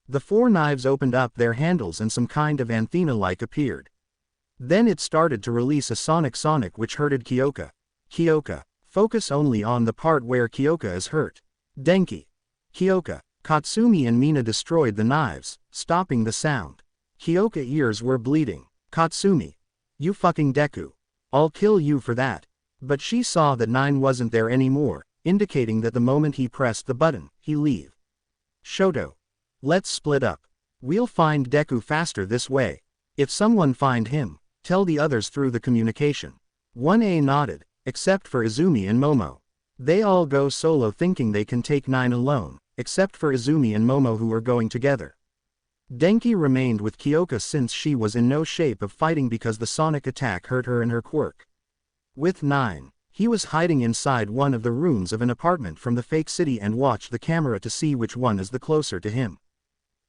The 4 knives opened up their handles and some kind of antenna-like appeared. Then it started to release a sonic which hurted Kyoka. Kyoka. Focus only on the part where Kyoka is hurt. Denki. Kyoka. Katsumi and Mina destroyed the knives, stopping the sound. Kyoka ears were bleeding. Katsumi. You fucking Deku. I'll kill you for that. But she saw that 9 wasn't there anymore, indicating that the moment he pressed the button, he leave. Shoto. Let's split up. We'll find Deku faster this way. If someone find him, tell the others through the communication. 1A nodded, except for Izumi and Momo. They all go solo thinking they can take 9 alone, except for Izumi and Momo who are going together. Denki remained with Kyoka since she was in no shape of fighting because the sonic attack hurt her and her quirk. With 9, he was hiding inside one of the rooms of an apartment from the fake city and watched the camera to see which one is the closer to him.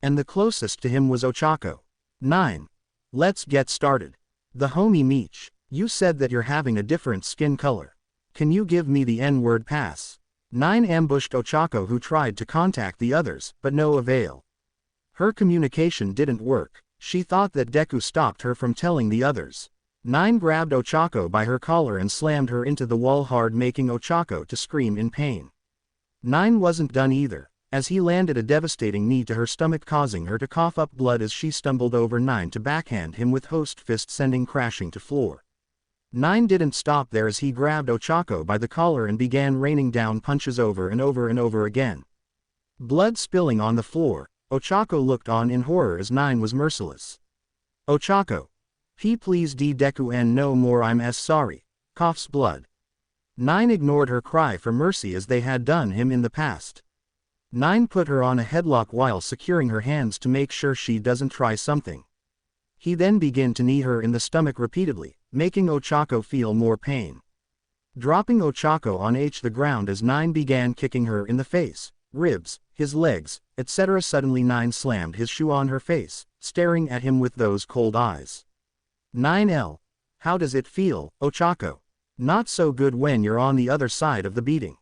And the closest to him was Ochako. 9. Let's get started. The homie Meech, you said that you're having a different skin color. Can you give me the N-word pass? 9 ambushed Ochako who tried to contact the others, but no avail. Her communication didn't work. She thought that Deku stopped her from telling the others. 9 grabbed Ochako by her collar and slammed her into the wall hard, making Ochako to scream in pain. 9 wasn't done either, as he landed a devastating knee to her stomach, causing her to cough up blood as she stumbled over 9 to backhand him with host fist, sending crashing to floor. 9 didn't stop there as he grabbed Ochako by the collar and began raining down punches over and over and over again. Blood spilling on the floor, Ochako looked on in horror as 9 was merciless. Ochako. Please Deku and no more, I'm as sorry. Coughs blood. 9 ignored her cry for mercy as they had done him in the past. 9 put her on a headlock while securing her hands to make sure she doesn't try something. He then began to knee her in the stomach repeatedly, making Ochako feel more pain. dropping Ochako on the ground as Nine began kicking her in the face, ribs, his legs, etc. Suddenly Nine slammed his shoe on her face, staring at him with those cold eyes. 9L. How does it feel, Ochako? Not so good when you're on the other side of the beating.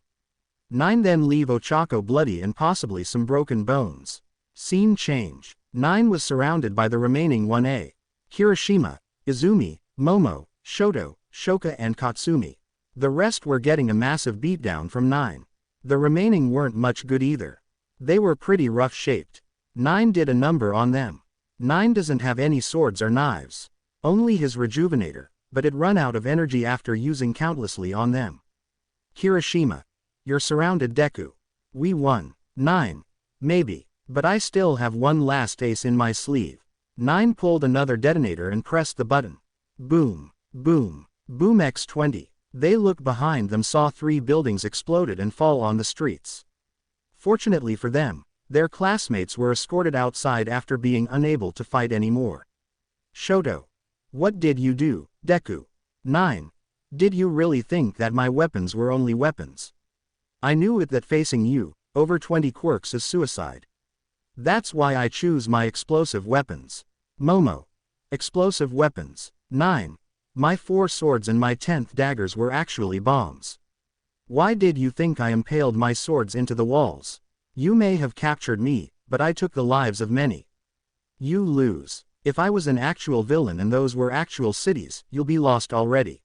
9 Then leave Ochako bloody and possibly some broken bones. Scene change. 9 was surrounded by the remaining 1A. Kirishima, Izumi, Momo, Shoto, Shoka and Katsumi. The rest were getting a massive beatdown from 9. The remaining weren't much good either. They were pretty rough-shaped. 9 did a number on them. 9 doesn't have any swords or knives. Only his rejuvenator, but it run out of energy after using countlessly on them. Kirishima. You're surrounded Deku. We won. 9. Maybe, but I still have one last ace in my sleeve. 9 pulled another detonator and pressed the button. Boom, boom, boom X20. They looked behind them, saw 3 buildings exploded and fall on the streets. Fortunately for them, their classmates were escorted outside after being unable to fight anymore. Shoto. What did you do, Deku? 9. Did you really think that my weapons were only weapons? I knew it that facing you, over 20 quirks is suicide. That's why I choose my explosive weapons. Momo. Explosive weapons. 9. My 4 swords and my 10th daggers were actually bombs. Why did you think I impaled my swords into the walls? You may have captured me, but I took the lives of many. You lose. If I was an actual villain and those were actual cities, you'll be lost already.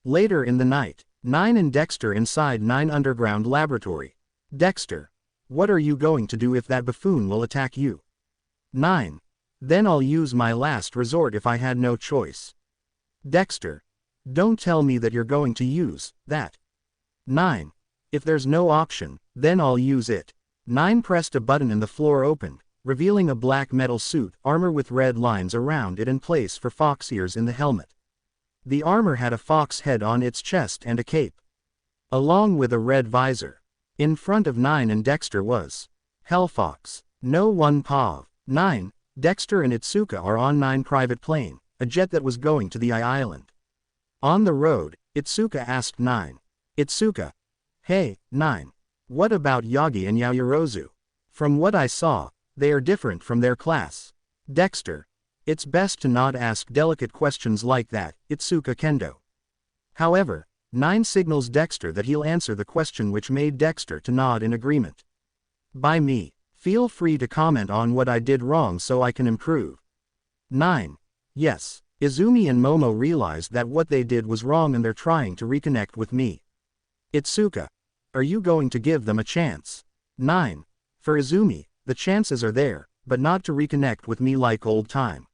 Later in the night, 9 and Dexter inside 9 underground laboratory. Dexter. What are you going to do if that buffoon will attack you? 9. Then I'll use my last resort if I had no choice. Dexter. Don't tell me that you're going to use that. 9. If there's no option, then I'll use it. 9 pressed a button and the floor opened, revealing a black metal suit, armor with red lines around it in place for fox ears in the helmet. The armor had a fox head on its chest and a cape, along with a red visor. In front of 9 and Dexter was Hellfox. No one Pav. 9, Dexter and Itsuka are on 9 private plane, a jet that was going to the island. On the road, Itsuka asked 9. Itsuka. Hey, 9. What about Yagi and Yaoyorozu? From what I saw, they are different from their class. Dexter. It's best to not ask delicate questions like that, Itsuka Kendo. However, 9 signals Dexter that he'll answer the question, which made Dexter to nod in agreement. By me. Feel free to comment on what I did wrong so I can improve. 9. Yes. Izumi and Momo realized that what they did was wrong and they're trying to reconnect with me. Itsuka. Are you going to give them a chance? 9. For Izumi, the chances are there, but not to reconnect with me like old time,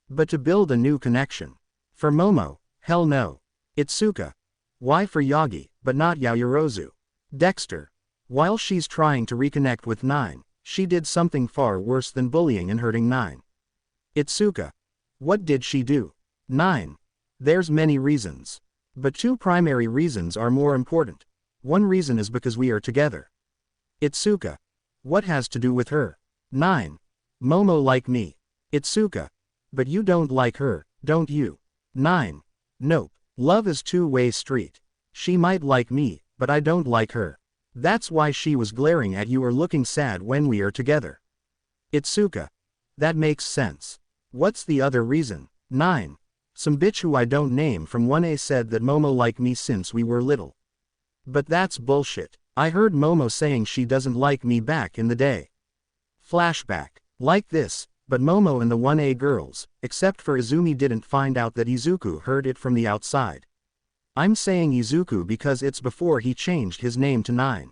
but to build a new connection. For Momo, hell no. Itsuka. Why for Yagi, but not Yaoyorozu? Dexter. While she's trying to reconnect with 9, she did something far worse than bullying and hurting 9. Itsuka. What did she do? 9. There's many reasons, but 2 primary reasons are more important. One reason is because we are together. Itsuka. What has to do with her? 9. Momo like me. Itsuka. But you don't like her, don't you? 9. Nope. Love is two-way street. She might like me, but I don't like her. That's why she was glaring at you or looking sad when we are together. Itsuka. That makes sense. What's the other reason? 9. Some bitch who I don't name from 1A said that Momo liked me since we were little. But that's bullshit. I heard Momo saying she doesn't like me back in the day. Flashback. Like this, but Momo and the 1A girls, except for Izumi, didn't find out that Izuku heard it from the outside. I'm saying Izuku because it's before he changed his name to 9.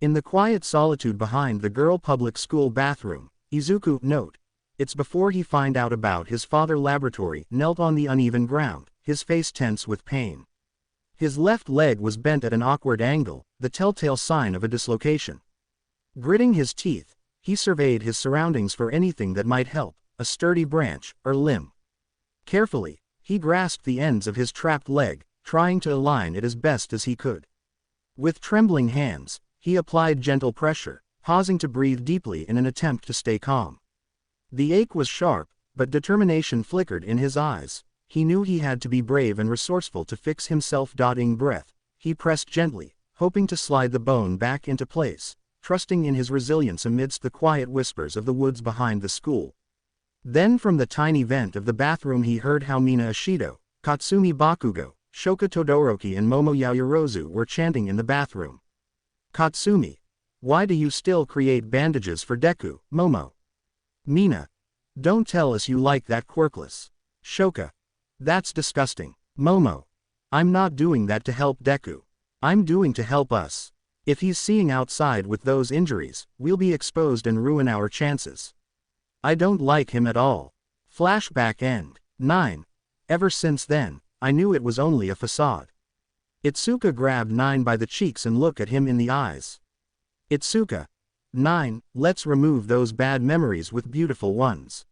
In the quiet solitude behind the girl public school bathroom, Izuku, note, it's before he find out about his father laboratory, knelt on the uneven ground, his face tense with pain. His left leg was bent at an awkward angle, the telltale sign of a dislocation. Gritting his teeth, he surveyed his surroundings for anything that might help, a sturdy branch, or limb. Carefully, he grasped the ends of his trapped leg, trying to align it as best as he could. With trembling hands, he applied gentle pressure, pausing to breathe deeply in an attempt to stay calm. The ache was sharp, but determination flickered in his eyes. He knew he had to be brave and resourceful to fix himself. Breath, He pressed gently, hoping to slide the bone back into place, trusting in his resilience amidst the quiet whispers of the woods behind the school. Then from the tiny vent of the bathroom he heard how Mina Ishido, Katsumi Bakugo, Shoka Todoroki and Momo Yaoyorozu were chanting in the bathroom. Katsumi. Why do you still create bandages for Deku, Momo? Mina. Don't tell us you like that quirkless. Shoka. That's disgusting. Momo. I'm not doing that to help Deku. I'm doing to help us. If he's seeing outside with those injuries, we'll be exposed and ruin our chances. I don't like him at all. Flashback end. 9. Ever since then, I knew it was only a facade. Itsuka grabbed 9 by the cheeks and looked at him in the eyes. Itsuka. 9, let's remove those bad memories with beautiful ones.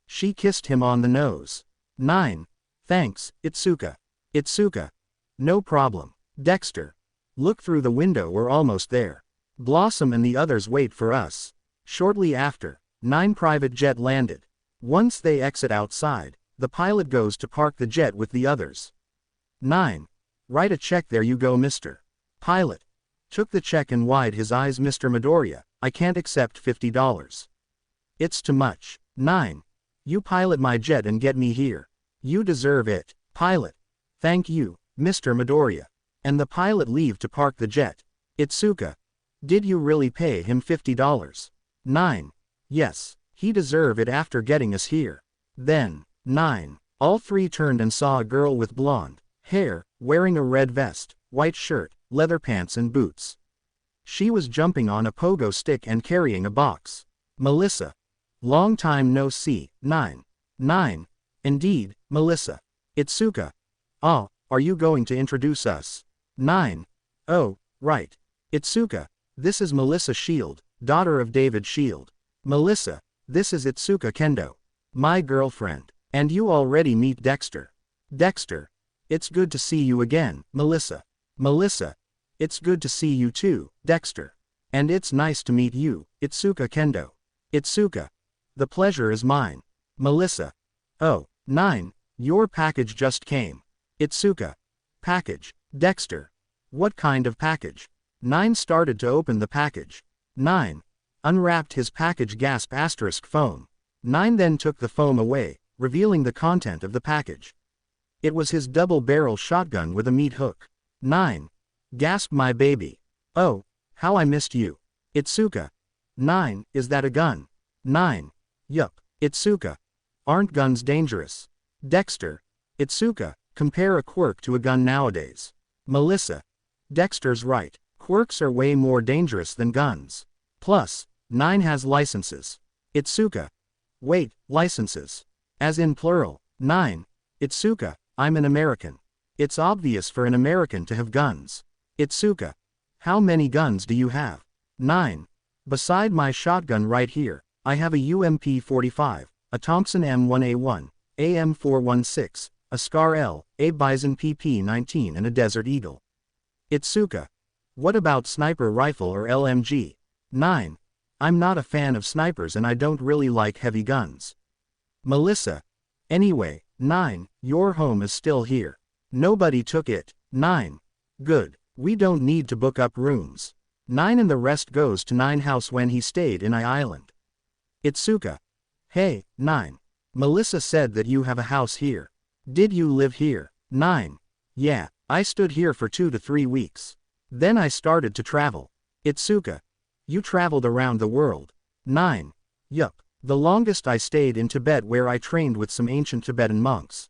She kissed him on the nose. 9. Thanks, Itsuka. Itsuka. No problem. Dexter. Look through the window, we're almost there. Blossom and the others wait for us. Shortly after, 9 private jet landed. Once they exit outside, the pilot goes to park the jet with the others. 9. Write a check, there you go, Mr. Pilot. Took the check and wide his eyes. Mr. Midoriya, I can't accept $50. It's too much. 9. You pilot my jet and get me here. You deserve it. Pilot. Thank you, Mr. Midoriya. And the pilot leave to park the jet. Itsuka. Did you really pay him $50? 9. Yes, he deserve it after getting us here. Then, 9. All 3 turned and saw a girl with blonde hair, wearing a red vest, white shirt, leather pants and boots. She was jumping on a pogo stick and carrying a box. Melissa. Long time no see. 9. 9. Indeed, Melissa. Itsuka. Ah, are you going to introduce us? 9. Oh, right. Itsuka. This is Melissa Shield, daughter of David Shield. Melissa. This is Itsuka Kendo. My girlfriend. And you already meet Dexter. Dexter. It's good to see you again, Melissa. Melissa. It's good to see you too, Dexter. And it's nice to meet you, Itsuka Kendo. Itsuka. The pleasure is mine. Melissa. Oh, 9. Your package just came. Itsuka. Package. Dexter. What kind of package? 9 started to open the package. 9. Unwrapped his package. Gasp asterisk phone. 9 then took the foam away, revealing the content of the package. It was his double-barrel shotgun with a meat hook. 9. Gasped my baby. Oh, how I missed you. Itsuka. 9. Is that a gun? 9. Yup. Itsuka. Aren't guns dangerous? Dexter. Itsuka. Compare a quirk to a gun nowadays. Melissa. Dexter's right. Quirks are way more dangerous than guns. Plus, 9 has licenses. Itsuka. Wait, licenses. As in plural. 9. Itsuka. I'm an American. It's obvious for an American to have guns. Itsuka. How many guns do you have? 9. Beside my shotgun right here, I have a UMP-45, a Thompson M1A1, AM416, a Scar L, a Bison PP-19 and a Desert Eagle. Itsuka. What about sniper rifle or LMG? 9. I'm not a fan of snipers and I don't really like heavy guns. Melissa. Anyway, 9, your home is still here. Nobody took it. 9. Good. We don't need to book up rooms. 9 and the rest goes to 9 house when he stayed in Island. Itsuka. Hey, 9. Melissa said that you have a house here. Did you live here? 9. Yeah, I stood here for 2 to 3 weeks. Then I started to travel. Itsuka. You traveled around the world. 9. Yup. The longest I stayed in Tibet where I trained with some ancient Tibetan monks.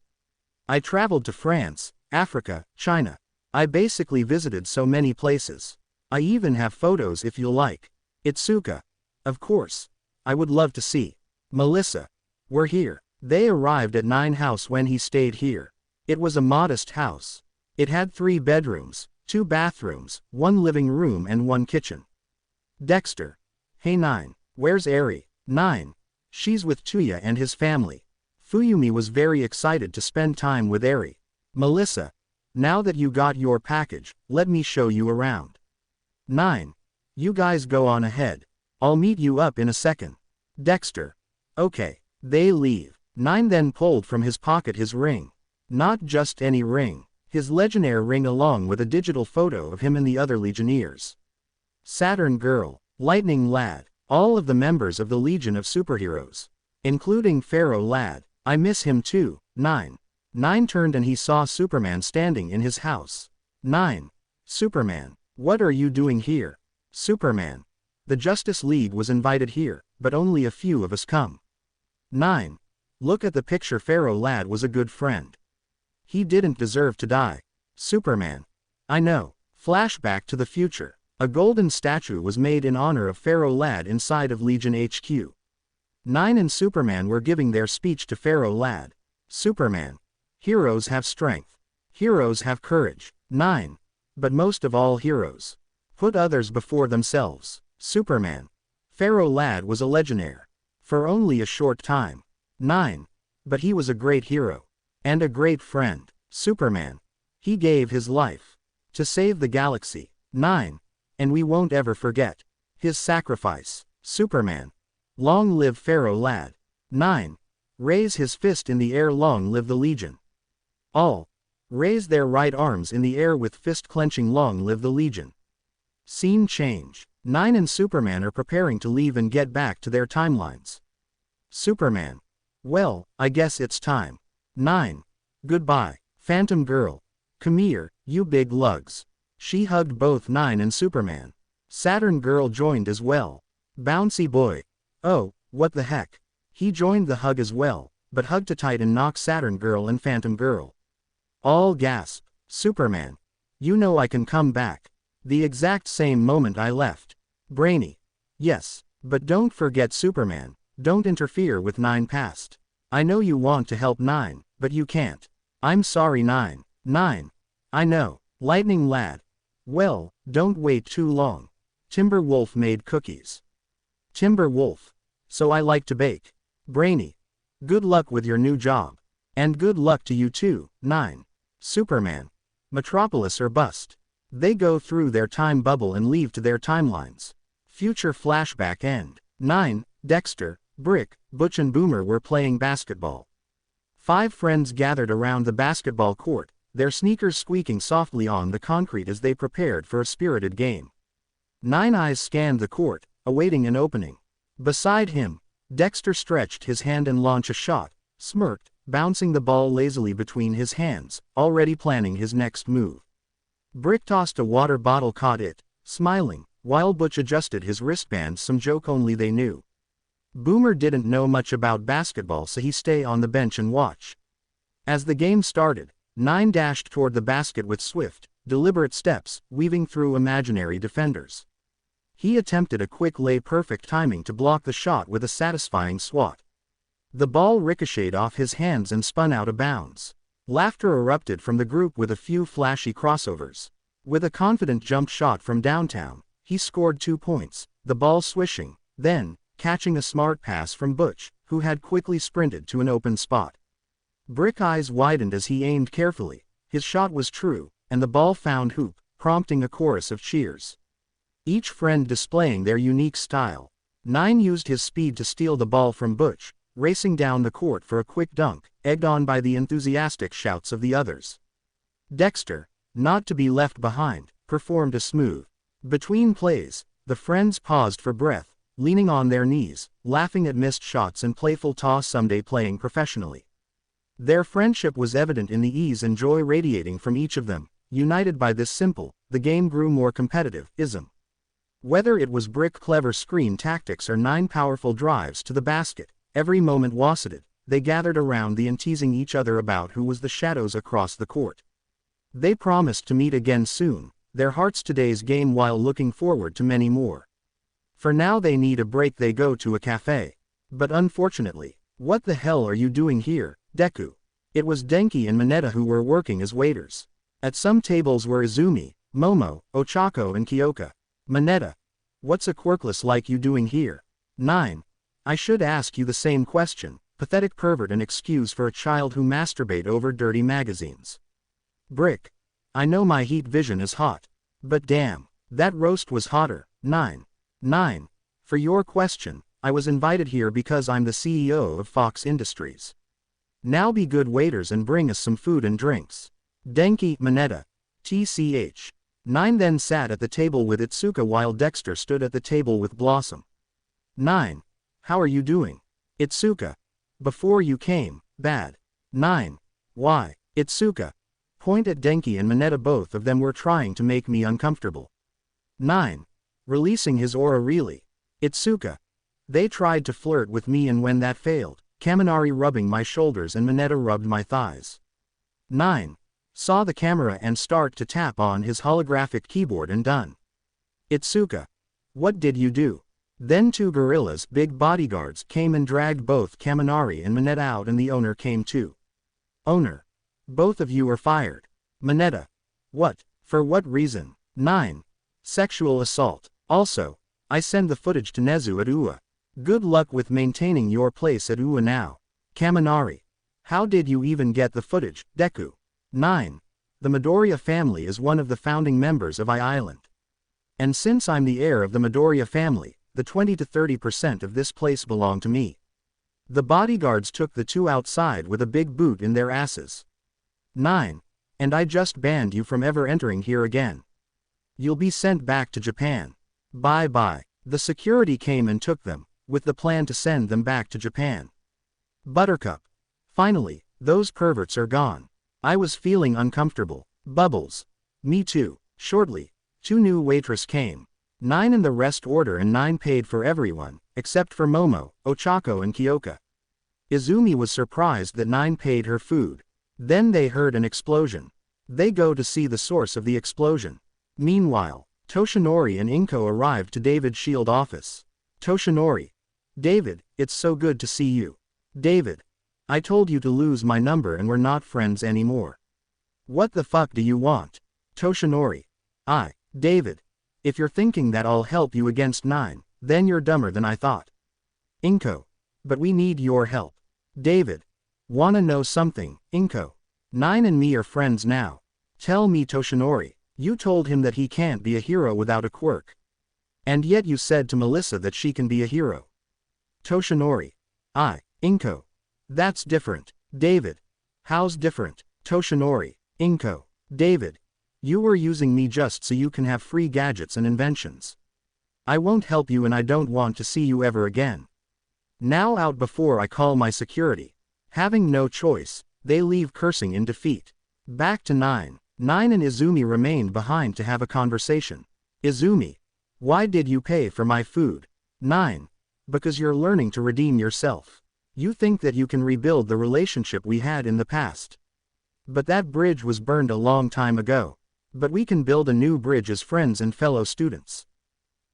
I traveled to France, Africa, China. I basically visited so many places. I even have photos if you like. Itsuka. Of course. I would love to see. Melissa. We're here. They arrived at 9 house when he stayed here. It was a modest house. It had 3 bedrooms, 2 bathrooms, 1 living room and 1 kitchen. Dexter. Hey 9. Where's Eri? 9. She's with Tuya and his family. Fuyumi was very excited to spend time with Eri. Melissa. Now that you got your package, let me show you around. 9. You guys go on ahead. I'll meet you up in a second. Dexter. Okay. They leave. 9 then pulled from his pocket his ring. Not just any ring. His Legionnaire ring along with a digital photo of him and the other Legionnaires. Saturn Girl, Lightning Lad, all of the members of the Legion of Superheroes. Including Pharaoh Lad, I miss him too. 9. 9 turned and he saw Superman standing in his house. 9. Superman, what are you doing here? Superman, the Justice League was invited here, but only a few of us come. 9. Look at the picture. Pharaoh Lad was a good friend. He didn't deserve to die. Superman, I know. Flashback to the future. A golden statue was made in honor of Pharaoh Lad inside of Legion HQ. 9 and Superman were giving their speech to Pharaoh Lad. Superman, heroes have strength. Heroes have courage. 9. But most of all, heroes put others before themselves. Superman, Pharaoh Lad was a Legionnaire. For only a short time. 9. But he was a great hero. And a great friend. Superman, he gave his life to save the galaxy. 9. And we won't ever forget his sacrifice. Superman, long live Pharaoh Lad. 9. Raise his fist in the air. Long live the Legion. All raise their right arms in the air with fist clenching. Long live the Legion. Scene change. 9 and Superman are preparing to leave and get back to their timelines. Superman, well, I guess it's time. 9. Goodbye, Phantom Girl. Come here, you big lugs. She hugged both 9 and Superman. Saturn Girl joined as well. Bouncy Boy. Oh, what the heck. He joined the hug as well, but hugged too tight and knocked Saturn Girl and Phantom Girl. All gasp. Superman, you know I can come back. The exact same moment I left. Brainy. Yes, but don't forget Superman, don't interfere with 9 past. I know you want to help 9, but you can't. I'm sorry 9. 9. I know. Lightning Lad. Well, don't wait too long. Timberwolf made cookies. Timberwolf. So I like to bake. Brainy. Good luck with your new job. And good luck to you too. 9. Superman. Metropolis or bust. They go through their time bubble and leave to their timelines. Future flashback end. 9. Dexter, Brick, Butch and Boomer were playing basketball. 5 friends gathered around the basketball court, their sneakers squeaking softly on the concrete as they prepared for a spirited game. 9 eyes scanned the court, awaiting an opening. Beside him, Dexter stretched his hand and launched a shot, smirked, bouncing the ball lazily between his hands, already planning his next move. Brick tossed a water bottle, caught it, smiling, while Butch adjusted his wristbands, some joke only they knew. Boomer didn't know much about basketball, so he stayed on the bench and watched. As the game started, 9 dashed toward the basket with swift, deliberate steps, weaving through imaginary defenders. He attempted a quick lay, perfect timing to block the shot with a satisfying swat. The ball ricocheted off his hands and spun out of bounds. Laughter erupted from the group with a few flashy crossovers. With a confident jump shot from downtown, he scored 2 points, the ball swishing, then, catching a smart pass from Butch, who had quickly sprinted to an open spot. Brick eyes widened as he aimed carefully. His shot was true, and the ball found hoop, prompting a chorus of cheers. Each friend displaying their unique style. 9 used his speed to steal the ball from Butch, racing down the court for a quick dunk, egged on by the enthusiastic shouts of the others. Dexter, not to be left behind, performed a smooth. Between plays, the friends paused for breath, leaning on their knees, laughing at missed shots and playful toss, someday playing professionally. Their friendship was evident in the ease and joy radiating from each of them. United by this simple, the game grew more competitive, ism. Whether it was Brick clever screen tactics or 9 powerful drives to the basket, every moment wasted. They gathered around and teasing each other about who was the shadows across the court. They promised to meet again soon, their hearts today's game while looking forward to many more. For now they need a break, they go to a cafe. But unfortunately, what the hell are you doing here, Deku? It was Denki and Mineta who were working as waiters. At some tables were Izumi, Momo, Ochako and Kyoka. Mineta, what's a quirkless like you doing here? 9. I should ask you the same question, pathetic pervert, an excuse for a child who masturbate over dirty magazines. Brick, I know my heat vision is hot. But damn, that roast was hotter. 9. 9. For your question, I was invited here because I'm the CEO of Fox Industries. Now be good waiters and bring us some food and drinks. Denki, Mineta. TCH. 9 then sat at the table with Itsuka while Dexter stood at the table with Blossom. 9. How are you doing? Itsuka. Before you came, bad. 9. Why? Itsuka. Point at Denki and Mineta, both of them were trying to make me uncomfortable. 9. Releasing his aura really. Itsuka. They tried to flirt with me and when that failed, Kaminari rubbing my shoulders and Mineta rubbed my thighs. 9. Saw the camera and start to tap on his holographic keyboard and done. Itsuka. What did you do? Then 2 gorillas, big bodyguards, came and dragged both Kaminari and Mineta out and the owner came too. Owner. Both of you are fired. Mineta. What? For what reason? 9. Sexual assault. Also, I send the footage to Nezu at UA. Good luck with maintaining your place at UA now. Kaminari. How did you even get the footage, Deku? 9. The Midoriya family is one of the founding members of Island. And since I'm the heir of the Midoriya family, the 20 to 30% of this place belong to me. The bodyguards took the 2 outside with a big boot in their asses. 9. And I just banned you from ever entering here again. You'll be sent back to Japan. Bye bye. The security came and took them, with the plan to send them back to Japan. Buttercup. Finally, those perverts are gone. I was feeling uncomfortable. Bubbles. Me too. Shortly, 2 new waitress came. 9 in the rest order and 9 paid for everyone, except for Momo, Ochako and Kyoka. Izumi was surprised that 9 paid her food. Then they heard an explosion. They go to see the source of the explosion. Meanwhile, Toshinori and Inko arrived to David's shield office. Toshinori. David, it's so good to see you. David. I told you to lose my number and we're not friends anymore. What the fuck do you want? Toshinori. David. If you're thinking that I'll help you against 9, then you're dumber than I thought. Inko. But we need your help. David. Wanna know something, Inko? 9 and me are friends now. Tell me, Toshinori, you told him that he can't be a hero without a quirk. And yet you said to Melissa that she can be a hero. Toshinori. Inko. That's different. David. How's different? Toshinori. Inko. David. You were using me just so you can have free gadgets and inventions. I won't help you and I don't want to see you ever again. Now out before I call my security. Having no choice, they leave cursing in defeat. Back to 9. 9 and Izumi remained behind to have a conversation. Izumi. Why did you pay for my food? 9. Because you're learning to redeem yourself. You think that you can rebuild the relationship we had in the past. But that bridge was burned a long time ago. But we can build a new bridge as friends and fellow students.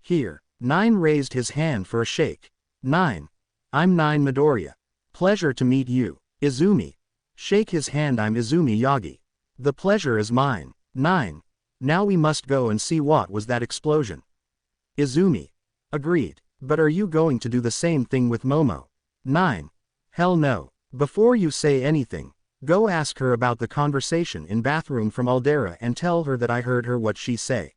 Here, 9 raised his hand for a shake. 9. I'm 9 Midoriya. Pleasure to meet you. Izumi. Shake his hand. I'm Izumi Yagi. The pleasure is mine. 9. Now we must go and see what was that explosion. Izumi. Agreed. But are you going to do the same thing with Momo? 9. Hell no. Before you say anything, go ask her about the conversation in bathroom from Aldera and tell her that I heard her what she say.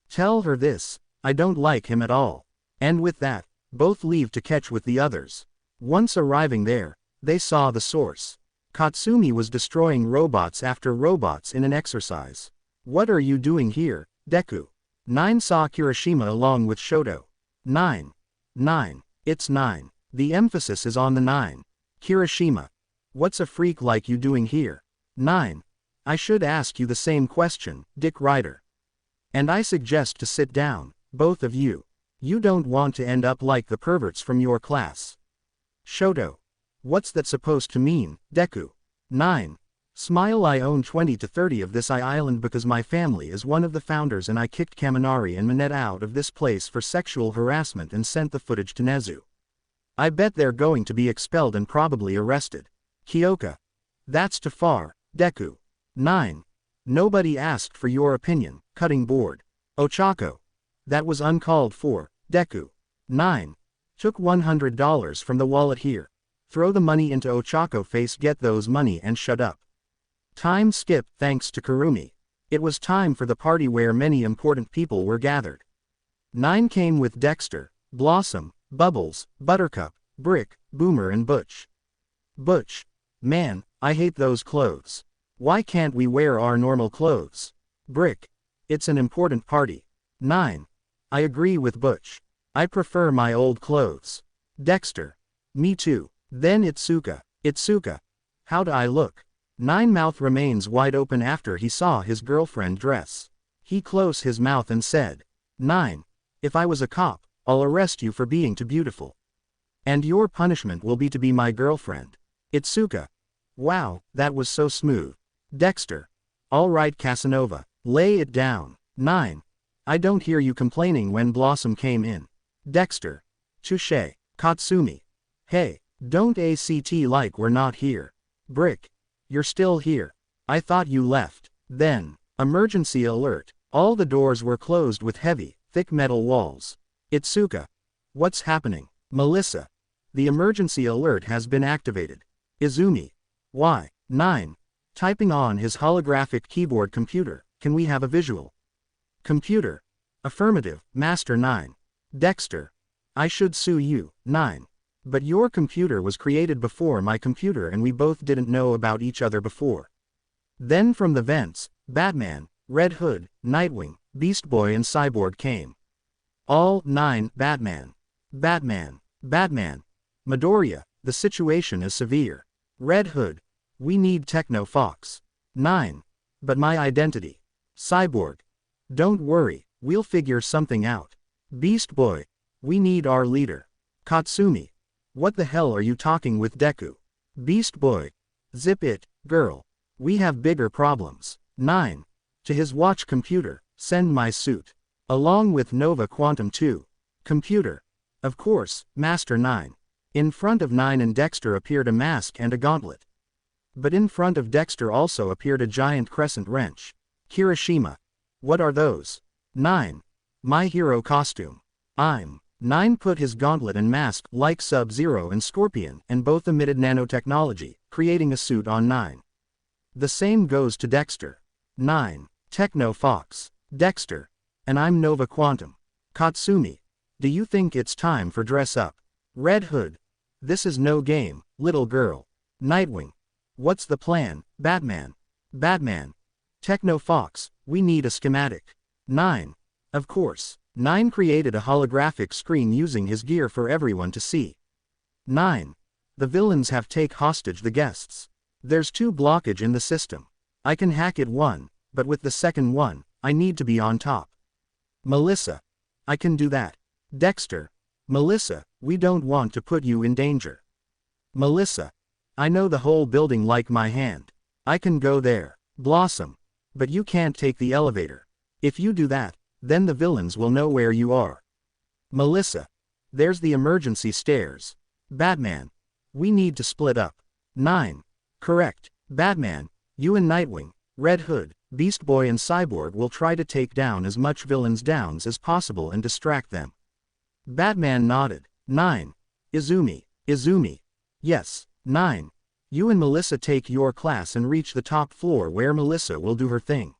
Tell her this, I don't like him at all. And with that, both leave to catch with the others. Once arriving there, they saw the source. Katsumi was destroying robots after robots in an exercise. What are you doing here, Deku? 9 saw Kirishima along with Shoto. 9. 9. It's 9. The emphasis is on the 9. Kirishima. What's a freak like you doing here? 9. I should ask you the same question, Dick Ryder. And I suggest to sit down, both of you. You don't want to end up like the perverts from your class. Shoto. What's that supposed to mean, Deku? 9. Smile. I own 20 to 30 of this island because my family is one of the founders and I kicked Kaminari and Mineta out of this place for sexual harassment and sent the footage to Nezu. I bet they're going to be expelled and probably arrested. Kyoka. That's too far, Deku. 9. Nobody asked for your opinion, cutting board. Ochako. That was uncalled for, Deku. 9. Took $100 from the wallet here. Throw the money into Ochako face. Get those money and shut up. Time skip thanks to Kurumi. It was time for the party where many important people were gathered. 9 came with Dexter, Blossom, Bubbles, Buttercup, Brick, Boomer and Butch. Butch. Man, I hate those clothes. Why can't we wear our normal clothes? Brick. It's an important party. 9. I agree with Butch. I prefer my old clothes. Dexter. Me too. Then Itsuka. Itsuka. How do I look? 9 mouth remains wide open after he saw his girlfriend dress. He closed his mouth and said, 9. If I was a cop, I'll arrest you for being too beautiful. And your punishment will be to be my girlfriend. Itsuka. Wow, that was so smooth. Dexter. All right Casanova, lay it down. 9. I don't hear you complaining when Blossom came in. Dexter. Touché. Katsumi. Hey, don't act like we're not here. Brick. You're still here. I thought you left. Then, emergency alert. All the doors were closed with heavy, thick metal walls. Itsuka. What's happening? Melissa. The emergency alert has been activated. Izumi. Why? 9. Typing on his holographic keyboard computer. Can we have a visual? Computer. Affirmative, Master 9. Dexter. I should sue you. 9. But your computer was created before my computer and we both didn't know about each other before. Then from the vents, Batman, Red Hood, Nightwing, Beast Boy and Cyborg came. All 9. Batman. Batman. Batman. Midoriya, the situation is severe. Red Hood. We need Techno Fox. 9. But my identity. Cyborg. Don't worry, we'll figure something out. Beast Boy. We need our leader. Katsumi. What the hell are you talking with Deku? Beast Boy. Zip it, girl. We have bigger problems. 9. To his watch computer, send my suit. Along with Nova Quantum 2. Computer. Of course, Master 9. In front of 9 and Dexter appeared a mask and a gauntlet. But in front of Dexter also appeared a giant crescent wrench. Kirishima. What are those? 9. My hero costume. I'm. 9 put his gauntlet and mask like Sub-Zero and Scorpion and both emitted nanotechnology, creating a suit on 9. The same goes to Dexter. 9. Techno Fox. Dexter. And I'm Nova Quantum. Katsumi. Do you think it's time for dress up? Red Hood. This is no game, little girl. Nightwing. What's the plan, Batman? Batman. Techno Fox, we need a schematic. 9. Of course. 9 created a holographic screen using his gear for everyone to see. 9. The villains have take hostage the guests. There's 2 blockage in the system. I can hack it 1, but with the second one, I need to be on top. Melissa. I can do that. Dexter. Melissa, we don't want to put you in danger. Melissa. I know the whole building like my hand. I can go there. Blossom. But you can't take the elevator. If you do that, then the villains will know where you are. Melissa. There's the emergency stairs. Batman. We need to split up. 9. Correct. Batman, you and Nightwing, Red Hood, Beast Boy and Cyborg will try to take down as much villains downs as possible and distract them. Batman nodded. 9. Izumi. Izumi. Yes. 9. You and Melissa take your class and reach the top floor where Melissa will do her thing.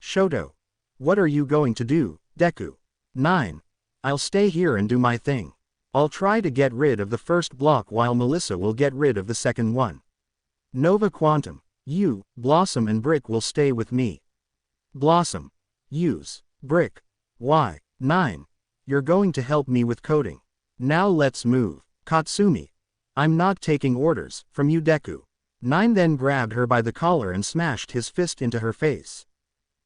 Shoto. What are you going to do, Deku? 9. I'll stay here and do my thing. I'll try to get rid of the first block while Melissa will get rid of the second one. Nova Quantum. You, Blossom and Brick will stay with me. Blossom. Use. Brick. Why? 9. You're going to help me with coding. Now let's move. Katsumi. I'm not taking orders from you Deku. 9 then grabbed her by the collar and smashed his fist into her face.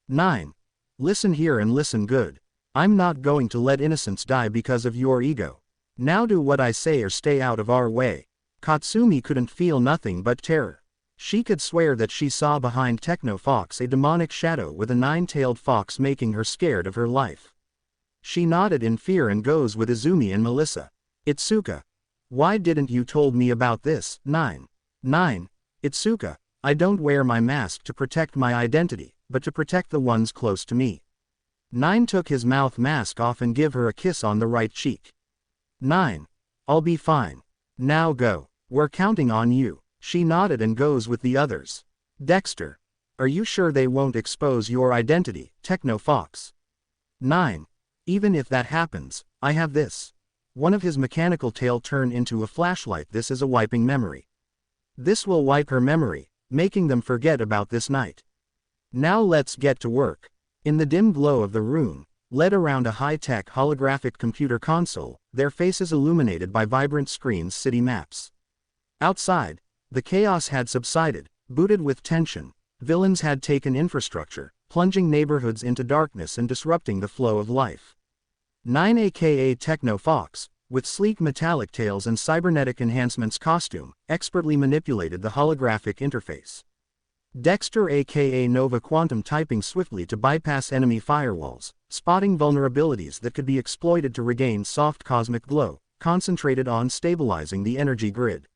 9. Listen here and listen good. I'm not going to let innocents die because of your ego. Now do what I say or stay out of our way. Katsumi couldn't feel nothing but terror. She could swear that she saw behind Techno Fox a demonic shadow with a 9-tailed fox making her scared of her life. She nodded in fear and goes with Izumi and Melissa. Itsuka. Why didn't you told me about this? 9. 9. Itsuka. I don't wear my mask to protect my identity, but to protect the ones close to me. 9 took his mouth mask off and give her a kiss on the right cheek. 9. I'll be fine. Now go. We're counting on you. She nodded and goes with the others. Dexter. Are you sure they won't expose your identity, Techno Fox? 9. Even if that happens, I have this. One of his mechanical tail turned into a flashlight. This is a wiping memory. This will wipe her memory, making them forget about this night. Now let's get to work. In the dim glow of the room, led around a high-tech holographic computer console, their faces illuminated by vibrant screens city maps. Outside, the chaos had subsided, booted with tension. Villains had taken infrastructure, plunging neighborhoods into darkness and disrupting the flow of life. 9 aka Techno Fox, with sleek metallic tails and cybernetic enhancements costume, expertly manipulated the holographic interface. Dexter aka Nova Quantum typing swiftly to bypass enemy firewalls, spotting vulnerabilities that could be exploited to regain soft cosmic glow, concentrated on stabilizing the energy grid.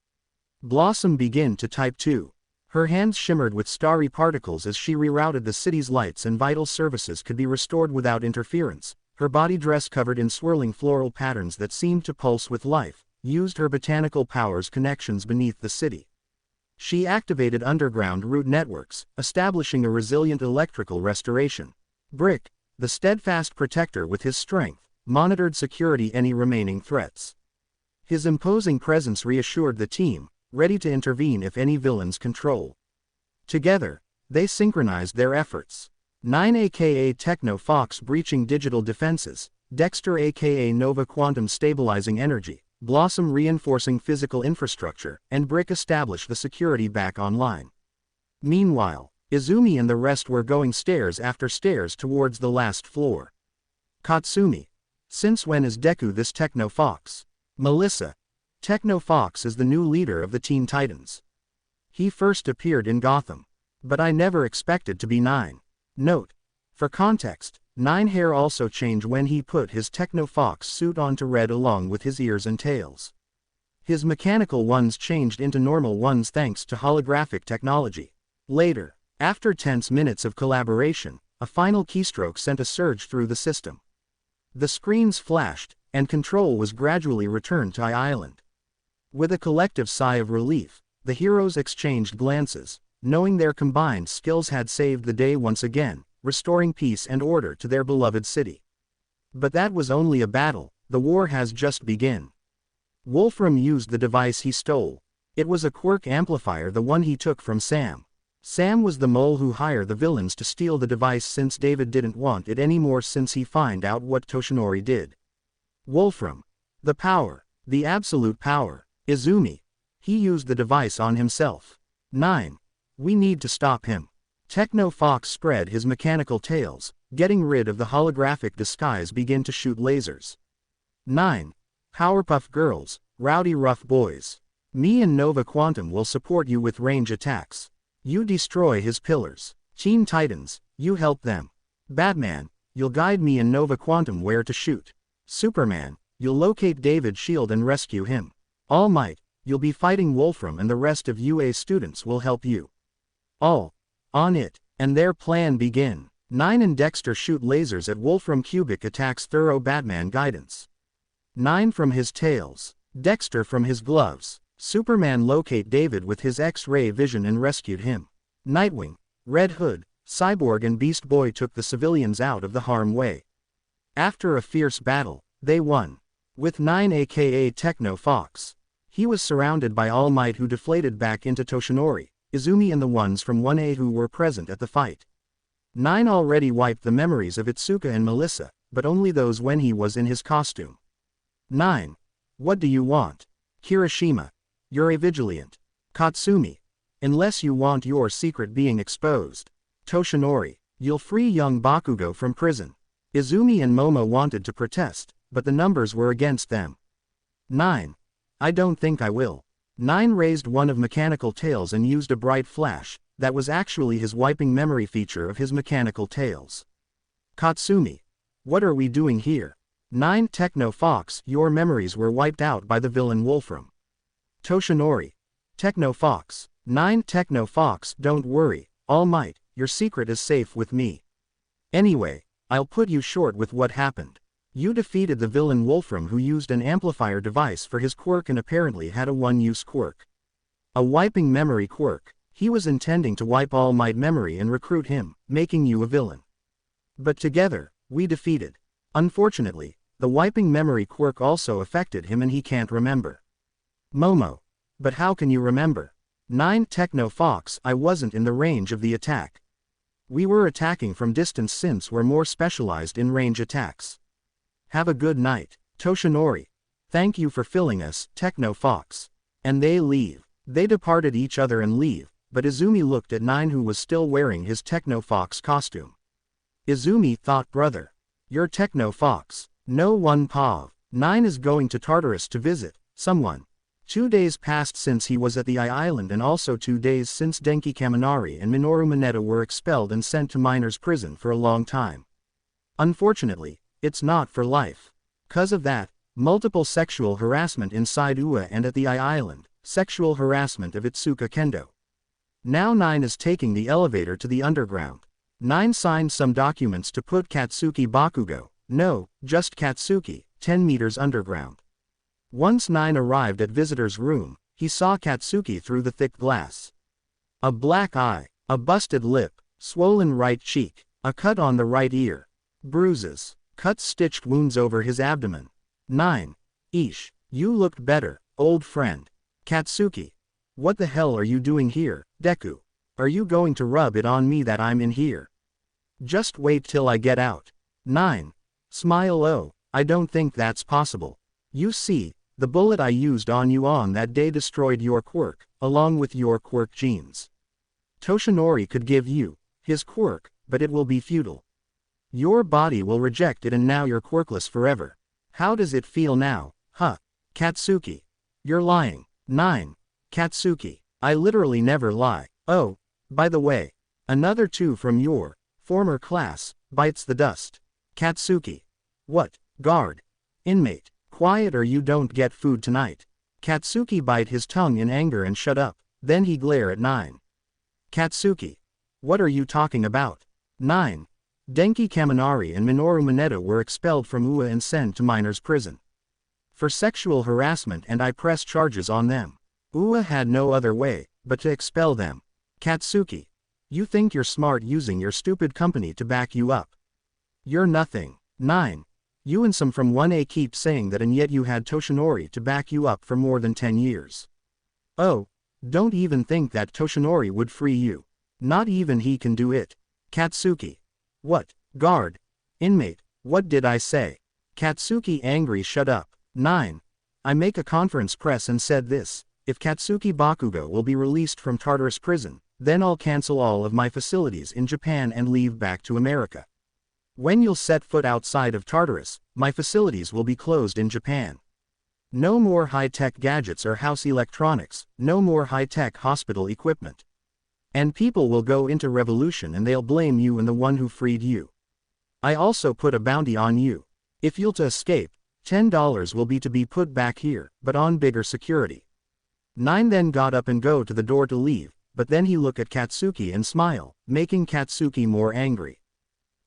Blossom began to type too. Her hands shimmered with starry particles as she rerouted the city's lights and vital services could be restored without interference. Her body dress covered in swirling floral patterns that seemed to pulse with life, used her botanical powers connections beneath the city. She activated underground route networks, establishing a resilient electrical restoration. Brick, the steadfast protector with his strength, monitored security any remaining threats. His imposing presence reassured the team, ready to intervene if any villains control. Together, they synchronized their efforts. 9 aka Techno Fox breaching digital defenses, Dexter aka Nova Quantum stabilizing energy, Blossom reinforcing physical infrastructure, and Brick established the security back online. Meanwhile, Izumi and the rest were going stairs after stairs towards the last floor. Katsumi. Since when is Deku this Techno Fox? Melissa. Techno Fox is the new leader of the Teen Titans. He first appeared in Gotham. But I never expected to be 9. Note. For context, 9 hair also changed when he put his Techno Fox suit onto red along with his ears and tails. His mechanical ones changed into normal ones thanks to holographic technology. Later, after tense minutes of collaboration, a final keystroke sent a surge through the system. The screens flashed, and control was gradually returned to Island. With a collective sigh of relief, the heroes exchanged glances, knowing their combined skills had saved the day once again, restoring peace and order to their beloved city. But that was only a battle, the war has just begun. Wolfram used the device he stole. It was a quirk amplifier, the one he took from Sam. Sam was the mole who hired the villains to steal the device since David didn't want it anymore since he found out what Toshinori did. Wolfram. The power. The absolute power. Izumi. He used the device on himself. 9. We need to stop him. Techno Fox spread his mechanical tails, getting rid of the holographic disguise, began to shoot lasers. 9. Powerpuff Girls, rowdy rough boys. Me and Nova Quantum will support you with range attacks. You destroy his pillars. Teen Titans, you help them. Batman, you'll guide me and Nova Quantum where to shoot. Superman, you'll locate David's shield and rescue him. All Might, you'll be fighting Wolfram and the rest of UA students will help you. All. On it, and their plan begin. 9 and Dexter shoot lasers at Wolfram. Cubic attacks thorough Batman guidance. 9 from his tails. Dexter from his gloves. Superman locate David with his X-ray vision and rescued him. Nightwing, Red Hood, Cyborg and Beast Boy took the civilians out of the harm way. After a fierce battle, they won. With 9 aka Techno Fox. He was surrounded by All Might who deflated back into Toshinori, Izumi and the ones from 1A who were present at the fight. 9 already wiped the memories of Itsuka and Melissa, but only those when he was in his costume. 9. What do you want? Kirishima. You're a vigilant. Katsumi. Unless you want your secret being exposed. Toshinori. You'll free young Bakugo from prison. Izumi and Momo wanted to protest, but the numbers were against them. 9. I don't think I will. 9 raised one of mechanical tails and used a bright flash, that was actually his wiping memory feature of his mechanical tails. Katsumi. What are we doing here? 9 Techno Fox, your memories were wiped out by the villain Wolfram. Toshinori. Techno Fox. 9 Techno Fox, don't worry, All Might, your secret is safe with me. Anyway, I'll put you short with what happened. You defeated the villain Wolfram who used an amplifier device for his quirk and apparently had a one-use quirk. A wiping memory quirk. He was intending to wipe All Might memory and recruit him, making you a villain. But together, we defeated. Unfortunately, the wiping memory quirk also affected him and he can't remember. Momo. But how can you remember? 9 Techno Fox. I wasn't in the range of the attack. We were attacking from distance since we're more specialized in range attacks. Have a good night, Toshinori. Thank you for filling us, Techno Fox. And they leave. They departed each other and leave, but Izumi looked at 9 who was still wearing his Techno Fox costume. Izumi thought, brother. You're Techno Fox. No one Pav. 9 is going to Tartarus to visit someone. 2 days passed since he was at the island and also 2 days since Denki Kaminari and Minoru Mineta were expelled and sent to miners' prison for a long time. Unfortunately, it's not for life. 'Cause of that, multiple sexual harassment inside UA and at the island, sexual harassment of Itsuka Kendo. Now 9 is taking the elevator to the underground. 9 signed some documents to put Katsuki Bakugo, no, just Katsuki, 10 meters underground. Once 9 arrived at visitor's room, he saw Katsuki through the thick glass. A black eye, a busted lip, swollen right cheek, a cut on the right ear, bruises, cut-stitched wounds over his abdomen. 9. Ish, you looked better, old friend. Katsuki. What the hell are you doing here, Deku? Are you going to rub it on me that I'm in here? Just wait till I get out. 9. Smile. Oh, I don't think that's possible. You see, the bullet I used on you on that day destroyed your quirk, along with your quirk genes. Toshinori could give you his quirk, but it will be futile. Your body will reject it and now you're quirkless forever. How does it feel now, huh? Katsuki. You're lying. 9. Katsuki. I literally never lie. Oh, by the way, another 2 from your former class bites the dust. Katsuki. What, guard? Inmate. Quiet or you don't get food tonight. Katsuki bite his tongue in anger and shut up, then he glare at 9. Katsuki. What are you talking about? 9. Denki Kaminari and Minoru Mineta were expelled from UA and sent to miners' prison for sexual harassment and I pressed charges on them. UA had no other way but to expel them. Katsuki. You think you're smart using your stupid company to back you up. You're nothing. 9. You and some from 1A keep saying that and yet you had Toshinori to back you up for more than 10 years. Oh, don't even think that Toshinori would free you. Not even he can do it. Katsuki. What, guard? Inmate, what did I say? Katsuki angry. Shut up. 9. I make a conference press and said this, if Katsuki Bakugo will be released from Tartarus prison, then I'll cancel all of my facilities in Japan and leave back to America. When you'll set foot outside of Tartarus, my facilities will be closed in Japan. No more high-tech gadgets or house electronics, no more high-tech hospital equipment. And people will go into revolution and they'll blame you and the one who freed you. I also put a bounty on you. If you'll to escape, $10 will be to be put back here, but on bigger security. 9 then got up and go to the door to leave, but then he looked at Katsuki and smile, making Katsuki more angry.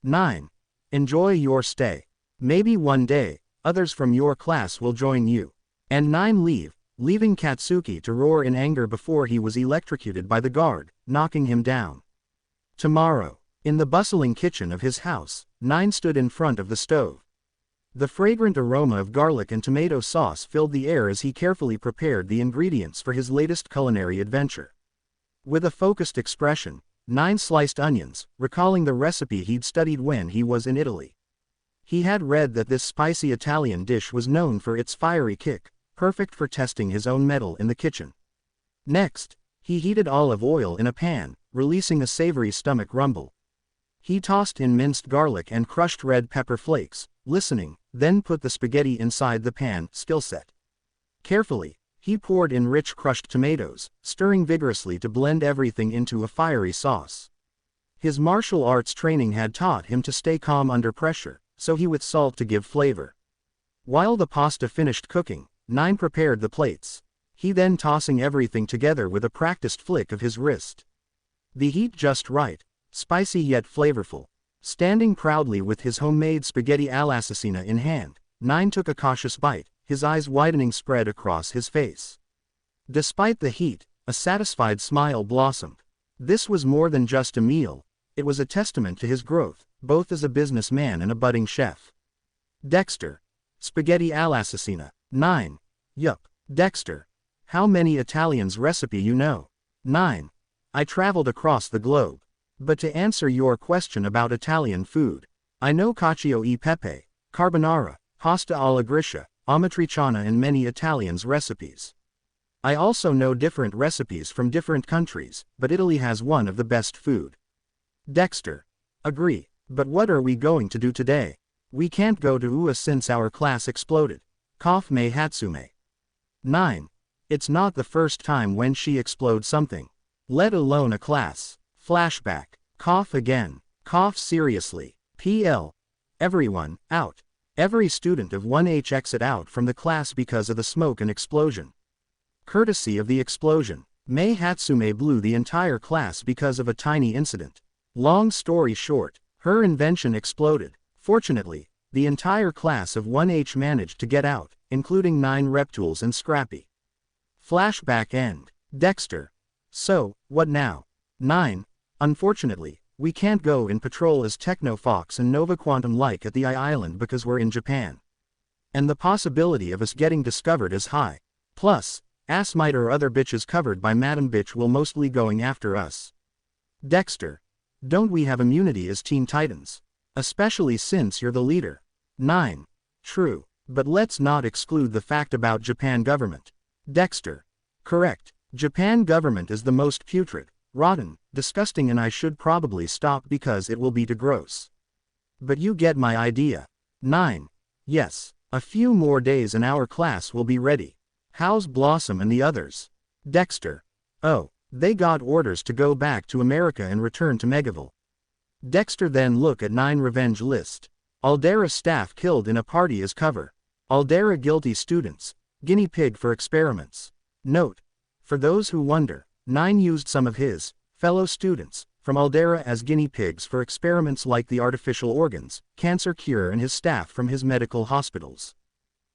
9. Enjoy your stay. Maybe one day, others from your class will join you. And 9 leave, leaving Katsuki to roar in anger before he was electrocuted by the guard, knocking him down. Tomorrow, in the bustling kitchen of his house, 9 stood in front of the stove. The fragrant aroma of garlic and tomato sauce filled the air as he carefully prepared the ingredients for his latest culinary adventure. With a focused expression, 9 sliced onions, recalling the recipe he'd studied when he was in Italy. He had read that this spicy Italian dish was known for its fiery kick, perfect for testing his own mettle in the kitchen. Next, he heated olive oil in a pan, releasing a savory stomach rumble. He tossed in minced garlic and crushed red pepper flakes, listening, then put the spaghetti inside the pan, skill set. Carefully, he poured in rich crushed tomatoes, stirring vigorously to blend everything into a fiery sauce. His martial arts training had taught him to stay calm under pressure, so he with salt to give flavor. While the pasta finished cooking, 9 prepared the plates. He then tossing everything together with a practiced flick of his wrist. The heat just right, spicy yet flavorful. Standing proudly with his homemade spaghetti all'assassina in hand, 9 took a cautious bite, his eyes widening spread across his face. Despite the heat, a satisfied smile blossomed. This was more than just a meal, it was a testament to his growth, both as a businessman and a budding chef. Dexter. Spaghetti all'assassina. 9. Yup, Dexter. How many Italians recipe you know? 9. I traveled across the globe. But to answer your question about Italian food, I know cacio e pepe, carbonara, pasta alla griscia, amatriciana and many Italians recipes. I also know different recipes from different countries, but Italy has one of the best food. Dexter. Agree, but what are we going to do today? We can't go to UA since our class exploded. Cough Mei Hatsume. 9. It's not the first time when she explodes something. Let alone a class. Flashback. Cough again. Cough seriously. PL. Everyone, out. Every student of 1H exit out from the class because of the smoke and explosion. Courtesy of the explosion, Mei Hatsume blew the entire class because of a tiny incident. Long story short, her invention exploded. Fortunately, the entire class of 1H managed to get out, including 9 Reptiles and Scrappy. Flashback end. Dexter. So, what now? 9. Unfortunately, we can't go in patrol as Techno Fox and Nova Quantum like at the Island because we're in Japan. And the possibility of us getting discovered is high. Plus, Ass Might or other bitches covered by Madam Bitch will mostly going after us. Dexter. Don't we have immunity as Teen Titans? Especially since you're the leader. 9. True, but let's not exclude the fact about Japan government. Dexter. Correct. Japan government is the most putrid, rotten, disgusting and I should probably stop because it will be too gross. But you get my idea. 9. Yes, a few more days and our class will be ready. How's Blossom and the others? Dexter. Oh, they got orders to go back to America and return to Megaville. Dexter then look at 9 revenge list. Aldera staff killed in a party as cover. Aldera guilty students. Guinea pig for experiments. Note. For those who wonder, 9 used some of his fellow students from Aldera as guinea pigs for experiments like the artificial organs, cancer cure and his staff from his medical hospitals.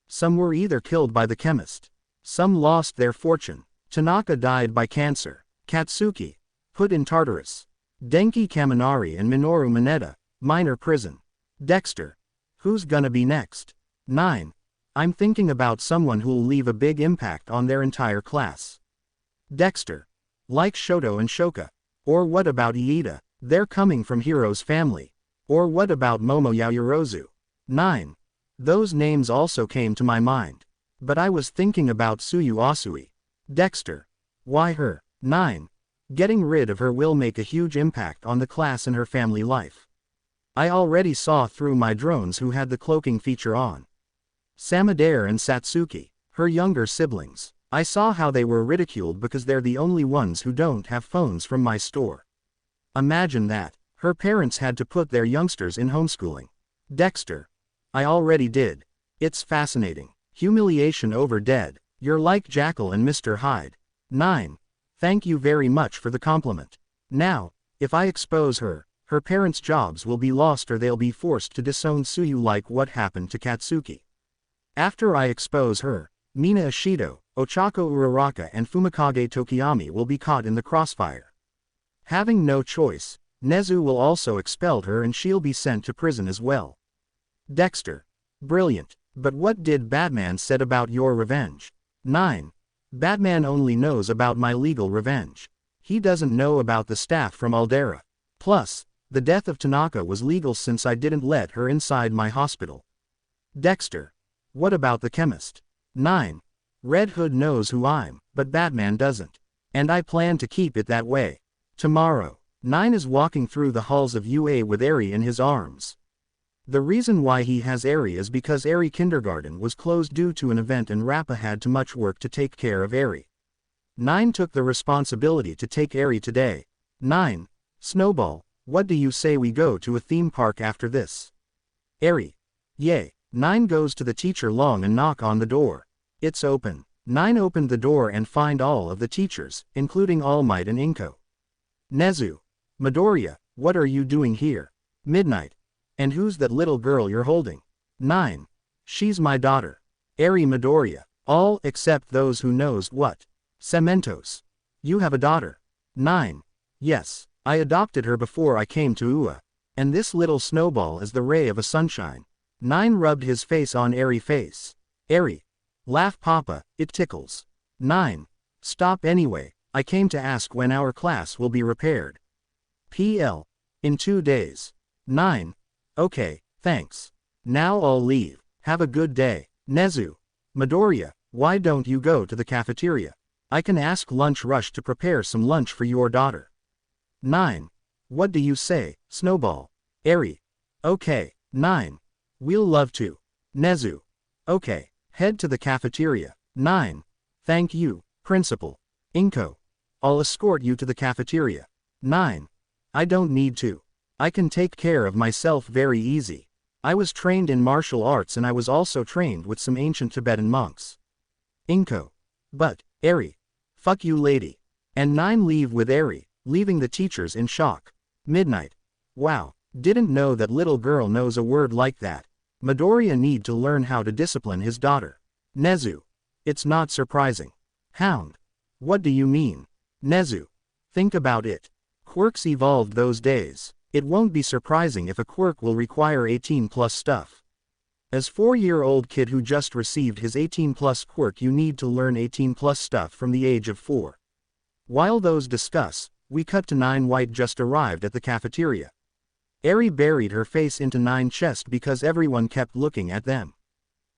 Some were either killed by the chemist. Some lost their fortune. Tanaka died by cancer. Katsuki, put in Tartarus. Denki Kaminari and Minoru Mineta, minor prison. Dexter. Who's gonna be next? 9. I'm thinking about someone who'll leave a big impact on their entire class. Dexter. Like Shoto and Shoka. Or what about Iida? They're coming from Hiro's family. Or what about Momo Yaoyorozu? 9. Those names also came to my mind. But I was thinking about Tsuyu Asui. Dexter. Why her? 9. Getting rid of her will make a huge impact on the class and her family life. I already saw through my drones who had the cloaking feature on. Samadare and Satsuki, her younger siblings. I saw how they were ridiculed because they're the only ones who don't have phones from my store. Imagine that. Her parents had to put their youngsters in homeschooling. Dexter. I already did. It's fascinating. Humiliation over dead. You're like Jackal and Mr. Hyde. 9. Thank you very much for the compliment. Now, if I expose her, her parents' jobs will be lost or they'll be forced to disown Tsuyu like what happened to Katsuki. After I expose her, Mina Ishido, Ochako Uraraka and Fumikage Tokiyami will be caught in the crossfire. Having no choice, Nezu will also expel her and she'll be sent to prison as well. Dexter. Brilliant, but what did Batman said about your revenge? 9. Batman only knows about my legal revenge. He doesn't know about the staff from Aldera. Plus, the death of Tanaka was legal since I didn't let her inside my hospital. Dexter. What about the chemist? 9. Red Hood knows who I'm, but Batman doesn't. And I plan to keep it that way. Tomorrow, 9 is walking through the halls of UA with Eri in his arms. The reason why he has Eri is because Eri Kindergarten was closed due to an event and Rappa had too much work to take care of Eri. 9 took the responsibility to take Eri today. 9. Snowball, what do you say we go to a theme park after this? Eri. Yay. 9 goes to the teacher long and knock on the door. It's open. 9 opened the door and find all of the teachers, including All Might and Inko. Nezu. Midoriya, what are you doing here? Midnight. And who's that little girl you're holding? 9. She's my daughter. Eri Midoriya. All except those who knows what. Cementos. You have a daughter. 9. Yes, I adopted her before I came to UA. And this little snowball is the ray of a sunshine. 9 rubbed his face on Eri face. Eri. Laugh Papa, it tickles. 9. Stop anyway, I came to ask when our class will be repaired. PL. In 2 days. 9. Okay, thanks. Now I'll leave. Have a good day. Nezu. Midoriya, why don't you go to the cafeteria? I can ask Lunch Rush to prepare some lunch for your daughter. 9. What do you say, Snowball? Eri. Okay. 9. We'll love to. Nezu. Okay, head to the cafeteria. 9. Thank you, Principal. Inko. I'll escort you to the cafeteria. 9. I don't need to. I can take care of myself very easy. I was trained in martial arts and I was also trained with some ancient Tibetan monks. Inko. But, Eri. Fuck you lady. And 9 leave with Eri, leaving the teachers in shock. Midnight. Wow, didn't know that little girl knows a word like that. Midoriya need to learn how to discipline his daughter. Nezu. It's not surprising. Hound. What do you mean? Nezu. Think about it. Quirks evolved those days. It won't be surprising if a quirk will require 18+ stuff. As 4-year-old kid who just received his 18+ quirk, you need to learn 18+ stuff from the age of 4. While those discuss, we cut to 9 White just arrived at the cafeteria. Eri buried her face into 9 chest because everyone kept looking at them.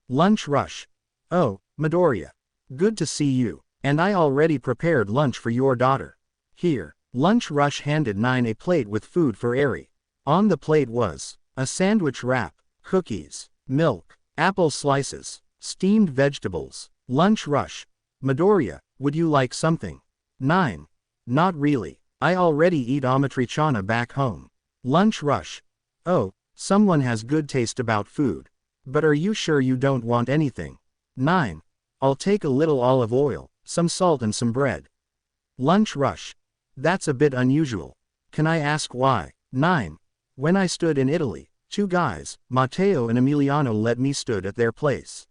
Lunch Rush. Oh, Midoriya. Good to see you, and I already prepared lunch for your daughter. Here. Lunch Rush handed 9 a plate with food for Eri. On the plate was a sandwich wrap, cookies, milk, apple slices, steamed vegetables. Lunch Rush. Midoriya, would you like something? 9. Not really. I already eat Amatriciana back home. Lunch Rush. Oh, someone has good taste about food. But are you sure you don't want anything? 9. I'll take a little olive oil, some salt and some bread. Lunch Rush. That's a bit unusual. Can I ask why? 9. When I stood in Italy, 2 guys, Matteo and Emiliano, let me stood at their place.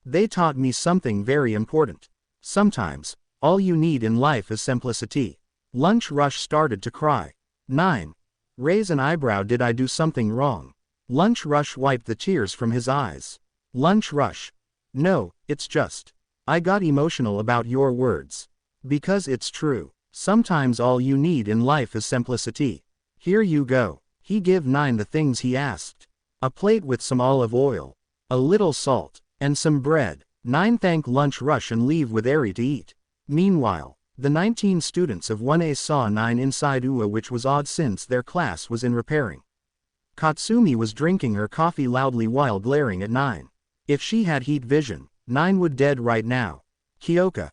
They taught me something very important. Sometimes, all you need in life is simplicity. Lunch Rush started to cry. 9. Raise an eyebrow. Did I do something wrong? Lunch Rush wiped the tears from his eyes. Lunch Rush. No, it's just. I got emotional about your words. Because it's true. Sometimes all you need in life is simplicity. Here you go. He give 9 the things he asked. A plate with some olive oil, a little salt, and some bread. 9 thank Lunch Rush and leave with Eri to eat. Meanwhile, the 19 students of 1A saw 9 inside UA, which was odd since their class was in repairing. Katsumi was drinking her coffee loudly while glaring at 9. If she had heat vision, 9 would dead right now. Kyoka.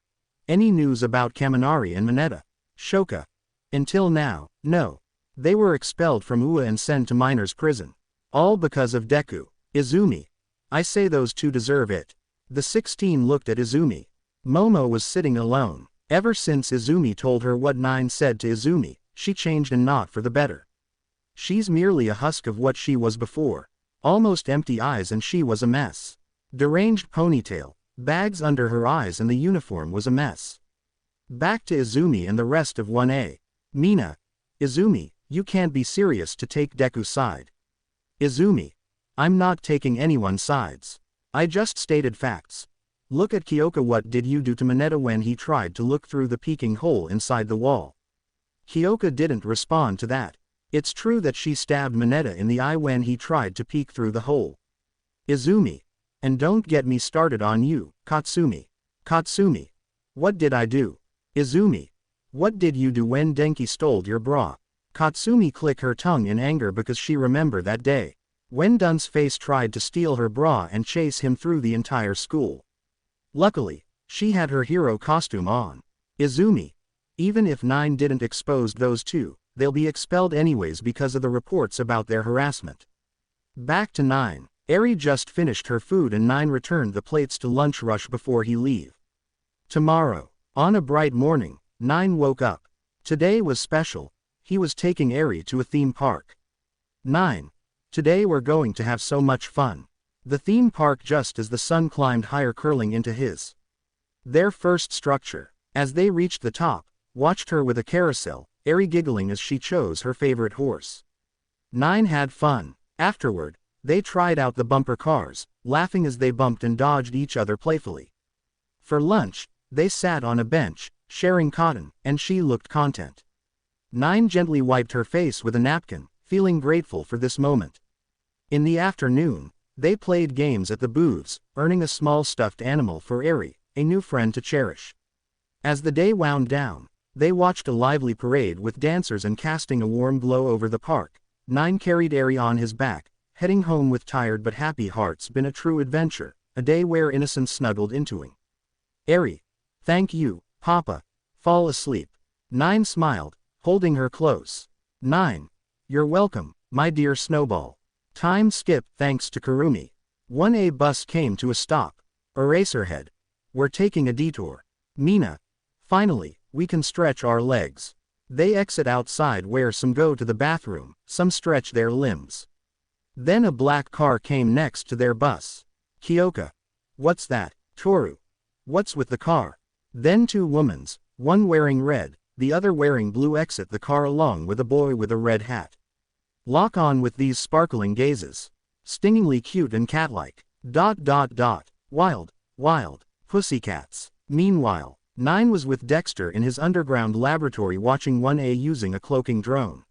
Any news about Kaminari and Mineta? Shoka. Until now, no. They were expelled from UA and sent to minors' prison. All because of Deku. Izumi. I say those 2 deserve it. The 16 looked at Izumi. Momo was sitting alone. Ever since Izumi told her what 9 said to Izumi, she changed and not for the better. She's merely a husk of what she was before. Almost empty eyes and she was a mess. Deranged ponytail, bags under her eyes and the uniform was a mess. Back to Izumi and the rest of 1A. Mina. Izumi, you can't be serious to take Deku's side. Izumi. I'm not taking anyone's sides. I just stated facts. Look at Kyoka. What did you do to Mineta when he tried to look through the peeking hole inside the wall? Kyoka didn't respond to that. It's true that she stabbed Mineta in the eye when he tried to peek through the hole. Izumi. And don't get me started on you, Katsumi. Katsumi. What did I do? Izumi. What did you do when Denki stole your bra? Katsumi clicked her tongue in anger because she remembered that day, when Dun's face tried to steal her bra and chase him through the entire school. Luckily, she had her hero costume on. Izumi. Even if 9 didn't expose those 2, they'll be expelled anyways because of the reports about their harassment. Back to 9. Eri just finished her food and 9 returned the plates to Lunch Rush before he leave. Tomorrow. On a bright morning, 9 woke up. Today was special. He was taking Eri to a theme park. 9. Today we're going to have so much fun. The theme park just as the sun climbed higher, curling into his. Their first structure. As they reached the top, watched her with a carousel, Eri giggling as she chose her favorite horse. 9 had fun. Afterward, they tried out the bumper cars, laughing as they bumped and dodged each other playfully. For lunch, they sat on a bench, sharing cotton, and she looked content. 9 gently wiped her face with a napkin, feeling grateful for this moment. In the afternoon, they played games at the booths, earning a small stuffed animal for Eri, a new friend to cherish. As the day wound down, they watched a lively parade with dancers and casting a warm glow over the park. 9 carried Eri on his back, heading home with tired but happy hearts. Been a true adventure, a day where innocence snuggled into him. Eri, thank you, Papa. Fall asleep. 9 smiled, holding her close. 9. You're welcome, my dear Snowball. Time skipped thanks to Kurumi. 1A bus came to a stop. Eraserhead. We're taking a detour. Mina. Finally, we can stretch our legs. They exit outside where some go to the bathroom, some stretch their limbs. Then a black car came next to their bus. Kyoka. What's that? Toru. What's with the car? Then 2 womans, one wearing red, the other wearing blue, exit the car along with a boy with a red hat. Lock on with these sparkling gazes. Stingingly cute and cat-like. ... Wild, wild, pussycats. Meanwhile, 9 was with Dexter in his underground laboratory watching 1A using a cloaking drone.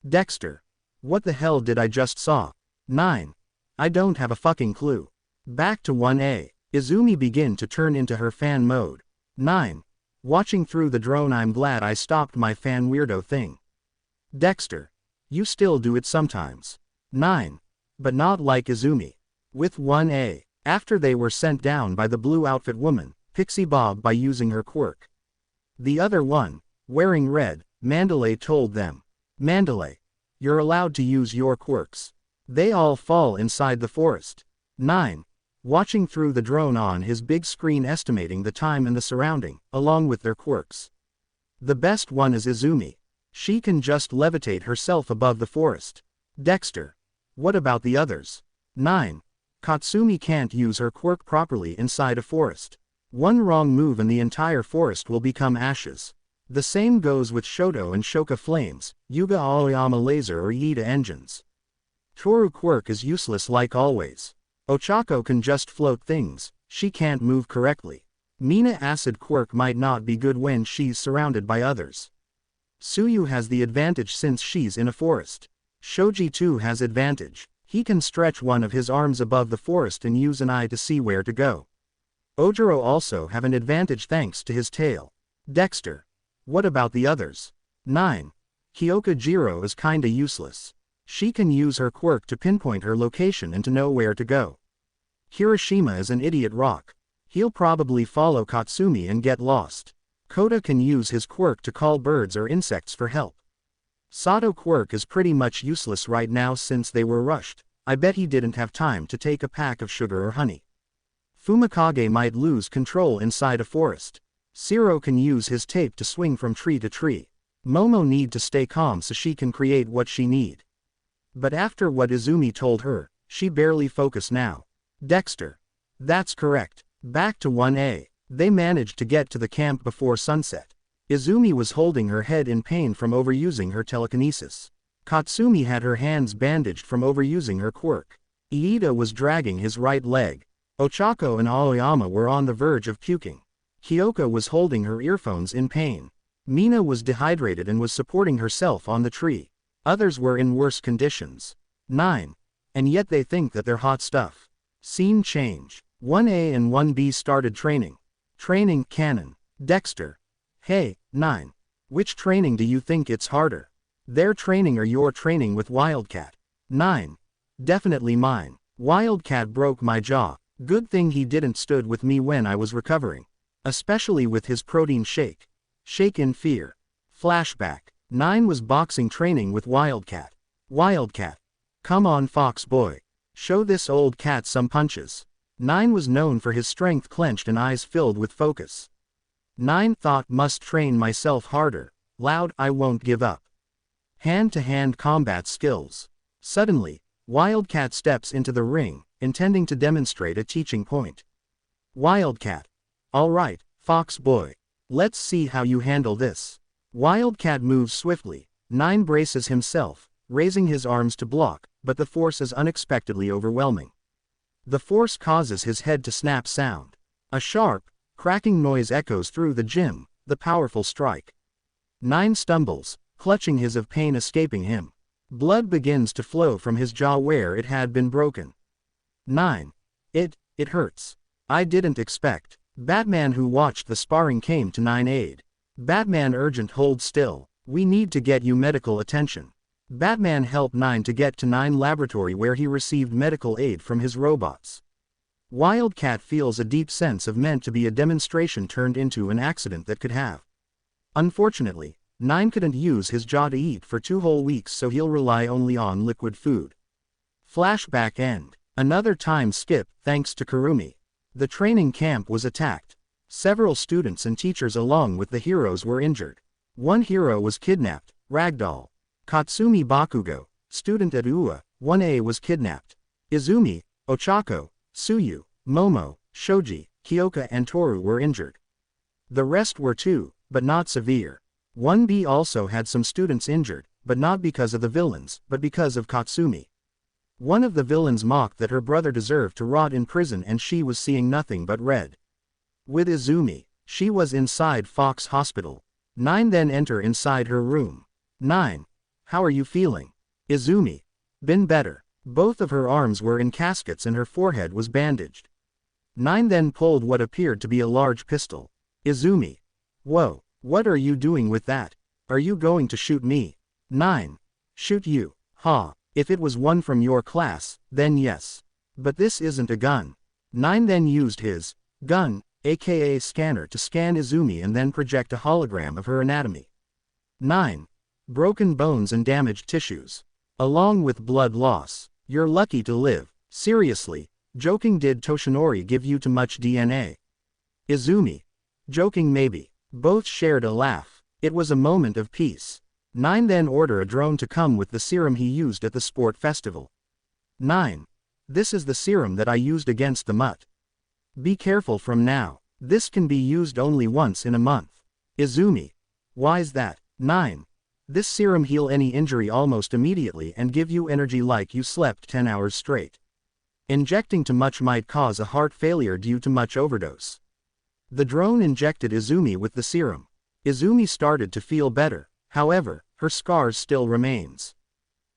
Dexter. What the hell did I just saw? 9. I don't have a fucking clue. Back to 1A. Izumi begin to turn into her fan mode. 9. Watching through the drone. I'm glad I stopped my fan weirdo thing. Dexter. You still do it sometimes. 9. But not like Izumi. With 1A. After they were sent down by the blue outfit woman, Pixie Bob by using her quirk. The other one, wearing red, Mandalay told them. Mandalay. You're allowed to use your quirks. They all fall inside the forest. 9. Watching through the drone on his big screen, estimating the time and the surrounding, along with their quirks. The best one is Izumi. She can just levitate herself above the forest. Dexter. What about the others? 9. Katsumi can't use her quirk properly inside a forest. One wrong move and the entire forest will become ashes. The same goes with Shoto and Shoka flames, Yuga Aoyama laser or Iida engines. Toru quirk is useless like always. Ochako can just float things, she can't move correctly. Mina acid quirk might not be good when she's surrounded by others. Tsuyu has the advantage since she's in a forest. Shoji too has advantage. He can stretch one of his arms above the forest and use an eye to see where to go. Ojiro also have an advantage thanks to his tail. Dexter. What about the others? 9. Kyoka Jiro is kinda useless. She can use her quirk to pinpoint her location and to know where to go. Hiroshima is an idiot rock. He'll probably follow Katsumi and get lost. Kota can use his quirk to call birds or insects for help. Sato quirk is pretty much useless right now since they were rushed. I bet he didn't have time to take a pack of sugar or honey. Fumikage might lose control inside a forest. Siro can use his tape to swing from tree to tree. Momo need to stay calm so she can create what she need. But after what Izumi told her, she barely focus now. Dexter. That's correct. Back to 1A. They managed to get to the camp before sunset. Izumi was holding her head in pain from overusing her telekinesis. Katsumi had her hands bandaged from overusing her quirk. Iida was dragging his right leg. Ochako and Aoyama were on the verge of puking. Kyoka was holding her earphones in pain. Mina was dehydrated and was supporting herself on the tree. Others were in worse conditions. 9. And yet they think that they're hot stuff. Scene change. 1A and 1B started training. Training canon. Dexter. Hey, 9. Which training do you think it's harder? Their training or your training with Wildcat? 9. Definitely mine. Wildcat broke my jaw. Good thing he didn't stood with me when I was recovering. Especially with his protein shake. Shake in fear. Flashback. 9 was boxing training with Wildcat. Wildcat. Come on Fox boy. Show this old cat some punches. 9 was known for his strength clenched and eyes filled with focus. 9 thought must train myself harder. Loud I won't give up. Hand-to-hand combat skills. Suddenly, Wildcat steps into the ring, intending to demonstrate a teaching point. Wildcat. Alright, Fox boy. Let's see how you handle this. Wildcat moves swiftly. 9 braces himself, raising his arms to block, but the force is unexpectedly overwhelming. The force causes his head to snap sound. A sharp, cracking noise echoes through the gym, the powerful strike. 9 stumbles, clutching his of pain escaping him. Blood begins to flow from his jaw where it had been broken. 9. It hurts. I didn't expect. Batman who watched the sparring came to 9 aid. Batman urgent hold still. We need to get you medical attention. Batman helped 9 to get to 9 laboratory where he received medical aid from his robots. Wildcat feels a deep sense of meant to be a demonstration turned into an accident that could have. Unfortunately, 9 couldn't use his jaw to eat for 2 whole weeks, so he'll rely only on liquid food. Flashback end. Another time skip, thanks to Kurumi. The training camp was attacked. Several students and teachers along with the heroes were injured. One hero was kidnapped, Ragdoll. Katsumi Bakugo, student at UA, 1A was kidnapped. Izumi, Ochako, Tsuyu, Momo, Shoji, Kyoka and Toru were injured. The rest were too, but not severe. 1B also had some students injured, but not because of the villains, but because of Katsumi. One of the villains mocked that her brother deserved to rot in prison and she was seeing nothing but red. With Izumi, she was inside Fox Hospital. 9 then enter inside her room. 9. How are you feeling? Izumi. Been better. Both of her arms were in caskets and her forehead was bandaged. 9 then pulled what appeared to be a large pistol. Izumi. Whoa, what are you doing with that? Are you going to shoot me? 9. Shoot you, ha. If it was one from your class, then yes. But this isn't a gun. 9 then used his gun, aka scanner, to scan Izumi and then project a hologram of her anatomy. 9. Broken bones and damaged tissues. Along with blood loss. You're lucky to live. Seriously, joking, did Toshinori give you too much DNA? Izumi. Joking maybe. Both shared a laugh. It was a moment of peace. 9 then order a drone to come with the serum he used at the sport festival. 9. This is the serum that I used against the mutt. Be careful from now. This can be used only once in a month. Izumi. Why's that? 9. This serum heal any injury almost immediately and give you energy like you slept 10 hours straight. Injecting too much might cause a heart failure due to much overdose. The drone injected Izumi with the serum. Izumi started to feel better, however, her scars still remains.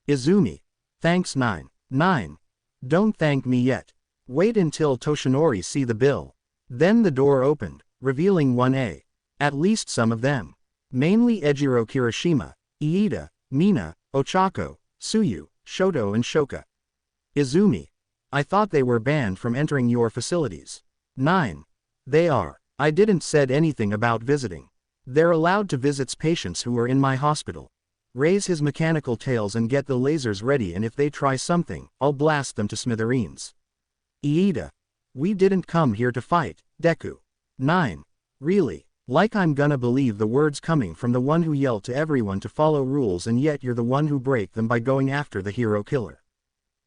Izumi. Thanks 9. 9. Don't thank me yet. Wait until Toshinori see the bill. Then the door opened, revealing 1A. At least some of them. Mainly Ejiro Kirishima, Iida, Mina, Ochako, Tsuyu, Shoto and Shoka. Izumi. I thought they were banned from entering your facilities. 9. They are. I didn't said anything about visiting. They're allowed to visit patients who are in my hospital. Raise his mechanical tails and get the lasers ready, and if they try something, I'll blast them to smithereens. Iida. We didn't come here to fight, Deku. 9. Really? Like I'm gonna believe the words coming from the one who yelled to everyone to follow rules and yet you're the one who break them by going after the hero killer.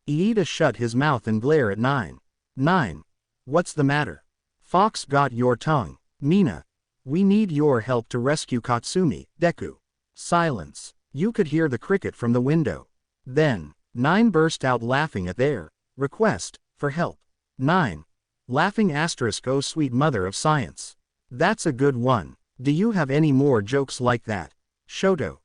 Iida shut his mouth and glare at 9. 9. What's the matter? Fox got your tongue. Mina. We need your help to rescue Katsumi, Deku. Silence. You could hear the cricket from the window. Then, 9 burst out laughing at their request for help. 9. Laughing asterisk, oh sweet mother of science. That's a good one. Do you have any more jokes like that? Shoto.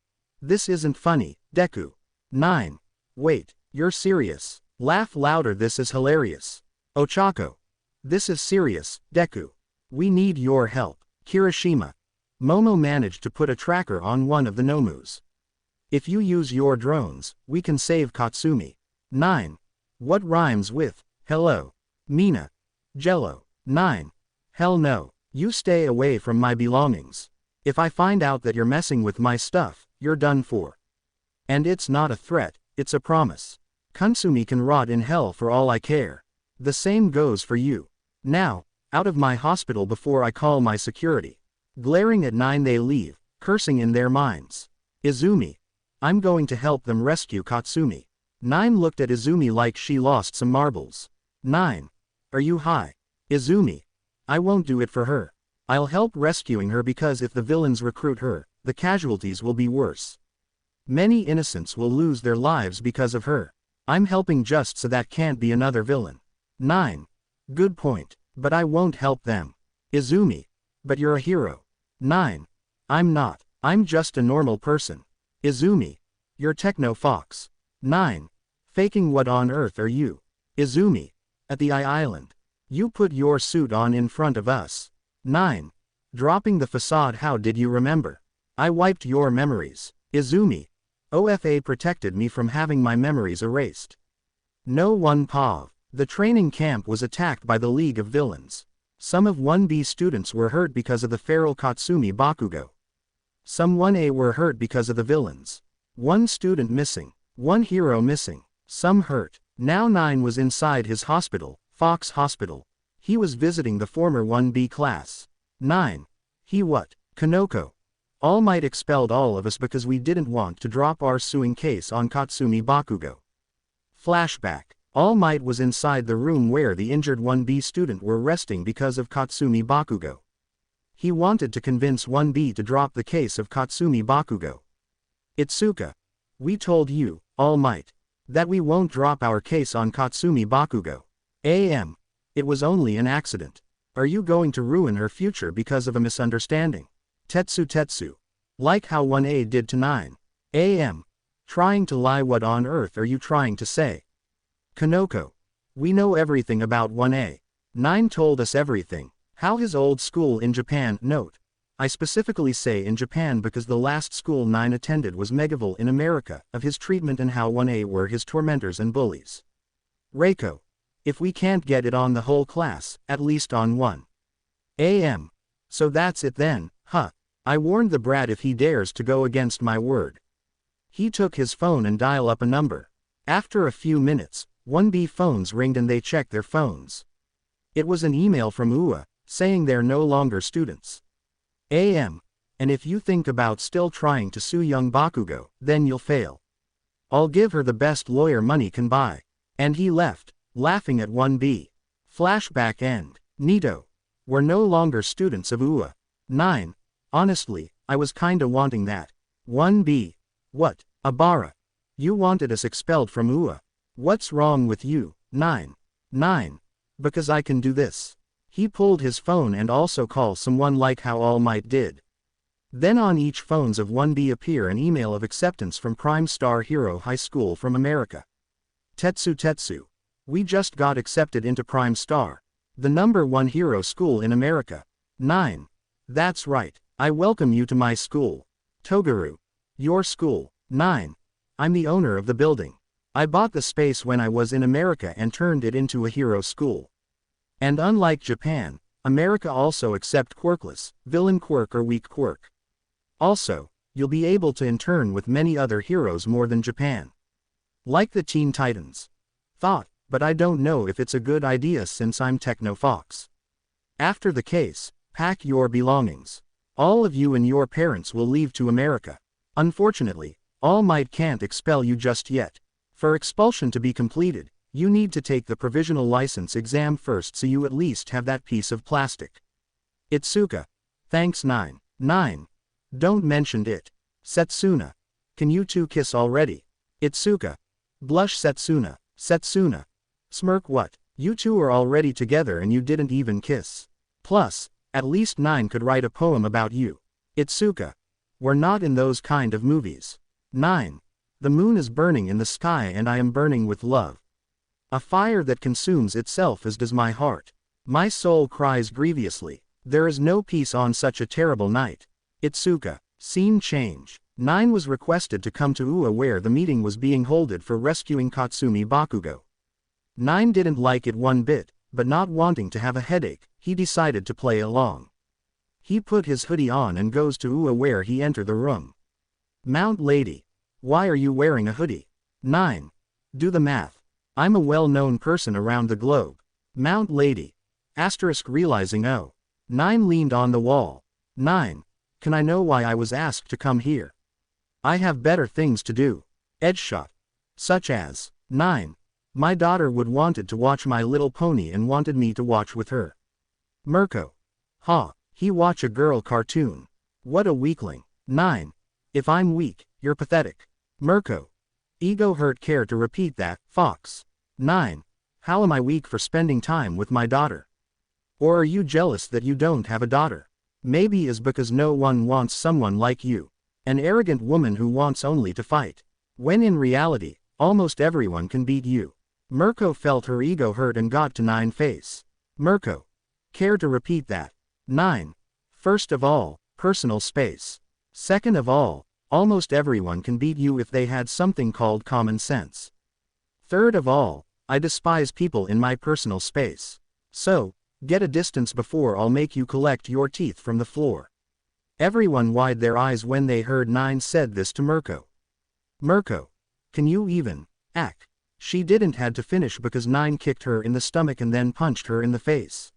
This isn't funny, Deku. 9. Wait, you're serious. Laugh louder, this is hilarious. Ochako. This is serious, Deku. We need your help. Kirishima. Momo managed to put a tracker on one of the Nomus. If you use your drones, we can save Katsumi. 9. What rhymes with hello? Mina. Jello. 9. Hell no. You stay away from my belongings. If I find out that you're messing with my stuff, you're done for. And it's not a threat, it's a promise. Katsumi can rot in hell for all I care. The same goes for you. Now, out of my hospital before I call my security. Glaring at 9 they leave, cursing in their minds. Izumi. I'm going to help them rescue Katsumi. 9 looked at Izumi like she lost some marbles. 9. Are you high? Izumi. I won't do it for her. I'll help rescuing her because if the villains recruit her, the casualties will be worse. Many innocents will lose their lives because of her. I'm helping just so that can't be another villain. 9. Good point, but I won't help them. Izumi. But you're a hero. 9. I'm not. I'm just a normal person. Izumi. You're Techno Fox. 9. Faking what on earth are you? Izumi. At the Island. You put your suit on in front of us. 9. Dropping the facade. How did you remember? I wiped your memories. Izumi. OFA protected me from having my memories erased. No one POV. The training camp was attacked by the League of Villains. Some of 1B students were hurt because of the feral Katsumi Bakugo. Some 1A were hurt because of the villains. 1 student missing. 1 hero missing. Some hurt. Now 9 was inside his hospital, Fox Hospital. He was visiting the former 1B class. 9. He what? Kanoko. All Might expelled all of us because we didn't want to drop our suing case on Katsumi Bakugo. Flashback. All Might was inside the room where the injured 1B student were resting because of Katsumi Bakugo. He wanted to convince 1B to drop the case of Katsumi Bakugo. Itsuka. We told you, All Might, that we won't drop our case on Katsumi Bakugo. AM. It was only an accident. Are you going to ruin her future because of a misunderstanding? Tetsu. Like how 1A did to 9. AM. Trying to lie. What on earth are you trying to say? Kanoko. We know everything about 1A. 9 told us everything. How his old school in Japan. Note. I specifically say in Japan because the last school 9 attended was Megaville in America, of his treatment and how 1A were his tormentors and bullies. Reiko. If we can't get it on the whole class, at least on 1. AM. So that's it then, huh? I warned the brat if he dares to go against my word. He took his phone and dial up a number. After a few minutes, 1B phones ringed and they checked their phones. It was an email from UA, saying they're no longer students. AM. And if you think about still trying to sue young Bakugo, then you'll fail. I'll give her the best lawyer money can buy. And he left, laughing at 1B. Flashback end. Nito. We're no longer students of UA. 9. Honestly, I was kinda wanting that. 1B. What, Abara? You wanted us expelled from UA. What's wrong with you? 9. 9. Because I can do this. He pulled his phone and also call someone like how All Might did. Then on each phones of 1B appear an email of acceptance from Prime Star Hero High School from America. Tetsu. We just got accepted into Prime Star, the #1 hero school in America. 9. That's right. I welcome you to my school. Togaru. Your school. 9. I'm the owner of the building. I bought the space when I was in America and turned it into a hero school. And unlike Japan, America also accept quirkless, villain quirk or weak quirk. Also, you'll be able to intern with many other heroes more than Japan. Like the Teen Titans. Thought, but I don't know if it's a good idea since I'm Techno Fox. After the case, pack your belongings. All of you and your parents will leave to America. Unfortunately, All Might can't expel you just yet. For expulsion to be completed, you need to take the provisional license exam first so you at least have that piece of plastic. Itsuka. Thanks 9. 9. Don't mention it. Setsuna. Can you two kiss already? Itsuka. Blush Setsuna. Setsuna. Smirk. What? You two are already together and you didn't even kiss. Plus, at least 9 could write a poem about you. Itsuka. We're not in those kind of movies. 9. The moon is burning in the sky and I am burning with love. A fire that consumes itself as does my heart. My soul cries grievously. There is no peace on such a terrible night. Itsuka. Scene change. 9 was requested to come to UA where the meeting was being holded for rescuing Katsumi Bakugo. 9 didn't like it one bit, but not wanting to have a headache, he decided to play along. He put his hoodie on and goes to UA where he entered the room. Mount Lady. Why are you wearing a hoodie? 9. Do the math. I'm a well-known person around the globe. Mount Lady. Asterisk realizing 9 leaned on the wall. 9. Can I know why I was asked to come here? I have better things to do. Edgeshot. Such as, 9. My daughter would wanted to watch My Little Pony and wanted me to watch with her. Mirko. He watch a girl cartoon. What a weakling. 9. If I'm weak, you're pathetic. Mirko. Ego hurt. Care to repeat that, Fox? 9. How am I weak for spending time with my daughter? Or are you jealous that you don't have a daughter? Maybe is because no one wants someone like you. An arrogant woman who wants only to fight. When in reality, almost everyone can beat you. Mirko felt her ego hurt and got to 9 face. Mirko. Care to repeat that? 9. First of all, personal space. Second of all, almost everyone can beat you if they had something called common sense. Third of all, I despise people in my personal space. So, get a distance before I'll make you collect your teeth from the floor. Everyone wide their eyes when they heard 9 said this to Mirko. Mirko. Can you even act? She didn't had to finish because 9 kicked her in the stomach and then punched her in the face.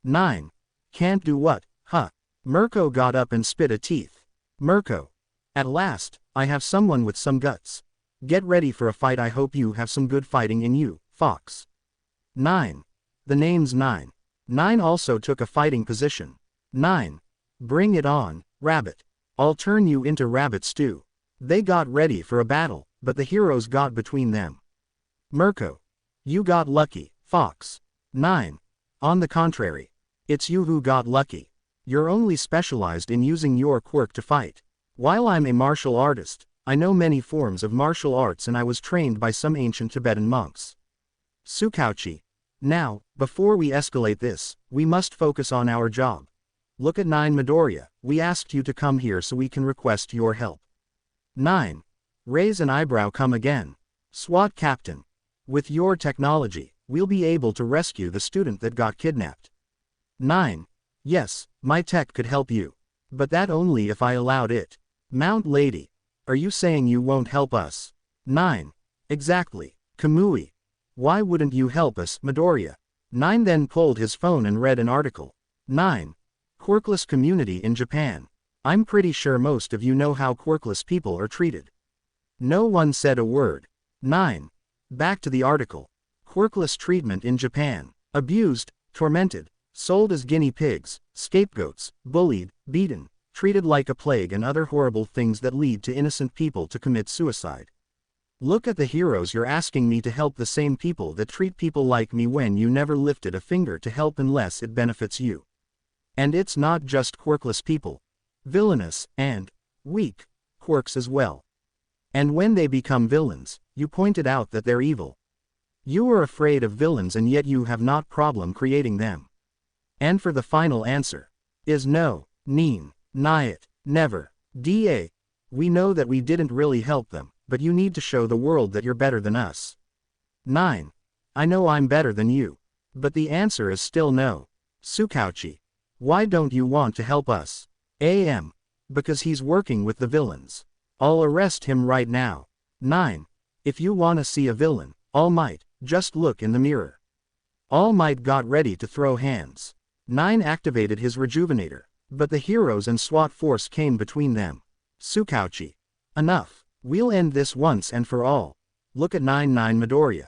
9. Can't do what, huh? Mirko got up and spit a teeth. Mirko. At last, I have someone with some guts. Get ready for a fight. I hope you have some good fighting in you, Fox. 9. The name's 9. 9 also took a fighting position. 9. Bring it on, Rabbit. I'll turn you into rabbit stew. They got ready for a battle, but the heroes got between them. Mirko. You got lucky, Fox. 9. On the contrary. It's you who got lucky. You're only specialized in using your quirk to fight. While I'm a martial artist, I know many forms of martial arts and I was trained by some ancient Tibetan monks. Tsukauchi. Now, before we escalate this, we must focus on our job. Look at 9 Midoriya, we asked you to come here so we can request your help. 9. Raise an eyebrow. Come again. SWAT Captain. With your technology, we'll be able to rescue the student that got kidnapped. 9. Yes, my tech could help you. But that only if I allowed it. Mount Lady. Are you saying you won't help us? 9. Exactly. Kamui. Why wouldn't you help us, Midoriya? 9 then pulled his phone and read an article. 9. Quirkless community in Japan. I'm pretty sure most of you know how quirkless people are treated. No one said a word. 9. Back to the article. Quirkless treatment in Japan. Abused, tormented, sold as guinea pigs, scapegoats, bullied, beaten, treated like a plague and other horrible things that lead to innocent people to commit suicide. Look at the heroes. You're asking me to help the same people that treat people like me when you never lifted a finger to help unless it benefits you. And it's not just quirkless people. Villainous, and weak, quirks as well. And when they become villains, you pointed out that they're evil. You are afraid of villains and yet you have not problem creating them. And for the final answer. Is no, neen, nyet, never, da. We know that we didn't really help them, but you need to show the world that you're better than us. 9. I know I'm better than you. But the answer is still no. Tsukauchi. Why don't you want to help us? Am. Because he's working with the villains. I'll arrest him right now. 9. If you wanna see a villain, All Might, just look in the mirror. All Might got ready to throw hands. 9 activated his rejuvenator, but the heroes and SWAT force came between them. Tsukauchi. Enough. We'll end this once and for all. Look at 9 Midoriya.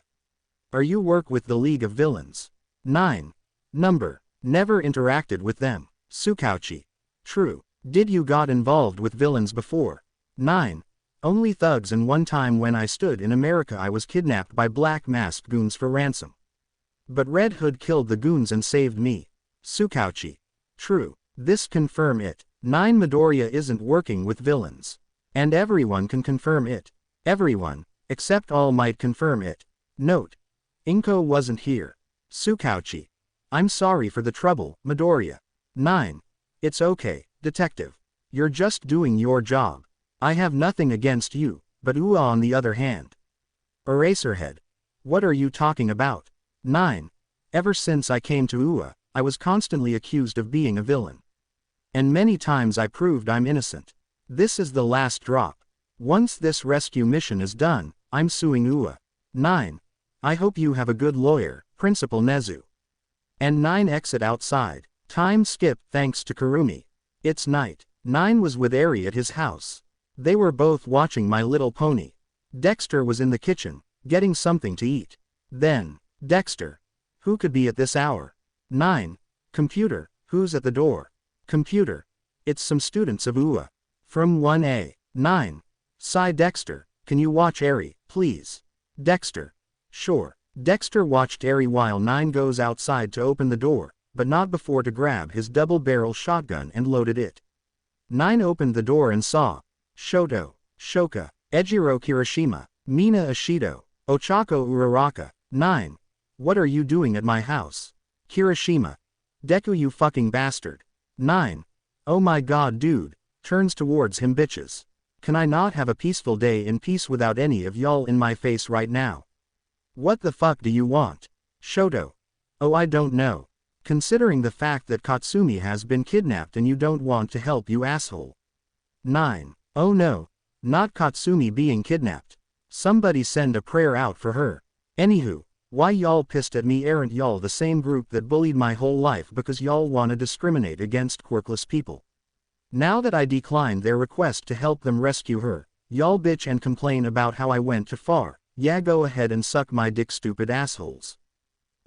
Are you work with the League of Villains? 9. Number. Never interacted with them. Tsukauchi. True. Did you got involved with villains before? 9. Only thugs, and one time when I stood in America I was kidnapped by black masked goons for ransom. But Red Hood killed the goons and saved me. Tsukauchi. True. This confirm it. 9 Midoriya isn't working with villains. And everyone can confirm it. Everyone, except All Might confirm it. Note. Inko wasn't here. Tsukauchi. I'm sorry for the trouble, Midoriya. 9. It's okay, detective. You're just doing your job. I have nothing against you, but Ua on the other hand. Eraserhead. What are you talking about? 9. Ever since I came to Ua, I was constantly accused of being a villain. And many times I proved I'm innocent. This is the last drop. Once this rescue mission is done, I'm suing Ua. 9. I hope you have a good lawyer, Principal Nezu. And 9 exit outside. Time skip thanks to Kurumi. It's night. 9 was with Eri at his house. They were both watching My Little Pony. Dexter was in the kitchen, getting something to eat. Then, Dexter. Who could be at this hour? 9. Computer, who's at the door? Computer. It's some students of Ua. From 1A. 9. Sigh Dexter, can you watch Eri, please? Dexter. Sure. Dexter watched Eri while 9 goes outside to open the door, but not before to grab his double-barrel shotgun and loaded it. 9 opened the door and saw Shoto, Shoka, Ejiro Kirishima, Mina Ishido, Ochako Uraraka. 9. What are you doing at my house? Kirishima. Deku, you fucking bastard. 9. Oh my god, dude. Turns towards him, bitches. Can I not have a peaceful day in peace without any of y'all in my face right now? What the fuck do you want? Shoto. Oh, I don't know. Considering the fact that Katsumi has been kidnapped and you don't want to help, you asshole. 9. Oh no. Not Katsumi being kidnapped. Somebody send a prayer out for her. Anywho, why y'all pissed at me? Aren't y'all the same group that bullied my whole life because y'all wanna discriminate against quirkless people? Now that I declined their request to help them rescue her, y'all bitch and complain about how I went too far. Yeah, go ahead and suck my dick, stupid assholes.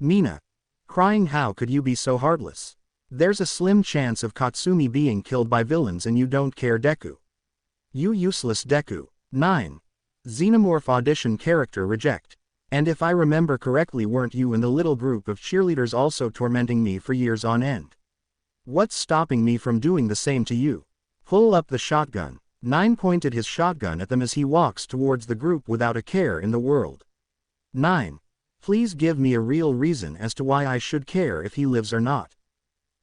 Mina. Crying, how could you be so heartless? There's a slim chance of Katsumi being killed by villains and you don't care, Deku. You useless Deku. 9. Xenomorph audition character reject. And if I remember correctly, weren't you and the little group of cheerleaders also tormenting me for years on end? What's stopping me from doing the same to you? Pull up the shotgun. 9 pointed his shotgun at them as he walks towards the group without a care in the world. 9. Please give me a real reason as to why I should care if he lives or not.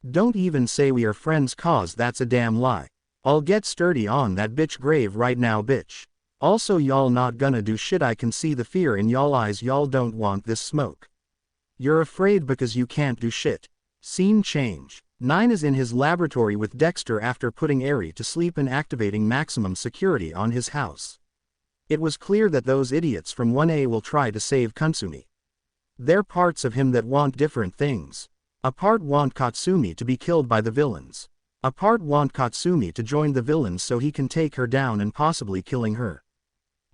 Don't even say we are friends, cause that's a damn lie. I'll get sturdy on that bitch grave right now, bitch. Also, y'all not gonna do shit. I can see the fear in y'all eyes. Y'all don't want this smoke. You're afraid because you can't do shit. Scene change. 9 is in his laboratory with Dexter after putting Eri to sleep and activating maximum security on his house. It was clear that those idiots from 1A will try to save Katsumi. They're parts of him that want different things. A part want Katsumi to be killed by the villains. A part want Katsumi to join the villains so he can take her down and possibly killing her.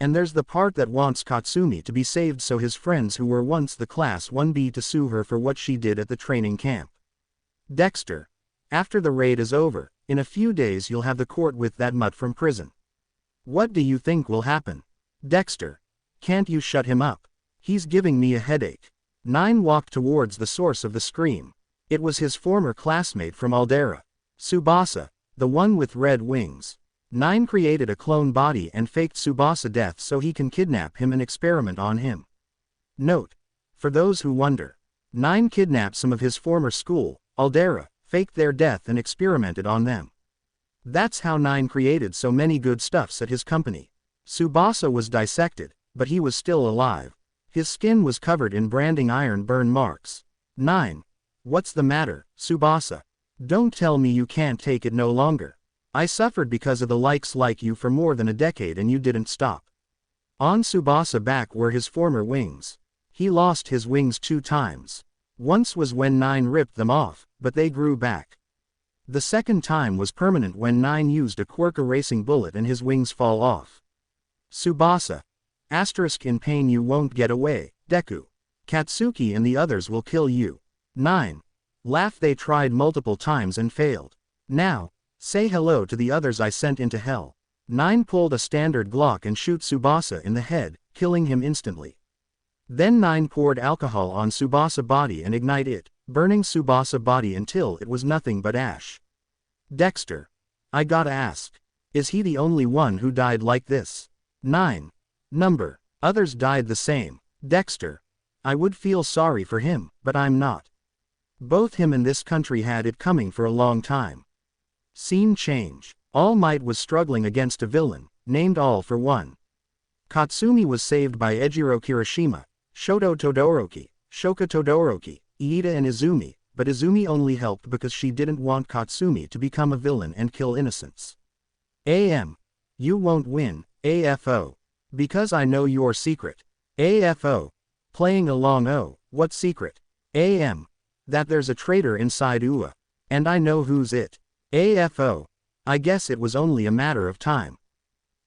And there's the part that wants Katsumi to be saved so his friends who were once the Class 1B to sue her for what she did at the training camp. Dexter. After the raid is over, in a few days you'll have the court with that mutt from prison. What do you think will happen? Dexter. Can't you shut him up? He's giving me a headache. 9 walked towards the source of the scream. It was his former classmate from Aldera. Tsubasa, the one with red wings. 9 created a clone body and faked Tsubasa death so he can kidnap him and experiment on him. Note. For those who wonder. 9 kidnapped some of his former school, Aldera, faked their death and experimented on them. That's how 9 created so many good stuffs at his company. Tsubasa was dissected, but he was still alive. His skin was covered in branding iron burn marks. 9. What's the matter, Tsubasa? Don't tell me you can't take it no longer. I suffered because of the likes like you for more than a decade and you didn't stop. On Tsubasa back were his former wings. He lost his wings 2 times. Once was when 9 ripped them off, but they grew back. The second time was permanent when 9 used a quirk erasing bullet and his wings fall off. Tsubasa. Asterisk in pain, you won't get away, Deku. Katsuki and the others will kill you. 9. Laugh, they tried multiple times and failed. Now, say hello to the others I sent into hell. 9 pulled a standard Glock and shoot Tsubasa in the head, killing him instantly. Then 9 poured alcohol on Tsubasa body and ignite it, burning Tsubasa body until it was nothing but ash. Dexter. I gotta ask. Is he the only one who died like this? 9. Number. Others died the same. Dexter. I would feel sorry for him, but I'm not. Both him and this country had it coming for a long time. Scene change. All Might was struggling against a villain, named All for One. Katsumi was saved by Ejiro Kirishima, Shoto Todoroki, Shoka Todoroki, Iida and Izumi, but Izumi only helped because she didn't want Katsumi to become a villain and kill innocents. AM. You won't win, AFO. Because I know your secret. AFO. Playing along. Oh, what secret? AM. That there's a traitor inside UA. And I know who's it. AFO. I guess it was only a matter of time.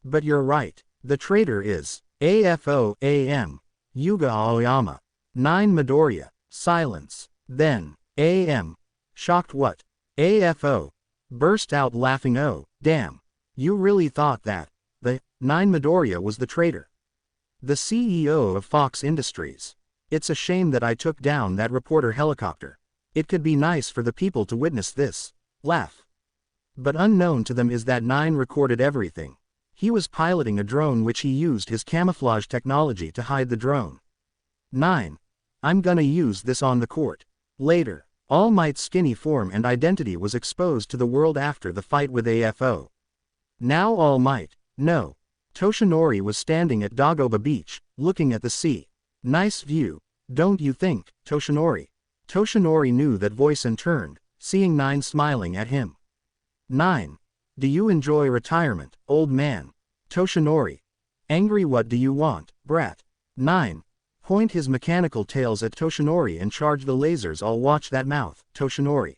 But you're right. The traitor is AFO. AM. Yuga Aoyama. 9 Midoriya. Silence. Then. AM. Shocked. What? AFO. Burst out laughing. Oh, damn. You really thought that the 9 Midoriya was the traitor? The CEO of Fox Industries. It's a shame that I took down that reporter helicopter. It could be nice for the people to witness this. Laugh. But unknown to them is that 9 recorded everything. He was piloting a drone which he used his camouflage technology to hide the drone. 9. I'm gonna use this on the court. Later, All Might's skinny form and identity was exposed to the world after the fight with AFO. Now All Might, no. Toshinori was standing at Dagoba Beach, looking at the sea. Nice view, don't you think, Toshinori? Toshinori knew that voice and turned, seeing 9 smiling at him. 9. Do you enjoy retirement, old man? Toshinori. Angry, what do you want, brat? 9. Point his mechanical tails at Toshinori and charge the lasers. I'll watch that mouth, Toshinori.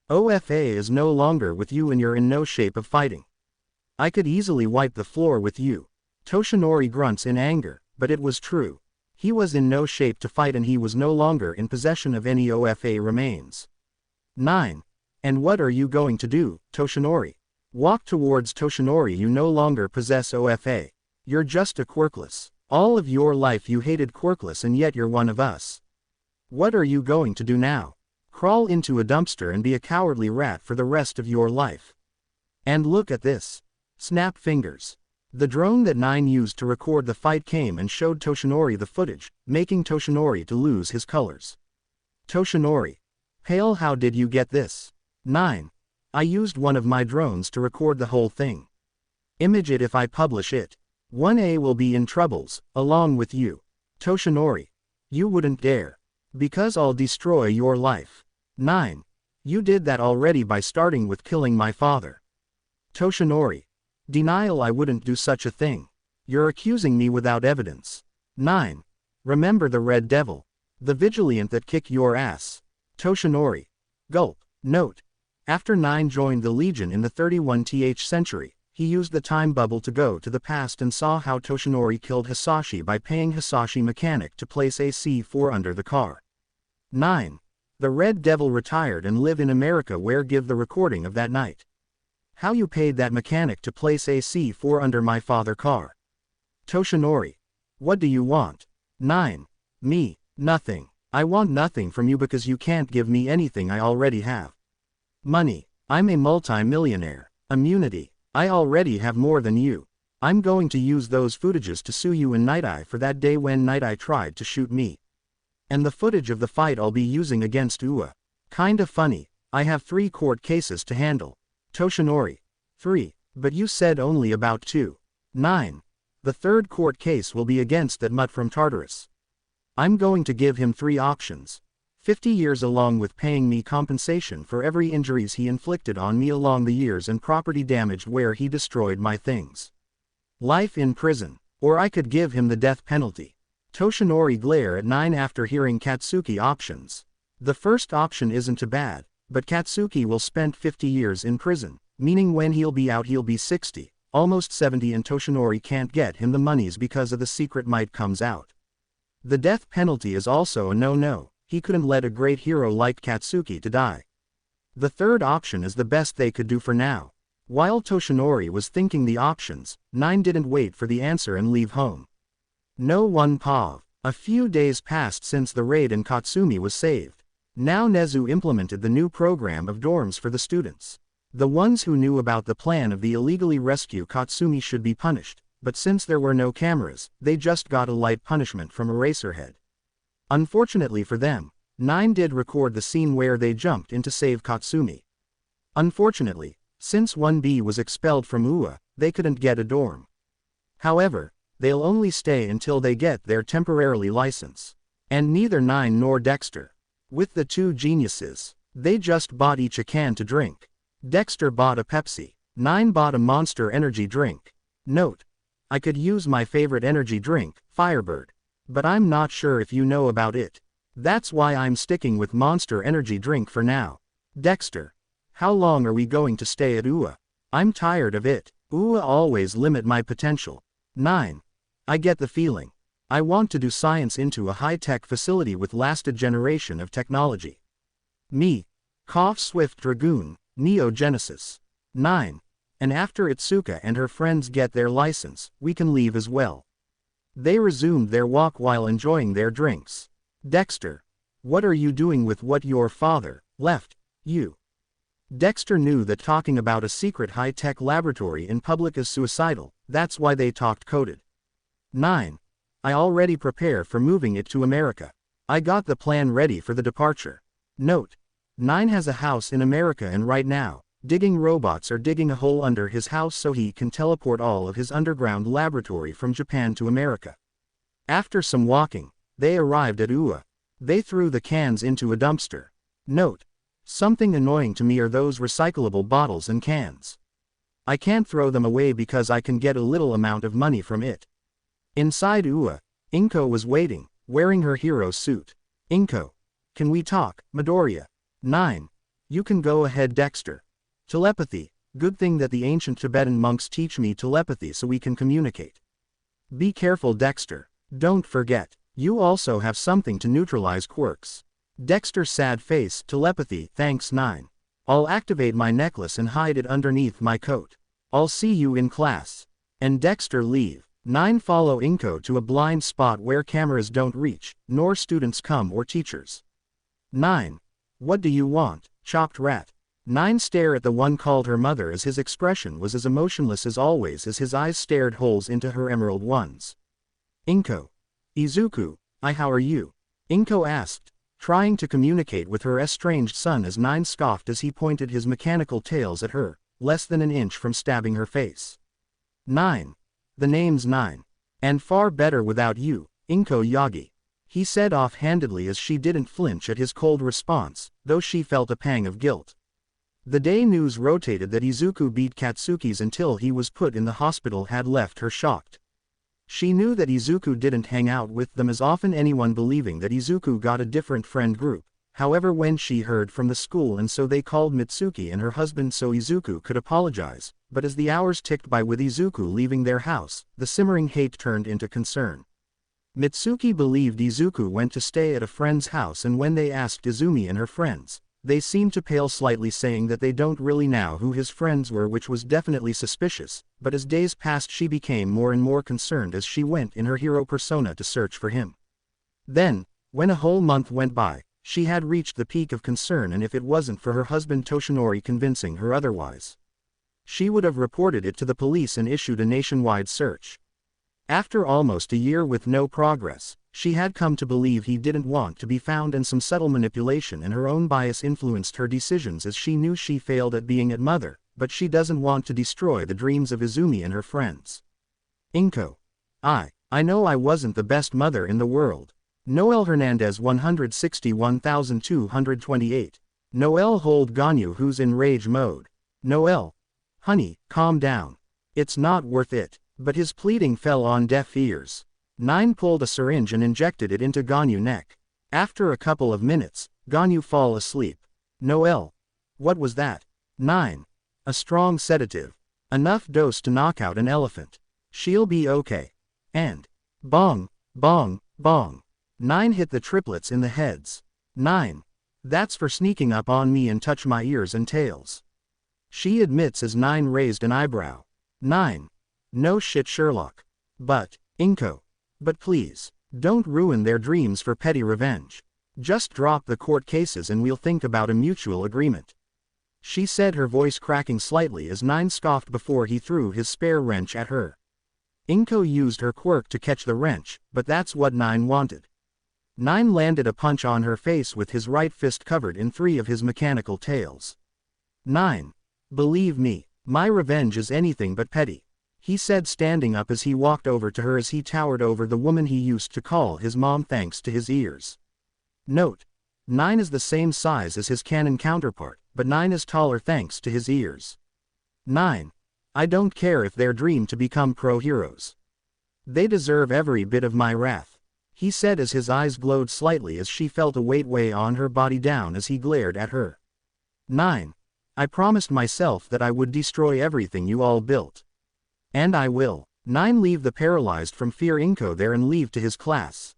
OFA is no longer with you and you're in no shape of fighting. I could easily wipe the floor with you. Toshinori grunts in anger, but it was true. He was in no shape to fight and he was no longer in possession of any OFA remains. 9. And what are you going to do, Toshinori? Walk towards Toshinori. You no longer possess OFA. You're just a quirkless. All of your life you hated quirkless and yet you're one of us. What are you going to do now? Crawl into a dumpster and be a cowardly rat for the rest of your life. And look at this. Snap fingers. The drone that 9 used to record the fight came and showed Toshinori the footage, making Toshinori to lose his colors. Toshinori. Pale, how did you get this? 9. I used one of my drones to record the whole thing. Image it. If I publish it, 1A will be in troubles, along with you. Toshinori. You wouldn't dare. Because I'll destroy your life. 9. You did that already by starting with killing my father. Toshinori. Denial. I wouldn't do such a thing. You're accusing me without evidence. 9. Remember the Red Devil. The Vigilant that kicked your ass. Toshinori. Gulp. Note. After 9 joined the Legion in the 31th century, he used the time bubble to go to the past and saw how Toshinori killed Hisashi by paying Hisashi mechanic to place a C4 under the car. 9. The Red Devil retired and live in America where give the recording of that night. How you paid that mechanic to place a C4 under my father car. Toshinori. What do you want? 9. Me, nothing. I want nothing from you because you can't give me anything I already have. Money. I'm a multi-millionaire. Immunity. I already have more than you. I'm going to use those footages to sue you in Night Eye for that day when Night Eye tried to shoot me. And the footage of the fight I'll be using against Ua. Kinda funny. I have 3 court cases to handle. Toshinori. 3. But you said only about 2. 9. The 3rd court case will be against that mutt from Tartarus. I'm going to give him 3 options. 50 years along with paying me compensation for every injuries he inflicted on me along the years and property damaged where he destroyed my things. Life in prison. Or I could give him the death penalty. Toshinori glare at 9 after hearing Katsuki options. The first option isn't too bad. But Katsuki will spend 50 years in prison, meaning when he'll be out he'll be 60, almost 70 and Toshinori can't get him the monies because of the secret might comes out. The death penalty is also a no-no, he couldn't let a great hero like Katsuki to die. The 3rd option is the best they could do for now. While Toshinori was thinking the options, 9 didn't wait for the answer and leave home. No one pav. A few days passed since the raid and Katsumi was saved. Now Nezu implemented the new program of dorms for the students. The ones who knew about the plan of the illegally rescue Katsumi should be punished, but since there were no cameras, they just got a light punishment from Eraserhead. Unfortunately for them, 9 did record the scene where they jumped in to save Katsumi. Unfortunately, since 1B was expelled from UA, they couldn't get a dorm. However, they'll only stay until they get their temporarily license. And neither 9 nor Dexter. With the 2 geniuses, they just bought each a can to drink. Dexter bought a Pepsi. 9 bought a Monster energy drink. Note. I could use my favorite energy drink, Firebird. But I'm not sure if you know about it. That's why I'm sticking with Monster energy drink for now. Dexter. How long are we going to stay at UA? I'm tired of it. UA always limit my potential. 9. I get the feeling. I want to do science into a high-tech facility with lasted generation of technology. Me. Cough Swift Dragoon, Neo Genesis. 9. And after Itsuka and her friends get their license, we can leave as well. They resumed their walk while enjoying their drinks. Dexter. What are you doing with what your father left you? Dexter knew that talking about a secret high-tech laboratory in public is suicidal, that's why they talked coded. 9. I already prepare for moving it to America. I got the plan ready for the departure. Note. 9 has a house in America and right now, digging robots are digging a hole under his house so he can teleport all of his underground laboratory from Japan to America. After some walking, they arrived at UA. They threw the cans into a dumpster. Note. Something annoying to me are those recyclable bottles and cans. I can't throw them away because I can get a little amount of money from it. Inside UA, Inko was waiting, wearing her hero suit. Inko. Can we talk, Midoriya? 9. You can go ahead, Dexter. Telepathy. Good thing that the ancient Tibetan monks teach me telepathy so we can communicate. Be careful, Dexter. Don't forget, you also have something to neutralize quirks. Dexter's sad face. Telepathy. Thanks, 9. I'll activate my necklace and hide it underneath my coat. I'll see you in class. And Dexter leave. 9 Follow Inko to a blind spot where cameras don't reach, nor students come or teachers. 9. What do you want, chopped rat? 9 Stare at the one called her mother as his expression was as emotionless as always as his eyes stared holes into her emerald ones. Inko. Izuku, how are you? Inko asked, trying to communicate with her estranged son as 9 scoffed as he pointed his mechanical tails at her, less than an inch from stabbing her face. 9. The name's 9. And far better without you, Inko Yagi. He said offhandedly as she didn't flinch at his cold response, though she felt a pang of guilt. The day news rotated that Izuku beat Katsuki's until he was put in the hospital had left her shocked. She knew that Izuku didn't hang out with them as often, anyone believing that Izuku got a different friend group. However, when she heard from the school and so they called Mitsuki and her husband so Izuku could apologize, but as the hours ticked by with Izuku leaving their house, the simmering hate turned into concern. Mitsuki believed Izuku went to stay at a friend's house, and when they asked Izumi and her friends, they seemed to pale slightly, saying that they don't really know who his friends were, which was definitely suspicious, but as days passed she became more and more concerned as she went in her hero persona to search for him. Then, when a whole month went by, she had reached the peak of concern, and if it wasn't for her husband Toshinori convincing her otherwise, she would have reported it to the police and issued a nationwide search. After almost a year with no progress, she had come to believe he didn't want to be found, and some subtle manipulation and her own bias influenced her decisions, as she knew she failed at being a mother, but she doesn't want to destroy the dreams of Izumi and her friends. Inko. I know I wasn't the best mother in the world. Noel Hernandez 161,228. Noel hold Ganyu who's in rage mode. Noel. Honey, calm down. It's not worth it. But his pleading fell on deaf ears. 9 pulled a syringe and injected it into Ganyu's neck. After a couple of minutes, Ganyu fall asleep. Noel. What was that? 9. A strong sedative. Enough dose to knock out an elephant. She'll be okay. And bong, bong, bong. 9 hit the triplets in the heads. 9. That's for sneaking up on me and touch my ears and tails. She admits as 9 raised an eyebrow. 9. No shit, Sherlock. But, Inko. But please, don't ruin their dreams for petty revenge. Just drop the court cases and we'll think about a mutual agreement. She said, her voice cracking slightly as 9 scoffed before he threw his spare wrench at her. Inko used her quirk to catch the wrench, but that's what 9 wanted. 9 landed a punch on her face with his right fist covered in 3 of his mechanical tails. 9. Believe me, my revenge is anything but petty. He said, standing up as he walked over to her as he towered over the woman he used to call his mom thanks to his ears. Note. 9 is the same size as his canon counterpart, but 9 is taller thanks to his ears. 9. I don't care if they're dreamed to become pro-heroes. They deserve every bit of my wrath. He said as his eyes glowed slightly as she felt a weight weigh on her body down as he glared at her. 9. I promised myself that I would destroy everything you all built. And I will. 9 leave the paralyzed from fear Inko there and leave to his class.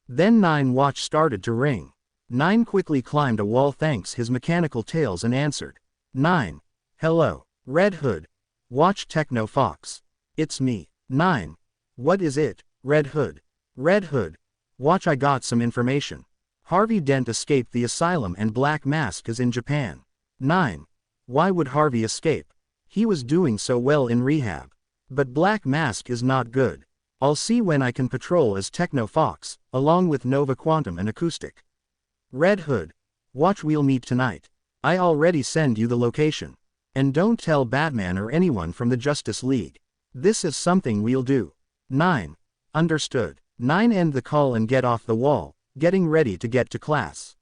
Then 9 watch started to ring. 9 quickly climbed a wall thanks his mechanical tails and answered. 9. Hello. Red Hood. Watch Techno Fox. It's me. 9. What is it, Red Hood? Red Hood. Watch, I got some information. Harvey Dent escaped the asylum and Black Mask is in Japan. 9. Why would Harvey escape? He was doing so well in rehab. But Black Mask is not good. I'll see when I can patrol as Techno Fox, along with Nova Quantum and Acoustic. Red Hood. Watch, we'll meet tonight. I already send you the location. And don't tell Batman or anyone from the Justice League. This is something we'll do. 9. Understood. 9. End the call and get off the wall, getting ready to get to class.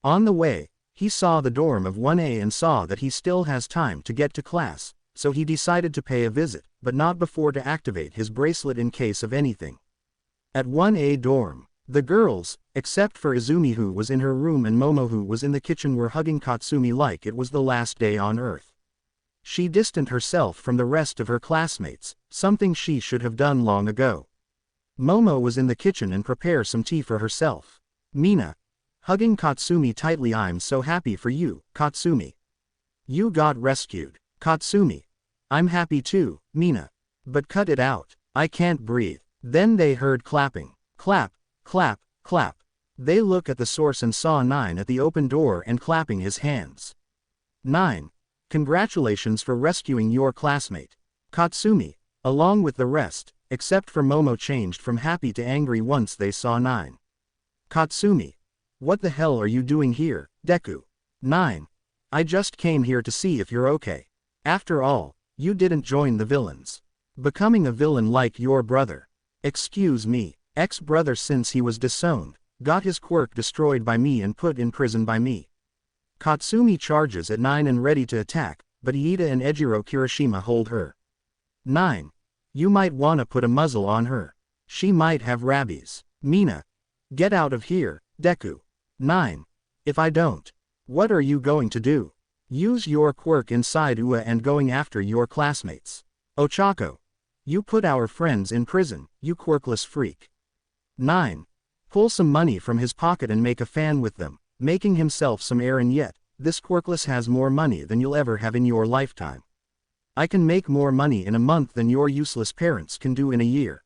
On the way, he saw the dorm of 1A and saw that he still has time to get to class, so he decided to pay a visit, but not before to activate his bracelet in case of anything. At 1A dorm, the girls, except for Izumi who was in her room and Momo who was in the kitchen, were hugging Katsumi like it was the last day on Earth. She distanced herself from the rest of her classmates, something she should have done long ago. Momo was in the kitchen and prepared some tea for herself. Mina. Hugging Katsumi tightly. I'm so happy for you, Katsumi. You got rescued. Katsumi. I'm happy too, Mina. But cut it out. I can't breathe. Then they heard clapping. Clap, clap, clap. They look at the source and saw 9 at the open door and clapping his hands. 9. Congratulations for rescuing your classmate. Katsumi, along with the rest, except for Momo, changed from happy to angry once they saw 9. Katsumi. What the hell are you doing here, Deku? 9. I just came here to see if you're okay. After all, you didn't join the villains. Becoming a villain like your brother. Excuse me, ex-brother, since he was disowned, got his quirk destroyed by me and put in prison by me. Katsumi charges at 9 and ready to attack, but Iida and Ejiro Kirishima hold her. 9. You might wanna put a muzzle on her. She might have rabies. Mina. Get out of here, Deku. 9. If I don't, what are you going to do? Use your quirk inside UA and going after your classmates. Ochako. You put our friends in prison, you quirkless freak. 9. Pull some money from his pocket and make a fan with them, making himself some air, and yet, this quirkless has more money than you'll ever have in your lifetime. I can make more money in a month than your useless parents can do in a year.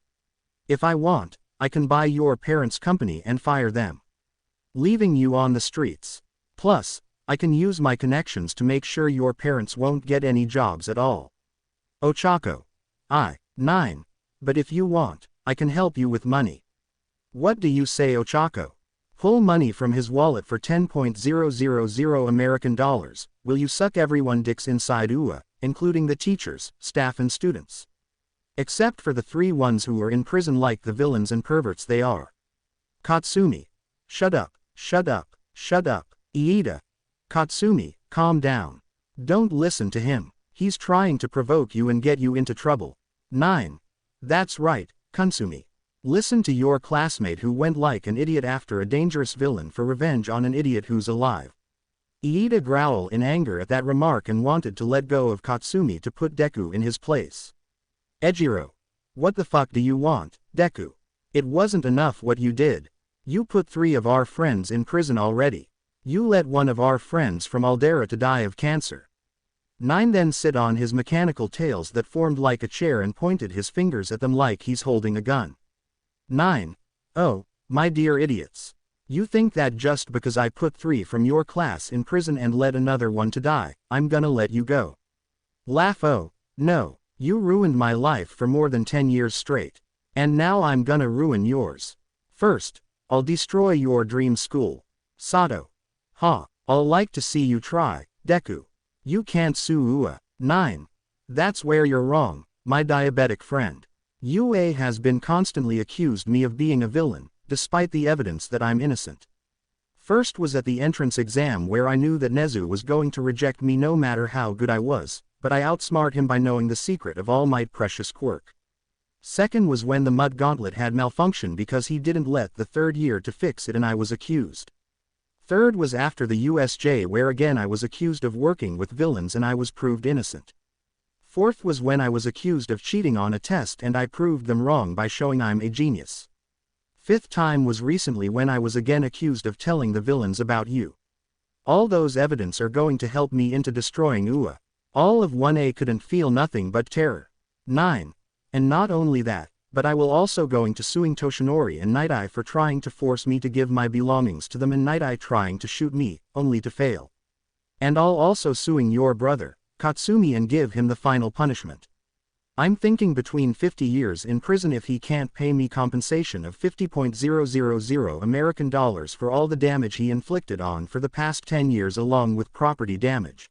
If I want, I can buy your parents' company and fire them, leaving you on the streets. Plus, I can use my connections to make sure your parents won't get any jobs at all. Ochako. 9. But if you want, I can help you with money. What do you say, Ochako? Pull money from his wallet for 10,000 American dollars. Will you suck everyone dicks inside UA, including the teachers, staff and students? Except for the 3 ones who are in prison like the villains and perverts they are. Katsumi. Shut up, shut up, shut up. Iida. Katsumi, calm down. Don't listen to him. He's trying to provoke you and get you into trouble. 9. That's right, Katsumi. Listen to your classmate who went like an idiot after a dangerous villain for revenge on an idiot who's alive. Iida growled in anger at that remark and wanted to let go of Katsumi to put Deku in his place. Ejiro. What the fuck do you want, Deku? It wasn't enough what you did. You put 3 of our friends in prison already. You let one of our friends from Aldera to die of cancer. 9 then sit on his mechanical tails that formed like a chair and pointed his fingers at them like he's holding a gun. 9. Oh, my dear idiots. You think that just because I put 3 from your class in prison and let another one to die, I'm gonna let you go? Laugh. Oh, no, you ruined my life for more than 10 years straight. And now I'm gonna ruin yours. First, I'll destroy your dream school. Sato. Ha, I'll like to see you try, Deku. You can't sue UA. 9. That's where you're wrong, my diabetic friend. UA has been constantly accused me of being a villain, despite the evidence that I'm innocent. First was at the entrance exam where I knew that Nezu was going to reject me no matter how good I was, but I outsmart him by knowing the secret of All Might precious quirk. Second was when the mud gauntlet had malfunctioned because he didn't let the 3rd year to fix it and I was accused. Third was after the USJ where again I was accused of working with villains and I was proved innocent. Fourth was when I was accused of cheating on a test and I proved them wrong by showing I'm a genius. Fifth time was recently when I was again accused of telling the villains about you. All those evidence are going to help me into destroying UA. All of 1A couldn't feel nothing but terror. 9. And not only that, But I will also going to suing Toshinori and Night Eye for trying to force me to give my belongings to them and Night Eye trying to shoot me, only to fail. And I'll also suing your brother, Katsumi, and give him the final punishment. I'm thinking between 50 years in prison if he can't pay me compensation of 50,000 American dollars for all the damage he inflicted on for the past 10 years along with property damage.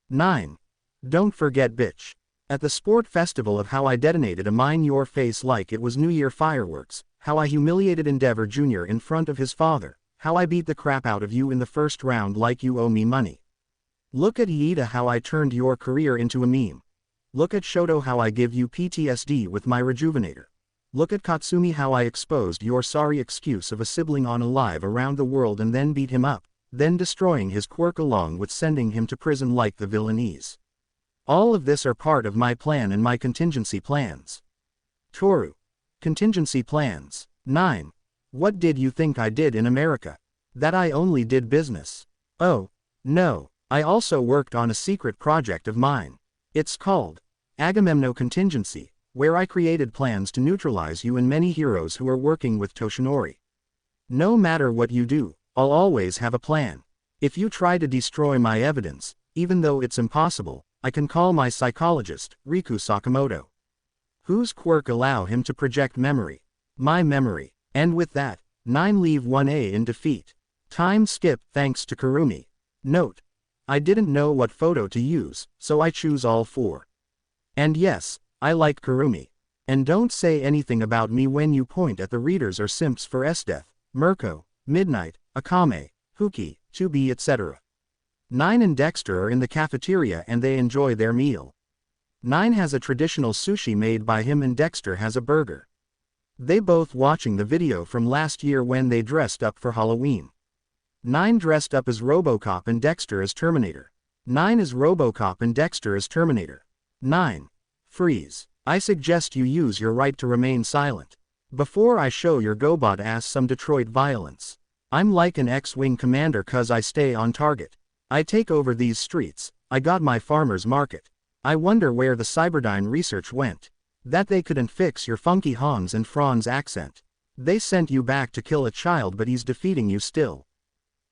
9. Don't forget bitch. At the sport festival of how I detonated a mine your face like it was New Year fireworks, how I humiliated Endeavor Jr. in front of his father, how I beat the crap out of you in the first round like you owe me money. Look at Iida how I turned your career into a meme. Look at Shoto how I give you PTSD with my rejuvenator. Look at Katsumi how I exposed your sorry excuse of a sibling on a live around the world and then beat him up, then destroying his quirk along with sending him to prison like the villainese. All of this are part of my plan and my contingency plans. Toru. Contingency plans. 9. What did you think I did in America? That I only did business? Oh, no, I also worked on a secret project of mine. It's called Agamemno Contingency, where I created plans to neutralize you and many heroes who are working with Toshinori. No matter what you do, I'll always have a plan. If you try to destroy my evidence, even though it's impossible, I can call my psychologist, Riku Sakamoto. Whose quirk allow him to project memory? My memory. And with that, 9 leave 1A in defeat. Time skip thanks to Kurumi. Note. I didn't know what photo to use, so I choose all 4. And yes, I like Kurumi. And don't say anything about me when you point at the readers or simps for S-Death, Mirko, Midnight, Akame, Huki, 2B etc. 9 and Dexter are in the cafeteria and they enjoy their meal. 9 has a traditional sushi made by him and Dexter has a burger. They both watching the video from last year when they dressed up for Halloween. 9 dressed up as RoboCop and Dexter as Terminator. 9 is RoboCop and Dexter as Terminator. 9. Freeze. I suggest you use your right to remain silent. Before I show your GoBot ass some Detroit violence. I'm like an X-Wing commander cause I stay on target. I take over these streets, I got my farmer's market. I wonder where the Cyberdyne research went. That they couldn't fix your funky Hans and Franz accent. They sent you back to kill a child but he's defeating you still.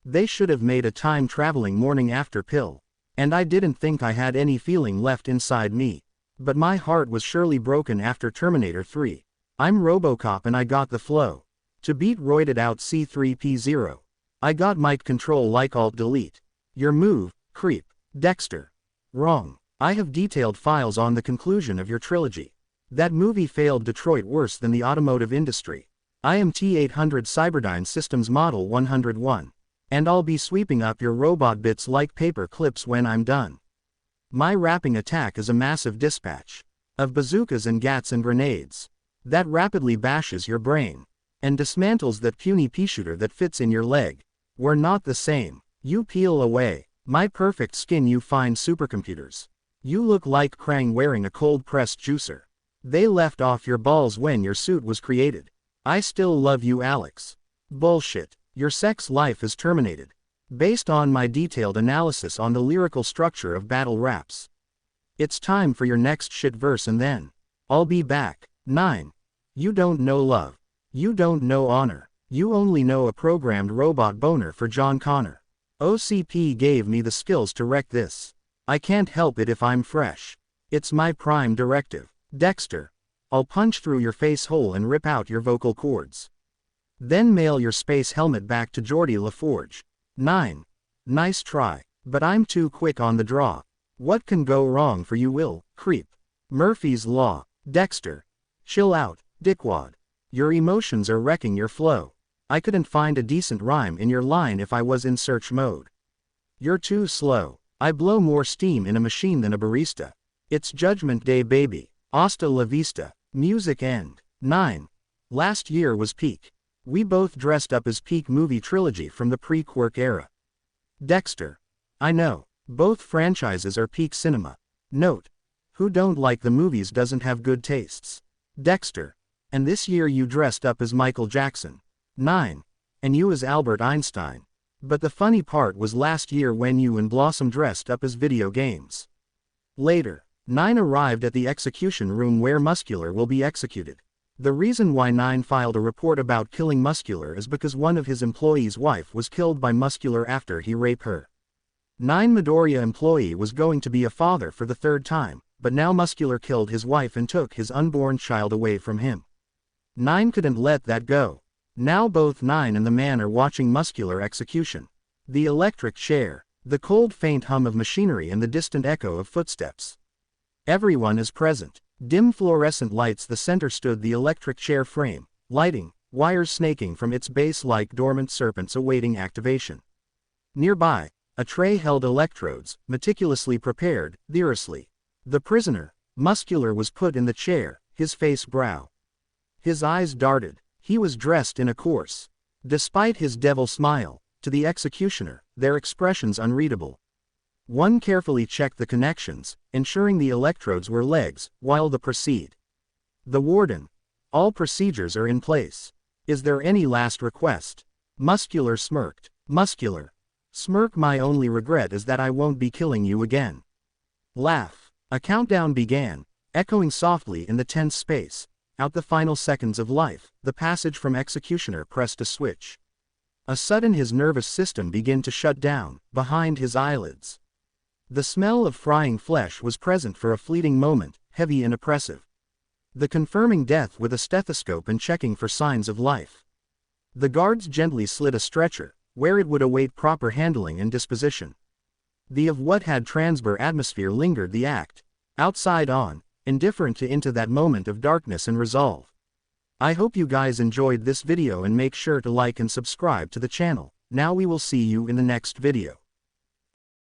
They should have made a time-traveling morning after pill. And I didn't think I had any feeling left inside me. But my heart was surely broken after Terminator 3. I'm RoboCop and I got the flow. To beat roided out C3P0. I got mic control like Alt-Delete. Your move, creep. Dexter. Wrong. I have detailed files on the conclusion of your trilogy. That movie failed Detroit worse than the automotive industry. I am T800 Cyberdyne Systems Model 101. And I'll be sweeping up your robot bits like paper clips when I'm done. My rapping attack is a massive dispatch of bazookas and gats and grenades that rapidly bashes your brain and dismantles that puny pea shooter that fits in your leg. We're not the same. You peel away my perfect skin, you find supercomputers. You look like Krang wearing a cold-pressed juicer. They left off your balls when your suit was created. I still love you, Alex. Bullshit. Your sex life is terminated. Based on my detailed analysis on the lyrical structure of battle raps. It's time for your next shit verse and then I'll be back. 9. You don't know love. You don't know honor. You only know a programmed robot boner for John Connor. OCP gave me the skills to wreck this. I can't help it if I'm fresh. It's my prime directive. Dexter. I'll punch through your face hole and rip out your vocal cords. Then mail your space helmet back to Geordie LaForge. 9. Nice try. But I'm too quick on the draw. What can go wrong for you will, creep. Murphy's Law. Dexter. Chill out, dickwad. Your emotions are wrecking your flow. I couldn't find a decent rhyme in your line if I was in search mode. You're too slow. I blow more steam in a machine than a barista. It's Judgment Day baby. Hasta la vista. Music end. 9. Last year was peak. We both dressed up as peak movie trilogy from the pre-Quirk era. Dexter. I know. Both franchises are peak cinema. Note. Who don't like the movies doesn't have good tastes. Dexter. And this year you dressed up as Michael Jackson. 9. And you as Albert Einstein. But the funny part was last year when you and Blossom dressed up as video games. Later. 9 arrived at the execution room where Muscular will be executed. The reason why 9 filed a report about killing Muscular is because one of his employees' wife was killed by Muscular after he raped her. 9 Midoriya employee was going to be a father for the 3rd time, but now Muscular killed his wife and took his unborn child away from him. 9 couldn't let that go. Now both 9 and the man are watching Muscular execution. The electric chair, the cold faint hum of machinery and the distant echo of footsteps. Everyone is present. Dim fluorescent lights the center stood the electric chair frame, lighting, wires snaking from its base like dormant serpents awaiting activation. Nearby, a tray held electrodes, meticulously prepared, vigorously. The prisoner, Muscular, was put in the chair, his face brow. His eyes darted. He was dressed in a coarse. Despite his devil smile, to the executioner, their expressions unreadable. One carefully checked the connections, ensuring the electrodes were legs, while the proceed. The warden. All procedures are in place. Is there any last request? Muscular smirked. Muscular. Smirk. My only regret is that I won't be killing you again. Laugh. A countdown began, echoing softly in the tense space. Out the final seconds of life, the passage from executioner pressed a switch. A sudden his nervous system began to shut down, behind his eyelids. The smell of frying flesh was present for a fleeting moment, heavy and oppressive. The confirming death with a stethoscope and checking for signs of life. The guards gently slid a stretcher, where it would await proper handling and disposition. The of what had transfer atmosphere lingered the act, outside on, indifferent to into that moment of darkness and resolve. I hope you guys enjoyed this video and make sure to like and subscribe to the channel. Now we will see you in the next video.